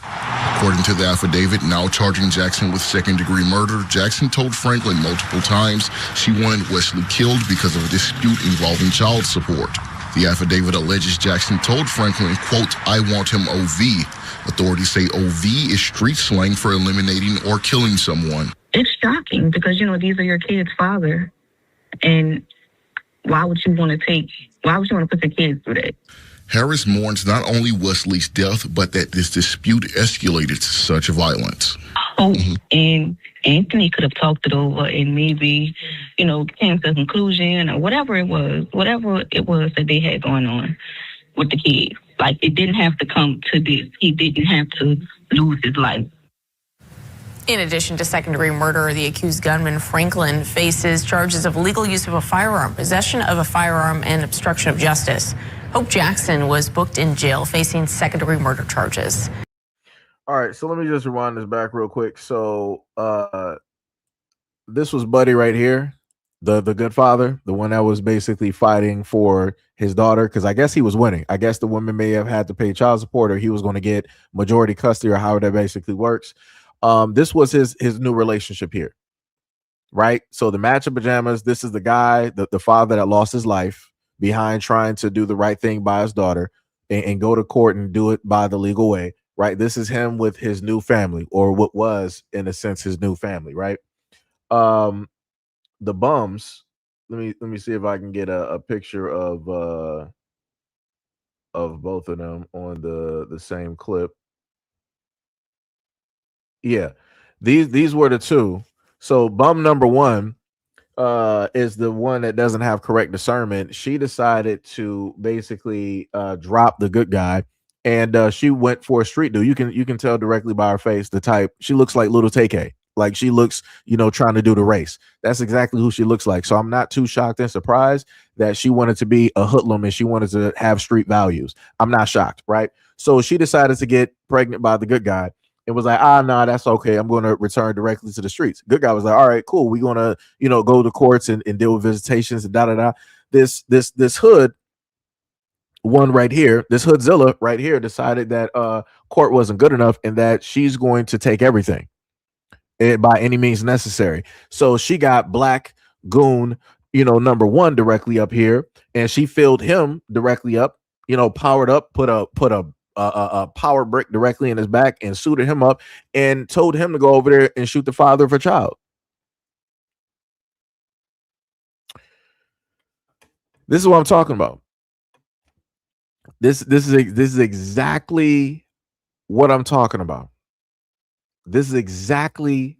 According to the affidavit now charging Jackson with second-degree murder, Jackson told Franklin multiple times she wanted Wesley killed because of a dispute involving child support. The affidavit alleges Jackson told Franklin, quote, "I want him OV." Authorities say OV is street slang for eliminating or killing someone. It's shocking because, you know, these are your kids' father. And why would you want to put your kids through that? Harris mourns not only Wesley's death, but that this dispute escalated to such violence. Oh, and Anthony could have talked it over and maybe, you know, came to a conclusion or whatever it was that they had going on with the kids. Like, it didn't have to come to this. He didn't have to lose his life. In addition to second-degree murder, the accused gunman Franklin faces charges of illegal use of a firearm, possession of a firearm, and obstruction of justice. Hope Jackson was booked in jail facing second-degree murder charges. All right, so let me just rewind this back real quick. So this was Buddy right here, the good father, the one that was basically fighting for his daughter, because I guess he was winning. I guess the woman may have had to pay child support, or he was going to get majority custody, or how that basically works. This was his new relationship here, right? So the match of pajamas, this is the guy, the father that lost his life behind trying to do the right thing by his daughter and go to court and do it by the legal way, right? This is him with his new family, or what was, in a sense, his new family, right? The bums, let me see if I can get a picture of both of them on the same clip. Yeah, these were the two. So bum number one is the one that doesn't have correct discernment. She decided to basically drop the good guy, and she went for a street dude. You can tell directly by her face the type. She looks like little TK. Like, she looks, you know, trying to do the race. That's exactly who she looks like. So I'm not too shocked and surprised that she wanted to be a hoodlum and she wanted to have street values. I'm not shocked, right? So she decided to get pregnant by the good guy. It was like, nah, that's okay. I'm going to return directly to the streets. Good guy was like, all right, cool. We're going to, you know, go to courts and deal with visitations and da-da-da. This hood one right here, this Hoodzilla right here decided that court wasn't good enough and that she's going to take everything by any means necessary. So she got Black Goon, you know, number one directly up here, and she filled him directly up, you know, powered up, put a power brick directly in his back and suited him up and told him to go over there and shoot the father of her child. This is what I'm talking about. This is exactly what I'm talking about. This is exactly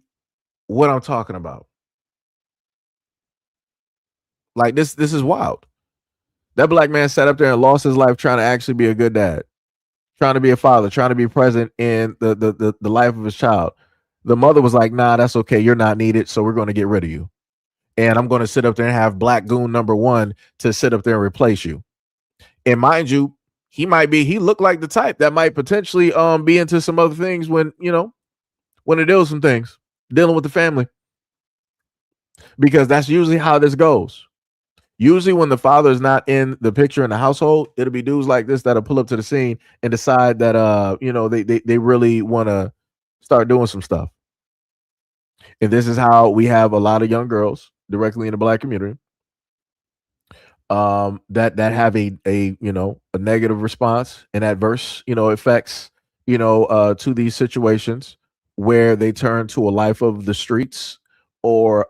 what I'm talking about. Like, this is wild. That black man sat up there and lost his life trying to actually be a good dad, trying to be a father, trying to be present in the life of his child. The mother was like, nah, that's okay. You're not needed. So we're going to get rid of you. And I'm going to sit up there and have Black Goon number one to sit up there and replace you. And mind you, he looked like the type that might potentially be into some other things when it deals some things, dealing with the family. Because that's usually how this goes. Usually when the father is not in the picture in the household, it'll be dudes like this that'll pull up to the scene and decide that they really want to start doing some stuff. And this is how we have a lot of young girls directly in the black community that have a negative response and adverse effects to these situations where they turn to a life of the streets or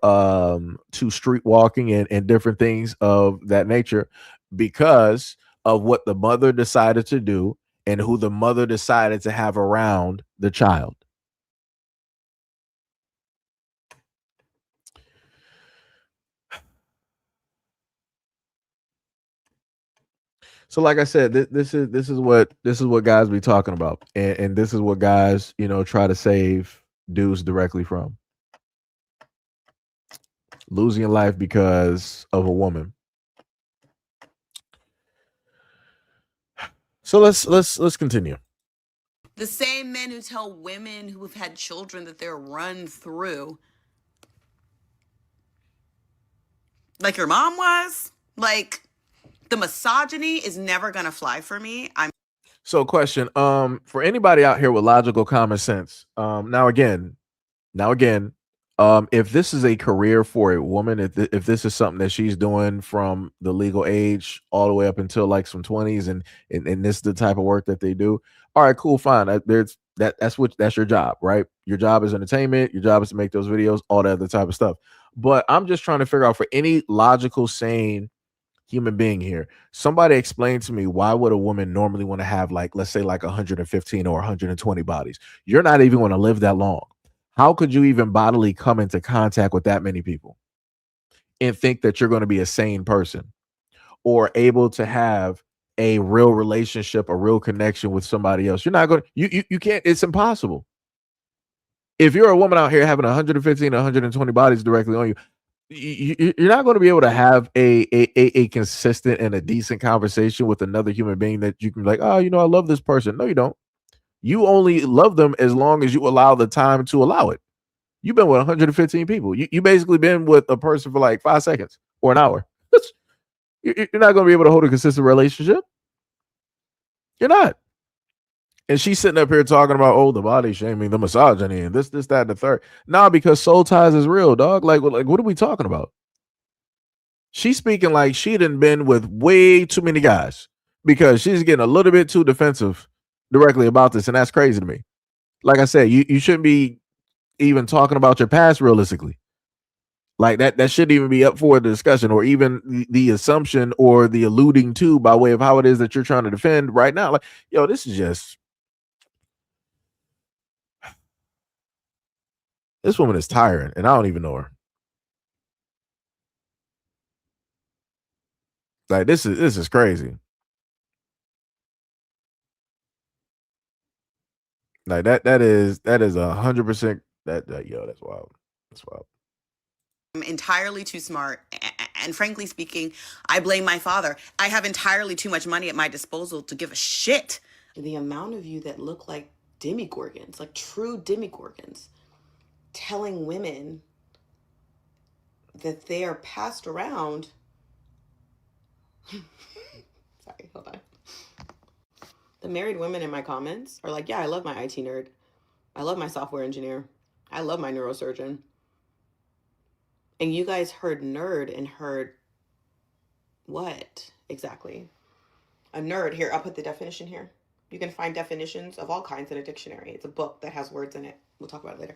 to street walking and different things of that nature because of what the mother decided to do and who the mother decided to have around the child. So like I said, this is what guys be talking about, and this is what guys try to save dudes directly from. Losing your life because of a woman. So let's continue. The same men who tell women who have had children that they're run through, like your mom was, Like, the misogyny is never gonna fly for me. So question, for anybody out here with logical common sense, now again, if this is a career for a woman, if this is something that she's doing from the legal age all the way up until like some 20s, and this is the type of work that they do, all right, cool, fine. That's your job, right? Your job is entertainment, your job is to make those videos, all that other type of stuff. But I'm just trying to figure out, for any logical, sane human being here, somebody explain to me, why would a woman normally want to have, like, let's say like 115 or 120 bodies? You're not even going to live that long. How could you even bodily come into contact with that many people and think that you're going to be a sane person or able to have a real relationship, a real connection with somebody else? You're not going to, you can't, it's impossible. If you're a woman out here having 115, 120 bodies directly on you, you're not going to be able to have a consistent and a decent conversation with another human being that you can be like, oh, I love this person. No, you don't. You only love them as long as you allow the time to allow it. You've been with 115 people. You basically been with a person for like 5 seconds or an hour. You're not going to be able to hold a consistent relationship. You're not. And she's sitting up here talking about, the body shaming, the misogyny, and this, that, and the third. Nah, because soul ties is real, dog. Like, what are we talking about? She's speaking like she done been with way too many guys, because she's getting a little bit too defensive directly about this, and that's crazy to me. Like I said, you shouldn't be even talking about your past realistically. Like that shouldn't even be up for the discussion, or even the assumption or the alluding to, by way of how it is that you're trying to defend right now. Like, this is just, this woman is tiring, and I don't even know her. Like, this is crazy. Like that is 100%. That's wild. That's wild. I'm entirely too smart. And frankly speaking, I blame my father. I have entirely too much money at my disposal to give a shit. The amount of you that look like demigorgons, like true demigorgons, telling women that they are passed around. Sorry, hold on. The married women in my comments are like, yeah, I love my IT nerd. I love my software engineer. I love my neurosurgeon. And you guys heard nerd and heard what exactly? A nerd, here, I'll put the definition here. You can find definitions of all kinds in a dictionary. It's a book that has words in it. We'll talk about it later.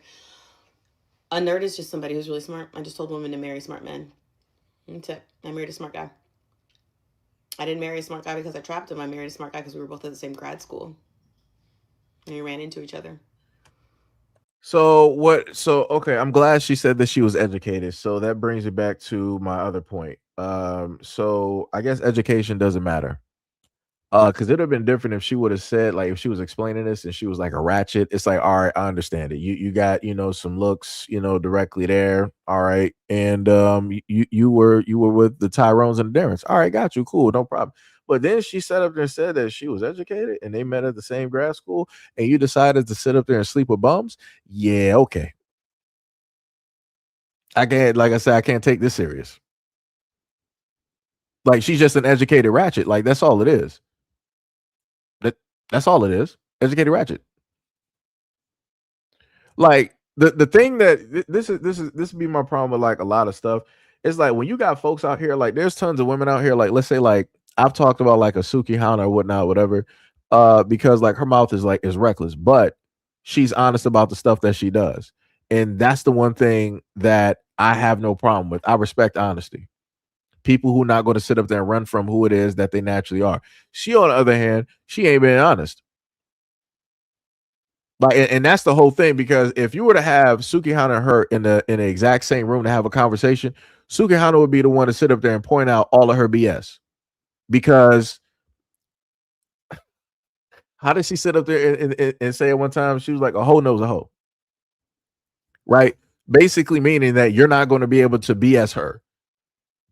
A nerd is just somebody who's really smart. I just told women to marry smart men. That's it. I married a smart guy. I didn't marry a smart guy because I trapped him. I married a smart guy because we were both at the same grad school. And we ran into each other. Okay, I'm glad she said that she was educated. So that brings it back to my other point. So I guess education doesn't matter. Because it would have been different if she would have said, like, if she was explaining this and she was like a ratchet. It's like, all right, I understand it. You got, some looks, directly there. All right. And you were with the Tyrones and the Darrens. All right, got you. Cool, no problem. But then she sat up there and said that she was educated and they met at the same grad school, and you decided to sit up there and sleep with bums. Yeah, okay. Like I said, I can't take this serious. Like, she's just an educated ratchet. Like, that's all it is. That's all it is. Educated ratchet. Like, the thing that this would be my problem with, like, a lot of stuff. It's like, when you got folks out here, like, there's tons of women out here, like, let's say, like, I've talked about like a Sukihana or whatnot, whatever, because like her mouth is reckless, but she's honest about the stuff that she does. And that's the one thing that I have no problem with. I respect honesty. People who are not going to sit up there and run from who it is that they naturally are. She, on the other hand, she ain't being honest. Like, and that's the whole thing, because if you were to have Sukihana and her in the exact same room to have a conversation, Sukihana would be the one to sit up there and point out all of her BS. Because how did she sit up there and say at one time, she was like, a hoe knows a hoe, right? Basically meaning that you're not going to be able to BS her,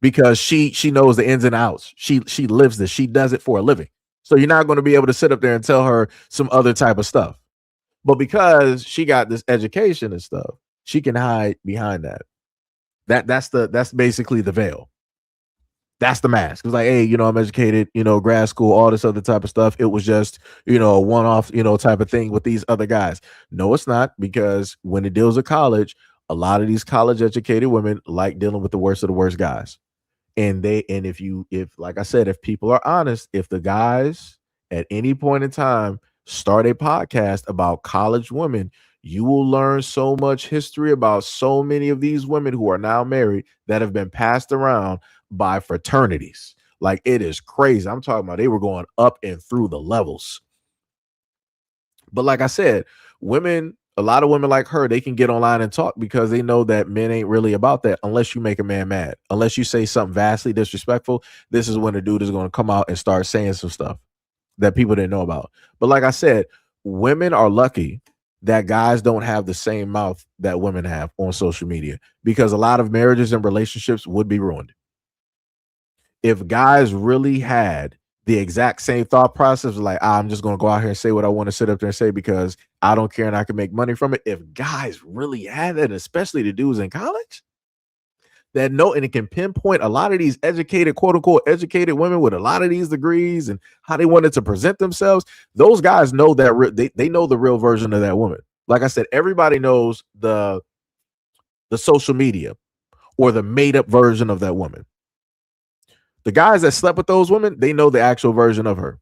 because she knows the ins and outs. She lives this. She does it for a living. So you're not going to be able to sit up there and tell her some other type of stuff. But because she got this education and stuff, she can hide behind that. That's basically the veil. That's the mask. It was like, hey, you know, I'm educated, you know, grad school, all this other type of stuff. It was just, you know, a one-off, you know, type of thing with these other guys. No, it's not, because when it deals with college, a lot of these college educated women like dealing with the worst of the worst guys. And if like I said, if people are honest, if the guys at any point in time start a podcast about college women, you will learn so much history about so many of these women who are now married that have been passed around by fraternities. Like, it is crazy. I'm talking about they were going up and through the levels. But like I said, women, a lot of women like her, they can get online and talk because they know that men ain't really about that unless you make a man mad. Unless you say something vastly disrespectful, this is when the dude is going to come out and start saying some stuff that people didn't know about. But like I said, women are lucky that guys don't have the same mouth that women have on social media, because a lot of marriages and relationships would be ruined. If guys really had the exact same thought process, like, I'm just going to go out here and say what I want to sit up there and say because I don't care and I can make money from it. If guys really had that, especially the dudes in college that know and it can pinpoint a lot of these educated, quote unquote, educated women with a lot of these degrees and how they wanted to present themselves, those guys know that they know the real version of that woman. Like I said, everybody knows the social media or the made up version of that woman. The guys that slept with those women, they know the actual version of her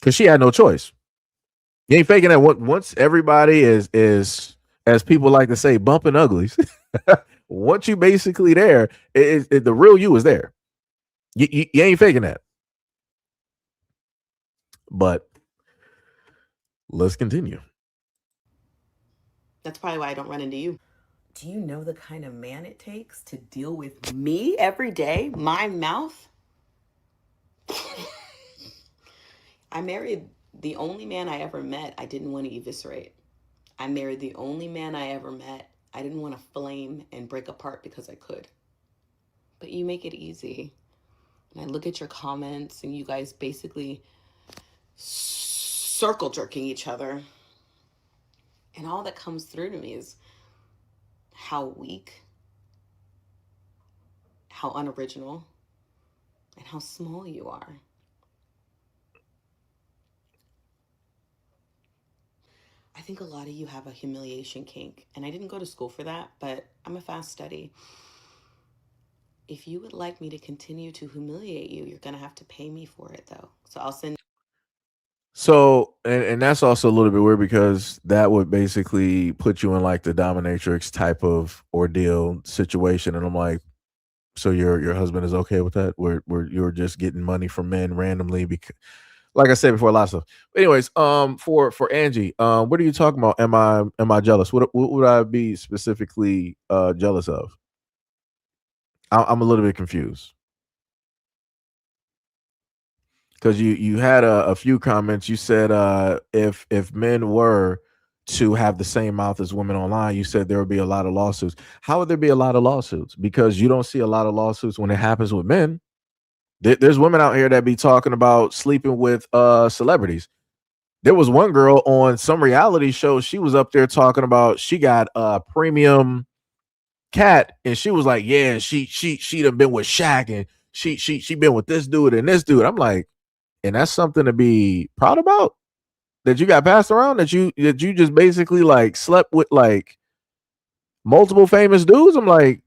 because she had no choice. You ain't faking that. Once everybody is, as people like to say, bumping uglies. Once you basically there, the real you is there. You ain't faking that. But let's continue. That's probably why I don't run into you. Do you know the kind of man it takes to deal with me every day? My mouth? I married the only man I ever met I didn't want to eviscerate. I married the only man I ever met I didn't want to flame and break apart because I could. But you make it easy. And I look at your comments and you guys basically circle jerking each other. And all that comes through to me is how weak, how unoriginal, and how small you are. I think a lot of you have a humiliation kink, and I didn't go to school for that, but I'm a fast study. If you would like me to continue to humiliate you, you're going to have to pay me for it, though. So I'll send. So, and that's also a little bit weird because that would basically put you in like the dominatrix type of ordeal situation. And I'm like, so your husband is okay with that? Where you're just getting money from men randomly because, like I said before, a lot of stuff. But anyways, for Angie, what are you talking about? Am I jealous? What would I be specifically jealous of? I'm a little bit confused because you had a few comments. You said if men were to have the same mouth as women online, you said there would be a lot of lawsuits. How would there be a lot of lawsuits? Because you don't see a lot of lawsuits when it happens with men. There's women out here that be talking about sleeping with celebrities. There was one girl on some reality show. She was up there talking about she got a premium cat, and she was like, yeah, she done been with Shaq, and she been with this dude and this dude. I'm like, and that's something to be proud about, that you got passed around, that you just basically like slept with like multiple famous dudes. I'm like,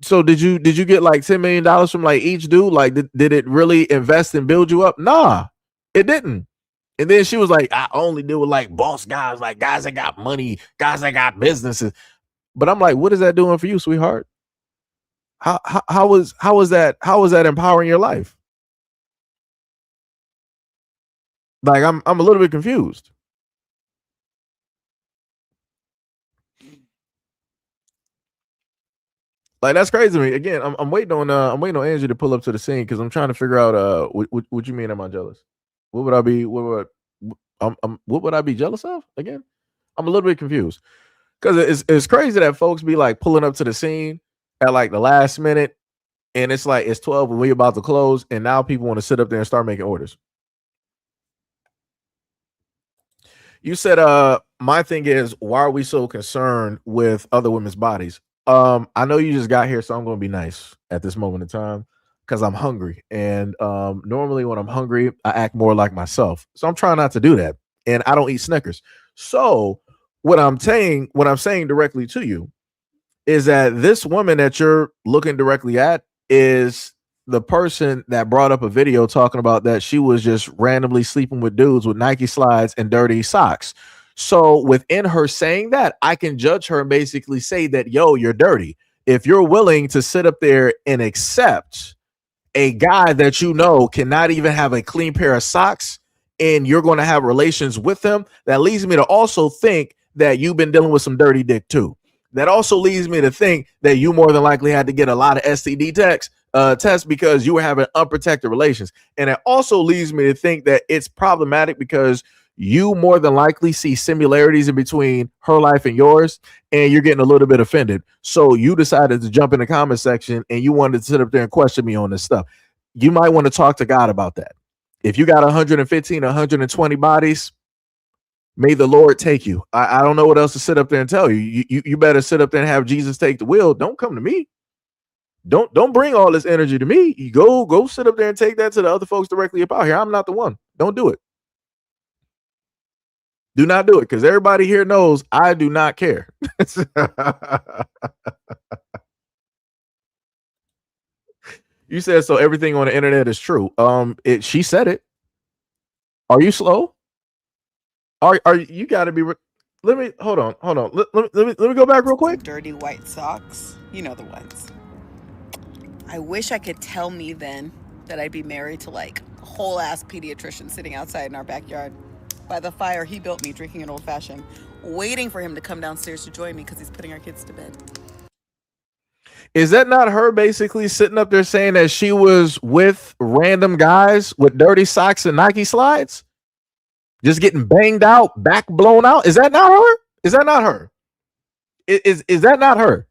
so did you get like $10 million from like each dude? Like, did it really invest and build you up? Nah, it didn't. And then she was like, I only deal with like boss guys, like guys that got money, guys that got businesses. But I'm like, what is that doing for you, sweetheart? How is that empowering your life? Like, I'm a little bit confused. Like, that's crazy to me. Again, I'm waiting on Angie to pull up to the scene because I'm trying to figure out what you mean am I jealous? What would I be what would I be jealous of? Again, I'm a little bit confused because it's crazy that folks be like pulling up to the scene at like the last minute, and it's like it's 12 and we about to close, and now people want to sit up there and start making orders. You said my thing is, why are we so concerned with other women's bodies? I know you just got here, so I'm gonna be nice at this moment in time because I'm hungry. And normally when I'm hungry, I act more like myself. So I'm trying not to do that. And I don't eat Snickers. So what I'm saying directly to you is that this woman that you're looking directly at is the person that brought up a video talking about that she was just randomly sleeping with dudes with Nike slides and dirty socks. So within her saying that, I can judge her and basically say that, yo, you're dirty. If you're willing to sit up there and accept a guy that you know cannot even have a clean pair of socks and you're going to have relations with him, that leads me to also think that you've been dealing with some dirty dick too. That also leads me to think that you more than likely had to get a lot of STD tests because you were having unprotected relations. And it also leads me to think that it's problematic because you more than likely see similarities in between her life and yours, and you're getting a little bit offended. So you decided to jump in the comment section and you wanted to sit up there and question me on this stuff. You might want to talk to God about that. If you got 115, 120 bodies, may the Lord take you. I don't know what else to sit up there and tell you. You better sit up there and have Jesus take the wheel. Don't come to me. Don't bring all this energy to me. You go sit up there and take that to the other folks directly about here. I'm not the one. Don't do it. Do not do it because everybody here knows I do not care. You said so everything on the internet is true. She said it. Are you slow? Are you got to be? Let me hold on. Let me go back real quick. Dirty white socks, you know the ones. I wish I could tell me then that I'd be married to like a whole ass pediatrician sitting outside in our backyard by the fire he built me, drinking an old fashioned, waiting for him to come downstairs to join me because he's putting our kids to bed. Is that not her basically sitting up there saying that she was with random guys with dirty socks and Nike slides? Just getting banged out, back blown out. Is that not her? Is that not her? Is that not her?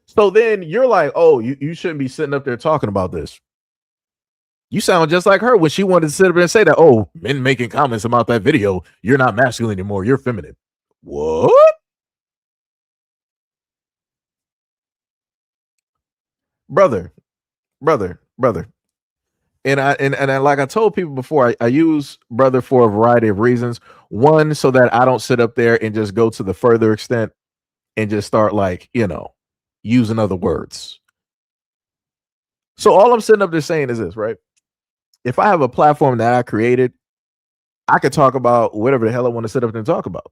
So then you're like, oh, you shouldn't be sitting up there talking about this. You sound just like her when she wanted to sit up there and say that, oh, men making comments about that video, you're not masculine anymore, you're feminine. What? Brother. And I like I told people before, I use brother for a variety of reasons. One, so that I don't sit up there and just go to the further extent and just start like, using other words. So all I'm sitting up there saying is this, right? If I have a platform that I created, I could talk about whatever the hell I want to sit up there and talk about.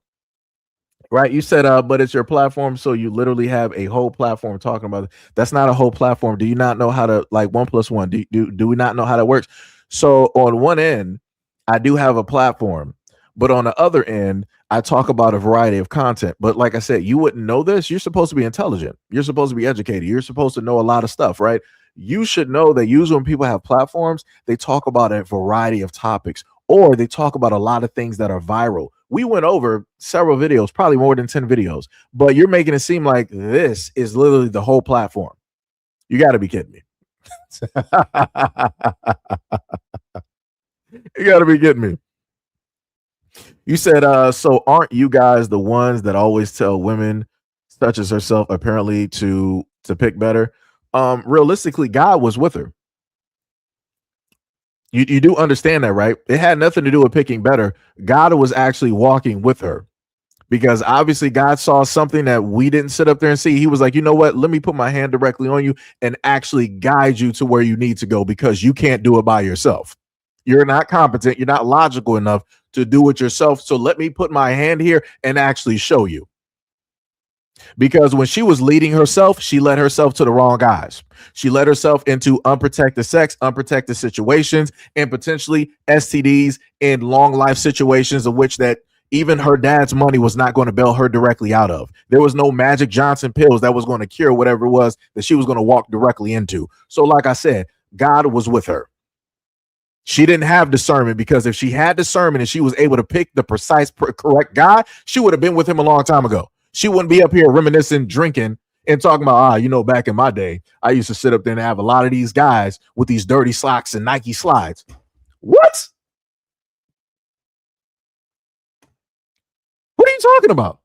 Right? You said, but it's your platform, so you literally have a whole platform talking about it. That's not a whole platform. Do you not know how to like 1 + 1? Do we not know how that works? So on one end, I do have a platform, but on the other end, I talk about a variety of content. But like I said, you wouldn't know this. You're supposed to be intelligent. You're supposed to be educated. You're supposed to know a lot of stuff, right? You should know that usually when people have platforms, they talk about a variety of topics, or they talk about a lot of things that are viral. We went over several videos, probably more than 10 videos, but you're making it seem like this is literally the whole platform. You got to be kidding me. You got to be kidding me. You said, so aren't you guys the ones that always tell women such as herself apparently to pick better? Realistically, God was with her. You do understand that, right? It had nothing to do with picking better. God was actually walking with her because obviously God saw something that we didn't sit up there and see. He was like, you know what? Let me put my hand directly on you and actually guide you to where you need to go because you can't do it by yourself. You're not competent. You're not logical enough to do it yourself. So let me put my hand here and actually show you. Because when she was leading herself, she led herself to the wrong guys. She led herself into unprotected sex, unprotected situations, and potentially STDs in long life situations of which that even her dad's money was not going to bail her directly out of. There was no Magic Johnson pills that was going to cure whatever it was that she was going to walk directly into. So like I said, God was with her. She didn't have discernment because if she had discernment and she was able to pick the precise, correct guy, she would have been with him a long time ago. She wouldn't be up here reminiscing, drinking, and talking about, back in my day, I used to sit up there and have a lot of these guys with these dirty socks and Nike slides. What? What are you talking about?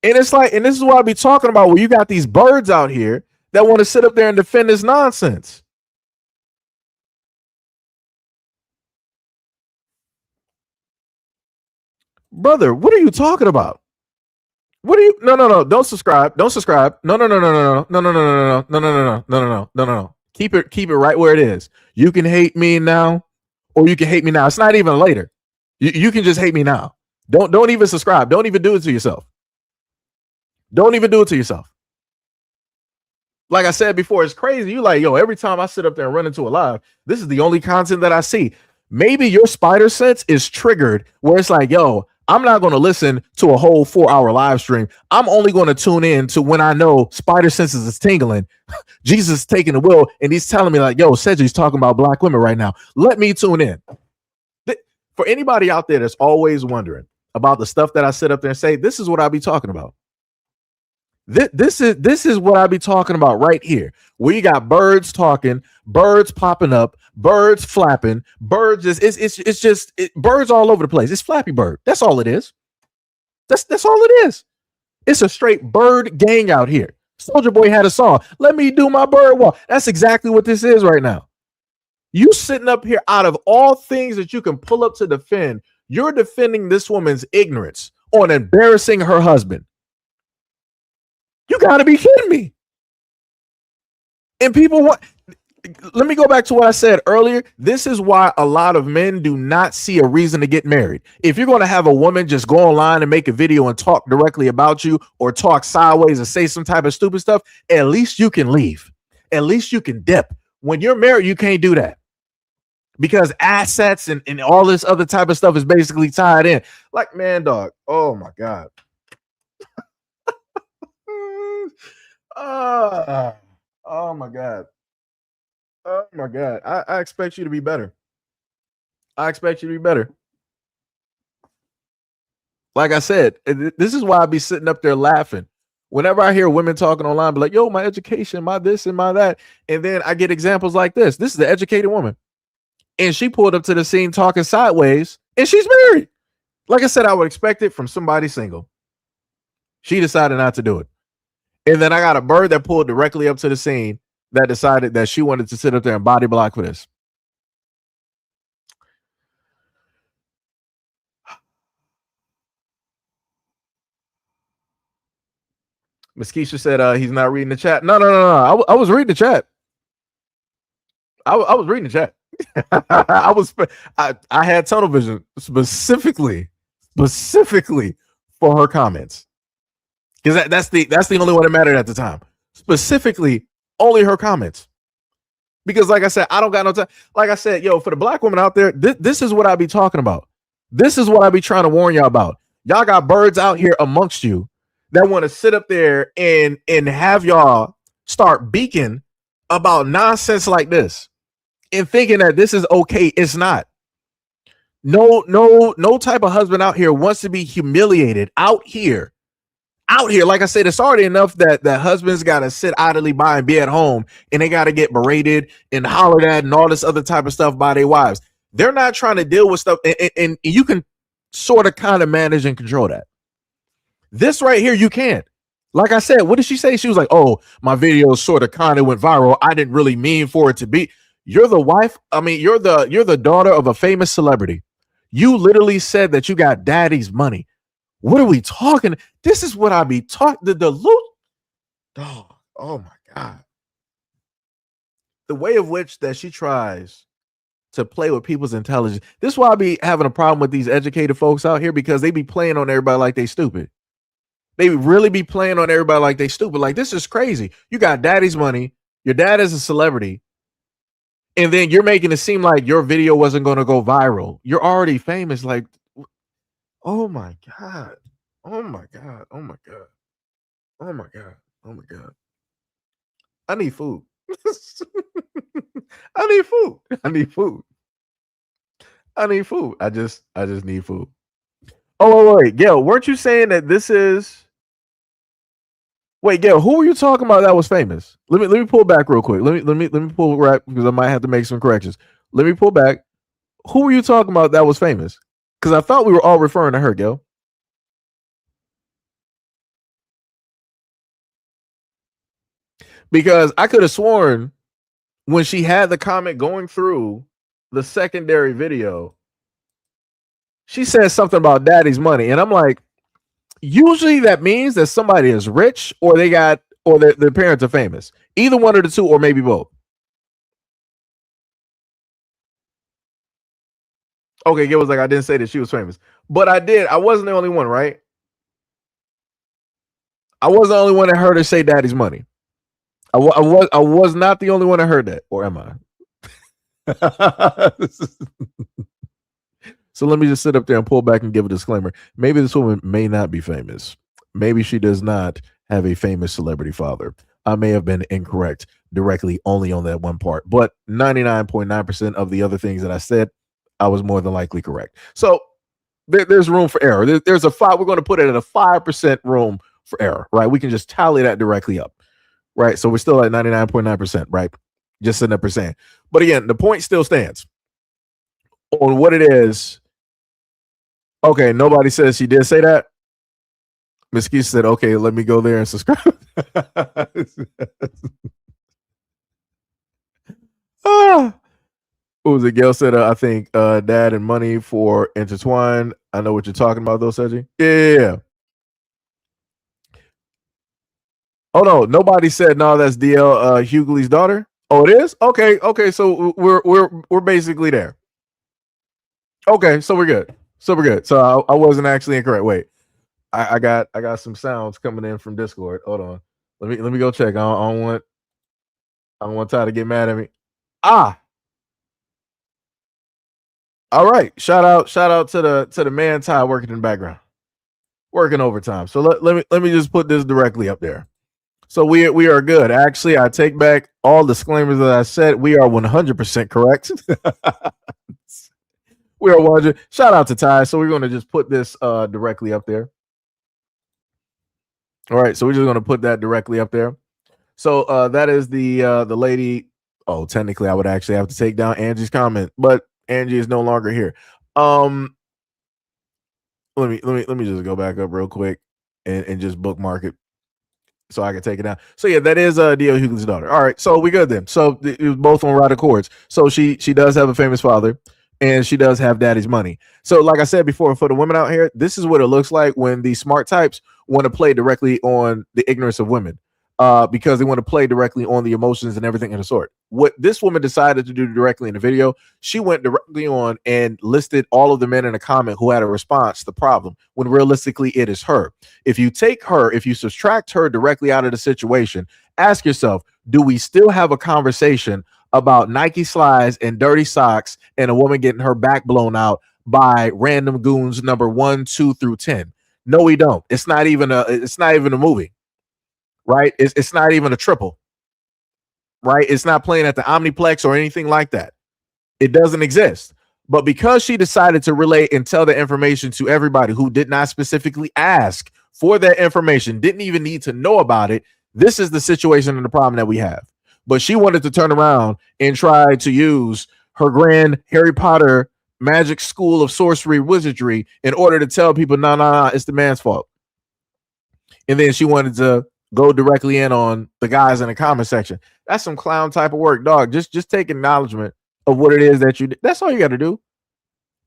And it's like, and this is what I be talking about, where you got these birds out here that want to sit up there and defend this nonsense. Brother, what are you talking about? What are you? No. Don't subscribe. Don't subscribe. No. Keep it right where it is. You can hate me now, or you can hate me now. It's not even later. You can just hate me now. Don't even subscribe. Don't even do it to yourself. Don't even do it to yourself. Like I said before, it's crazy. You like, yo, every time I sit up there and run into a live, this is the only content that I see. Maybe your spider sense is triggered where it's like, yo, I'm not going to listen to a whole 4-hour live stream. I'm only going to tune in to when I know spider senses is tingling. Jesus is taking the wheel and he's telling me like, yo, Seji's talking about black women right now. Let me tune in. For anybody out there that's always wondering about the stuff that I sit up there and say, this is what I be talking about. This is what I be talking about right here, where you got birds talking, birds popping up, birds flapping, birds just birds all over the place. It's Flappy Bird. That's all it is. That's all it is. It's a straight bird gang out here. Soulja Boy had a song, "Let me do my bird walk." That's exactly what this is right now. You sitting up here, out of all things that you can pull up to defend, you're defending this woman's ignorance on embarrassing her husband. You gotta be kidding me. And people want, let me go back to what I said earlier. This is why a lot of men do not see a reason to get married. If you're going to have a woman just go online and make a video and talk directly about you, or talk sideways and say some type of stupid stuff, at least you can leave. At least you can dip. When you're married, you can't do that, because assets and all this other type of stuff is basically tied in. Like, man, dog. Oh my God. Oh my God. Oh my God. I expect you to be better. I expect you to be better. Like I said, this is why I be sitting up there laughing. Whenever I hear women talking online, be like, yo, my education, my this and my that. And then I get examples like this. This is the educated woman. And she pulled up to the scene talking sideways, and she's married. Like I said, I would expect it from somebody single. She decided not to do it. And then I got a bird that pulled directly up to the scene that decided that she wanted to sit up there and body block for this. Miss Keisha said he's not reading the chat. No. I was reading the chat. I was reading the chat. I had tunnel vision specifically for her comments, because that's the only one that mattered at the time. Specifically, only her comments. Because like I said, I don't got no time. Like I said, yo, for the black women out there, this is what I be talking about. This is what I be trying to warn y'all about. Y'all got birds out here amongst you that want to sit up there and have y'all start beaking about nonsense like this and thinking that this is okay. It's not. No type of husband out here wants to be humiliated out here. Like I said, it's already enough that husbands got to sit idly by and be at home, and they got to get berated and hollered at and all this other type of stuff by their wives. They're not trying to deal with stuff, and you can sort of kind of manage and control that. This right here, you can't. Like I said, what did she say? She was like, oh, my video sort of kind of went viral. I didn't really mean for it to be. You're the wife. I mean, you're the daughter of a famous celebrity. You literally said that you got daddy's money. What are we talking? This is what I be talking. The loot. Oh my God. The way of which that she tries to play with people's intelligence. This is why I be having a problem with these educated folks out here, because they be playing on everybody like they stupid. They really be playing on everybody like they stupid. Like, this is crazy. You got daddy's money. Your dad is a celebrity. And then you're making it seem like your video wasn't going to go viral. You're already famous. Like, oh my God. Oh my God. Oh my God. Oh my God. Oh my God. I need food. I need food. I need food. I need food. I just need food. Oh, wait, Gail, weren't you saying that this is... Wait, Gail, who were you talking about that was famous? Let me pull back real quick. Let me pull back, because I might have to make some corrections. Let me pull back. Who were you talking about that was famous? Because I thought we were all referring to her, Gail. Because I could have sworn when she had the comment going through the secondary video, she said something about daddy's money. And I'm like, usually that means that somebody is rich or their parents are famous. Either one of the two, or maybe both. Okay, it was like I didn't say that she was famous, but I did. I wasn't the only one, right? I wasn't the only one that heard her say daddy's money. I was not the only one that heard that, or am I? So let me just sit up there and pull back and give a disclaimer. Maybe this woman may not be famous. Maybe she does not have a famous celebrity father. I may have been incorrect directly only on that one part, but 99.9% of the other things that I said, I was more than likely correct. So there's room for error. There's a 5. We're going to put it at a 5% room for error, right? We can just tally that directly up, right? So we're still at 99.9%, right? Just sitting up percent. But again, the point still stands on what it is. Okay, nobody says she did say that. Miss Keisha said, okay, let me go there and subscribe. What was it? Gail said, I think dad and money for intertwined. I know what you're talking about, though, Seji. Yeah. Oh, no, nobody said, no, that's DL Hughley's daughter. Oh, it is? Okay, so we're basically there. Okay, so we're good. So I wasn't actually incorrect. Wait, I got some sounds coming in from Discord. Hold on. Let me go check. I don't want Ty to get mad at me. All right. Shout out to the man Ty working in the background, working overtime. So let me just put this directly up there. So we are good. Actually, I take back all disclaimers that I said. We are 100% correct. We are 100. Shout out to Ty. So we're going to just put this directly up there. All right, so we're just going to put that directly up there. So that is the lady. Oh, technically, I would actually have to take down Angie's comment, but Angie is no longer here. Let me just go back up real quick and just bookmark it so I can take it down. So yeah, that is D.L. Hughley's daughter. All right, so we good then. So it was both on right accords. So she does have a famous father, and she does have daddy's money. So like I said before, for the women out here, this is what it looks like when the smart types want to play directly on the ignorance of women, because they want to play directly on the emotions and everything of the sort. What this woman decided to do directly in the video, she went directly on and listed all of the men in a comment who had a response to the problem, when realistically it is her. If you subtract her directly out of the situation, ask yourself, do we still have a conversation about Nike slides and dirty socks and a woman getting her back blown out by random goons number 1, 2 through 10? No, we don't. It's not even a movie, right? It's not even a triple, right? It's not playing at the Omniplex or anything like that. It doesn't exist. But because she decided to relay and tell the information to everybody who did not specifically ask for that information, didn't even need to know about it, this is the situation and the problem that we have. But she wanted to turn around and try to use her grand Harry Potter magic school of sorcery wizardry in order to tell people, no, it's the man's fault. And then she wanted to go directly in on the guys in the comment section. That's some clown type of work, dog. Just take acknowledgement of what it is that you did. That's all you got to do.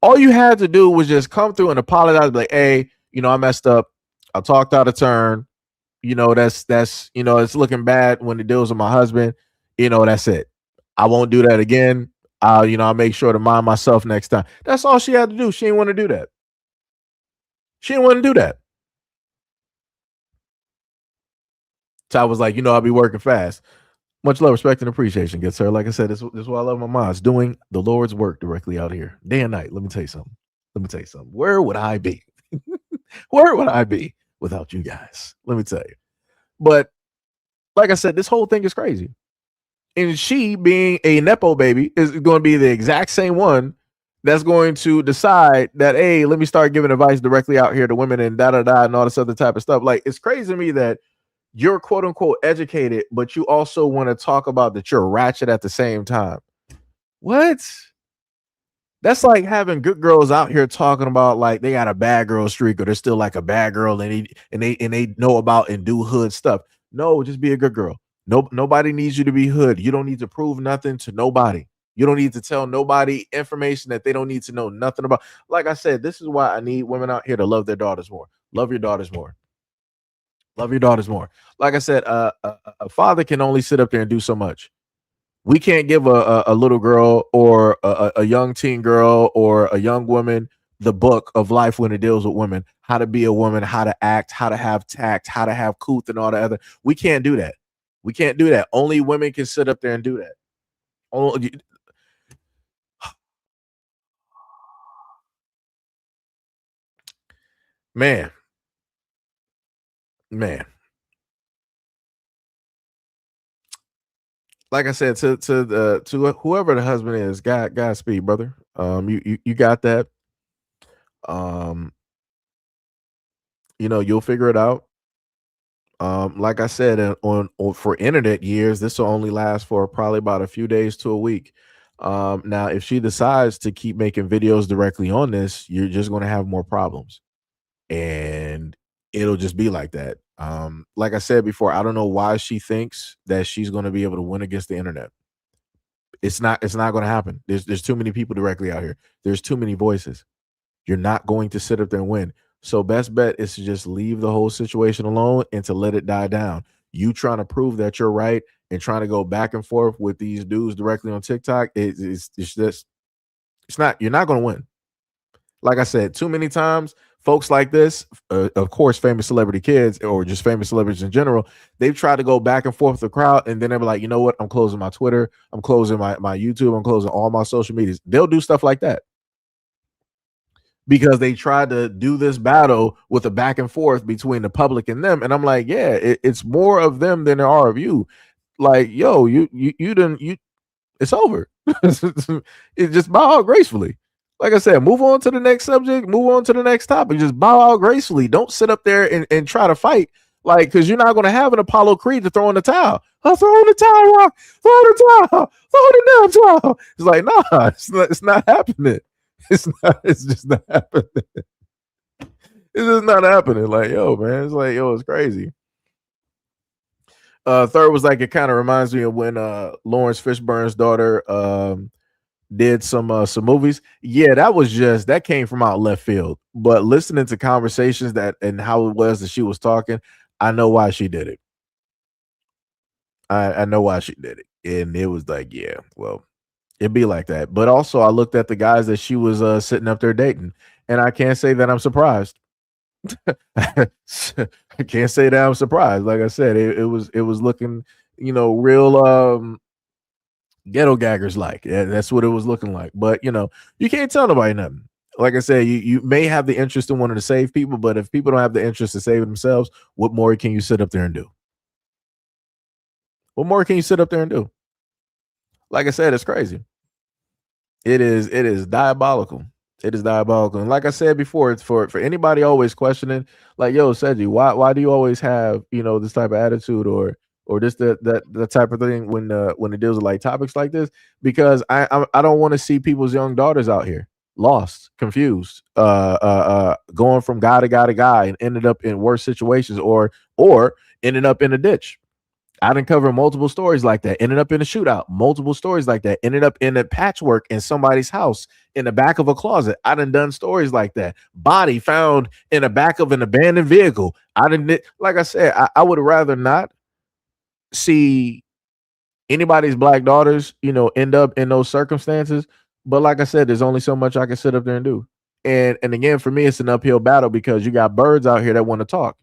All you had to do was just come through and apologize, like, hey, I messed up. I talked out of turn. That's it's looking bad when it deals with my husband. That's it. I won't do that again. I'll make sure to mind myself next time. That's all she had to do. She didn't want to do that. Ty was like, I'll be working fast. Much love, respect, and appreciation, good sir. Like I said, this is why I love my moms, doing the Lord's work directly out here, day and night. Let me tell you something. Where would I be? Where would I be without you guys? Let me tell you. But like I said, this whole thing is crazy. And she, being a Nepo baby, is going to be the exact same one that's going to decide that, hey, let me start giving advice directly out here to women and da-da-da and all this other type of stuff. Like, it's crazy to me that you're quote unquote educated, but you also want to talk about that you're ratchet at the same time. What? That's like having good girls out here talking about like they got a bad girl streak or they're still like a bad girl and they know about and do hood stuff. No, just be a good girl. Nobody needs you to be hood. You don't need to prove nothing to nobody. You don't need to tell nobody information that they don't need to know nothing about. Like I said, this is why I need women out here to love their daughters more. Love your daughters more. Love your daughters more. Like I said, a father can only sit up there and do so much. We can't give a little girl or a young teen girl or a young woman the book of life when it deals with women, how to be a woman, how to act, how to have tact, how to have couth and all the other. We can't do that. We can't do that. Only women can sit up there and do that. Only, man, man. Like I said, to whoever the husband is, Godspeed, brother. You got that. Um, you'll figure it out. Like I said, on for internet years, this will only last for probably about a few days to a week. Now, if she decides to keep making videos directly on this, you're just going to have more problems, and it'll just be like that. Like I said before, I don't know why she thinks that she's going to be able to win against the internet. It's not going to happen. There's too many people directly out here. There's too many voices. You're not going to sit up there and win. So best bet is to just leave the whole situation alone and to let it die down. You trying to prove that you're right and trying to go back and forth with these dudes directly on TikTok, it's just, it's not, you're not going to win. Like I said, too many times, folks like this, of course, famous celebrity kids or just famous celebrities in general, they've tried to go back and forth with the crowd, and then they're like, you know what? I'm closing my Twitter. I'm closing my YouTube. I'm closing all my social medias. They'll do stuff like that because they tried to do this battle with a back and forth between the public and them. And I'm like, yeah, it's more of them than there are of you. Like, yo, you it's over. It just bow out gracefully. Like I said, move on to the next subject, move on to the next topic. Just bow out gracefully. Don't sit up there and try to fight. Like, because you're not going to have an Apollo Creed to throw in the towel. I'll throw in the towel, Rock. Throw the towel. Throw the damn towel. It's like, nah, it's not happening. It's just not happening. It's just not happening. Like, yo, man, it's like, yo, it's crazy. Third was like, it kind of reminds me of when Lawrence Fishburne's daughter did some movies. Yeah, that came from out left field. But listening to conversations that and how it was that she was talking, I know why she did it. I know why she did it. And it was like, yeah, well, it'd be like that. But also I looked at the guys that she was sitting up there dating, and I can't say that I'm surprised. I can't say that I'm surprised. Like I said, it was looking, real ghetto gaggers like. Yeah, that's what it was looking like. But you can't tell nobody nothing. Like I said, you may have the interest in wanting to save people, but if people don't have the interest in saving themselves, what more can you sit up there and do? What more can you sit up there and do? Like I said, it's crazy. It is diabolical. It is diabolical. And like I said before, it's for anybody always questioning, like, yo, Seji, why do you always have, this type of attitude or this that type of thing when it deals with like topics like this? Because I don't want to see people's young daughters out here lost, confused, going from guy to guy to guy and ended up in worse situations or ended up in a ditch. I didn't cover multiple stories like that. Ended up in a shootout. Multiple stories like that. Ended up in a patchwork in somebody's house in the back of a closet. I done stories like that. Body found in the back of an abandoned vehicle. Like I said, I would rather not see anybody's black daughters, end up in those circumstances. But like I said, there's only so much I can sit up there and do. And again, for me, it's an uphill battle because you got birds out here that want to talk.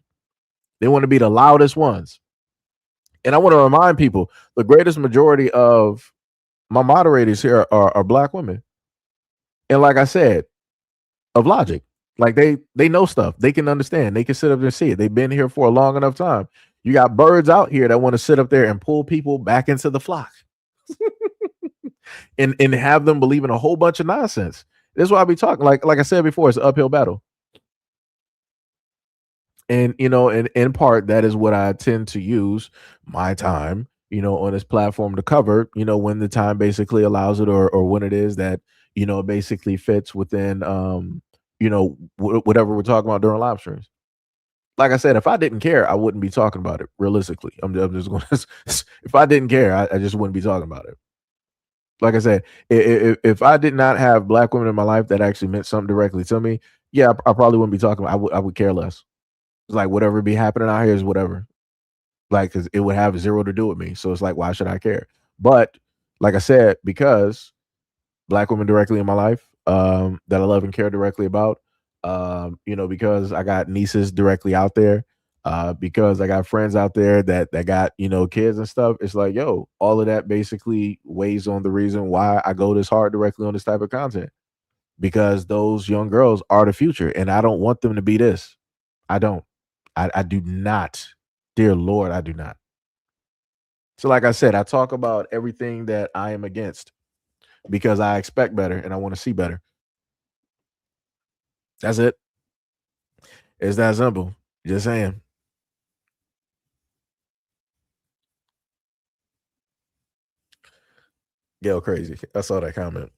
They want to be the loudest ones. And I want to remind people, the greatest majority of my moderators here are black women. And like I said, of logic, like they know stuff. They can understand. They can sit up there and see it. They've been here for a long enough time. You got birds out here that want to sit up there and pull people back into the flock and have them believe in a whole bunch of nonsense. This is why I be talking. Like I said before, it's an uphill battle. And, and in part, that is what I tend to use my time, on this platform to cover, when the time basically allows it or when it is that, it basically fits within, whatever we're talking about during live streams. like I said, if I didn't care, I wouldn't be talking about it. Realistically, I'm just going to. If I didn't care, I just wouldn't be talking about it. Like I said, if I did not have black women in my life that actually meant something directly to me, yeah, I probably wouldn't be talking. I would care less. It's like whatever be happening out here is whatever. Like, because it would have zero to do with me. So it's like, why should I care? But like I said, because black women directly in my life, that I love and care directly about, because I got nieces directly out there, because I got friends out there that got, kids and stuff. It's like, yo, all of that basically weighs on the reason why I go this hard directly on this type of content, because those young girls are the future and I don't want them to be this. I don't. I do not. Dear Lord, I do not. So like I said, I talk about everything that I am against because I expect better and I want to see better. That's it. It's that simple. Just saying. Yo, crazy. I saw that comment.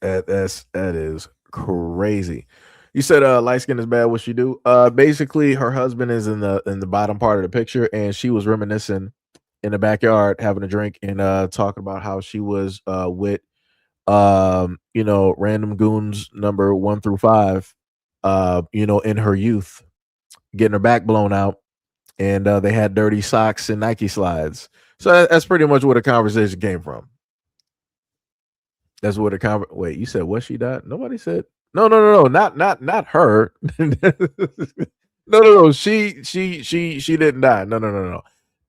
That is crazy. You said light skin is bad. What she do? Basically, her husband is in the bottom part of the picture, and she was reminiscing in the backyard, having a drink and talking about how she was with random goons number 1 through 5, in her youth, getting her back blown out, and they had dirty socks and Nike slides. So that's pretty much where the conversation came from. That's what the wait, you said what she died? Nobody said no, not her. No. She didn't die. No.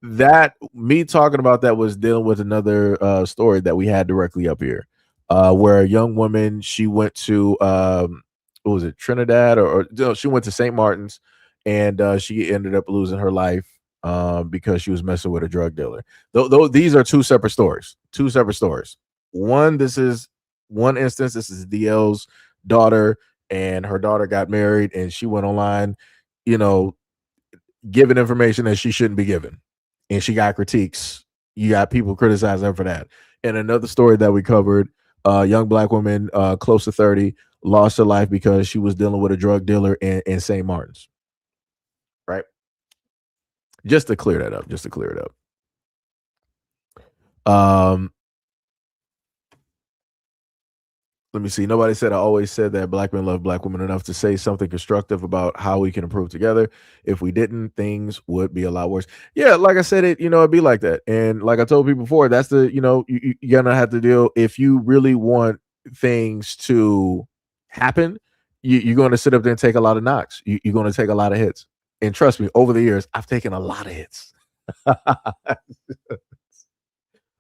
That me talking about that was dealing with another story that we had directly up here. Where a young woman, she went to what was it, Trinidad or she went to St. Martin's, and she ended up losing her life because she was messing with a drug dealer. Though these are two separate stories. This is one instance. This is DL's daughter, and her daughter got married, and she went online, giving information that she shouldn't be given, and she got critiques. You got people criticizing her for that. And another story that we covered, young black woman, close to 30, lost her life because she was dealing with a drug dealer in St. Martin's. Right? Just to clear it up. Let me see. Nobody said I always said that black men love black women enough to say something constructive about how we can improve together. If we didn't, things would be a lot worse. Yeah, like I said, it'd be like that. And like I told people before, that's you're gonna have to deal. If you really want things to happen, you're going to sit up there and take a lot of knocks. You're going to take a lot of hits. And trust me, over the years, I've taken a lot of hits.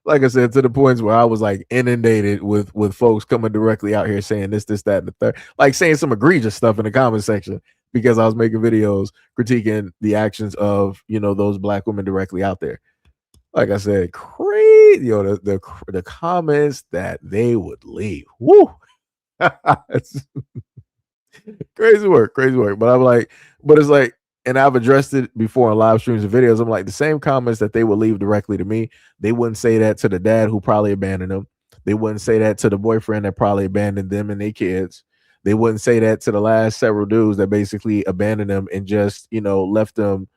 Like I said, to the points where I was like inundated with folks coming directly out here saying this, that, and the third, like saying some egregious stuff in the comment section because I was making videos critiquing the actions of those black women directly out there. Like I said, crazy, the comments that they would leave. Woo, crazy work. But I'm like, it's like. And I've addressed it before on live streams and videos. I'm like, the same comments that they would leave directly to me, they wouldn't say that to the dad who probably abandoned them. They wouldn't say that to the boyfriend that probably abandoned them and their kids. They wouldn't say that to the last several dudes that basically abandoned them and just, left them,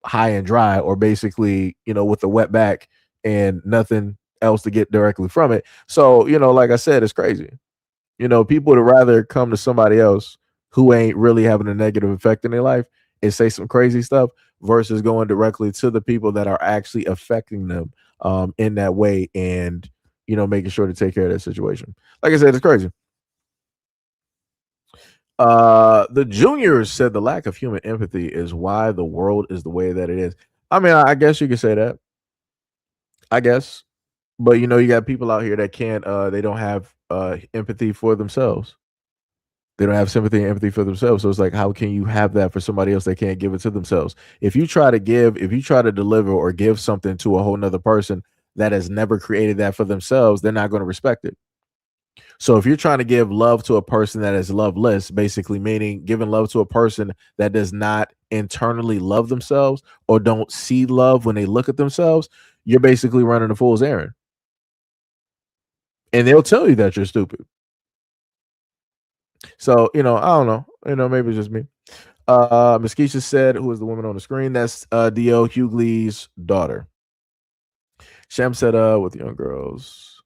high and dry, or basically, with a wet back and nothing else to get directly from it. So, like I said, it's crazy. People would rather come to somebody else who ain't really having a negative effect in their life and say some crazy stuff versus going directly to the people that are actually affecting them in that way and, making sure to take care of that situation. Like I said, it's crazy. The juniors said the lack of human empathy is why the world is the way that it is. I mean, I guess you could say that. I guess. But, you got people out here that can't, they don't have empathy for themselves. They don't have sympathy and empathy for themselves. So it's like, how can you have that for somebody else that can't give it to themselves? If you try to deliver or give something to a whole nother person that has never created that for themselves, they're not going to respect it. So if you're trying to give love to a person that is loveless, basically meaning giving love to a person that does not internally love themselves or don't see love when they look at themselves, you're basically running a fool's errand. And they'll tell you that you're stupid. So, I don't know. Maybe it's just me. Miss Keisha said, who is the woman on the screen? That's D.L. Hughley's daughter. Sham said, with young girls,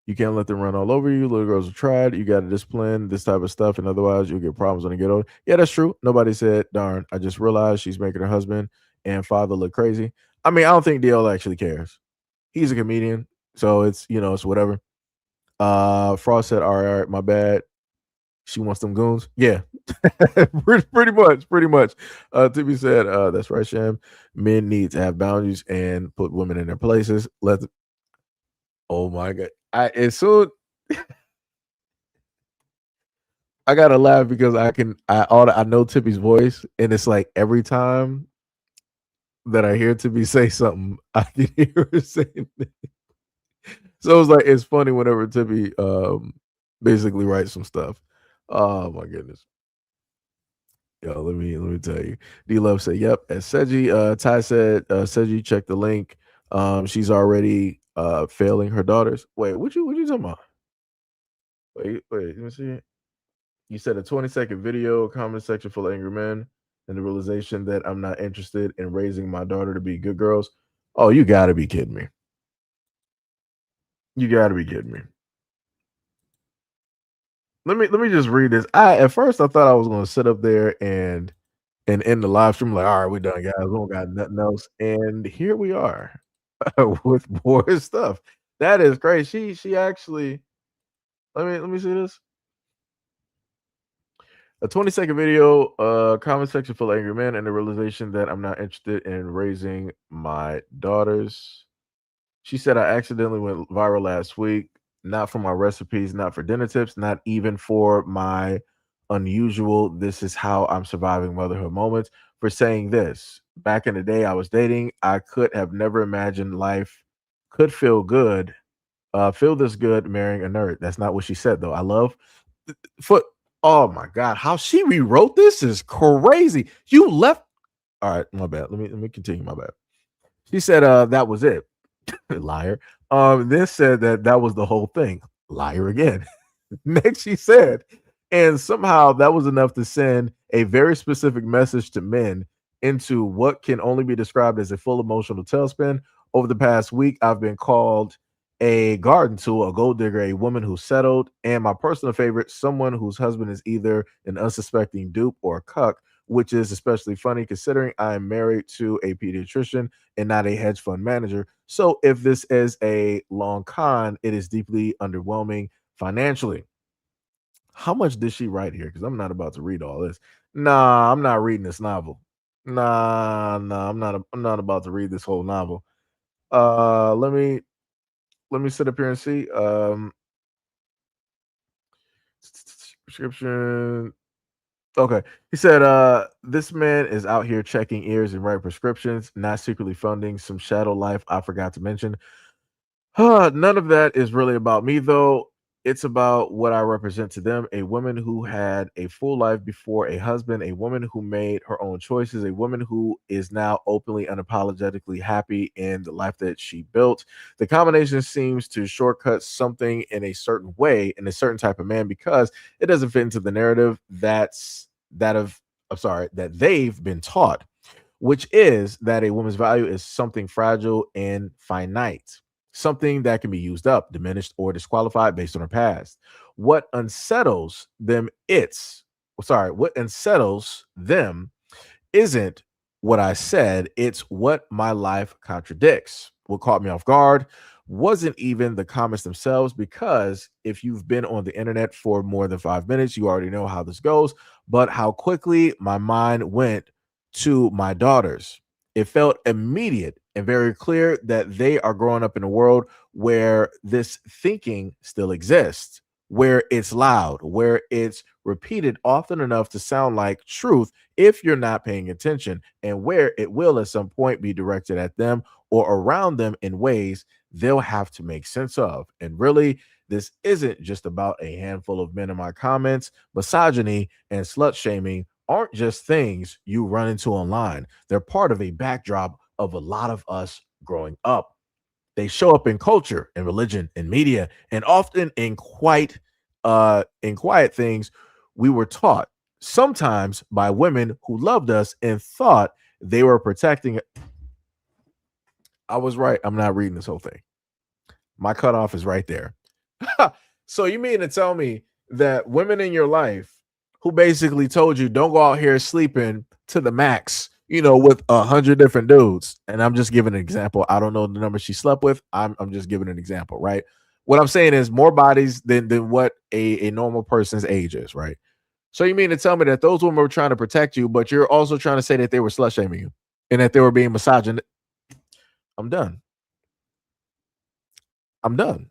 you can't let them run all over you. Little girls are tried. You got to discipline this type of stuff, and otherwise you'll get problems when they get older. Yeah, that's true. Nobody said, darn, I just realized she's making her husband and father look crazy. I mean, I don't think DL actually cares. He's a comedian, so it's whatever. Frost said, all right, my bad. She wants them goons. Yeah, pretty much. Tippy said, that's right, Sham. Men need to have boundaries and put women in their places. Oh my God. I gotta laugh because I know Tippy's voice, and it's like every time that I hear Tippy say something, I can hear her saying it. So it's funny whenever Tippy basically writes some stuff. Oh my goodness. Yo, let me tell you. D Love said, yep. As Seji, Ty said, Seji, check the link. She's already failing her daughters. Wait, what you talking about? Wait, let me see. You said a 20-second video, comment section full of angry men, and the realization that I'm not interested in raising my daughter to be good girls. Oh, you gotta be kidding me. You gotta be kidding me. Let me just read this. At first I thought I was gonna sit up there and end the live stream like, all right, we're done, guys. We don't got nothing else. And here we are with more stuff. That is crazy. She actually let me see this. A 20-second video, comment section full of angry men, and the realization that I'm not interested in raising my daughters. She said, I accidentally went viral last week, not for my recipes, not for dinner tips, not even for my unusual, this is how I'm surviving motherhood moments, for saying this. Back in the day I was dating, I could have never imagined life could feel good, feel this good marrying a nerd. That's not what she said, though. I love foot. Oh my God, how she rewrote this is crazy. You left. All right, my bad. Let me continue. My bad. She said, that was it. Liar. Then said that was the whole thing. Liar again. Next, she said, and somehow that was enough to send a very specific message to men into what can only be described as a full emotional tailspin. Over the past week, I've been called a garden tool, a gold digger, a woman who settled, and my personal favorite, someone whose husband is either an unsuspecting dupe or a cuck, which is especially funny considering I am married to a pediatrician and not a hedge fund manager. So if this is a long con, it is deeply underwhelming financially. How much did she write here? Because I'm not about to read all this. Nah, I'm not reading this novel. Nah, I'm not about to read this whole novel. Let me sit up here and see. Prescription. Okay. He said, this man is out here checking ears and writing prescriptions, not secretly funding some shadow life I forgot to mention. None of that is really about me, though. It's about what I represent to them. A woman who had a full life before a husband, a woman who made her own choices, a woman who is now openly, unapologetically happy in the life that she built. The combination seems to shortcut something in a certain way, in a certain type of man, because it doesn't fit into the narrative that they've been taught, which is that a woman's value is something fragile and finite, something that can be used up, diminished, or disqualified based on her past. What unsettles them isn't what I said, it's what my life contradicts. What caught me off guard wasn't even the comments themselves, because if you've been on the internet for more than 5 minutes, you already know how this goes, but how quickly my mind went to my daughters. It felt immediate and very clear that they are growing up in a world where this thinking still exists, where it's loud, where it's repeated often enough to sound like truth if you're not paying attention, and where it will at some point be directed at them or around them in ways they'll have to make sense of. And really, this isn't just about a handful of men in my comments. Misogyny and slut shaming aren't just things you run into online. They're part of a backdrop of a lot of us growing up. They show up in culture and religion and media, and often in quite in quiet things, we were taught sometimes by women who loved us and thought they were protecting it. I was right. I'm not reading this whole thing. My cutoff is right there. So you mean to tell me that women in your life who basically told you don't go out here sleeping to the max, with 100 different dudes, and I'm just giving an example. I don't know the number she slept with. I'm just giving an example, right? What I'm saying is more bodies than what a normal person's age is, right? So you mean to tell me that those women were trying to protect you, but you're also trying to say that they were slut shaming you and that they were being misogynist? I'm done. I'm done.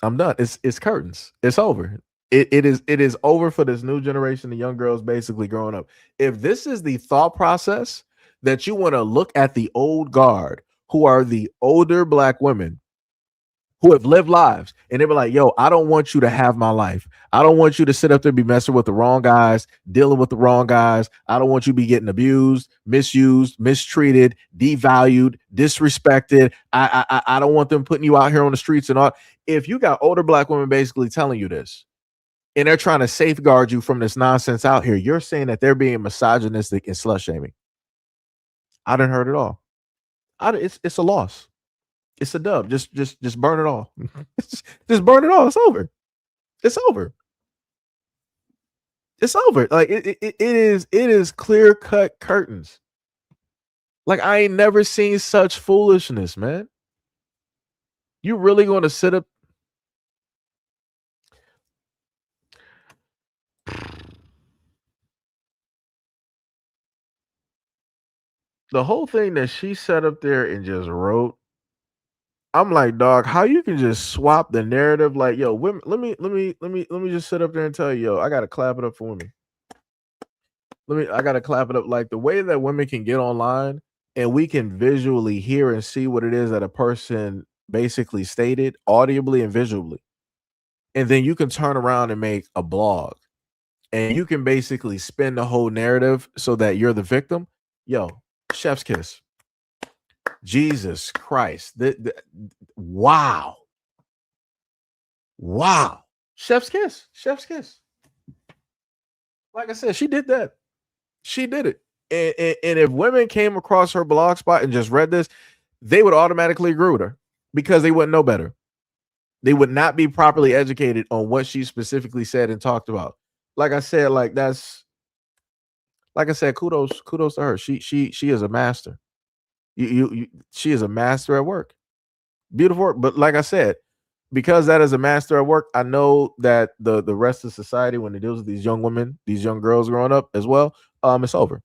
It's curtains. It's over. It is over for this new generation of young girls basically growing up. If this is the thought process that you want to look at the old guard, who are the older black women who have lived lives, and they were like, yo, I don't want you to have my life. I don't want you to sit up there, be messing with the wrong guys, dealing with the wrong guys. I don't want you to be getting abused, misused, mistreated, devalued, disrespected. I don't want them putting you out here on the streets and all. If you got older black women basically telling you this, and they're trying to safeguard you from this nonsense out here, you're saying that they're being misogynistic and slut shaming. I didn't heard it all. It's a loss. It's a dub. Just burn it all. Just burn it all. It's over. It's over. It's over. Like it is clear cut curtains. Like I ain't never seen such foolishness, man. You really going to sit up? The whole thing that she sat up there and just wrote, I'm like, dog, how you can just swap the narrative? Like, yo, women, let me just sit up there and tell you, yo, I gotta clap it up for women. I gotta clap it up. Like the way that women can get online and we can visually hear and see what it is that a person basically stated audibly and visually. And then you can turn around and make a blog and you can basically spin the whole narrative so that you're the victim. Yo, chef's kiss. Jesus Christ. Wow. Wow. Chef's kiss. Chef's kiss. Like I said, she did that. She did it. And if women came across her blog spot and just read this, they would automatically agree with her because they wouldn't know better. They would not be properly educated on what she specifically said and talked about. Like I said, kudos to her. She is a master. She is a master at work. Beautiful work. But like I said, because that is a master at work, I know that the rest of society, when it deals with these young women, these young girls growing up as well, it's over.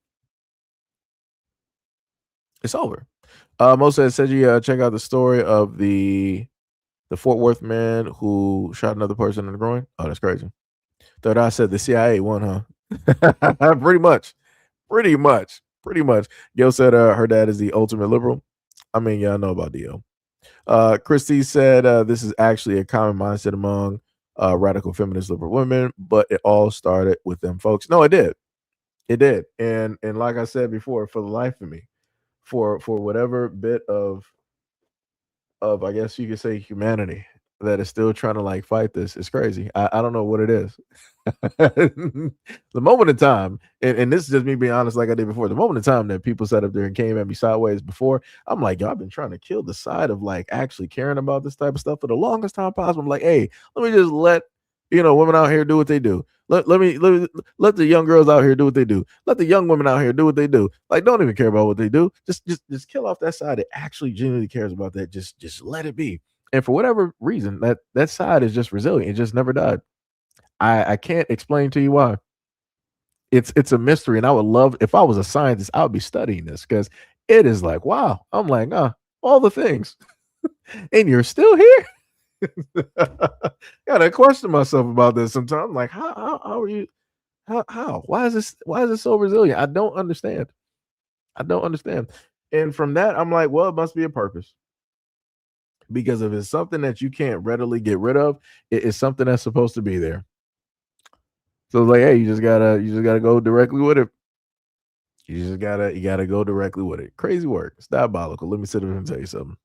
It's over. Mo said you check out the story of the Fort Worth man who shot another person in the groin. Oh, that's crazy. Third Eye said the CIA won, huh? Pretty much. Gail said her dad is the ultimate liberal. I mean, y'all know about Dio. Christy said this is actually a common mindset among radical feminist liberal women, but it all started with them folks. No, it did. And like I said before, for the life of me, for whatever bit of I guess you could say humanity that is still trying to like fight this, it's crazy. I don't know what it is. The moment in time, and this is just me being honest, like I did before, the moment in time that people sat up there and came at me sideways before, I'm like, yo, I've been trying to kill the side of like actually caring about this type of stuff for the longest time possible. I'm like, hey, let me just let women out here do what they do. Let the young girls out here do what they do. Let the young women out here do what they do. Like, don't even care about what they do. Just kill off that side that actually genuinely cares about that. Just let it be. And for whatever reason, that side is just resilient. It just never died. I can't explain to you why. It's a mystery, and I would love, if I was a scientist, I would be studying this because it is like, wow. I'm like, all the things, and you're still here. Gotta question myself about this sometimes. I'm like, how are you? How? Why is this so resilient? I don't understand. And from that, I'm like, well, it must be a purpose. Because if it's something that you can't readily get rid of, it is something that's supposed to be there. So it's like, hey, you just gotta go directly with it. You gotta go directly with it. Crazy work. It's diabolical. Let me sit there and tell you something.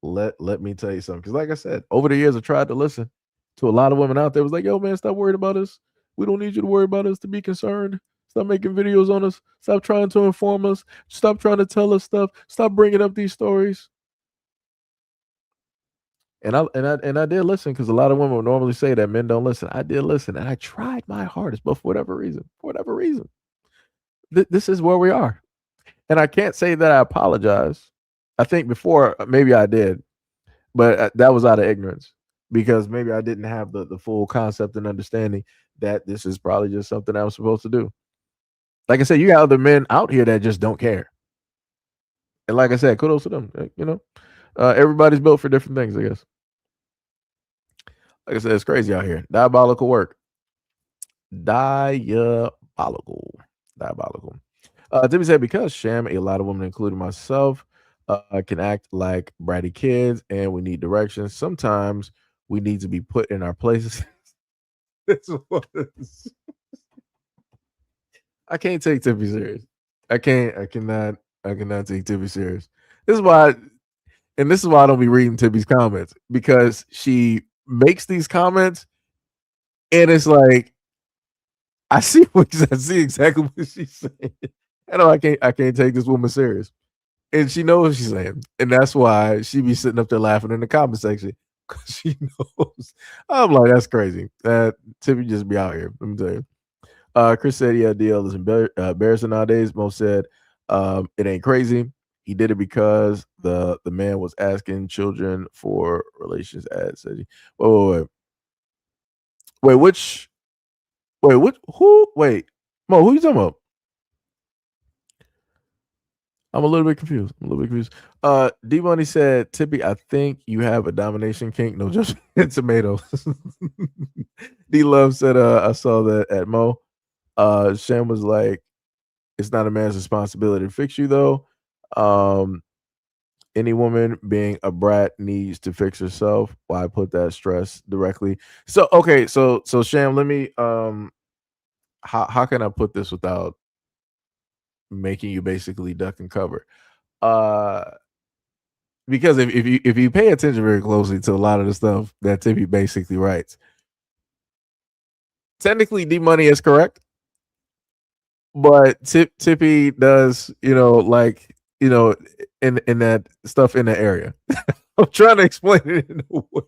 Let me tell you something. Because like I said, over the years I tried to listen. to a lot of women out there was like, yo, man, stop worrying about us. We don't need you to worry about us to be concerned. Stop making videos on us. Stop trying to inform us. Stop trying to tell us stuff. Stop bringing up these stories. And I did listen, because a lot of women would normally say that men don't listen. I did listen, and I tried my hardest, but for whatever reason, this is where we are. And I can't say that I apologize. I think before maybe I did, but that was out of ignorance, because maybe I didn't have the full concept and understanding that this is probably just something I'm supposed to do. Like I said, you got other men out here that just don't care. And like I said, kudos to them. You know, everybody's built for different things, I guess. Like I said, it's crazy out here. Diabolical work. Diabolical. Timmy said, because Sham, a lot of women, including myself, can act like bratty kids, and we need directions. Sometimes we need to be put in our places. I can't take Tippy serious. I cannot take Tippy serious. This is why I don't be reading Tippy's comments, because she makes these comments and it's like, I see exactly what she's saying. I know I can't take this woman serious. And she knows what she's saying. And that's why she be sitting up there laughing in the comment section, because she knows. I'm like, that's crazy. Tippy just be out here. Let me tell you. Chris said, yeah, DL is embarrassing nowadays. Mo said, it ain't crazy. He did it because the man was asking children for relations ads. Said he. Wait, Mo, who you talking about? I'm a little bit confused. D Money said, Tippy, I think you have a domination kink. No, just tomatoes. D Love said, I saw that at Mo. Sham was like, it's not a man's responsibility to fix you, though. Any woman being a brat needs to fix herself. Why put that stress directly? So okay, so Sham, let me how can I put this without making you basically duck and cover? Because if you pay attention very closely to a lot of the stuff that Tippy basically writes, technically D Money is correct, but Tippy does, like, in that stuff in the area. I'm trying to explain it in a way.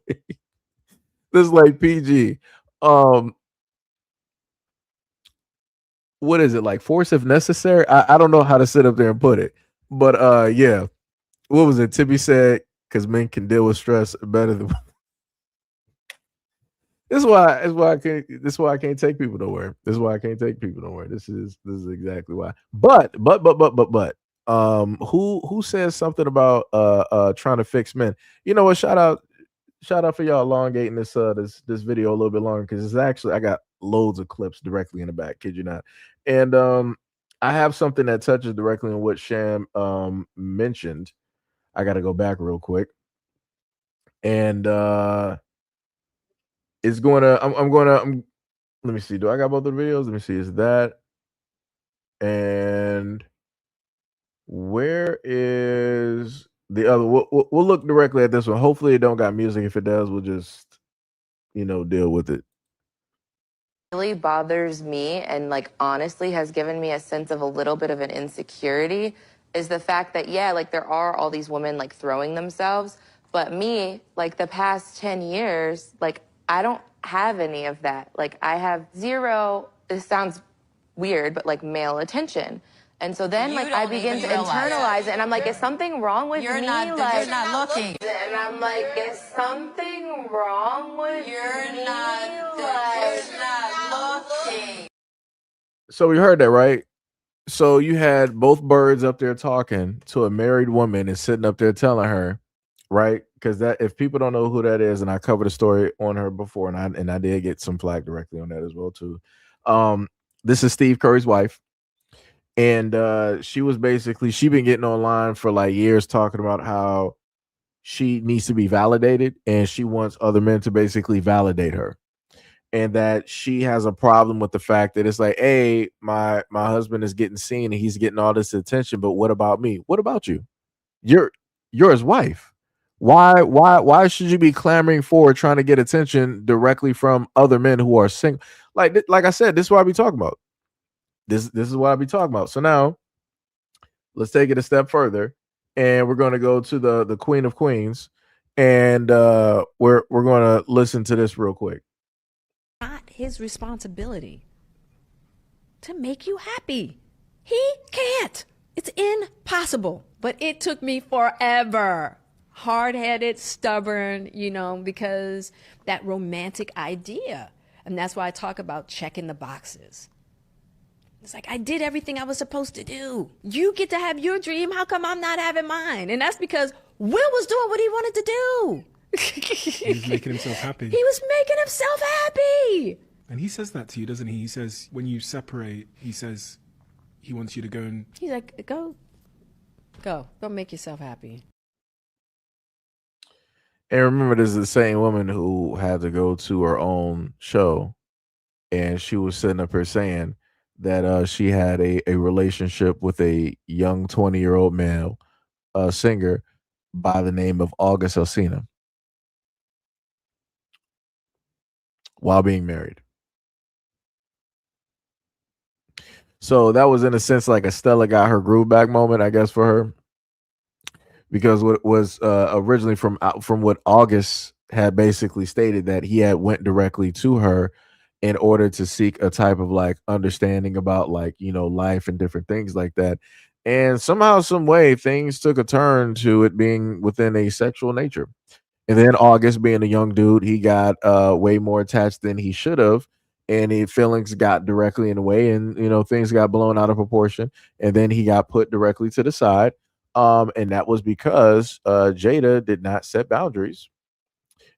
This is like PG. What is it, like force if necessary? I don't know how to sit up there and put it, but yeah. What was it? Tippy said, because men can deal with stress better than. This is why I can't take people nowhere. This is exactly why. But who says something about trying to fix men? You know what? Shout out for y'all elongating this video a little bit longer, because it's actually, I got loads of clips directly in the back, kid you not. And I have something that touches directly on what Sham mentioned. I got to go back real quick. And it's going to, let me see. Do I got both the videos? Let me see. Is that, and where is the other? We'll look directly at this one. Hopefully it don't got music. If it does, we'll just, deal with it. Really bothers me, and like honestly has given me a sense of a little bit of an insecurity, is the fact that, yeah, like there are all these women like throwing themselves, but me, like the past 10 years, like I don't have any of that. Like I have zero, this sounds weird, but like male attention. And so then like I begin to internalize it, and I'm like, is something wrong with me? You're not looking. And I'm like, is something wrong with me? You're not looking. So we heard that, right? So you had both birds up there talking to a married woman and sitting up there telling her, right? Because that, if people don't know who that is, and I covered a story on her before, and I did get some flack directly on that as well too. This is Steve Curry's wife. And she been getting online for like years talking about how she needs to be validated, and she wants other men to basically validate her. And that she has a problem with the fact that it's like, hey, my husband is getting seen and he's getting all this attention, but what about me? What about you? You're his wife. Why should you be clamoring for trying to get attention directly from other men who are single? Like I said, this is what I be talking about. This is what I be talking about. So now let's take it a step further, and we're going to go to the Queen of Queens, and we're going to listen to this real quick. Not his responsibility to make you happy. He can't. It's impossible. But it took me forever. Hard-headed, stubborn, you know, because that romantic idea. And that's why I talk about checking the boxes. It's like, I did everything I was supposed to do. You get to have your dream. How come I'm not having mine? And that's because Will was doing what he wanted to do. He was making himself happy. He was making himself happy. And he says that to you, doesn't he? He says, when you separate, he says he wants you to go and... He's like, go make yourself happy. And remember, this is the same woman who had to go to her own show, and she was sitting up here saying that she had a relationship with a young 20-year-old male singer by the name of August Alsina while being married. So that was, in a sense, like a Stella got her groove back moment, I guess, for her. Because what was originally from what August had basically stated, that he had went directly to her in order to seek a type of like understanding about, like, you know, life and different things like that. And somehow, some way, things took a turn to it being within a sexual nature. And then August, being a young dude, he got way more attached than he should have. And his feelings got directly in the way, and, you know, things got blown out of proportion. And then he got put directly to the side. And that was because Jada did not set boundaries,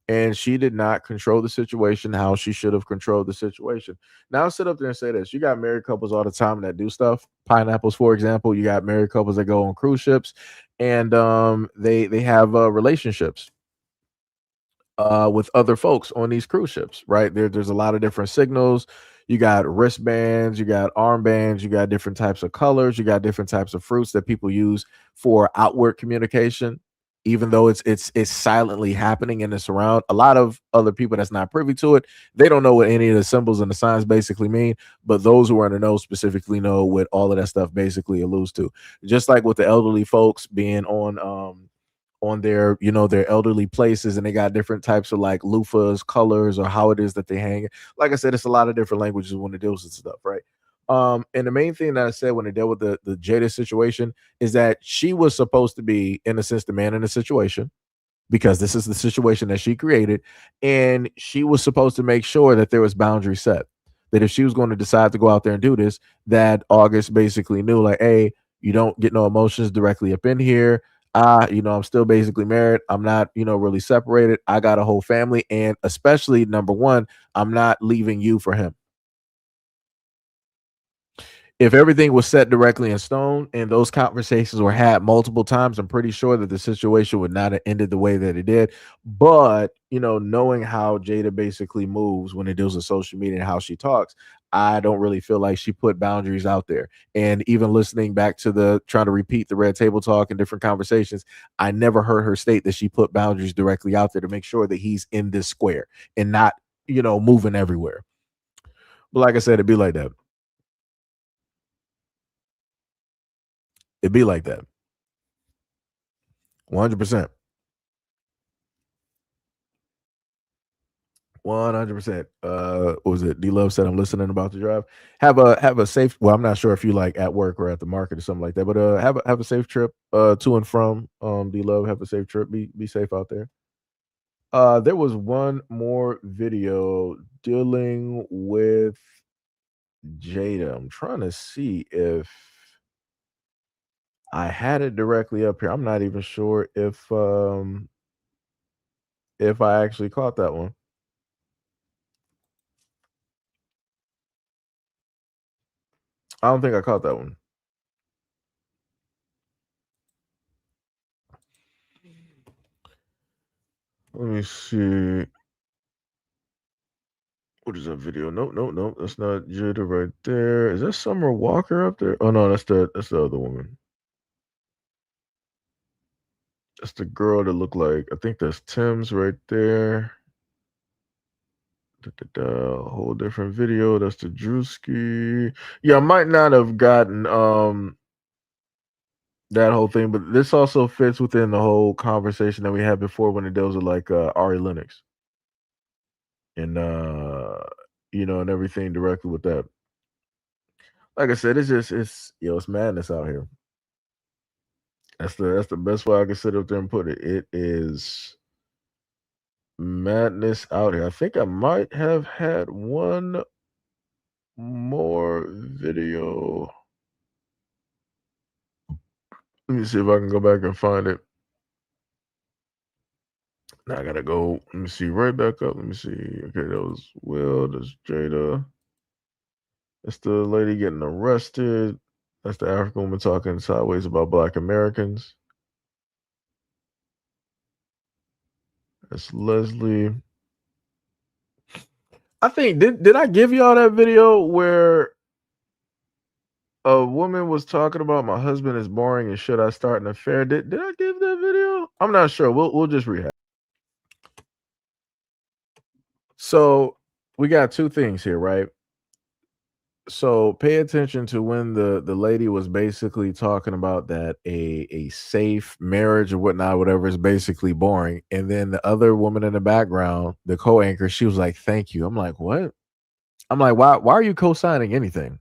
and she did not control the situation how she should have controlled the situation. Now, I'll sit up there and say this. You got married couples all the time that do stuff. Pineapples, for example. You got married couples that go on cruise ships, and they have relationships with other folks on these cruise ships, right? There's a lot of different signals. You got wristbands, you got armbands, you got different types of colors, you got different types of fruits that people use for outward communication, even though it's silently happening and it's around. A lot of other people that's not privy to it, they don't know what any of the symbols and the signs basically mean, but those who are in the know specifically know what all of that stuff basically alludes to. Just like with the elderly folks being on their, you know, their elderly places, and they got different types of like loofahs, colors, or how it is that they hang. Like I said, it's a lot of different languages when it deals with stuff, right? And the main thing that I said when it dealt with the Jada situation is that she was supposed to be, in a sense, the man in the situation, because this is the situation that she created, and she was supposed to make sure that there was boundary set, that if she was going to decide to go out there and do this, that August basically knew, like, hey, you don't get no emotions directly up in here. You know, I'm still basically married. I'm not, you know, really separated. I got a whole family. And especially, number one, I'm not leaving you for him. If everything was set directly in stone and those conversations were had multiple times, I'm pretty sure that the situation would not have ended the way that it did. But, you know, knowing how Jada basically moves when it deals with social media and how she talks, I don't really feel like she put boundaries out there. And even listening back to trying to repeat the Red Table Talk and different conversations, I never heard her state that she put boundaries directly out there to make sure that he's in this square and not, you know, moving everywhere. But like I said, it'd be like that. It'd be like that. 100%. 100%. What was it? D-Love said, I'm listening about to drive. Have a safe, well, I'm not sure if you like at work or at the market or something like that, but have a safe trip to and from. D-Love, have a safe trip. Be safe out there. There was one more video dealing with Jada. I'm trying to see if I had it directly up here. I'm not even sure if I actually caught that one. I don't think I caught that one. Let me see. What is that video? Nope. That's not Jada right there. Is that Summer Walker up there? Oh no, that's the other woman. That's the girl that looked like, I think that's Tim's right there. Whole different video. That's the Drewski. Yeah, I might not have gotten that whole thing, but this also fits within the whole conversation that we had before when it deals with like Ari Lennox and and everything directly with that. Like I said, it's madness out here. That's the best way I can sit up there and put it. It is madness out here. I think I might have had one more video. Let me see if I can go back and find it. Now I gotta go. Let me see right back up. Let me see. Okay, that was Will. That's Jada. That's the lady getting arrested. That's the African woman talking sideways about Black Americans. That's Leslie. I think did I give y'all that video where a woman was talking about my husband is boring and should I start an affair? Did I give that video? I'm not sure. We'll just rehash. So we got two things here, right? So pay attention to when the lady was basically talking about that a safe marriage or whatnot, whatever, is basically boring. And then the other woman in the background, the co-anchor, she was like, "Thank you." I'm like, "What?" I'm like, "Why are you co-signing anything?"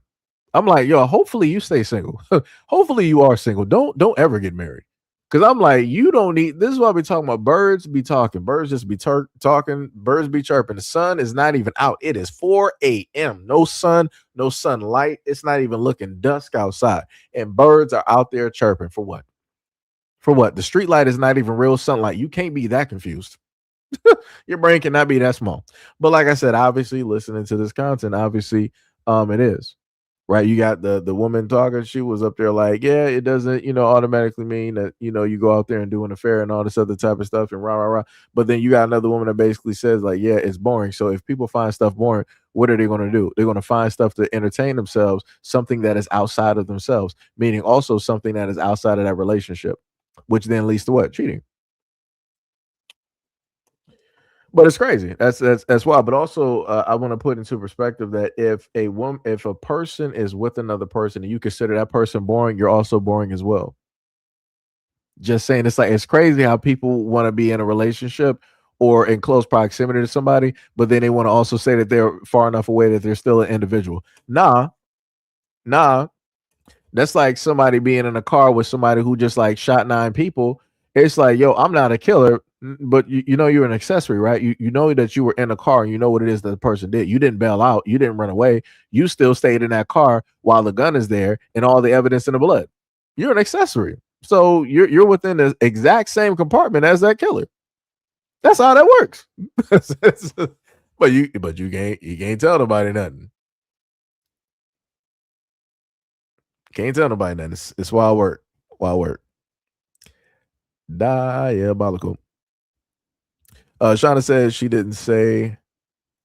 I'm like, "Yo, hopefully you stay single. Hopefully you are single. Don't ever get married." Because I'm like, you don't need. This is why we talking about birds be talking. Birds just be talking. Birds be chirping. The sun is not even out. It is 4 a.m. No sun, no sunlight. It's not even looking dusk outside. And birds are out there chirping. For what? For what? The street light is not even real sunlight. You can't be that confused. Your brain cannot be that small. But like I said, obviously listening to this content, obviously it is. Right, you got the woman talking. She was up there like, yeah, it doesn't, automatically mean that you go out there and do an affair and all this other type of stuff and rah rah rah. But then you got another woman that basically says like, yeah, it's boring. So if people find stuff boring, what are they going to do? They're going to find stuff to entertain themselves, something that is outside of themselves, meaning also something that is outside of that relationship, which then leads to what? Cheating. But it's crazy. That's why. But also, I want to put into perspective that if a person is with another person and you consider that person boring, you're also boring as well. Just saying, it's crazy how people want to be in a relationship or in close proximity to somebody, but then they want to also say that they're far enough away that they're still an individual. Nah. That's like somebody being in a car with somebody who just like shot 9 people. It's like, yo, I'm not a killer, but you know you're an accessory, right? You know that you were in a car and you know what it is that the person did. You didn't bail out. You didn't run away. You still stayed in that car while the gun is there and all the evidence in the blood. You're an accessory. So you're within the exact same compartment as that killer. That's how that works. But you can't tell nobody nothing. Can't tell nobody nothing. It's wild work. Wild work. Diabolical. Shauna says she didn't say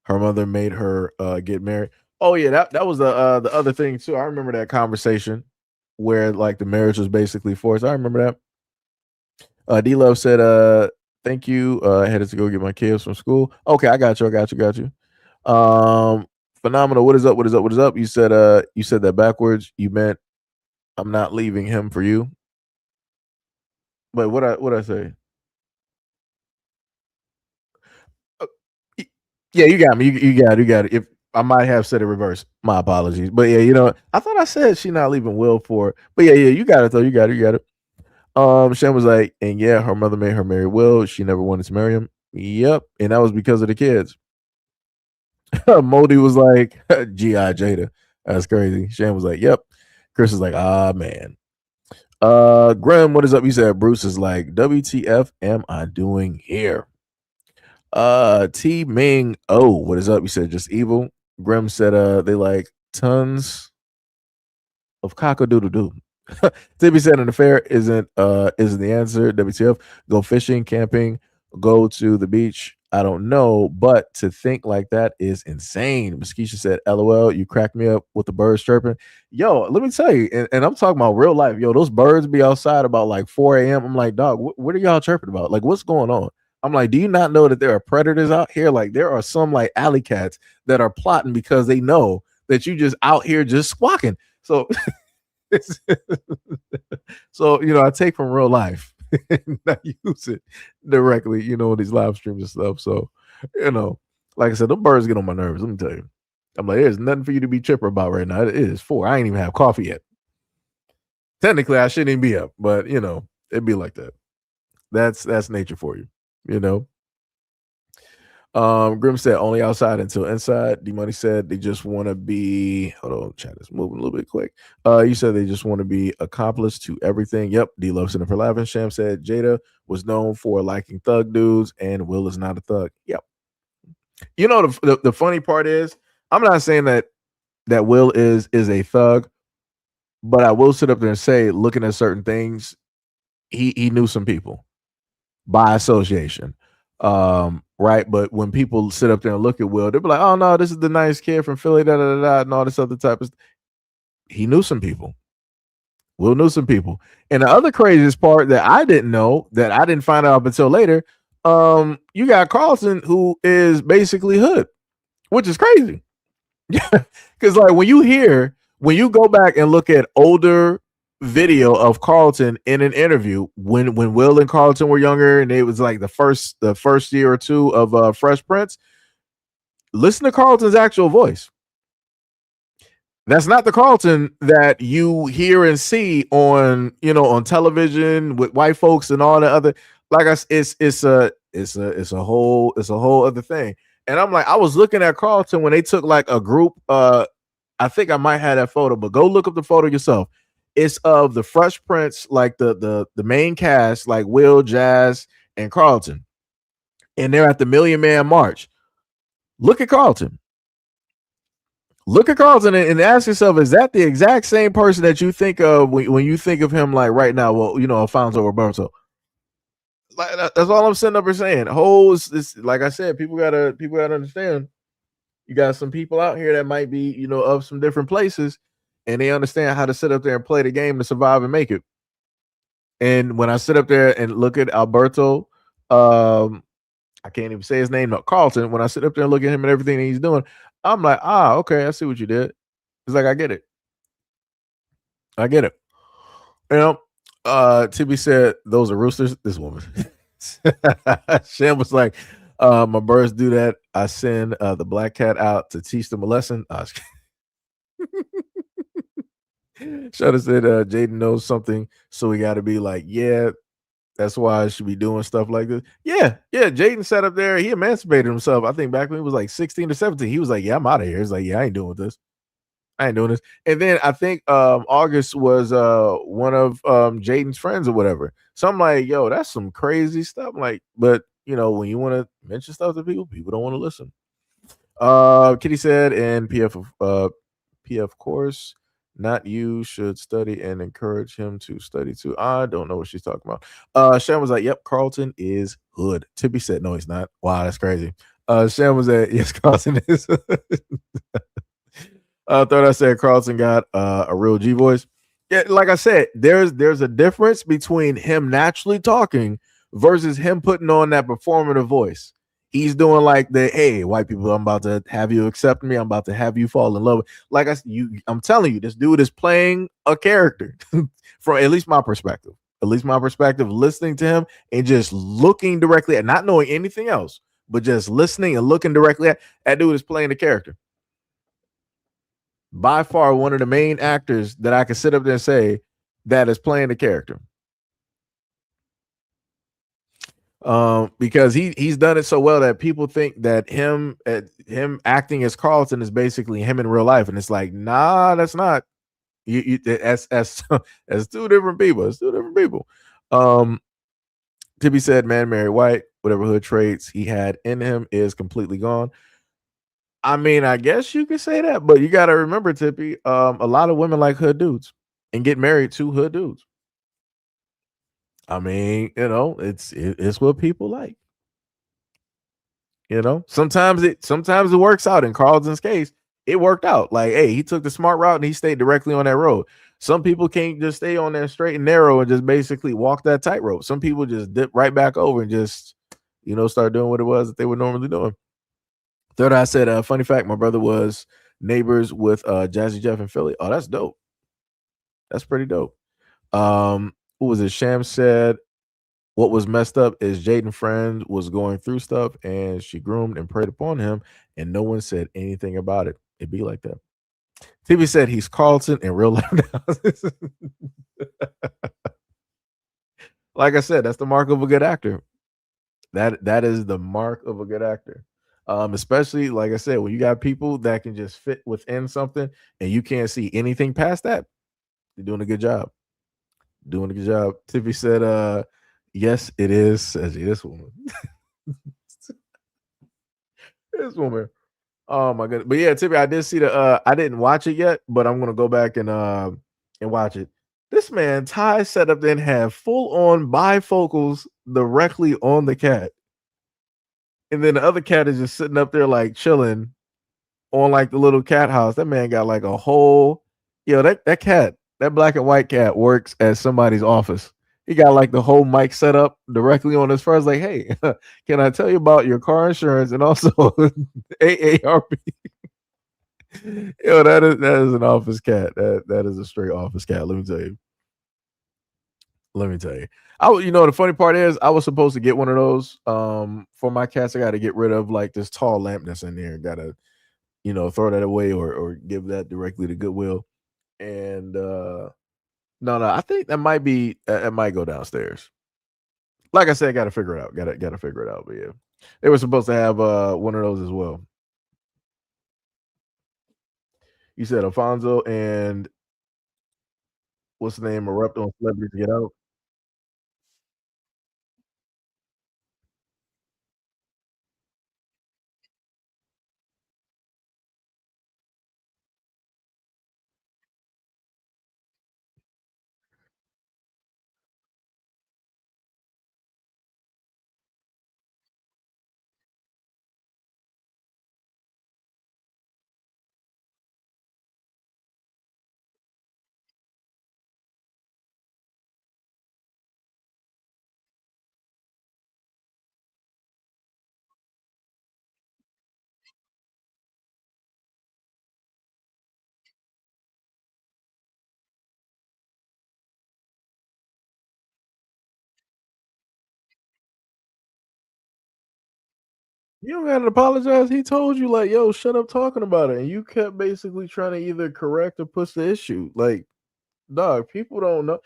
her mother made her get married. Oh yeah, that was the other thing too. I remember that conversation where like the marriage was basically forced. I remember that. D Love said, "Thank you. I had to go get my kids from school." Okay, I got you. Phenomenal. What is up? You said that backwards. You meant I'm not leaving him for you. But what I say? Yeah, you got me. You got it. If I might have said it reverse, my apologies. But yeah, I thought I said she not leaving Will for it. But yeah, you got it though. You got it. Shem was like, and yeah, her mother made her marry Will. She never wanted to marry him. Yep, and that was because of the kids. Modi was like, G.I. Jada. That's crazy. Shem was like, yep. Chris is like, ah man. Graham, what is up? You said Bruce is like, WTF am I doing here? T Ming what is up? You said just evil. Grim said they like tons of cock-a-doodle-doo. Tibby said an affair isn't the answer. WTF. Go fishing, camping, go to the beach, I don't know, but to think like that is insane. Mosquito said, LOL, you cracked me up with the birds chirping. Yo, let me tell you, and I'm talking about real life. Yo, those birds be outside about like 4 a.m. I'm like, dog, what are y'all chirping about? Like, what's going on? I'm like, do you not know that there are predators out here? Like, there are some like alley cats that are plotting because they know that you just out here just squawking. So, so I take from real life and I use it directly, these live streams and stuff. So, like I said, the birds get on my nerves. Let me tell you. I'm like, there's nothing for you to be chipper about right now. It is 4. I ain't even have coffee yet. Technically, I shouldn't even be up, but it'd be like that. That's nature for you, Grim said only outside until inside. D Money said they just want to be. Hold on, chat is moving a little bit quick. You said they just want to be accomplice to everything. Yep. D loves it for laughing. Sham said Jada was known for liking thug dudes, and Will is not a thug. Yep. The funny part is, I'm not saying that Will is a thug, but I will sit up there and say, looking at certain things, he knew some people by association. Right. But when people sit up there and look at Will, they'll be like, oh no, this is the nice kid from Philly, and all this other type of stuff. He knew some people. Will knew some people. And the other craziest part that I didn't know, that I didn't find out up until later, you got Carlton, who is basically hood, which is crazy. Because like when you go back and look at older video of Carlton in an interview when Will and Carlton were younger, and it was like the first year or two of Fresh Prince, listen to Carlton's actual voice. That's not the Carlton that you hear and see on television with white folks and all the other. Like it's a whole other thing. And I'm like, I was looking at Carlton when they took like a group. I think I might have that photo, but go look up the photo yourself. It's of the Fresh Prince, like the main cast, like Will, Jazz, and Carlton, and they're at the Million Man March. Look at Carlton. Look at Carlton and ask yourself, is that the exact same person that you think of when you think of him like right now? Well, Alfonso Roberto. Like that's all I'm sitting up here saying. This, like I said, people gotta understand. You got some people out here that might be, of some different places, and they understand how to sit up there and play the game to survive and make it. And when I sit up there and look at Alberto, I can't even say his name, no, Carlton. When I sit up there and look at him and everything that he's doing, I'm like, okay, I see what you did. It's like I get it. TB said those are roosters. This woman. Shem was like, my birds do that. I send the black cat out to teach them a lesson. Shutter said Jaden knows something, so we got to be like, yeah, that's why I should be doing stuff like this. Yeah. Jaden sat up there. He emancipated himself. I think back when he was like 16 or 17, he was like, yeah, I'm out of here. He's like, yeah, I ain't doing this. And then I think August was one of Jaden's friends or whatever. So I'm like, yo, that's some crazy stuff. Like, but when you want to mention stuff to people don't want to listen. Kitty said, and PF course, not you should study and encourage him to study too. I don't know what she's talking about. Shan was like, yep, Carlton is hood. Tippy said, no, he's not. Wow, that's crazy. Shan was like, yes, Carlton is hood. Thought I said Carlton got a real G voice. Yeah, like I said, there's a difference between him naturally talking versus him putting on that performative voice. He's doing like hey, white people, I'm about to have you accept me. I'm about to have you fall in love. Like I'm telling you, this dude is playing a character from at least my perspective. Listening to him and just looking directly at, not knowing anything else, but just listening and looking directly at that dude is playing the character. By far one of the main actors that I can sit up there and say that is playing the character. Because he's done it so well that people think that him acting as Carlton is basically him in real life, and it's like, nah, that's not. As two different people. It's two different people. Tibby said, man, Mary White, whatever hood traits he had in him is completely gone. I mean, I guess you could say that, but you got to remember, Tippy, a lot of women like hood dudes and get married to hood dudes. I mean, it's what people like. You know, sometimes it works out. In Carlton's case, it worked out. Like, hey, he took the smart route and he stayed directly on that road. Some people can't just stay on there straight and narrow and just basically walk that tightrope. Some people just dip right back over and just, start doing what it was that they were normally doing. Third, I said, funny fact, my brother was neighbors with Jazzy Jeff in Philly. Oh, that's dope. That's pretty dope. Who was it? Sham said, what was messed up is Jaden friend was going through stuff and she groomed and preyed upon him and no one said anything about it. It'd be like that. TV said he's Carlton in real life now. Like I said, that's the mark of a good actor. That is the mark of a good actor. Especially like I said, when you got people that can just fit within something and you can't see anything past that, you're doing a good job. Doing a good job. Tiffy said, yes, it is. Says this woman. This woman. Oh my goodness. But yeah, Tiffy, I did see I didn't watch it yet, but I'm gonna go back and watch it. This man, Ty, set up and have full-on bifocals directly on the cat. And then the other cat is just sitting up there like chilling on like the little cat house. That man got like a whole, that cat, that black and white cat works at somebody's office. He got like the whole mic set up directly on his first, like, hey, can I tell you about your car insurance and also AARP? That is an office cat. That is a straight office cat. Let me tell you. The funny part is I was supposed to get one of those for my cats. I got to get rid of like this tall lamp that's in there. Got to, throw that away or give that directly to Goodwill. And no, I think that might be it might go downstairs. Like I said, got to figure it out. Got to figure it out. But yeah, they were supposed to have one of those as well. You said Alfonso and what's the name? Erupt on Celebrity to Get Out. You don't gotta apologize. He told you, like, yo, shut up talking about it. And you kept basically trying to either correct or push the issue. Like, dog, people don't know.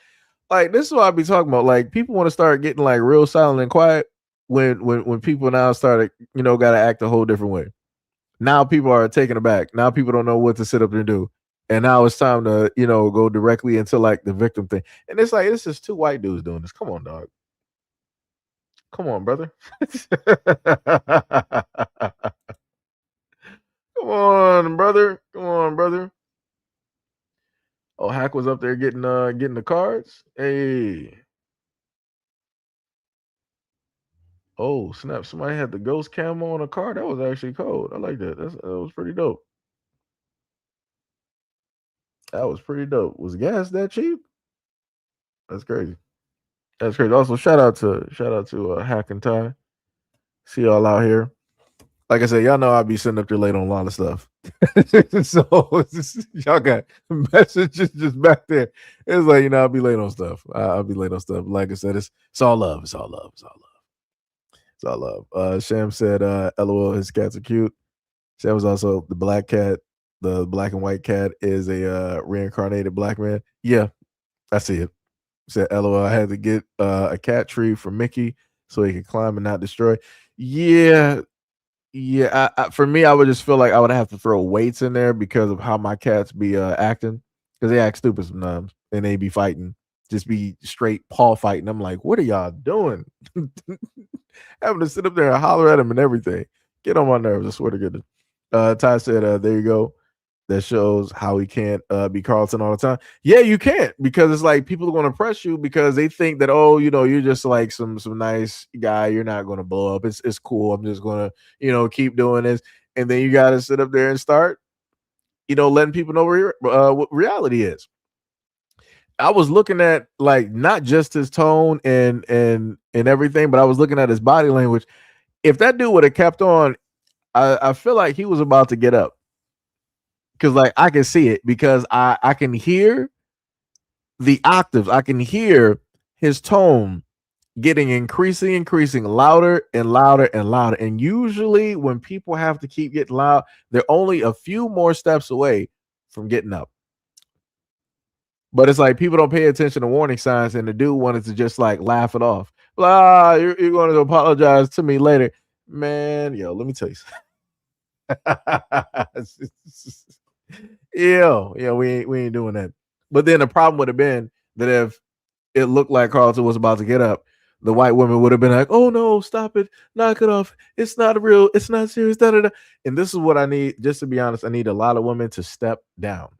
Like, this is what I be talking about. Like, people want to start getting like real silent and quiet when people now started, gotta act a whole different way. Now people are taken aback. Now people don't know what to sit up and do. And now it's time to, go directly into like the victim thing. And it's like, it's just two white dudes doing this. Come on, dog. Come on, brother. Come on, brother. Oh, Hack was up there getting the cards. Hey. Oh, snap. Somebody had the ghost camo on a card. That was actually cold. I like that. That was pretty dope. That was pretty dope. Was gas that cheap? That's crazy. That's crazy. Also, shout out to Hack and Ty. See y'all out here. Like I said, y'all know I'll be sitting up there late on a lot of stuff. So y'all got messages just back there. It's like, I'll be late on stuff. I'll be late on stuff. Like I said, it's all love. It's all love. It's all love. It's all love. Sham said, LOL, his cats are cute. Sham was also the black cat. The black and white cat is a reincarnated black man. Yeah, I see it. Said, LOL, I had to get a cat tree for Mickey so he could climb and not destroy. Yeah. I for me, I would just feel like I would have to throw weights in there because of how my cats be acting, because they act stupid sometimes and they be fighting, just be straight paw fighting. I'm like, what are y'all doing? Having to sit up there and holler at them and everything. Get on my nerves. I swear to goodness. Ty said, there you go. that shows how he can't be Carlton all the time. Yeah, you can't, because it's like people are going to press you because they think that, oh, you're just like some nice guy. You're not going to blow up. It's cool. I'm just going to, keep doing this. And then you got to sit up there and start, letting people know what reality is. I was looking at like not just his tone and everything, but I was looking at his body language. If that dude would have kept on, I feel like he was about to get up. Because like I can see it, because I can hear the octaves. I can hear his tone getting increasing louder and louder and louder. And usually when people have to keep getting loud, they're only a few more steps away from getting up. But it's like people don't pay attention to warning signs, and the dude wanted to just like laugh it off. You're going to apologize to me later. Man, yo, let me tell you something. Yeah, we ain't doing that. But then the problem would have been that if it looked like Carlton was about to get up, the white woman would have been like, "Oh no, stop it, knock it off. It's not real. It's not serious." And this is what I need. Just to be honest, I need a lot of women to step down.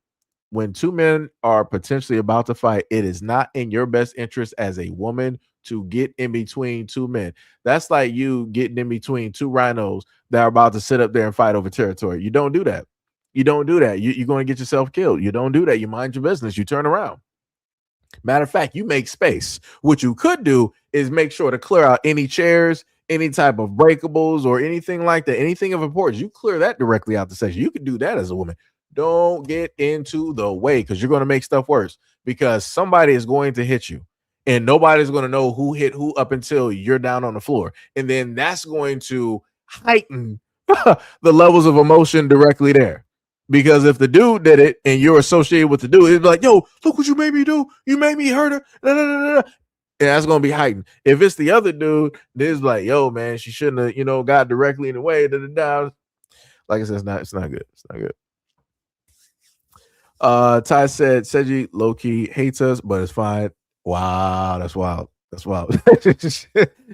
When two men are potentially about to fight, it is not in your best interest as a woman to get in between two men. That's like you getting in between two rhinos that are about to sit up there and fight over territory. You don't do that. You don't do that. You're going to get yourself killed. You don't do that. You mind your business. You turn around. Matter of fact, you make space. What you could do is make sure to clear out any chairs, any type of breakables, or anything like that, anything of importance. You clear that directly out the section. You can do that as a woman. Don't get into the way, because you're going to make stuff worse, because somebody is going to hit you and nobody's going to know who hit who up until you're down on the floor. And then that's going to heighten the levels of emotion directly there. Because if the dude did it and you're associated with the dude, it's like, yo, look what you made me do. You made me hurt her. And that's going to be heightened. If it's the other dude, it's like, yo, man, she shouldn't have, got directly in the way. Like I said, it's not good. It's not good. Ty said, Seji low-key hates us, but it's fine. Wow, that's wild. That's wild.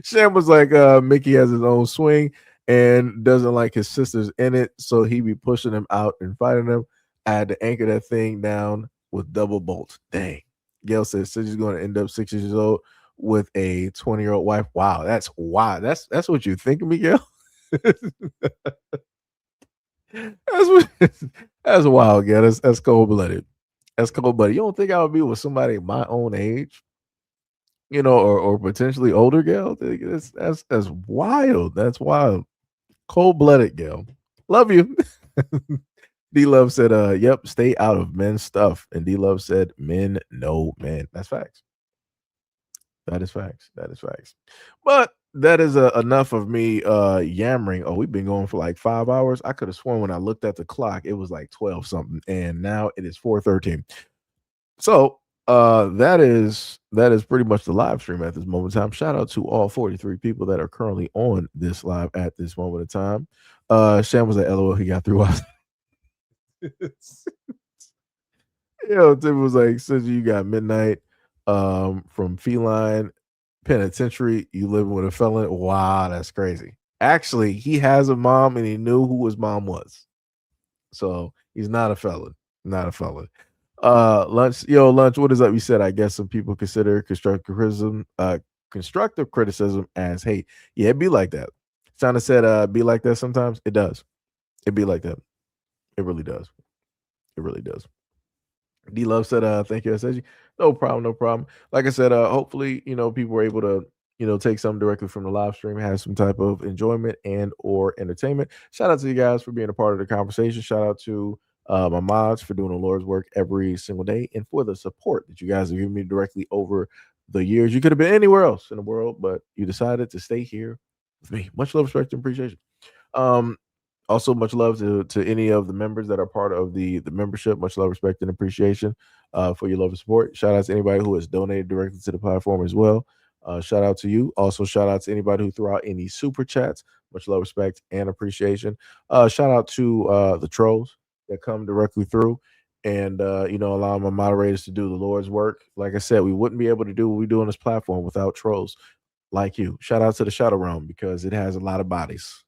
Sham was like, Mickey has his own swing and doesn't like his sisters in it, so he be pushing them out and fighting them. I had to anchor that thing down with double bolts. Dang. Gail says Seji's going to end up 6 years old with a 20-year-old wife. Wow, that's wild. That's what you think of me, Gail? That's wild, Gail. That's cold-blooded. That's cold-blooded. You don't think I would be with somebody my own age? Or potentially older, Gail? That's wild. That's wild. Cold-blooded, Gail. Love you. D-Love said, yep, stay out of men's stuff. And D-Love said, men know men. That's facts. That is facts. That is facts. But that is enough of me yammering. Oh, we've been going for like 5 hours. I could have sworn when I looked at the clock, it was like 12 something. And now it is 4:13. So that is pretty much the live stream at this moment in time. Shout out to all 43 people that are currently on this live at this moment in time. Sham was at LOL, he got through us. Tim was like, since you got midnight from Feline Penitentiary, you living with a felon. Wow, that's crazy. Actually, he has a mom and he knew who his mom was. So he's not a felon. Not a felon. Lunch, what is up? You said, I guess some people consider constructive criticism as hate. Yeah, it be like that. China said, be like that sometimes. It does. It be like that. It really does. It really does. D-Love said, thank you, SG. No problem. Like I said, hopefully, people were able to, take something directly from the live stream, have some type of enjoyment and or entertainment. Shout out to you guys for being a part of the conversation. Shout out to my mods for doing the Lord's work every single day, and for the support that you guys have given me directly over the years. You could have been anywhere else in the world, but you decided to stay here with me. Much love, respect, and appreciation. Also, much love to any of the members that are part of the membership. Much love, respect, and appreciation for your love and support. Shout out to anybody who has donated directly to the platform as well. Shout out to you. Also, shout out to anybody who threw out any super chats. Much love, respect, and appreciation. Shout out to the trolls that come directly through and, allow my moderators to do the Lord's work. Like I said, we wouldn't be able to do what we do on this platform without trolls like you. Shout out to the Shadow Realm, because it has a lot of bodies.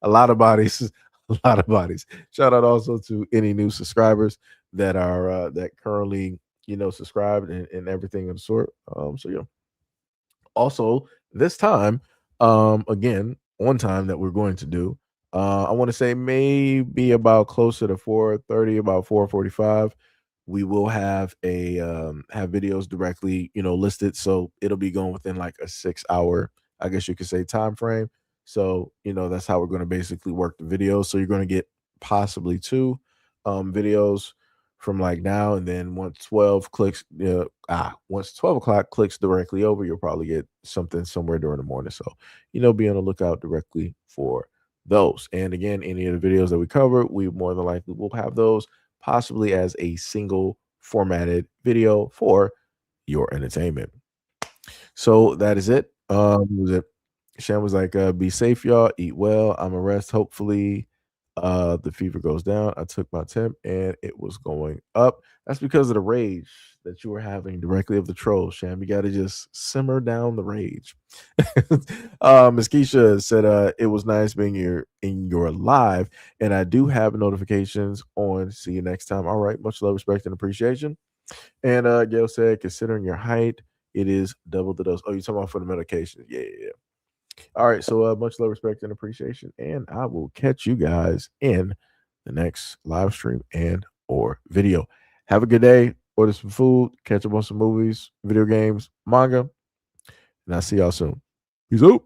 A lot of bodies a lot of bodies. Shout out also to any new subscribers that are that currently, subscribed and everything of the sort. So yeah. Also, this time, again, on time that we're going to do, I want to say maybe about closer to 4:30, about 4:45. We will have have videos directly, listed. So it'll be going within like a 6 hour, I guess you could say, time frame. So, that's how we're going to basically work the videos. So you're going to get possibly two videos from like now, and then once 12 clicks, once 12 o'clock clicks directly over, you'll probably get something somewhere during the morning. So, be on the lookout directly for those. And again, any of the videos that we cover, we more than likely will have those possibly as a single formatted video for your entertainment. So that is it. Shan was like, be safe, y'all. Eat well. I'm a rest. Hopefully, the fever goes down. I took my temp and it was going up. That's because of the rage that you were having directly of the troll, Sham. You got to just simmer down the rage. Ms. Keisha said, it was nice being in your live, and I do have notifications on. See you next time. All right. Much love, respect, and appreciation. And Gail said, considering your height, it is double the dose. Oh, you're talking about for the medication. Yeah. All right. So much love, respect, and appreciation. And I will catch you guys in the next live stream and or video. Have a good day. Order some food. Catch up on some movies, video games, manga. And I'll see y'all soon. Peace out.